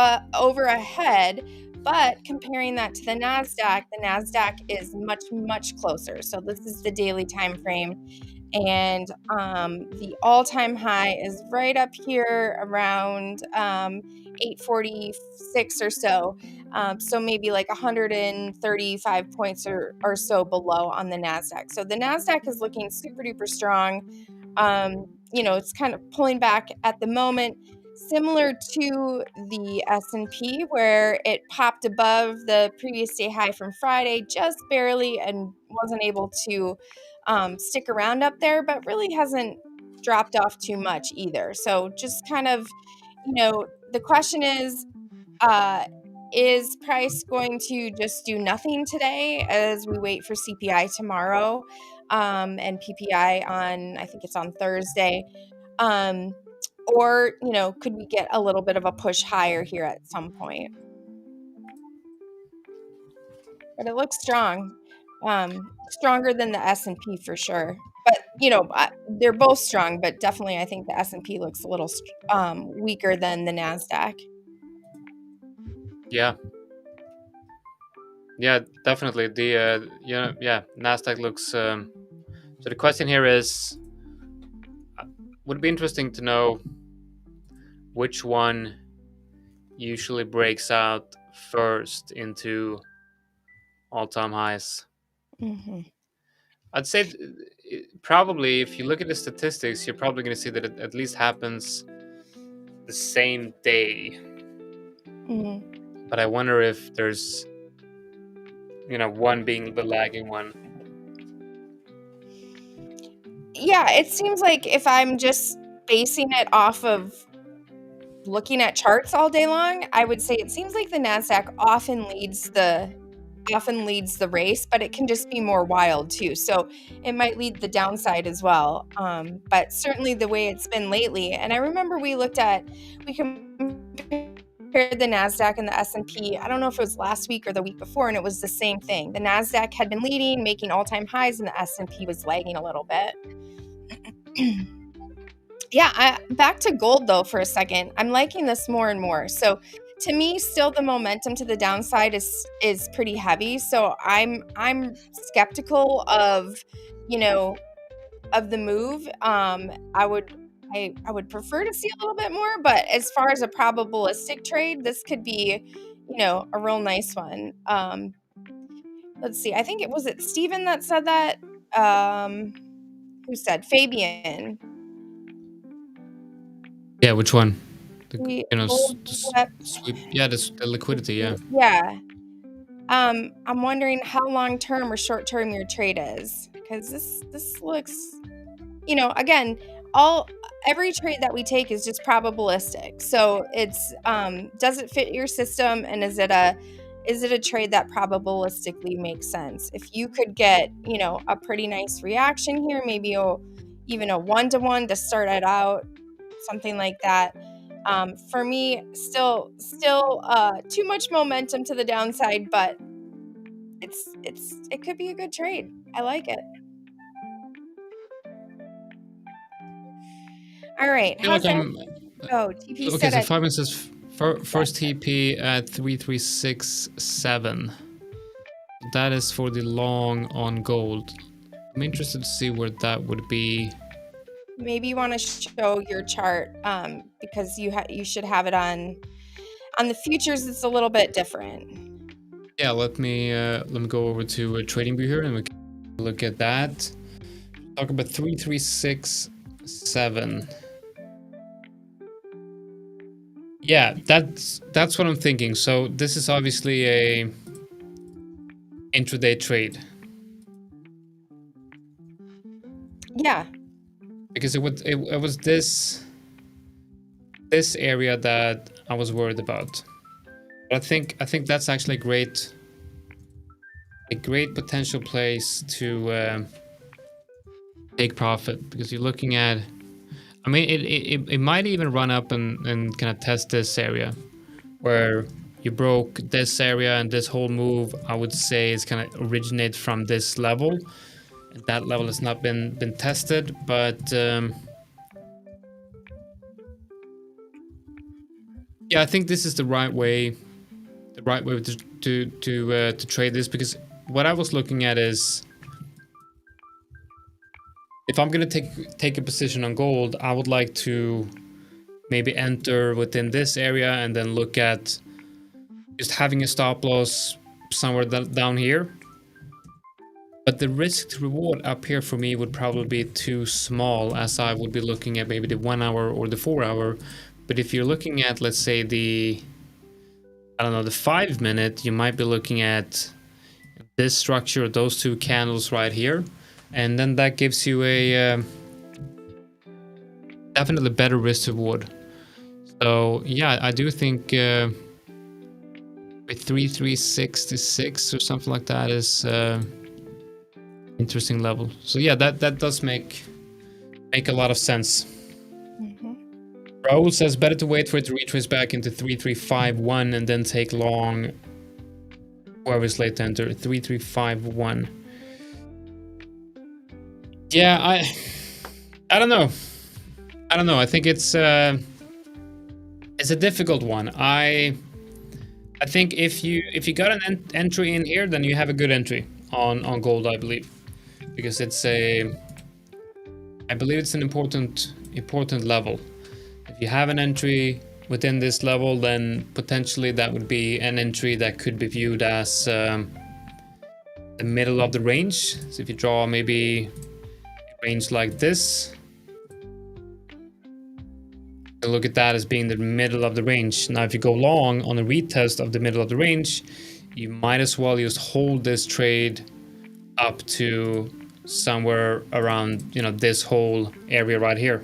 E: ahead, but comparing that to the NASDAQ is much, much closer. So this is the daily time frame. And the all-time high is right up here around 846 or so. So maybe like 135 points or so below on the NASDAQ. So the NASDAQ is looking super duper strong. It's kind of pulling back at the moment, similar to the S&P, where it popped above the previous day high from Friday just barely and wasn't able to stick around up there, but really hasn't dropped off too much either. So just kind of, the question is price going to just do nothing today as we wait for CPI tomorrow and PPI on, I think it's on Thursday? Or, could we get a little bit of a push higher here at some point? But it looks strong. Stronger than the S&P for sure. But, they're both strong, but definitely I think the S&P looks a little weaker than the NASDAQ.
A: Yeah. Yeah, definitely. The NASDAQ looks. So the question here is, would it be interesting to know which one usually breaks out first into all-time highs?
E: Mm-hmm.
A: I'd say probably if you look at the statistics, you're probably going to see that it at least happens the same day.
E: Mm-hmm.
A: But I wonder if there's, one being the lagging one.
E: Yeah, it seems like if I'm just basing it off of looking at charts all day long, I would say it seems like the NASDAQ often leads the race, but it can just be more wild too. So it might lead the downside as well. But certainly the way it's been lately, and I remember we compared the NASDAQ and the S&P, I don't know if it was last week or the week before, and it was the same thing. The NASDAQ had been leading, making all-time highs, and the S&P was lagging a little bit. Yeah, back to gold though for a second. I'm liking this more and more. So to me, still the momentum to the downside is pretty heavy. So I'm skeptical of, of the move. I would prefer to see a little bit more, but as far as a probabilistic trade, this could be, a real nice one. Let's see. I think it was Steven that said that. Who said Fabian?
A: Yeah, which one?
E: The
A: sweep. Yeah, the liquidity. Yeah.
E: Yeah. I'm wondering how long term or short term your trade is, because this looks, again, every trade that we take is just probabilistic. So it's does it fit your system, and is it a trade that probabilistically makes sense? If you could get, a pretty nice reaction here, maybe even a 1-to-1 to start it out, something like that. For me, still too much momentum to the downside, but it could be a good trade. I like it. All right. TP
A: okay,
E: said
A: so Fabian says first TP at 3367. That is for the long on gold. I'm interested to see where that would be.
E: Maybe you want to show your chart because you should have it on the futures. It's a little bit different.
A: Yeah, let me go over to TradingView here and we can look at that. Talk about 3367. Yeah, that's what I'm thinking. So this is obviously a intraday trade.
E: Yeah.
A: Because it was this area that I was worried about. But I think that's actually a great potential place to take profit, because you're looking at, I mean, it might even run up and kind of test this area where you broke this area, and this whole move, I would say, is kind of originate from this level. That level has not been tested, but yeah, I think this is the right way to trade this, because what I was looking at is, if I'm gonna take a position on gold, I would like to maybe enter within this area and then look at just having a stop loss somewhere down here. But the risk to reward up here for me would probably be too small, as I would be looking at maybe the 1 hour or the 4 hour. But if you're looking at, let's say, the 5 minute, you might be looking at this structure, those two candles right here. And then that gives you a definitely better risk to reward. So yeah, I do think with 3366 or something like that is interesting level. So yeah, that does make a lot of sense. Raul says better to wait for it to retrace back into 3351 and then take long. Whoever's late to enter 3351. Yeah, I don't know. I think it's a difficult one. I think if you got an entry in here, then you have a good entry on gold, I believe, because I believe it's an important level. If you have an entry within this level, then potentially that would be an entry that could be viewed as the middle of the range. So if you draw maybe a range like this, you look at that as being the middle of the range. Now, if you go long on a retest of the middle of the range, you might as well just hold this trade up to somewhere around, this whole area right here.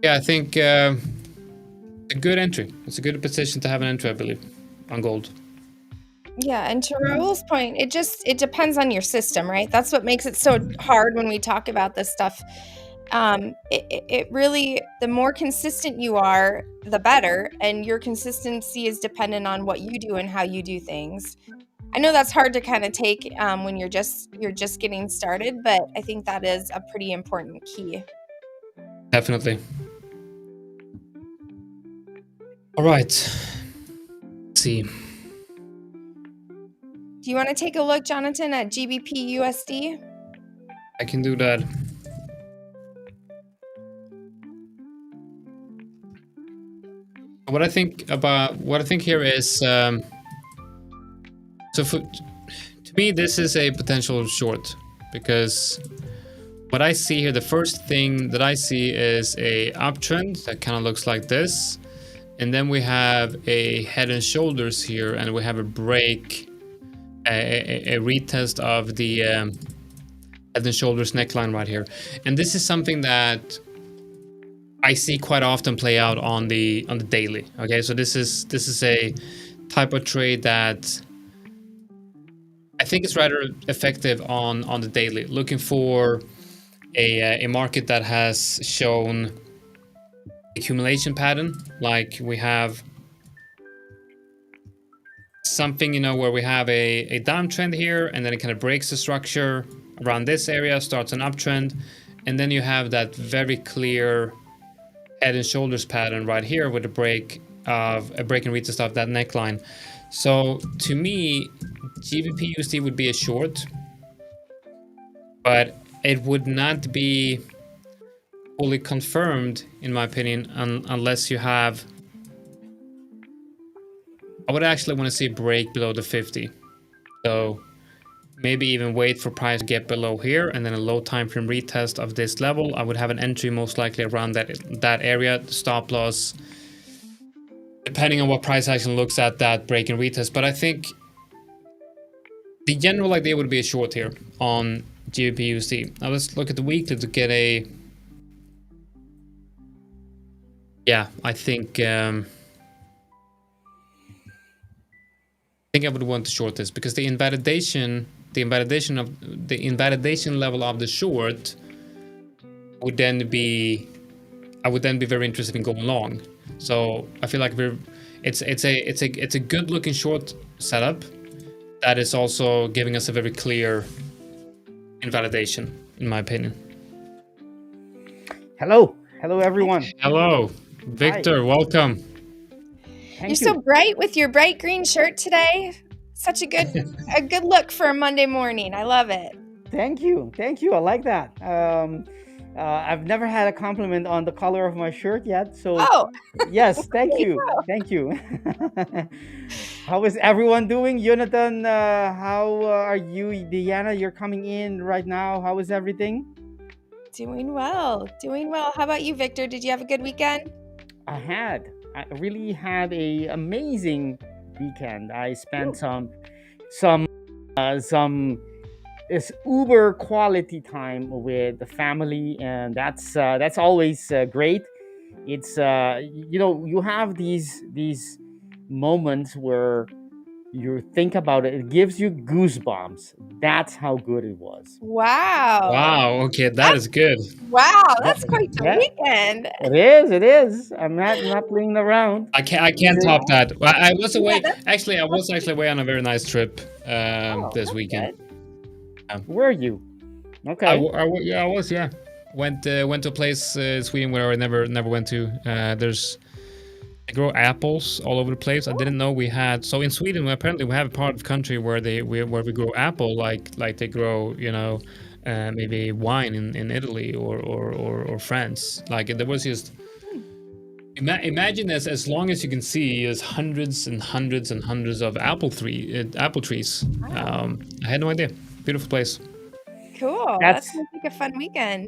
A: Yeah, I think a good entry. It's a good position to have an entry, I believe, on gold.
E: Yeah, and to Raul's point, it depends on your system, right? That's what makes it so hard when we talk about this stuff. It really, the more consistent you are, the better, and your consistency is dependent on what you do and how you do things. I know that's hard to kind of take when you're just getting started, but I think that is a pretty important key.
A: Definitely. All right. Let's see.
E: Do you want to take a look, Jonatan, at GBP USD?
A: I can do that. What I think here is, so to me, this is a potential short, because what I see here, the first thing that I see is a uptrend that kind of looks like this, and then we have a head and shoulders here, and we have a break, a retest of the head and shoulders neckline right here, and this is something that I see quite often play out on the daily. Okay, so this is a type of trade that I think is rather effective on the daily, looking for a market that has shown accumulation pattern, like we have something, where we have a downtrend here, and then it kind of breaks the structure around this area, starts an uptrend, and then you have that very clear head and shoulders pattern right here with a break and retest of that neckline. So to me, GBP USD would be a short, but it would not be fully confirmed, in my opinion, unless you have, I would actually want to see a break below the 50. So maybe even wait for price to get below here, and then a low time frame retest of this level. I would have an entry most likely around that area, stop loss, depending on what price action looks at that break and retest. But I think the general idea would be a short here on GBP/USD. Now let's look at the weekly to get a. Yeah, I think I would want to short this because the invalidation level of the short would then be. I would then be very interested in going long. So I feel like it's a good looking short setup that is also giving us a very clear invalidation, in my opinion.
C: Hello everyone.
A: Hello, Victor. Hi. Welcome.
E: You're so bright with your bright green shirt today. Such a good look for a Monday morning. I love it.
C: Thank you. I like that. I've never had a compliment on the color of my shirt yet. So yes, thank you. Thank you. How is everyone doing? Jonatan, how are you? Deanna, you're coming in right now. How is everything?
E: Doing well. How about you, Victor? Did you have a good weekend?
C: I really had a amazing weekend. I spent some is uber quality time with the family, and that's always great. It's you have these moments where you think about it. It gives you goosebumps. That's how good it was.
E: Wow.
A: Okay, that's good.
E: Wow, that's quite the weekend.
C: It is. I'm not playing around.
A: I can't top that. I was away. Actually, I was away on a very nice trip this weekend.
C: Where are you? Okay.
A: I was. Went to a place in Sweden where I never went to. They grow apples all over the place. I didn't know we had. So in Sweden, apparently we have a part of the country where we grow apple, like they grow, maybe wine in Italy or France. Like there was just. Imagine as long as you can see, there's hundreds and hundreds and hundreds of apple trees. Wow. I had no idea. Beautiful place.
E: Cool. That's like a fun weekend.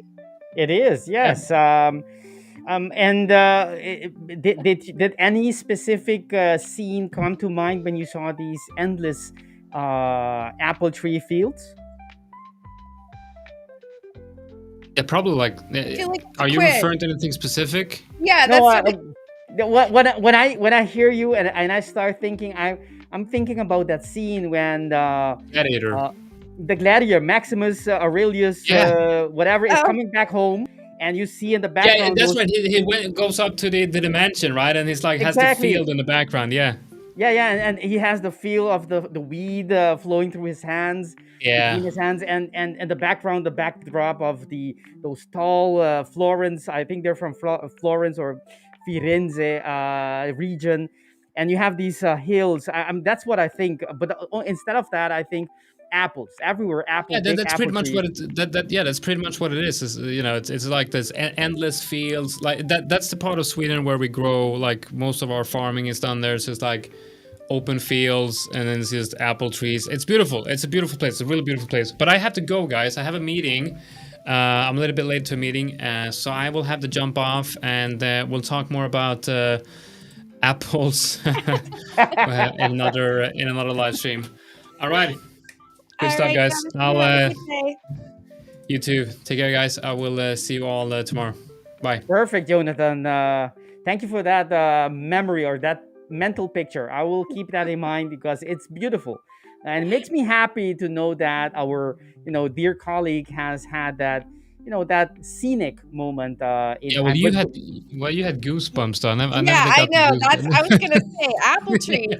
C: It is, yes. Yeah. Did any specific scene come to mind when you saw these endless apple tree fields?
A: Yeah, probably like are you referring to anything specific?
E: Yeah, that's
C: when I hear you and I start thinking, I'm thinking about that scene when
A: Gladiator.
C: The gladiator Maximus Aurelius whatever is coming back home, and you see in the background.
A: Yeah, that's right. He goes up to the dimension, right? And he's like has the field in the background. Yeah,
C: and he has the feel of the weed flowing through his hands.
A: Yeah,
C: between his hands, and the background, the backdrop of those tall Florence. I think they're from Florence or Firenze region, and you have these hills. That's what I think. But instead of that, I think apples everywhere. Apples.
A: Yeah, that's pretty much what it. That's pretty much what it is. It's like this endless fields. Like that's the part of Sweden where we grow. Like most of our farming is done there. So it's like open fields, and then it's just apple trees. It's beautiful. It's a beautiful place. It's a really beautiful place. But I have to go, guys. I have a meeting. I'm a little bit late to a meeting, so I will have to jump off, and we'll talk more about apples in another live stream. All right. Good stuff, guys. You too. Take care, guys. I will see you all tomorrow. Bye.
C: Perfect, Jonatan. Thank you for that memory or that mental picture. I will keep that in mind because it's beautiful, and it makes me happy to know that our dear colleague has had that that scenic moment.
A: You had goosebumps, though.
E: I know. I was gonna say apple trees.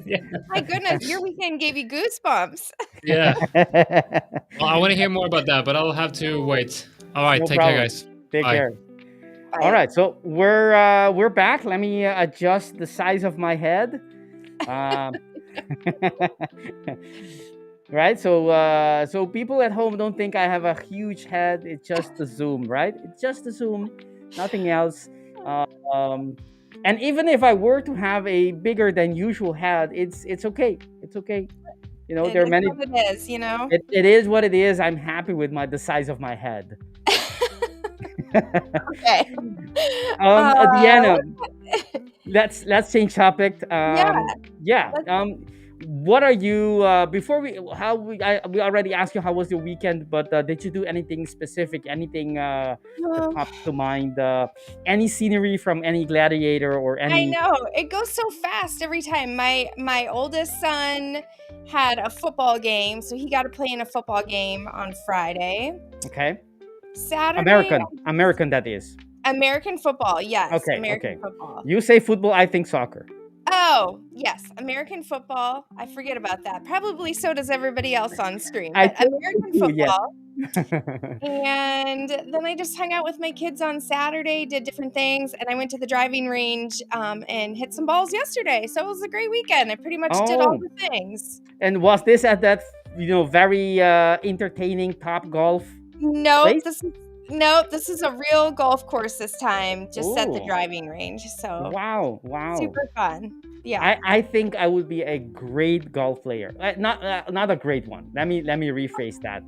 E: My goodness, your weekend gave you goosebumps.
A: Yeah. Well, I want to hear more about that, but I'll have to wait. All right, take care, guys.
C: Take care. All right, so we're back. Let me adjust the size of my head. Right, so people at home don't think I have a huge head. It's just a Zoom, right? It's just a Zoom, nothing else. And even if I were to have a bigger than usual head, it's okay. It's okay. There are many.
E: What it is,
C: It is what it is. I'm happy with the size of my head.
E: Okay.
C: Deanna, let's change topic. what are you before we already asked you how was your weekend, but did you do anything specific, anything that
E: Um,
C: pops to mind, any scenery from any gladiator or
E: I
C: any?
E: know it goes so fast every time. My oldest son had a football game, so he got to play in a football game on Friday.
C: Okay,
E: Saturday,
C: American that is.
E: American football. Yes,
C: Okay,
E: American
C: okay.
E: football.
C: You say football, I think soccer.
E: Oh, yes, American football. I forget about that. Probably so does everybody else on stream,
C: I
E: but
C: think
E: American
C: you, yes.
E: football. And then I just hung out with my kids on Saturday, did different things, and I went to the driving range and hit some balls yesterday. So it was a great weekend. I pretty much did all
C: Oh,
E: the things.
C: and was this at that very entertaining Top Golf
E: Nope,
C: place?
E: this is a real golf course this time, just at the
C: Oh,
E: driving range. So
C: wow.
E: super fun. Yeah.
C: I think I would be a great golf player. Not a great one. Let me rephrase that.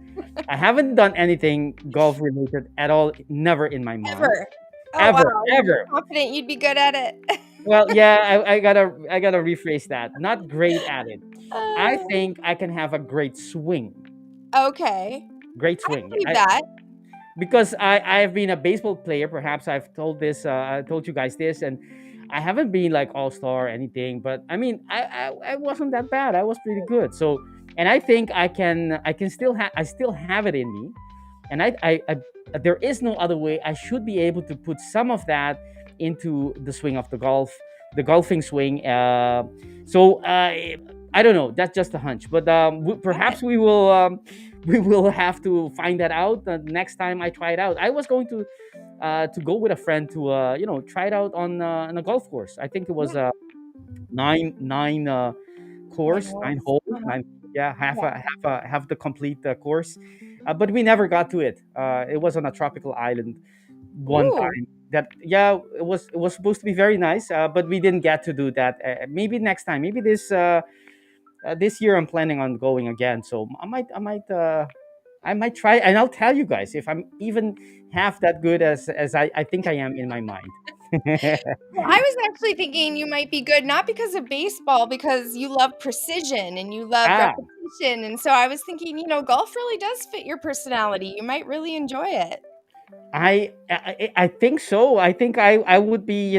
C: I haven't done anything golf related at all. Never in my mind.
E: Ever. Oh
C: Ever.
E: wow.
C: Ever.
E: Confident you'd be good at it.
C: Well, yeah. I gotta rephrase that. Not great at it. I think I can have a great swing.
E: Okay.
C: Great
E: I
C: swing.
E: believe that.
C: Because I've been a baseball player. Perhaps I've told this. I told you guys this, and I haven't been like all star or anything. But I mean, I wasn't that bad. I was pretty good. So, and I think I can still I still have it in me, and I there is no other way. I should be able to put some of that into the swing of the golfing swing. I don't know. That's just a hunch, but perhaps we will we will have to find that out next time I try it out. I was going to go with a friend to try it out on a golf course. I think it was a nine course, nine
E: Manuals.
C: hole,
E: Uh-huh.
C: nine, yeah,
E: Yeah.
C: half the complete course, but we never got to it. It was on a tropical island one
E: Ooh.
C: time. That, yeah, it was supposed to be very nice, but we didn't get to do that. Maybe next time. Maybe this year I'm planning on going again. So I might try, and I'll tell you guys if I'm even half that good as I think I am in my mind.
E: Well, I was actually thinking you might be good, not because of baseball, because you love precision and you love
C: Ah,
E: repetition. And so I was thinking, golf really does fit your personality. You might really enjoy it.
C: I think so. I think I would be,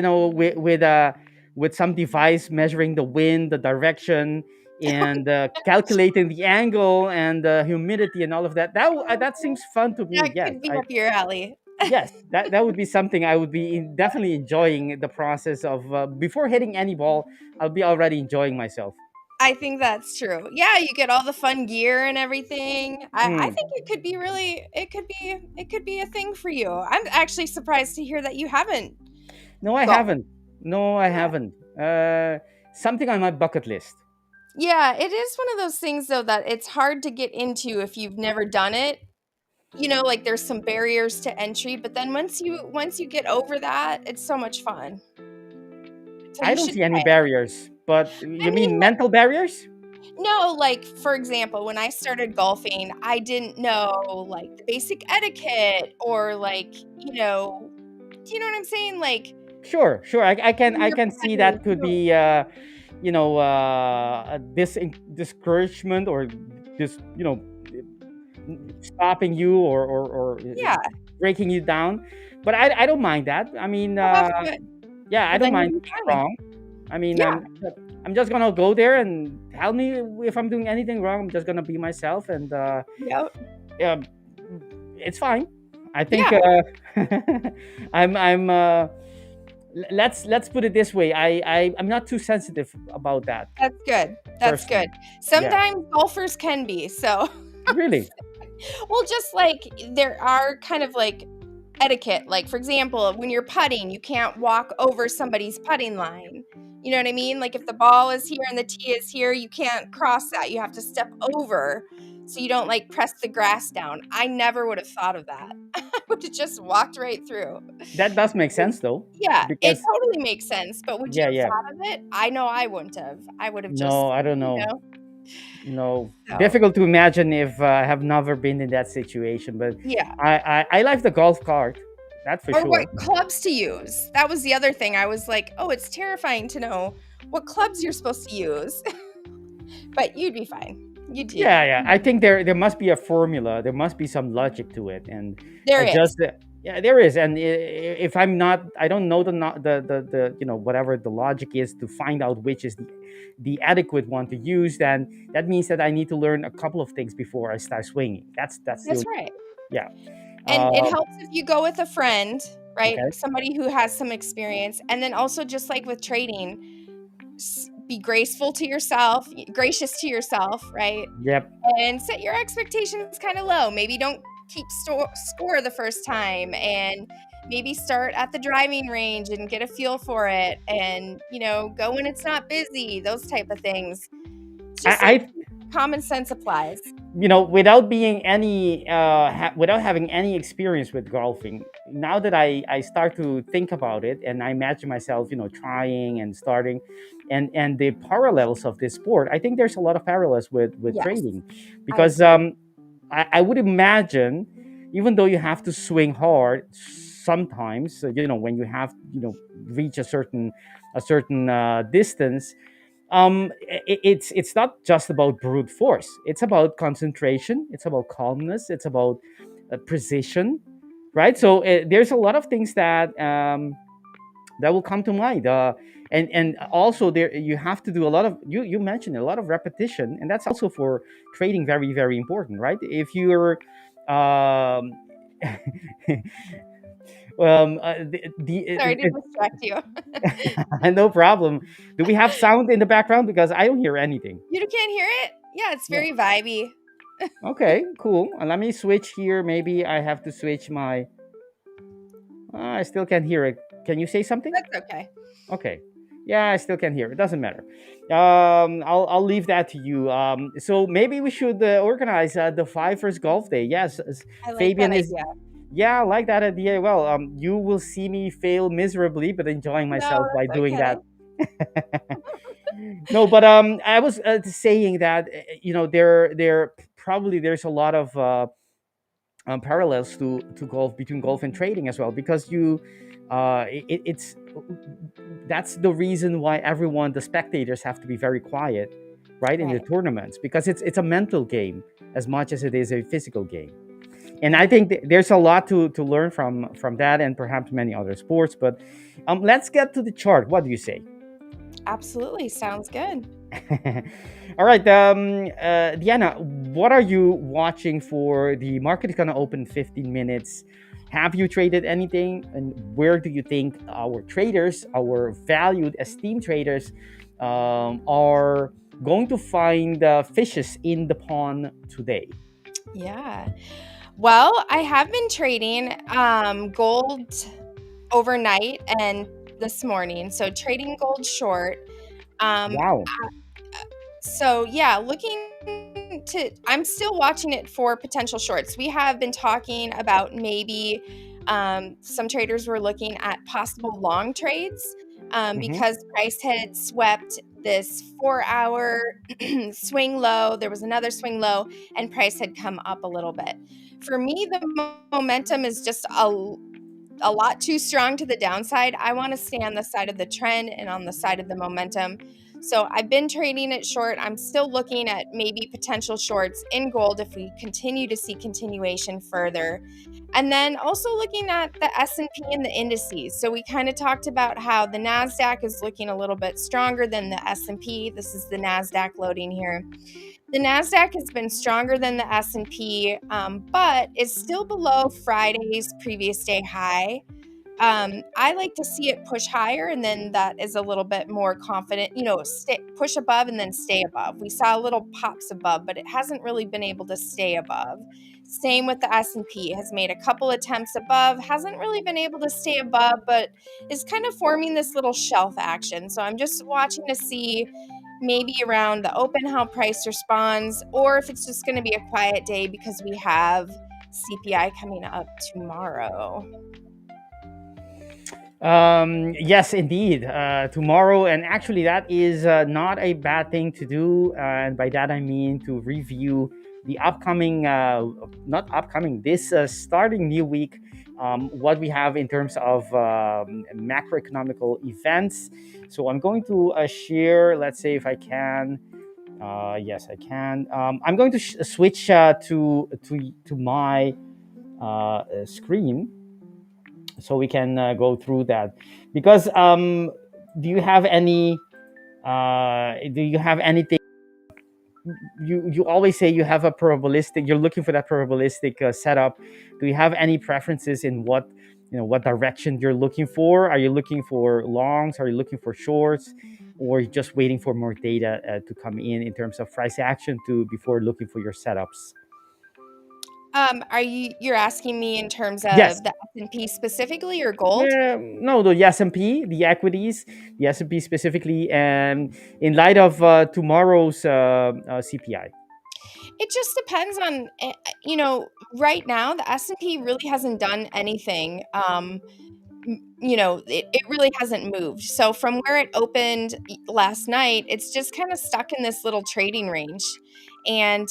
C: with some device measuring the wind, the direction, and calculating the angle and the humidity and all of that. That seems fun to me.
E: That
C: Yes,
E: could be up your alley.
C: yes, that would be something I would be definitely enjoying the process of before hitting any ball. I'll be already enjoying myself.
E: I think that's true. Yeah, you get all the fun gear and everything. I
C: Hmm.
E: think it could be it could be a thing for you. I'm actually surprised to hear that you haven't
C: No, I
E: golfed.
C: haven't. No, I
E: Yeah.
C: haven't. Something on my bucket list.
E: Yeah, it is one of those things though that it's hard to get into if you've never done it. Like there's some barriers to entry, but then once you get over that, it's so much fun. So
C: I
E: you
C: don't
E: should
C: see any
E: try it.
C: barriers, but
E: I
C: you
E: mean,
C: mean mental barriers?
E: no, like for example, when I started golfing, I didn't know like the basic etiquette or like, do you know what I'm saying? Like
C: Sure, sure.
E: when
C: I
E: you're
C: can see
E: putting,
C: that could be a discouragement or just stopping you or
E: yeah,
C: breaking you down. But I don't mind that. I mean,
E: well, that's good.
C: yeah, I
E: Well,
C: don't
E: then
C: mind
E: you'll be
C: being
E: fine.
C: wrong. I mean,
E: Yeah,
C: I'm just gonna go there and tell me if I'm doing anything wrong. I'm just gonna be myself, and
E: yep,
C: yeah, it's fine. I think
E: yeah,
C: I'm let's put it this way. I'm not too sensitive about that
E: that's good. That's good.
C: personally. Yeah,
E: Sometimes golfers can be, so
C: really.
E: well, just like there are kind of like etiquette. Like, for example, when you're putting, you can't walk over somebody's putting line. You know what I mean? Like, if the ball is here and the tee is here, you can't cross that. You have to step over so you don't like press the grass down. I never would have thought of that. I would have just walked right through.
C: That does make sense though,
E: Yeah, it
C: because
E: totally makes sense. But would you
C: yeah,
E: have
C: yeah.
E: thought of it? I know I wouldn't have. I would have just,
C: No, I don't
E: you
C: know.
E: know,
C: No,
E: so
C: difficult to imagine if I have never been in that situation. But
E: yeah.
C: I like the golf cart. That's for
E: Or
C: sure.
E: what clubs to use. That was the other thing. I was like, oh, it's terrifying to know what clubs you're supposed to use. But you'd be fine. You'd do.
C: Yeah. I think there must be a formula. There must be some logic to it, and
E: There is.
C: just yeah, there is. And if I'm not, I don't know the whatever the logic is to find out which is the adequate one to use. Then that means that I need to learn a couple of things before I start swinging. That's
E: right.
C: Yeah.
E: And it helps if you go with a friend, right?
C: Okay.
E: Somebody who has some experience. And then also, just like with trading, be graceful to yourself, gracious to yourself, right?
C: Yep.
E: And set your expectations kind of low. Maybe don't keep score the first time, and maybe start at the driving range and get a feel for it, and go when it's not busy, those type of things. Just common sense applies.
C: Without being without having any experience with golfing, now that I start to think about it, and I imagine myself, trying and starting, and the parallels of this sport, I think there's a lot of parallels with
E: Yes.
C: trading, because I would imagine, even though you have to swing hard sometimes, when you have reach a certain distance, it's not just about brute force. It's about concentration. It's about calmness. It's about precision, right? So there's a lot of things that will come to mind. And also there you have to do a lot of, you mentioned a lot of repetition, and that's also for trading very, very important, right? If you're
E: Sorry to distract you.
C: No problem. Do we have sound in the background? Because I don't hear anything.
E: You can't hear it? Yeah, it's very vibey.
C: Okay, cool. Let me switch here. Maybe I have to switch my... I still can't hear it. Can you say something?
E: That's okay.
C: Okay. Yeah, I still can't hear. It doesn't matter. I'll leave that to you. So maybe we should organize the 5ers golf day. Yes,
E: I like
C: Fabian
E: that
C: is...
E: idea.
C: Yeah, I like that idea. Well, you will see me fail miserably, but enjoying myself by doing that. No, but I was saying that there probably there's a lot of parallels to golf, between golf and trading as well, because it's that's the reason why the spectators have to be very quiet, right, in the tournaments, because it's a mental game as much as it is a physical game. And I think there's a lot to learn from that, and perhaps many other sports. But let's get to the chart. What do you say?
E: Absolutely. Sounds good.
C: All right. Deanna, what are you watching for? The market is going to open 15 minutes. Have you traded anything? And where do you think our traders, our valued, esteemed traders, are going to find fishes in the pond today?
E: Yeah. Well, I have been trading gold overnight and this morning. So trading gold short.
C: Wow.
E: So yeah, I'm still watching it for potential shorts. We have been talking about maybe some traders were looking at possible long trades because price had swept this 4-hour swing low. There was another swing low, and price had come up a little bit. For me, the momentum is just a lot too strong to the downside. I want to stay on the side of the trend and on the side of the momentum. So I've been trading it short. I'm still looking at maybe potential shorts in gold if we continue to see continuation further. And then also looking at the S&P and the indices. So we kind of talked about how the NASDAQ is looking a little bit stronger than the S&P. This is the NASDAQ loading here. The NASDAQ has been stronger than the S&P, but is still below Friday's previous day high. I like to see it push higher, and then that is a little bit more confident, push above and then stay above. We saw little pops above, but it hasn't really been able to stay above. Same with the S&P, has made a couple attempts above, hasn't really been able to stay above, but is kind of forming this little shelf action. So I'm just watching to see maybe around the open how price responds, or if it's just going to be a quiet day because we have CPI coming up tomorrow.
C: Yes, indeed. Tomorrow, and actually that is not a bad thing to do. And by that I mean to review the upcoming, this starting new week, what we have in terms of macroeconomical events. So I'm going to share, let's say if I can, Yes, I can. I'm going to switch to my screen so we can go through that. Because do you have any? Do you have anything? You always say you have a probabilistic. You're looking for that probabilistic setup. Do you have any preferences in what direction you're looking for? Are you looking for longs? Are you looking for shorts? Or you just waiting for more data to come in terms of price action to before looking for your setups?
E: You're asking me in terms
C: Yes.
E: of the S&P specifically or gold?
C: Yeah, no, the S&P, the equities, the S&P specifically, and in light of tomorrow's CPI.
E: It just depends on, right now the S&P really hasn't done anything. It really hasn't moved. So from where it opened last night, it's just kind of stuck in this little trading range. And,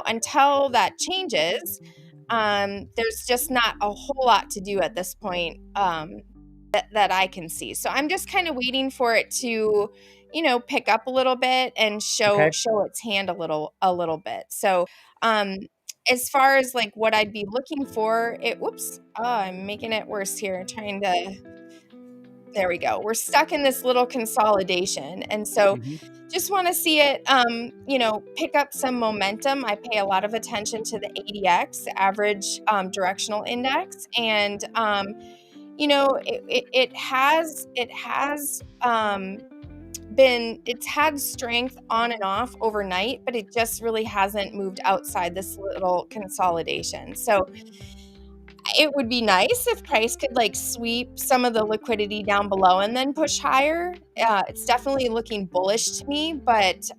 E: until that changes, there's just not a whole lot to do at this point that I can see. So I'm just kind of waiting for it to, pick up a little bit and show
C: Okay.
E: its hand a little bit. So um, as far as like what I'd be looking for, I'm making it worse here, trying to. There we go. We're stuck in this little consolidation. And so
C: Mhm.
E: just want to see it, pick up some momentum. I pay a lot of attention to the ADX, average directional index. And, it's had strength on and off overnight, but it just really hasn't moved outside this little consolidation. So it would be nice if price could like sweep some of the liquidity down below and then push higher. It's definitely looking bullish to me, but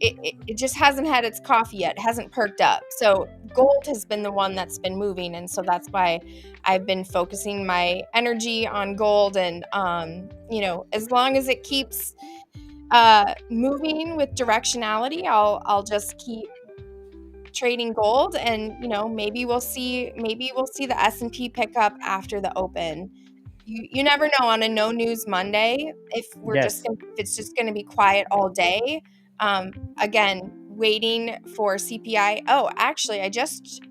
E: it just hasn't had its coffee yet. It hasn't perked up. So gold has been the one that's been moving, and so that's why I've been focusing my energy on gold. And as long as it keeps moving with directionality, I'll just keep trading gold. And maybe we'll see the S&P pick up after the open. You never know on a no news Monday if
C: Yes.
E: if it's just going to be quiet all day. Again, waiting for CPI. Oh, actually, I just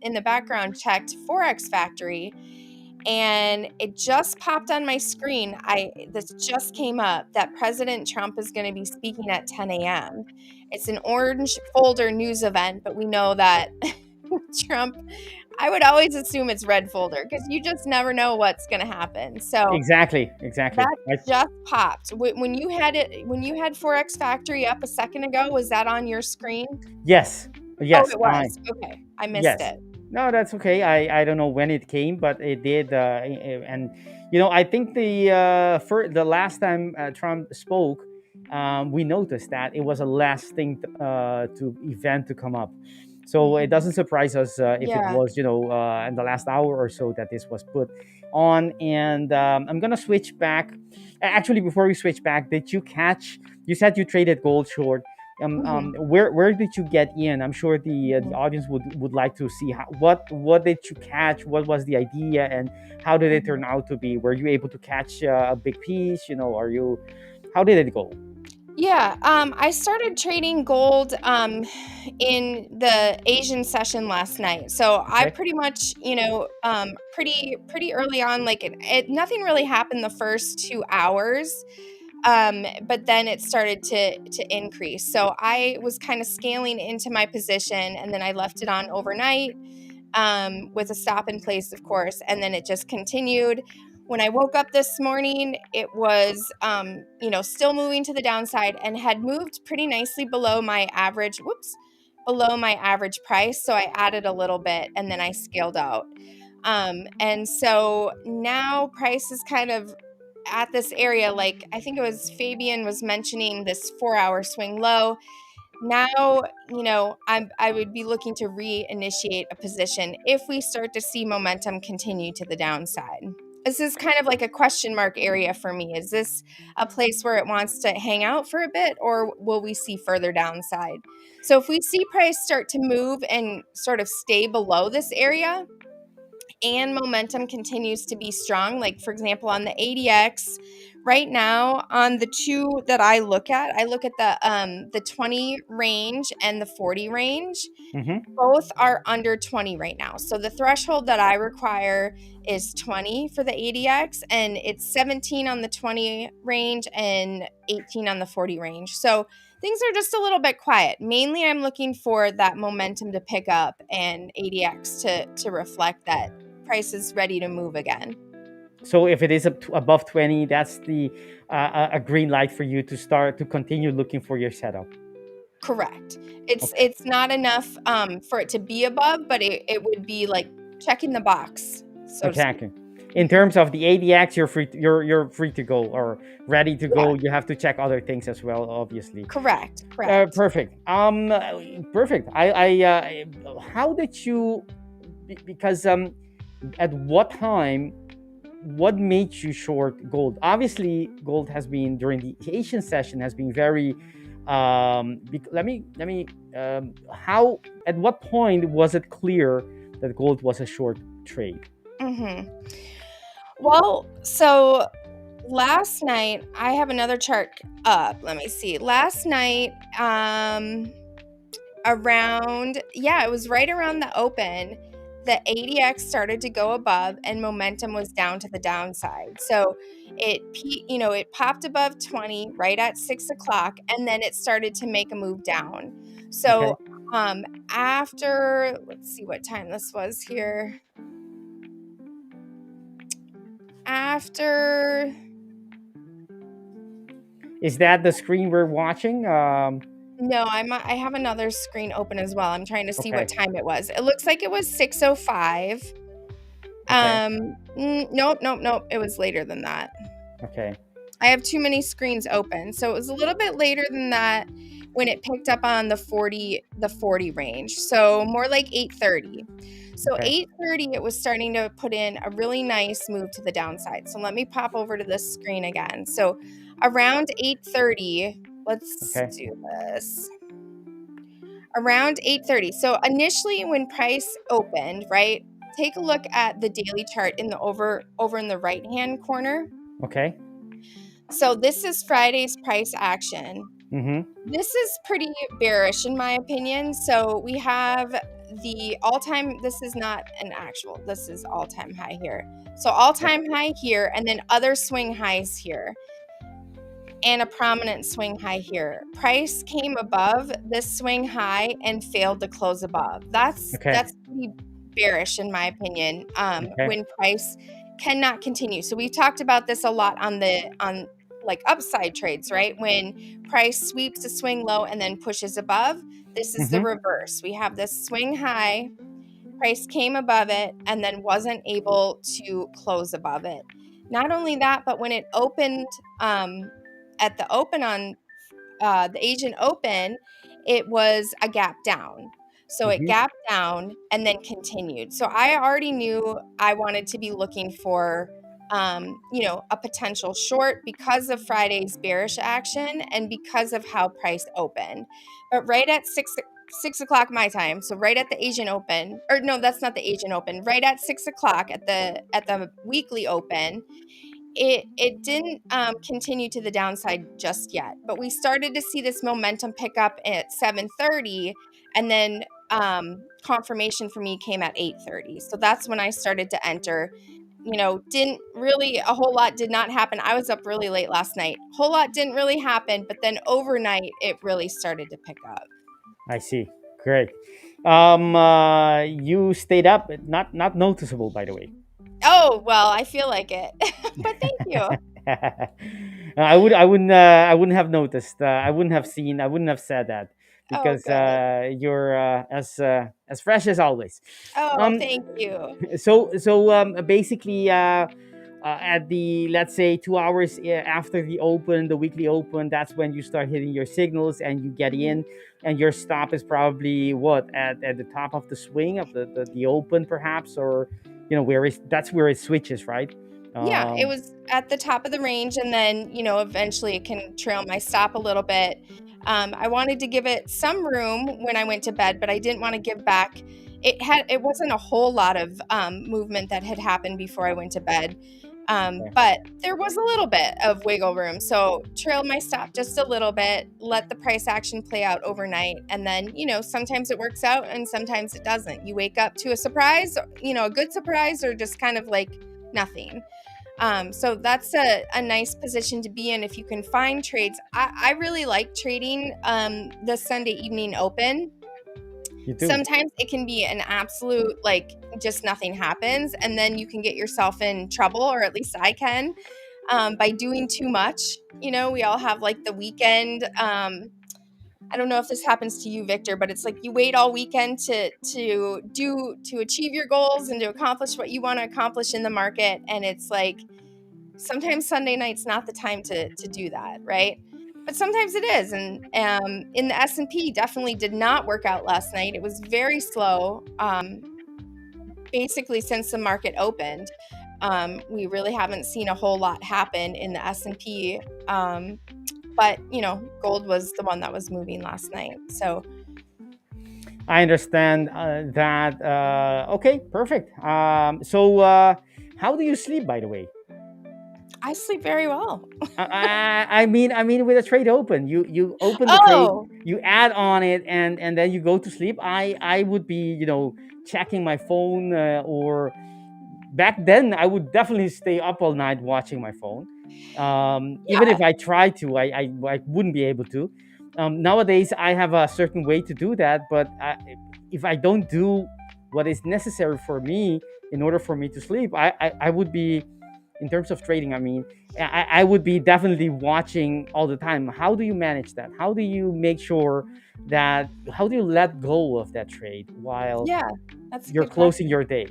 E: in the background checked Forex Factory, and it just popped on my screen. This just came up that President Trump is going to be speaking at 10 a.m. It's an orange folder news event, but we know that Trump, I would always assume it's red folder because you just never know what's going to happen. So
C: Exactly.
E: that just popped. When you had Forex Factory up a second ago, was that on your screen?
C: Yes.
E: Oh,
C: Yes.
E: it was. Okay. I missed
C: Yes.
E: it.
C: No, that's okay. I don't know when it came, but it did. And I think for the last time Trump spoke, we noticed that it was a last thing to event to come up. So it doesn't surprise us if it
E: Yeah.
C: was in the last hour or so that this was put on. And I'm gonna switch back. Actually, before we switch back, did you catch? You said you traded gold short. Where did you get in? I'm sure the audience would like to see what did you catch? What was the idea, and how did it turn out to be? Were you able to catch a big piece? How did it go?
E: Yeah, I started trading gold in the Asian session last night. So I
C: Okay.
E: pretty much, pretty early on, like nothing really happened the first 2 hours, but then it started to increase. So I was kind of scaling into my position, and then I left it on overnight, with a stop in place, of course, and then it just continued. When I woke up this morning, it was, still moving to the downside and had moved pretty nicely below my average. Below my average price. So I added a little bit and then I scaled out. And so now price is kind of at this area, like I think it was Fabian was mentioning this 4-hour swing low. Now, I would be looking to reinitiate a position if we start to see momentum continue to the downside. This is kind of like a question mark area for me. Is this a place where it wants to hang out for a bit, or will we see further downside? So if we see price start to move and sort of stay below this area, and momentum continues to be strong, like for example on the ADX, right now on the two that I look at the 20 range and the 40 range.
C: Mm-hmm.
E: Both are under 20 right now. So the threshold that I require is 20 for the ADX, and it's 17 on the 20 range and 18 on the 40 range. So things are just a little bit quiet. Mainly I'm looking for that momentum to pick up and ADX to reflect that price is ready to move again.
C: So if it is above 20, that's the a green light for you to start to continue looking for your setup.
E: Correct. It's
C: Okay.
E: it's not enough for it to be above, but it would be like checking the box, so to speak.
C: Exactly. In terms of the ADX, you're free to go or ready to go.
E: Yeah.
C: You have to check other things as well, obviously.
E: Correct.
C: Perfect. Perfect. How did you? Because at what time? What made you short gold? Obviously, gold has been during the Asian session has been very. Let me. How? At what point was it clear that gold was a short trade?
E: Mm-hmm. Well, so last night I have another chart up. Let me see. Last night, it was right around the open. The ADX started to go above and momentum was down to the downside. So it popped above 20 right at 6 o'clock, and then it started to make a move down. So after, let's see what time this was here. After,
C: Is that the screen we're watching?
E: no, I have another screen open as well. I'm trying to see what
C: Okay.
E: time it was. It looks like it was 6:05. Nope. It was later than that.
C: Okay.
E: I have too many screens open. So it was a little bit later than that when it picked up on the 40 range. So more like 8:30. So
C: Okay.
E: 8:30 it was starting to put in a really nice move to the downside. So let me pop over to this screen again. So around 8:30, let's
C: Okay.
E: do this. Around 8:30. So initially when price opened, right? Take a look at the daily chart in the over in the right-hand corner.
C: Okay.
E: So this is Friday's price action.
C: Mm-hmm.
E: This is pretty bearish in my opinion. So we have the all-time, this is not an actual, this is all-time high here. So all-time high here, and then other swing highs here, and a prominent swing high here. Price came above this swing high and failed to close above. That's pretty bearish in my opinion. When price cannot continue. So we talked about this a lot on like upside trades, right? When price sweeps a swing low and then pushes above, this is the reverse. We have this swing high, price came above it and then wasn't able to close above it. Not only that, but when it opened at the open on the Asian Open, it was a gap down. So it gapped down and then continued. So I already knew I wanted to be looking for, a potential short because of Friday's bearish action and because of how price opened. But right at 6 o'clock my time, so right at the Asian Open, or no, that's not the Asian Open. Right at 6 o'clock at the weekly open, it didn't continue to the downside just yet, but we started to see this momentum pick up at 7:30, and then confirmation for me came at 8:30. So that's when I started to enter. Didn't really, a whole lot did not happen. I was up really late last night. Whole lot didn't really happen, but then overnight it really started to pick up.
C: I see. Great. You stayed up, not noticeable, by the way.
E: Oh, well, I feel like it. But thank you.
C: I wouldn't have noticed. I wouldn't have seen. I wouldn't have said that because you're as fresh as always.
E: Oh, thank you.
C: So basically, at the, let's say, 2 hours after the open, the weekly open, that's when you start hitting your signals and you get in, and your stop is probably what at the top of the swing of the open, perhaps, or that's where it switches, right?
E: Yeah, it was at the top of the range, and then eventually it can trail my stop a little bit. I wanted to give it some room when I went to bed, but I didn't want to give back. It wasn't a whole lot of movement that had happened before I went to bed. But there was a little bit of wiggle room. So trailed my stop just a little bit, let the price action play out overnight. And then, sometimes it works out and sometimes it doesn't. You wake up to a surprise, a good surprise, or just kind of like nothing. So that's a nice position to be in if you can find trades. I really like trading the Sunday evening open.
C: You do.
E: Sometimes it can be an absolute, just nothing happens, and then you can get yourself in trouble, or at least I can, by doing too much. We all have the weekend. I don't know if this happens to you, Victor, but it's like you wait all weekend to achieve your goals and to accomplish what you want to accomplish in the market, and it's like sometimes Sunday night's not the time to do that, right? But sometimes it is, and in the S&P definitely did not work out last night. It was very slow, basically since the market opened. We really haven't seen a whole lot happen in the S&P, but gold was the one that was moving last night. So
C: I understand that. Okay, perfect. So how do you sleep, by the way?
E: I sleep very well.
C: I mean, with a trade open, you open the trade, you add on it, and then you go to sleep. I would be, checking my phone, or back then I would definitely stay up all night watching my phone. Even if I tried to, I wouldn't be able to. Nowadays, I have a certain way to do that, but if I don't do what is necessary for me in order for me to sleep, I would be, in terms of trading, I mean, I would be definitely watching all the time. How do you manage that? How do you make sure that, how do you let go of that trade while you're closing your day?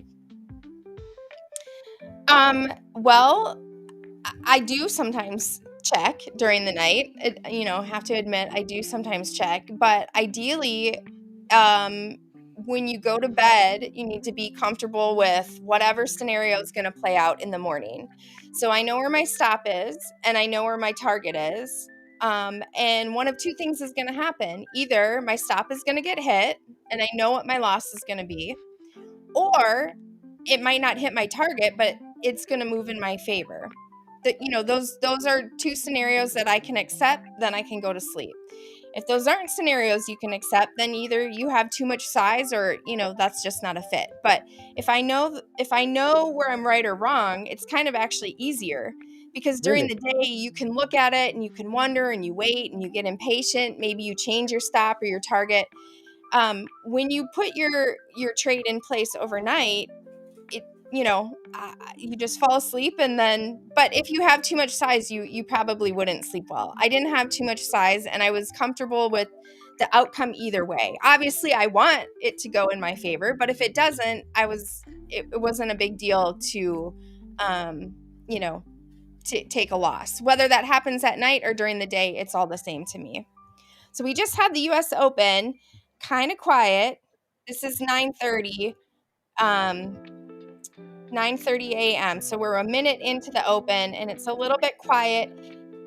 E: Well, I do sometimes check during the night. Have to admit, I do sometimes check, but ideally, when you go to bed, you need to be comfortable with whatever scenario is going to play out in the morning. So I know where my stop is and I know where my target is. And one of two things is going to happen. Either my stop is going to get hit and I know what my loss is going to be, or it might not hit my target, but it's going to move in my favor. Those are two scenarios that I can accept, then I can go to sleep. If those aren't scenarios you can accept, then either you have too much size or, that's just not a fit. But if I know where I'm right or wrong, it's kind of actually easier, because during the day you can look at it and you can wonder and you wait and you get impatient. Maybe you change your stop or your target. When you put your trade in place overnight, you just fall asleep, but if you have too much size, you probably wouldn't sleep well. I didn't have too much size and I was comfortable with the outcome either way. Obviously I want it to go in my favor, but if it doesn't, it wasn't a big deal to take a loss. Whether that happens at night or during the day, it's all the same to me. So we just had the US Open, kind of quiet. This is 9:30. 9:30 a.m. So we're a minute into the open and it's a little bit quiet.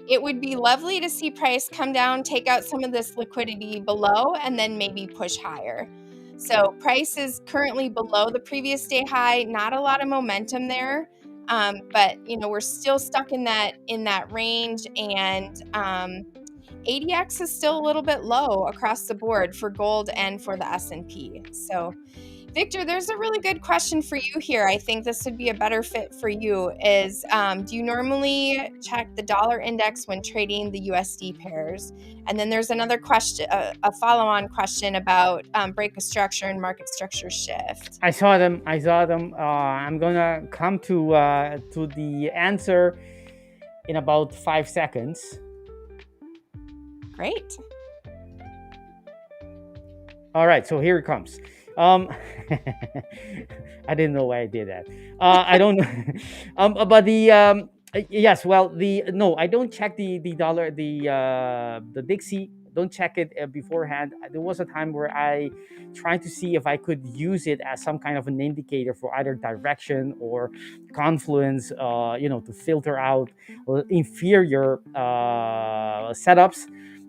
E: It would be lovely to see price come down, take out some of this liquidity below, and then maybe push higher. So price is currently below the previous day high. Not a lot of momentum there, but we're still stuck in that range, and ADX is still a little bit low across the board for gold and for the S&P. So Victor, there's a really good question for you here. I think this would be a better fit for you is, do you normally check the dollar index when trading the USD pairs? And then there's another question, a follow-on question about break of structure and market structure shift.
C: I saw them. I'm going to come to the answer in about 5 seconds.
E: Great.
C: All right, so here it comes. I didn't know why I did that. I don't know. But the yes, well, no, I don't check the dollar, the Dixie. Don't check it beforehand. There was a time where I tried to see if I could use it as some kind of an indicator for either direction or confluence, to filter out inferior setups.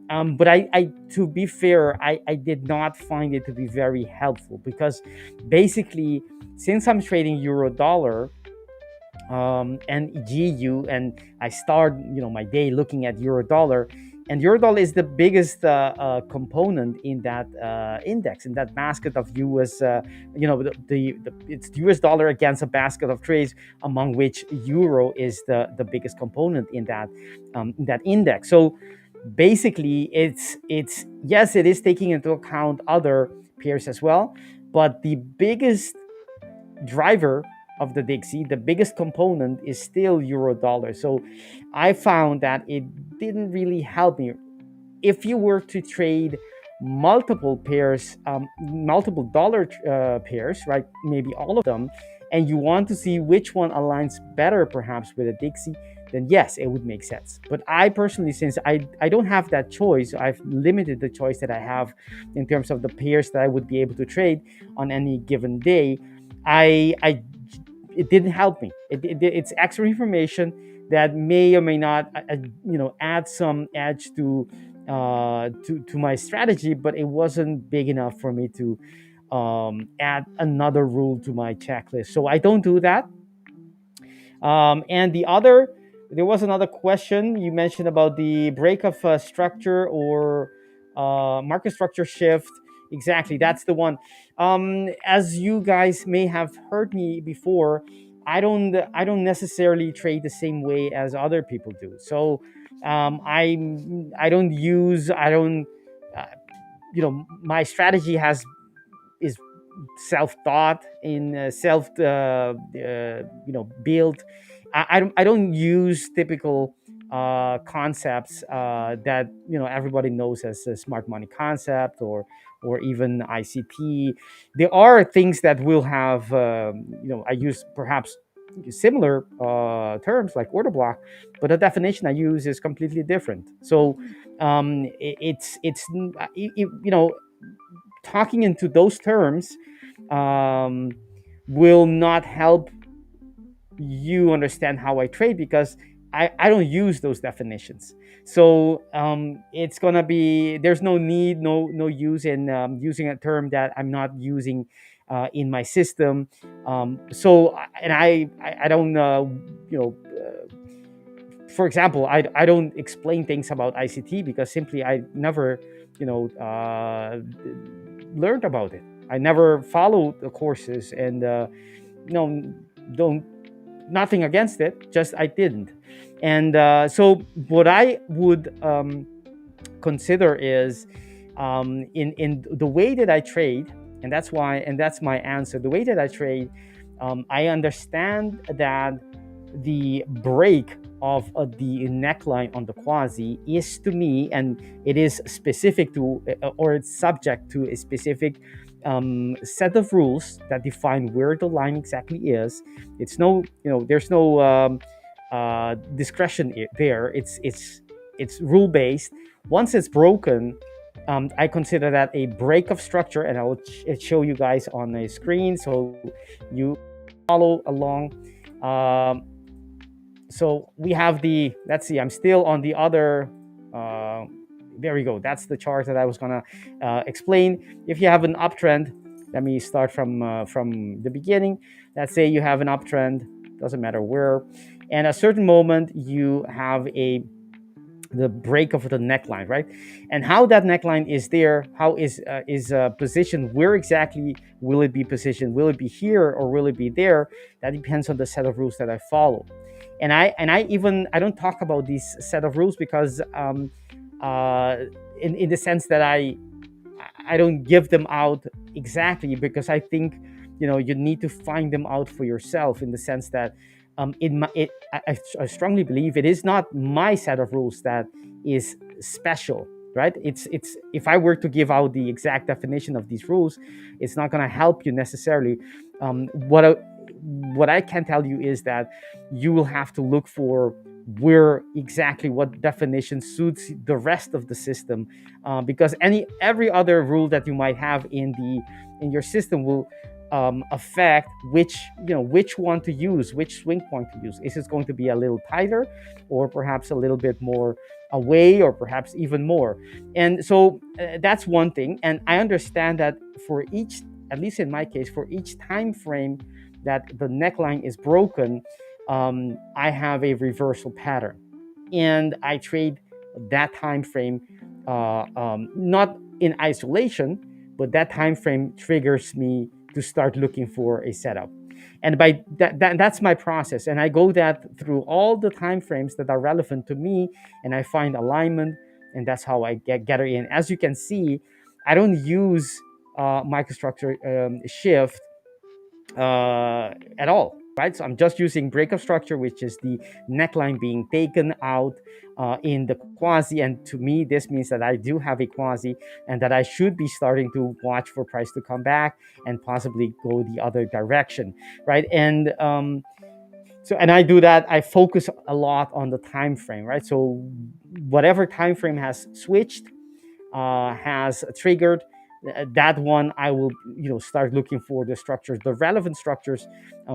C: But I, to be fair, I did not find it to be very helpful, because basically, since I'm trading euro dollar, and GU, and I start my day looking at euro dollar, and euro dollar is the biggest component in that index, in that basket of US. It's US dollar against a basket of trades, among which euro is the biggest component in that index. So basically, it's yes, it is taking into account other pairs as well, but the biggest driver of the Dixie, the biggest component, is still euro dollar. So I found that it didn't really help me. If you were to trade multiple pairs, multiple dollar pairs, right, maybe all of them, and you want to see which one aligns better perhaps with a Dixie, then yes, it would make sense. But I personally, since I don't have that choice, I've limited the choice that I have in terms of the pairs that I would be able to trade on any given day. It didn't help me. It's extra information that may or may not add some edge to my strategy, but it wasn't big enough for me to add another rule to my checklist. So I don't do that. And there was another question you mentioned about the break of structure or market structure shift. Exactly, that's the one. As you guys may have heard me before, I don't necessarily trade the same way as other people do. So my strategy is self-taught, in self built. I don't use typical concepts that everybody knows as a smart money concept or even ICT. There are things that will have I use perhaps similar terms like order block, but the definition I use is completely different. So talking into those terms will not help you understand how I trade, because I don't use those definitions. So it's gonna be, there's no need, no use in using a term that I'm not using in my system. And I don't for example, I don't explain things about ICT because simply I never learned about it. I never followed the courses, and don't nothing against it, just I didn't. And so what I would consider is in the way that I trade, and that's my answer. The way that I trade, I understand that the break of the neckline on the quasi is, to me, and it is specific to or it's subject to a specific set of rules that define where the line exactly is. It's there's no discretion there. It's rule based. Once it's broken, I consider that a break of structure, and I will show you guys on the screen so you follow along. So we have let's see, I'm still on the other, there we go. That's the chart that I was gonna explain. If you have an uptrend, let me start from the beginning. Let's say you have an uptrend, doesn't matter where, and at a certain moment you have the break of the neckline, right? And how that neckline is there, how is positioned, where exactly will it be positioned? Will it be here or will it be there? That depends on the set of rules that I follow. And I don't talk about this set of rules because in the sense that I don't give them out exactly, because I think you need to find them out for yourself, in the sense that I strongly believe it is not my set of rules that is special, right? It's if I were to give out the exact definition of these rules, it's not going to help you necessarily. What I can tell you is that you will have to look for where exactly what definition suits the rest of the system, because every other rule that you might have in your system will affect which one to use, which swing point to use. Is it going to be a little tighter, or perhaps a little bit more away, or perhaps even more? And so that's one thing. And I understand that for each, at least in my case, for each time frame that the neckline is broken, I have a reversal pattern, and I trade that time frame, not in isolation, but that time frame triggers me to start looking for a setup. And by that's my process, and I go that through all the time frames that are relevant to me, and I find alignment, and that's how I get it in. As you can see, I don't use microstructure shift at all, right? So I'm just using breakup structure, which is the neckline being taken out in the quasi. And to me, this means that I do have a quasi, and that I should be starting to watch for price to come back and possibly go the other direction, right? And and I do that. I focus a lot on the time frame, right? So whatever time frame has switched, has triggered, that one I will start looking for the structures, the relevant structures,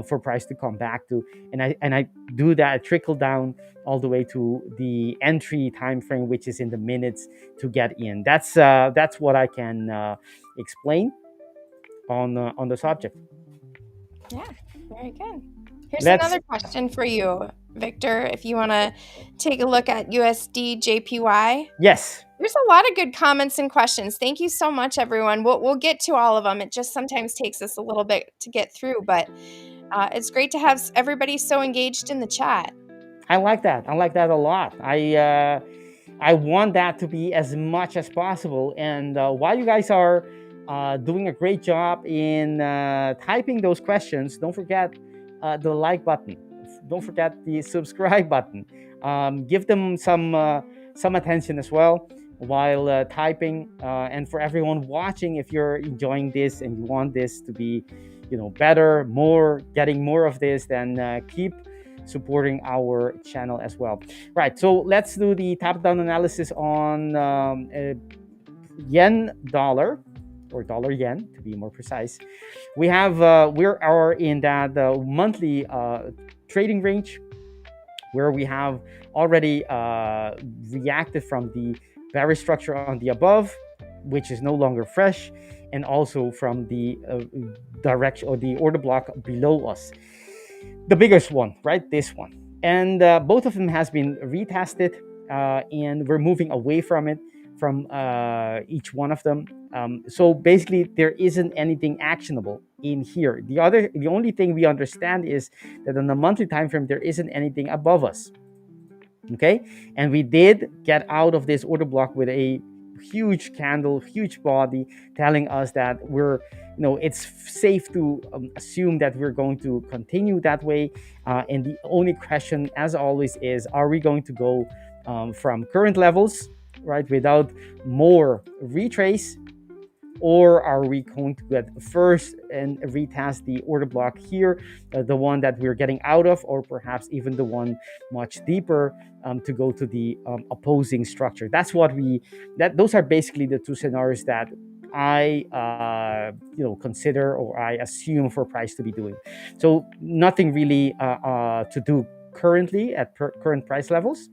C: for price to come back to, and I do that. I trickle down all the way to the entry time frame, which is in the minutes, to get in. That's what I can explain on the subject.
E: Yeah, very good. Here's
C: Let's-
E: another question for you, Victor. If you want to take a look at USD JPY.
C: Yes.
E: There's a lot of good comments and questions. Thank you so much, everyone. We'll get to all of them. It just sometimes takes us a little bit to get through, but it's great to have everybody so engaged in the chat.
C: I like that. I like that a lot. I want that to be as much as possible. And while you guys are doing a great job in typing those questions, don't forget the like button. Don't forget the subscribe button. Give them some attention as well while typing. And for everyone watching, if you're enjoying this and you want this to be, better, getting more of this, then keep supporting our channel as well. Right, so let's do the top-down analysis on yen dollar, or dollar yen to be more precise. We have we are in that monthly trading range, where we have already reacted from the bearish structure on the above, which is no longer fresh, and also from the direction or the order block below us, the biggest one, right? This one. And both of them has been retested, and we're moving away from it, from each one of them. So basically, there isn't anything actionable in here. The only thing we understand is that on the monthly time frame, there isn't anything above us. Okay, and we did get out of this order block with a huge candle, huge body, telling us that it's safe to assume that we're going to continue that way. And the only question, as always, is: are we going to go from current levels, right, without more retrace, or are we going to get first and retest the order block here, the one that we're getting out of, or perhaps even the one much deeper, to go to the opposing structure? That's what those are basically the two scenarios that I consider, or I assume, for price to be doing. So nothing really to do currently at current price levels,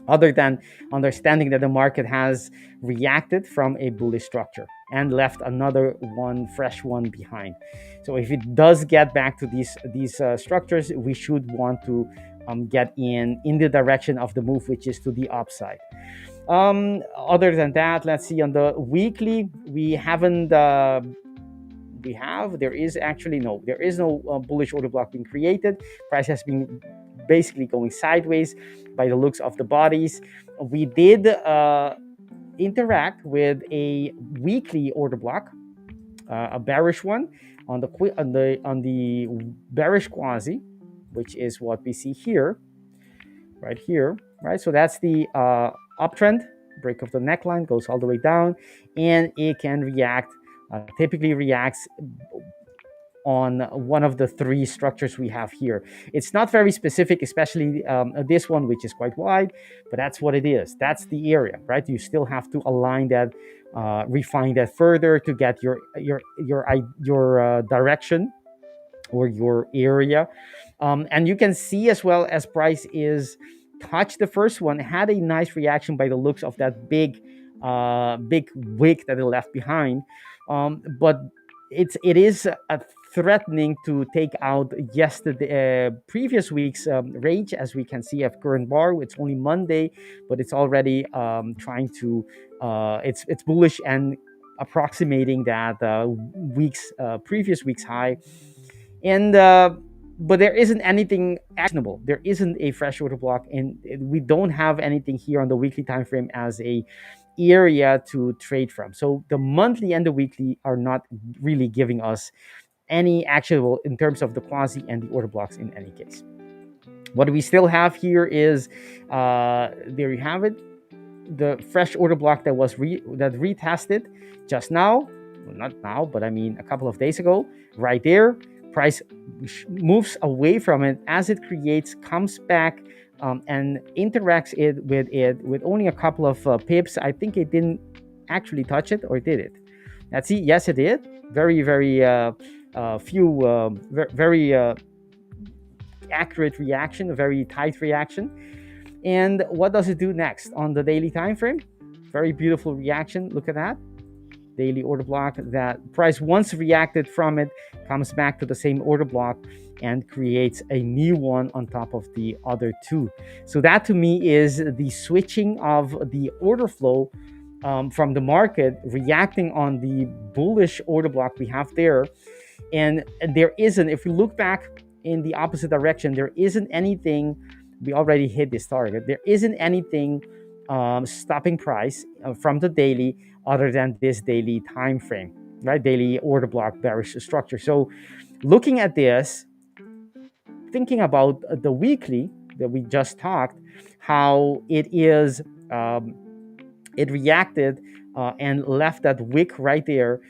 C: other than understanding that the market has reacted from a bullish structure and left another one, fresh one, behind. So if it does get back to these structures, we should want to get in the direction of the move, which is to the upside. Other than that, let's see, on the weekly, there is no bullish order block being created. Price has been basically going sideways by the looks of the bodies. We did interact with a weekly order block, a bearish one on the bearish quasi, which is what we see here, right here, right? So that's the uptrend. Break of the neckline goes all the way down, and it can react, typically reacts on one of the three structures we have here. It's not very specific, especially this one, which is quite wide, but that's what it is. That's the area, right? You still have to align that, refine that further to get your direction or your area. And you can see as well, as price is touched the first one, had a nice reaction by the looks of that big wick that it left behind. But it is a threatening to take out yesterday, previous week's range. As we can see at current bar, it's only Monday, but it's already trying to it's bullish and approximating that previous week's high. And but there isn't anything actionable. There isn't a fresh order block, and we don't have anything here on the weekly time frame as a area to trade from. So the monthly and the weekly are not really giving us any actionable in terms of the quasi and the order blocks in any case. What we still have here is there you have it, the fresh order block that was retested just now. Well, not now, but I mean a couple of days ago, right there. Price moves away from it as it comes back and interacts with only a couple of pips. I think it didn't actually touch it, or did it? Let's see. Yes, it did. Very, very few, very accurate reaction, a very tight reaction. And what does it do next on the daily time frame? Very beautiful reaction. Look at that. Daily order block. That price, once reacted from it, comes back to the same order block and creates a new one on top of the other two. So that to me is the switching of the order flow from the market reacting on the bullish order block we have there. And there isn't, if we look back in the opposite direction, there isn't anything. We already hit this target. There isn't anything stopping price from the daily other than this daily time frame, right? Daily order block bearish structure. So looking at this, thinking about the weekly that we just talked, how it is, it reacted and left that wick right there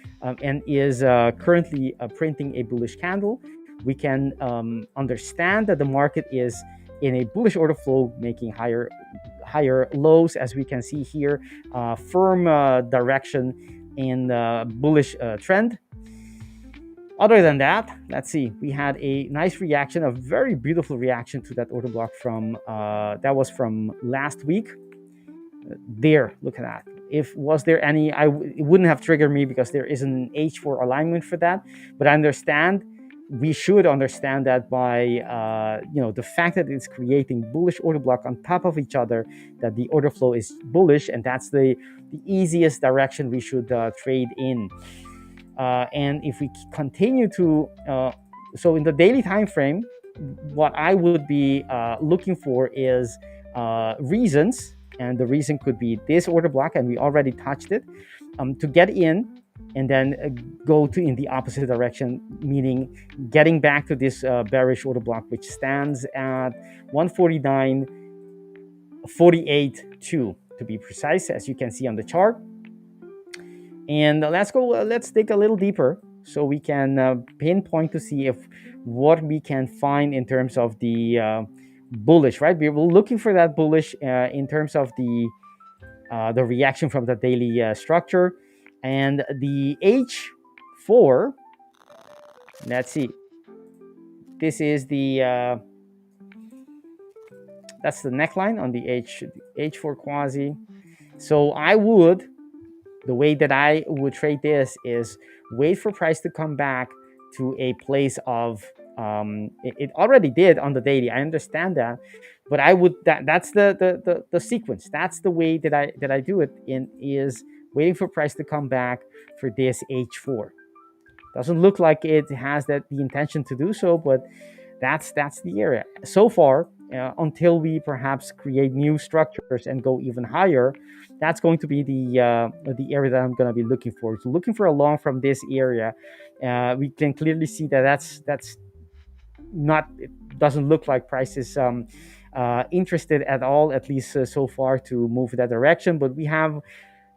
C: and is currently printing a bullish candle. We can understand that the market is in a bullish order flow, making higher lows, as we can see here, firm direction in bullish trend. Other than that, let's see, we had a nice reaction, a very beautiful reaction to that order block from that was from last week. There, look at that. If was there any, it wouldn't have triggered me because there isn't an H4 alignment for that. But I understand, we should understand that by the fact that it's creating bullish order block on top of each other, that the order flow is bullish, and that's the easiest direction we should trade in. And if we continue to, so in the daily time frame, what I would be looking for is reasons. And the reason could be this order block, and we already touched it, to get in and then go to in the opposite direction, meaning getting back to this bearish order block, which stands at 149.48.2 to be precise, as you can see on the chart. And let's dig a little deeper so we can pinpoint to see if what we can find in terms of the bullish, right? We're looking for that bullish in terms of the reaction from the daily structure. And the H4, let's see, this is the that's the neckline on the H4 quasi. So the way that I would trade this is wait for price to come back to a place of it already did on the daily. I understand that, but I would that's the sequence. That's the way that I do it, in is waiting for price to come back for this H4. Doesn't look like it has the intention to do so, but that's the area so far. Until we perhaps create new structures and go even higher, that's going to be the area that I'm going to be looking for. So looking for a long from this area, we can clearly see that that's not. It doesn't look like price is interested at all, at least so far, to move that direction. But we have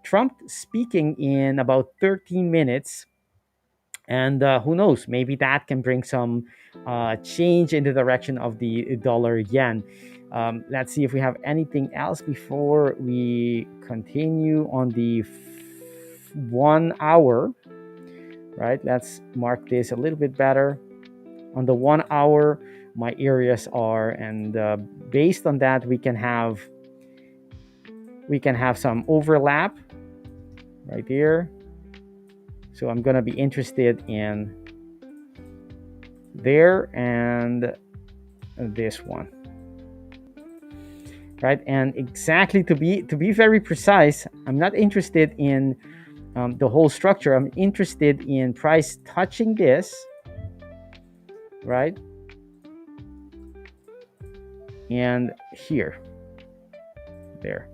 C: Trump speaking in about 13 minutes. And who knows, maybe that can bring some change in the direction of the dollar yen. Let's see if we have anything else before we continue on the 1 hour. Right, let's mark this a little bit better. On the 1 hour, my areas are, and based on that, we can have some overlap right here. So I'm going to be interested in there, and this one, right? And exactly, to be very precise, I'm not interested in the whole structure. I'm interested in price touching this, right? And here, there,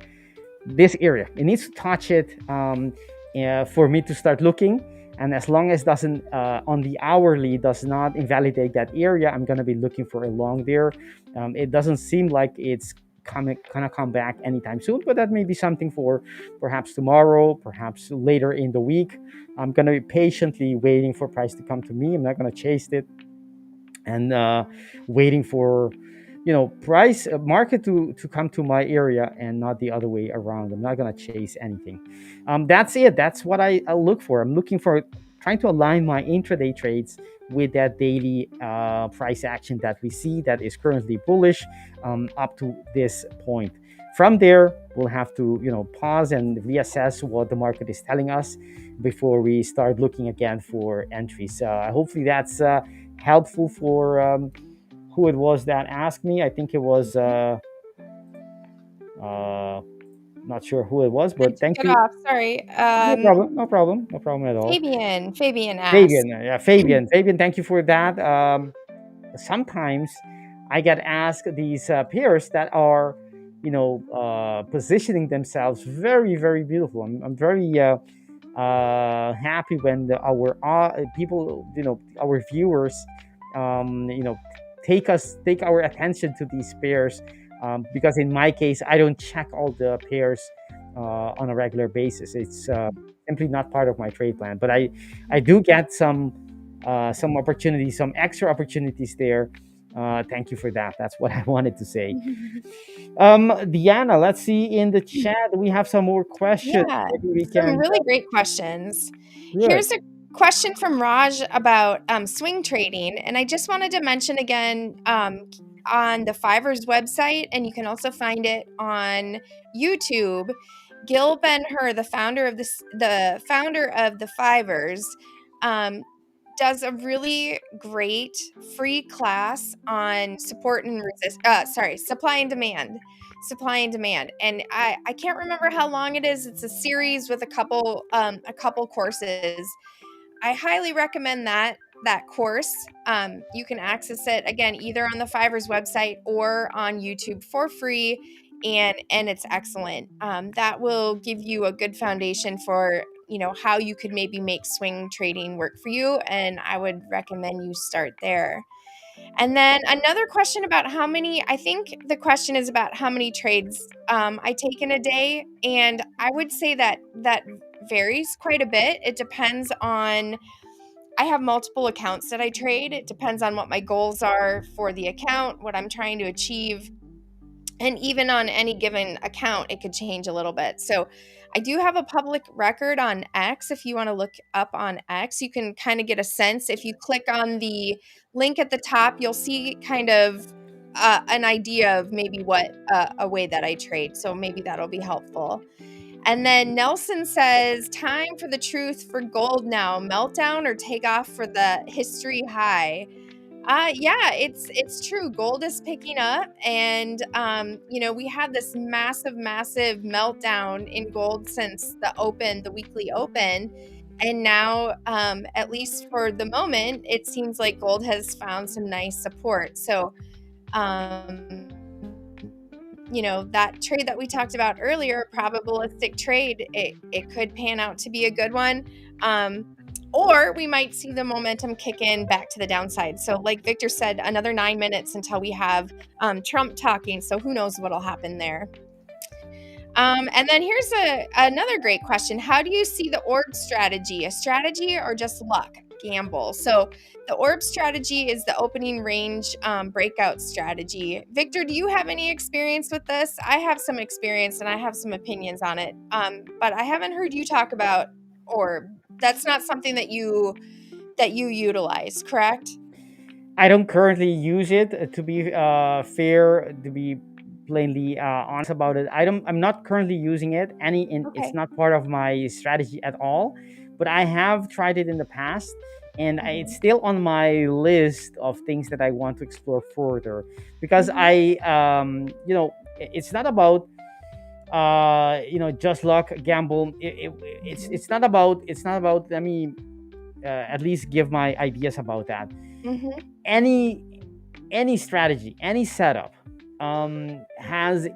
C: this area, it needs to touch it for me to start looking. And as long as doesn't on the hourly does not invalidate that area, I'm going to be looking for a long there. It doesn't seem like it's gonna come back anytime soon, but that may be something for perhaps tomorrow, perhaps later in the week. I'm going to be patiently waiting for price to come to me. I'm not going to chase it, and waiting for price market to come to my area and not the other way around. I'm not going to chase anything. That's it. That's what I look for. I'm looking for, trying to align my intraday trades with that daily price action that we see that is currently bullish up to this point. From there, we'll have to pause and reassess what the market is telling us before we start looking again for entries. Hopefully that's helpful for who it was that asked me. I think it was not sure who it was, but thank
E: Get
C: you.
E: off. Sorry.
C: No problem at all.
E: Fabian asked.
C: Fabian, thank you for that. Sometimes I get asked these pairs that are positioning themselves very, very beautiful. I'm very happy when our people, our viewers, take our attention to these pairs, because in my case, I don't check all the pairs on a regular basis. It's simply not part of my trade plan, but I do get some opportunities, some extra opportunities there. Thank you for that. That's what I wanted to say. Deanna, let's see in the chat. We have some more questions.
E: Yeah,
C: Maybe we
E: some
C: can.
E: really great questions.
C: Good.
E: Here's a question from Raj about swing trading, and I just wanted to mention again on the 5ers website, and you can also find it on YouTube. Gil Ben-Hur, the founder of the 5ers, does a really great free class on supply and demand. And I can't remember how long it is. It's a series with a couple courses. I highly recommend that course. You can access it again either on the 5ers website or on YouTube for free, and it's excellent. That will give you a good foundation for how you could maybe make swing trading work for you, and I would recommend you start there. And then another question about I think the question is about how many trades I take in a day. And I would say that varies quite a bit. It depends on, I have multiple accounts that I trade. It depends on what my goals are for the account, what I'm trying to achieve. And even on any given account, it could change a little bit. So I do have a public record on X. If you want to look up on X, you can kind of get a sense. If you click on the link at the top, you'll see kind of an idea of maybe what a way that I trade. So maybe that'll be helpful. And then Nelson says, time for the truth for gold now. Meltdown or take off for the history high? Yeah, it's true. Gold is picking up, and we had this massive meltdown in gold since the weekly open, and now, at least for the moment, it seems like gold has found some nice support. So, that trade that we talked about earlier, probabilistic trade, it could pan out to be a good one. Or we might see the momentum kick in back to the downside. So like Victor said, another 9 minutes until we have Trump talking. So who knows what'll happen there. And then here's another great question. How do you see the orb strategy? A strategy or just luck? Gamble. So the orb strategy is the opening range breakout strategy. Victor, do you have any experience with this? I have some experience and I have some opinions on it, but I haven't heard you talk about orb. That's not something that you utilize, correct?
C: I don't currently use it. To be fair, to be plainly honest about it, I'm not currently using it.
E: Okay.
C: It's not part of my strategy at all. But I have tried it in the past, and it's still on my list of things that I want to explore further, because it's not about just luck, gamble. It's not about, let me at least give my ideas about that. Any strategy, any setup has,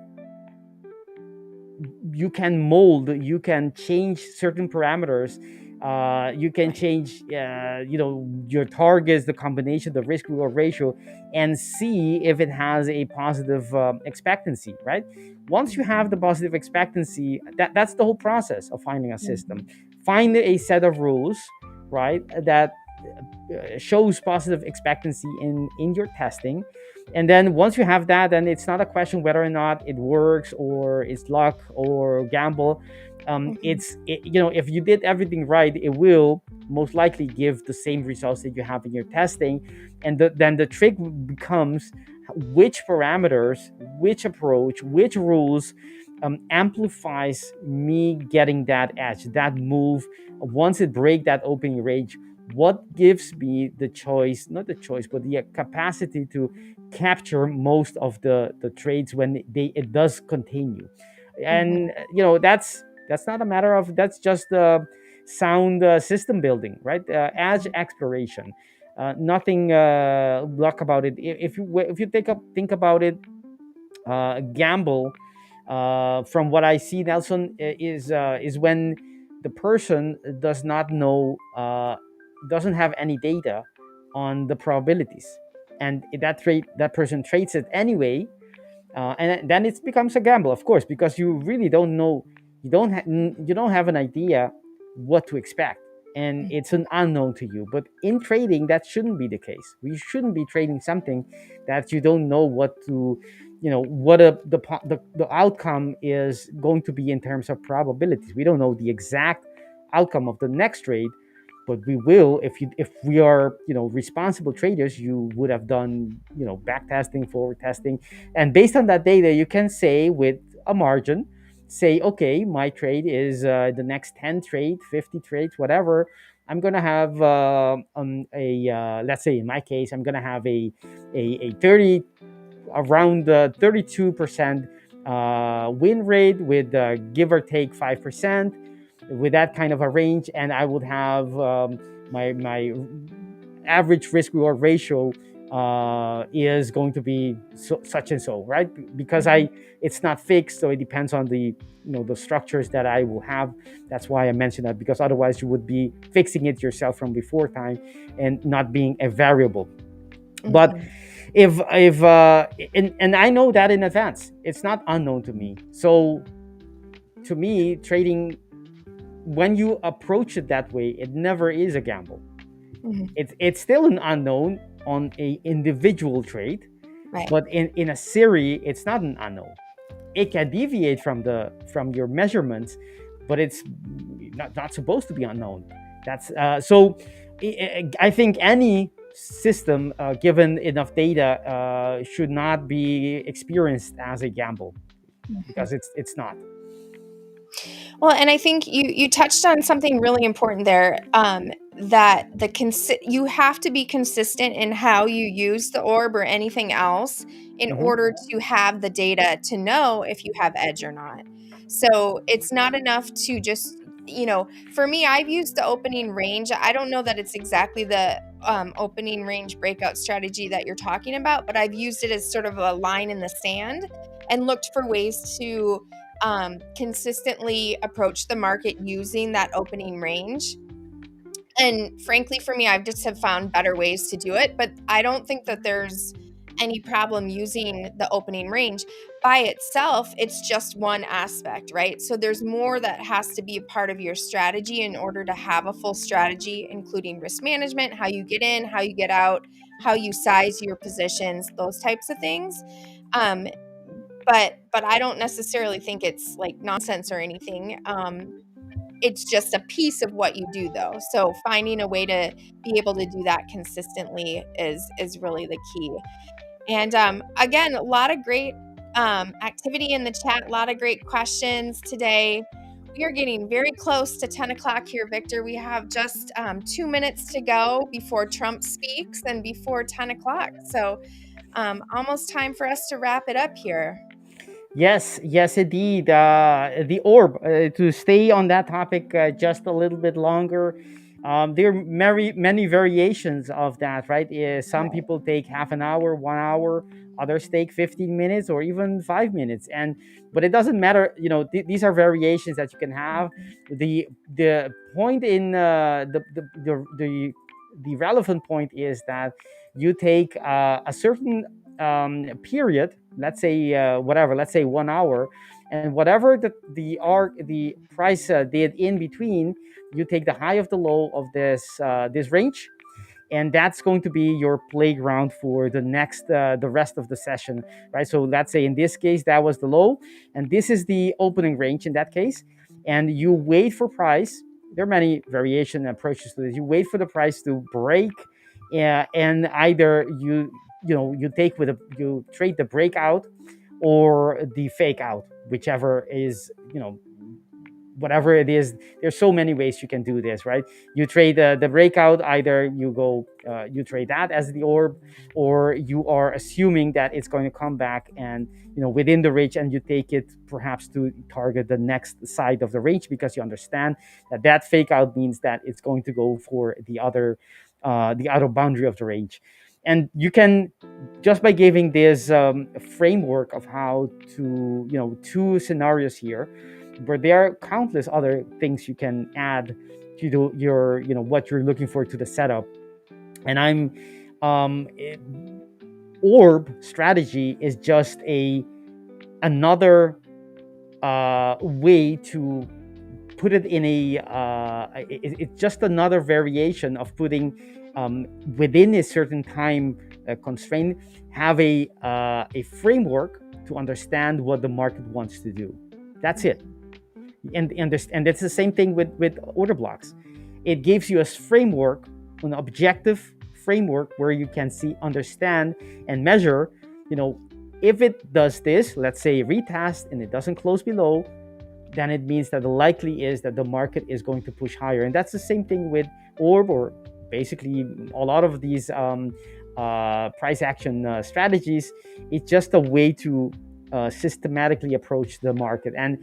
C: you can mold, you can change certain parameters, you can change your targets, the combination, the risk reward ratio, and see if it has a positive expectancy, right? Once you have the positive expectancy, that's the whole process of finding a system. Find a set of rules, right, that shows positive expectancy in your testing. And then once you have that, then it's not a question whether or not it works or it's luck or gamble. If you did everything right, it will most likely give the same results that you have in your testing. And then the trick becomes which parameters, which approach, which rules amplifies me getting that edge, that move. Once it break that opening range, what gives me the choice, not the choice, but the capacity to capture most of the trades when it does continue. And that's not a matter of, that's just sound system building, right? Edge exploration, nothing luck about it. If you think about it, gamble, from what I see, Nelson, is when the person does not know, doesn't have any data on the probabilities, and that person trades it anyway, and then it becomes a gamble, of course, because you really don't know, you don't have an idea what to expect, and it's an unknown to you. But in trading, that shouldn't be the case. We shouldn't be trading something that you don't know what to, what the outcome is going to be in terms of probabilities. We don't know the exact outcome of the next trade, but we will, if we are responsible traders. You would have done back testing, forward testing, and based on that data, you can say with a margin, say, okay, my trade is the next 10 trade, 50 trades, whatever. I'm gonna have let's say in my case, I'm gonna have a 30, around 32% win rate with give or take 5%, with that kind of a range, and I would have my average risk reward ratio is going to be such and so, right? Because it's not fixed, so it depends on the the structures that I will have. That's why I mentioned that, because otherwise you would be fixing it yourself from before time and not being a variable. But if and I know that in advance, it's not unknown to me. So to me, trading, when you approach it that way, it never is a gamble. It's still an unknown on a individual trade,
E: Right.
C: but in a series, it's not an unknown. It can deviate from your measurements, but it's not supposed to be unknown. That's so I think any system given enough data should not be experienced as a gamble, because it's not.
E: Well, and I think you touched on something really important there, that you have to be consistent in how you use the orb or anything else in order to have the data to know if you have edge or not. So it's not enough to just, for me, I've used the opening range. I don't know that it's exactly the opening range breakout strategy that you're talking about, but I've used it as sort of a line in the sand and looked for ways to consistently approach the market using that opening range. And frankly, for me, I've just have found better ways to do it, but I don't think that there's any problem using the opening range by itself. It's just one aspect, right? So there's more that has to be a part of your strategy in order to have a full strategy, including risk management, how you get in, how you get out, how you size your positions, those types of things. But I don't necessarily think it's like nonsense or anything. It's just a piece of what you do, though. So finding a way to be able to do that consistently is really the key. And again, a lot of great activity in the chat, a lot of great questions today. We are getting very close to 10 o'clock here, Victor. We have just 2 minutes to go before Trump speaks and before 10 o'clock. So almost time for us to wrap it up here.
C: Yes, yes, indeed. The orb, to stay on that topic just a little bit longer, there are many variations of that, right? Some people take half an hour, 1 hour, others take 15 minutes or even 5 minutes. But it doesn't matter, these are variations that you can have. The point in the relevant point is that you take a certain period, let's say let's say 1 hour, and whatever the price did in between, you take the high of the low of this range, and that's going to be your playground for the rest of the session, right? So let's say in this case that was the low, and this is the opening range in that case, and you wait for price. There are many variation approaches to this. You wait for the price to break, and either you trade the breakout or the fake out, whichever is, whatever it is. There's so many ways you can do this, right? You trade the breakout, either you trade that as the orb, or you are assuming that it's going to come back and within the range, and you take it perhaps to target the next side of the range, because you understand that fake out means that it's going to go for the other boundary of the range. And you can, just by giving this framework of how to, two scenarios here, but there are countless other things you can add to your, what you're looking for to the setup. And orb strategy is just another way to put it in it's just another variation of putting within a certain time constraint, have a framework to understand what the market wants to do. That's it. And it's the same thing with order blocks. It gives you a framework, an objective framework, where you can understand and measure, if it does this, let's say retest, and it doesn't close below, then it means that the likely is that the market is going to push higher. And that's the same thing with orb, or basically a lot of these price action strategies. It's just a way to systematically approach the market. And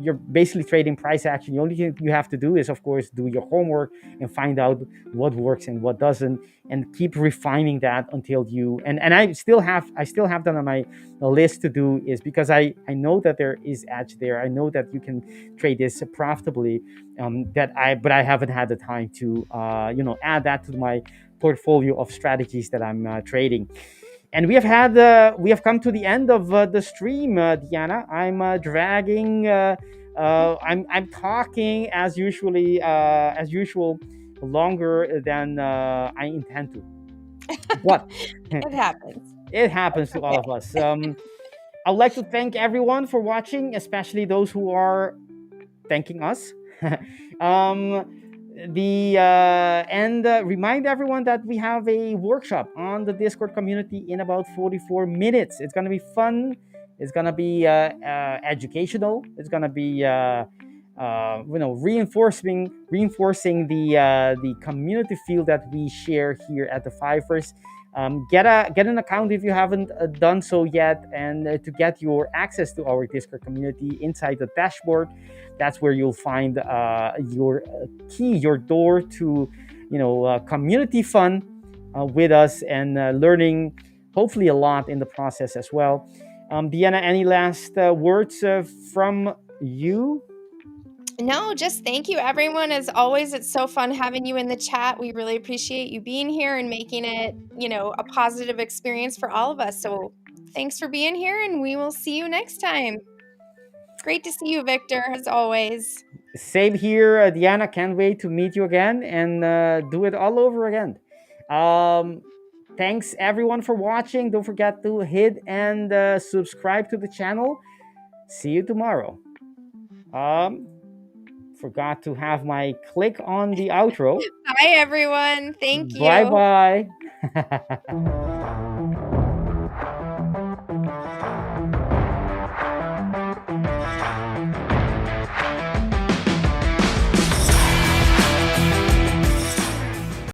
C: you're basically trading price action. The only thing you have to do is, of course, do your homework and find out what works and what doesn't, and keep refining that until you. And I still have that on my list to do, is because I know that there is edge there. I know that you can trade this profitably. But I haven't had the time to add that to my portfolio of strategies that I'm trading. And we have come to the end of the stream, Deanna. I'm dragging. I'm talking as usual, longer than I intend to. What?
E: It happens.
C: It happens to all of us. I'd like to thank everyone for watching, especially those who are thanking us. And remind everyone that we have a workshop on the Discord community in about 44 minutes. It's going to be fun. It's going to be educational. It's going to be reinforcing the community feel that we share here at the 5ers. Get an account if you haven't done so yet, and to get your access to our Discord community inside the dashboard. That's where you'll find your key, your door to community fun with us, and learning hopefully a lot in the process as well. Deanna, any last words from you?
E: No, just thank you, everyone. As always, it's so fun having you in the chat. We really appreciate you being here and making it, a positive experience for all of us. So thanks for being here, and we will see you next time. Great to see you, Victor, as always.
C: Same here, Deanna. Can't wait to meet you again and do it all over again. Thanks, everyone, for watching. Don't forget to hit and subscribe to the channel. See you tomorrow. Forgot to have my click on the outro.
E: Bye, everyone. Thank you.
C: Bye-bye.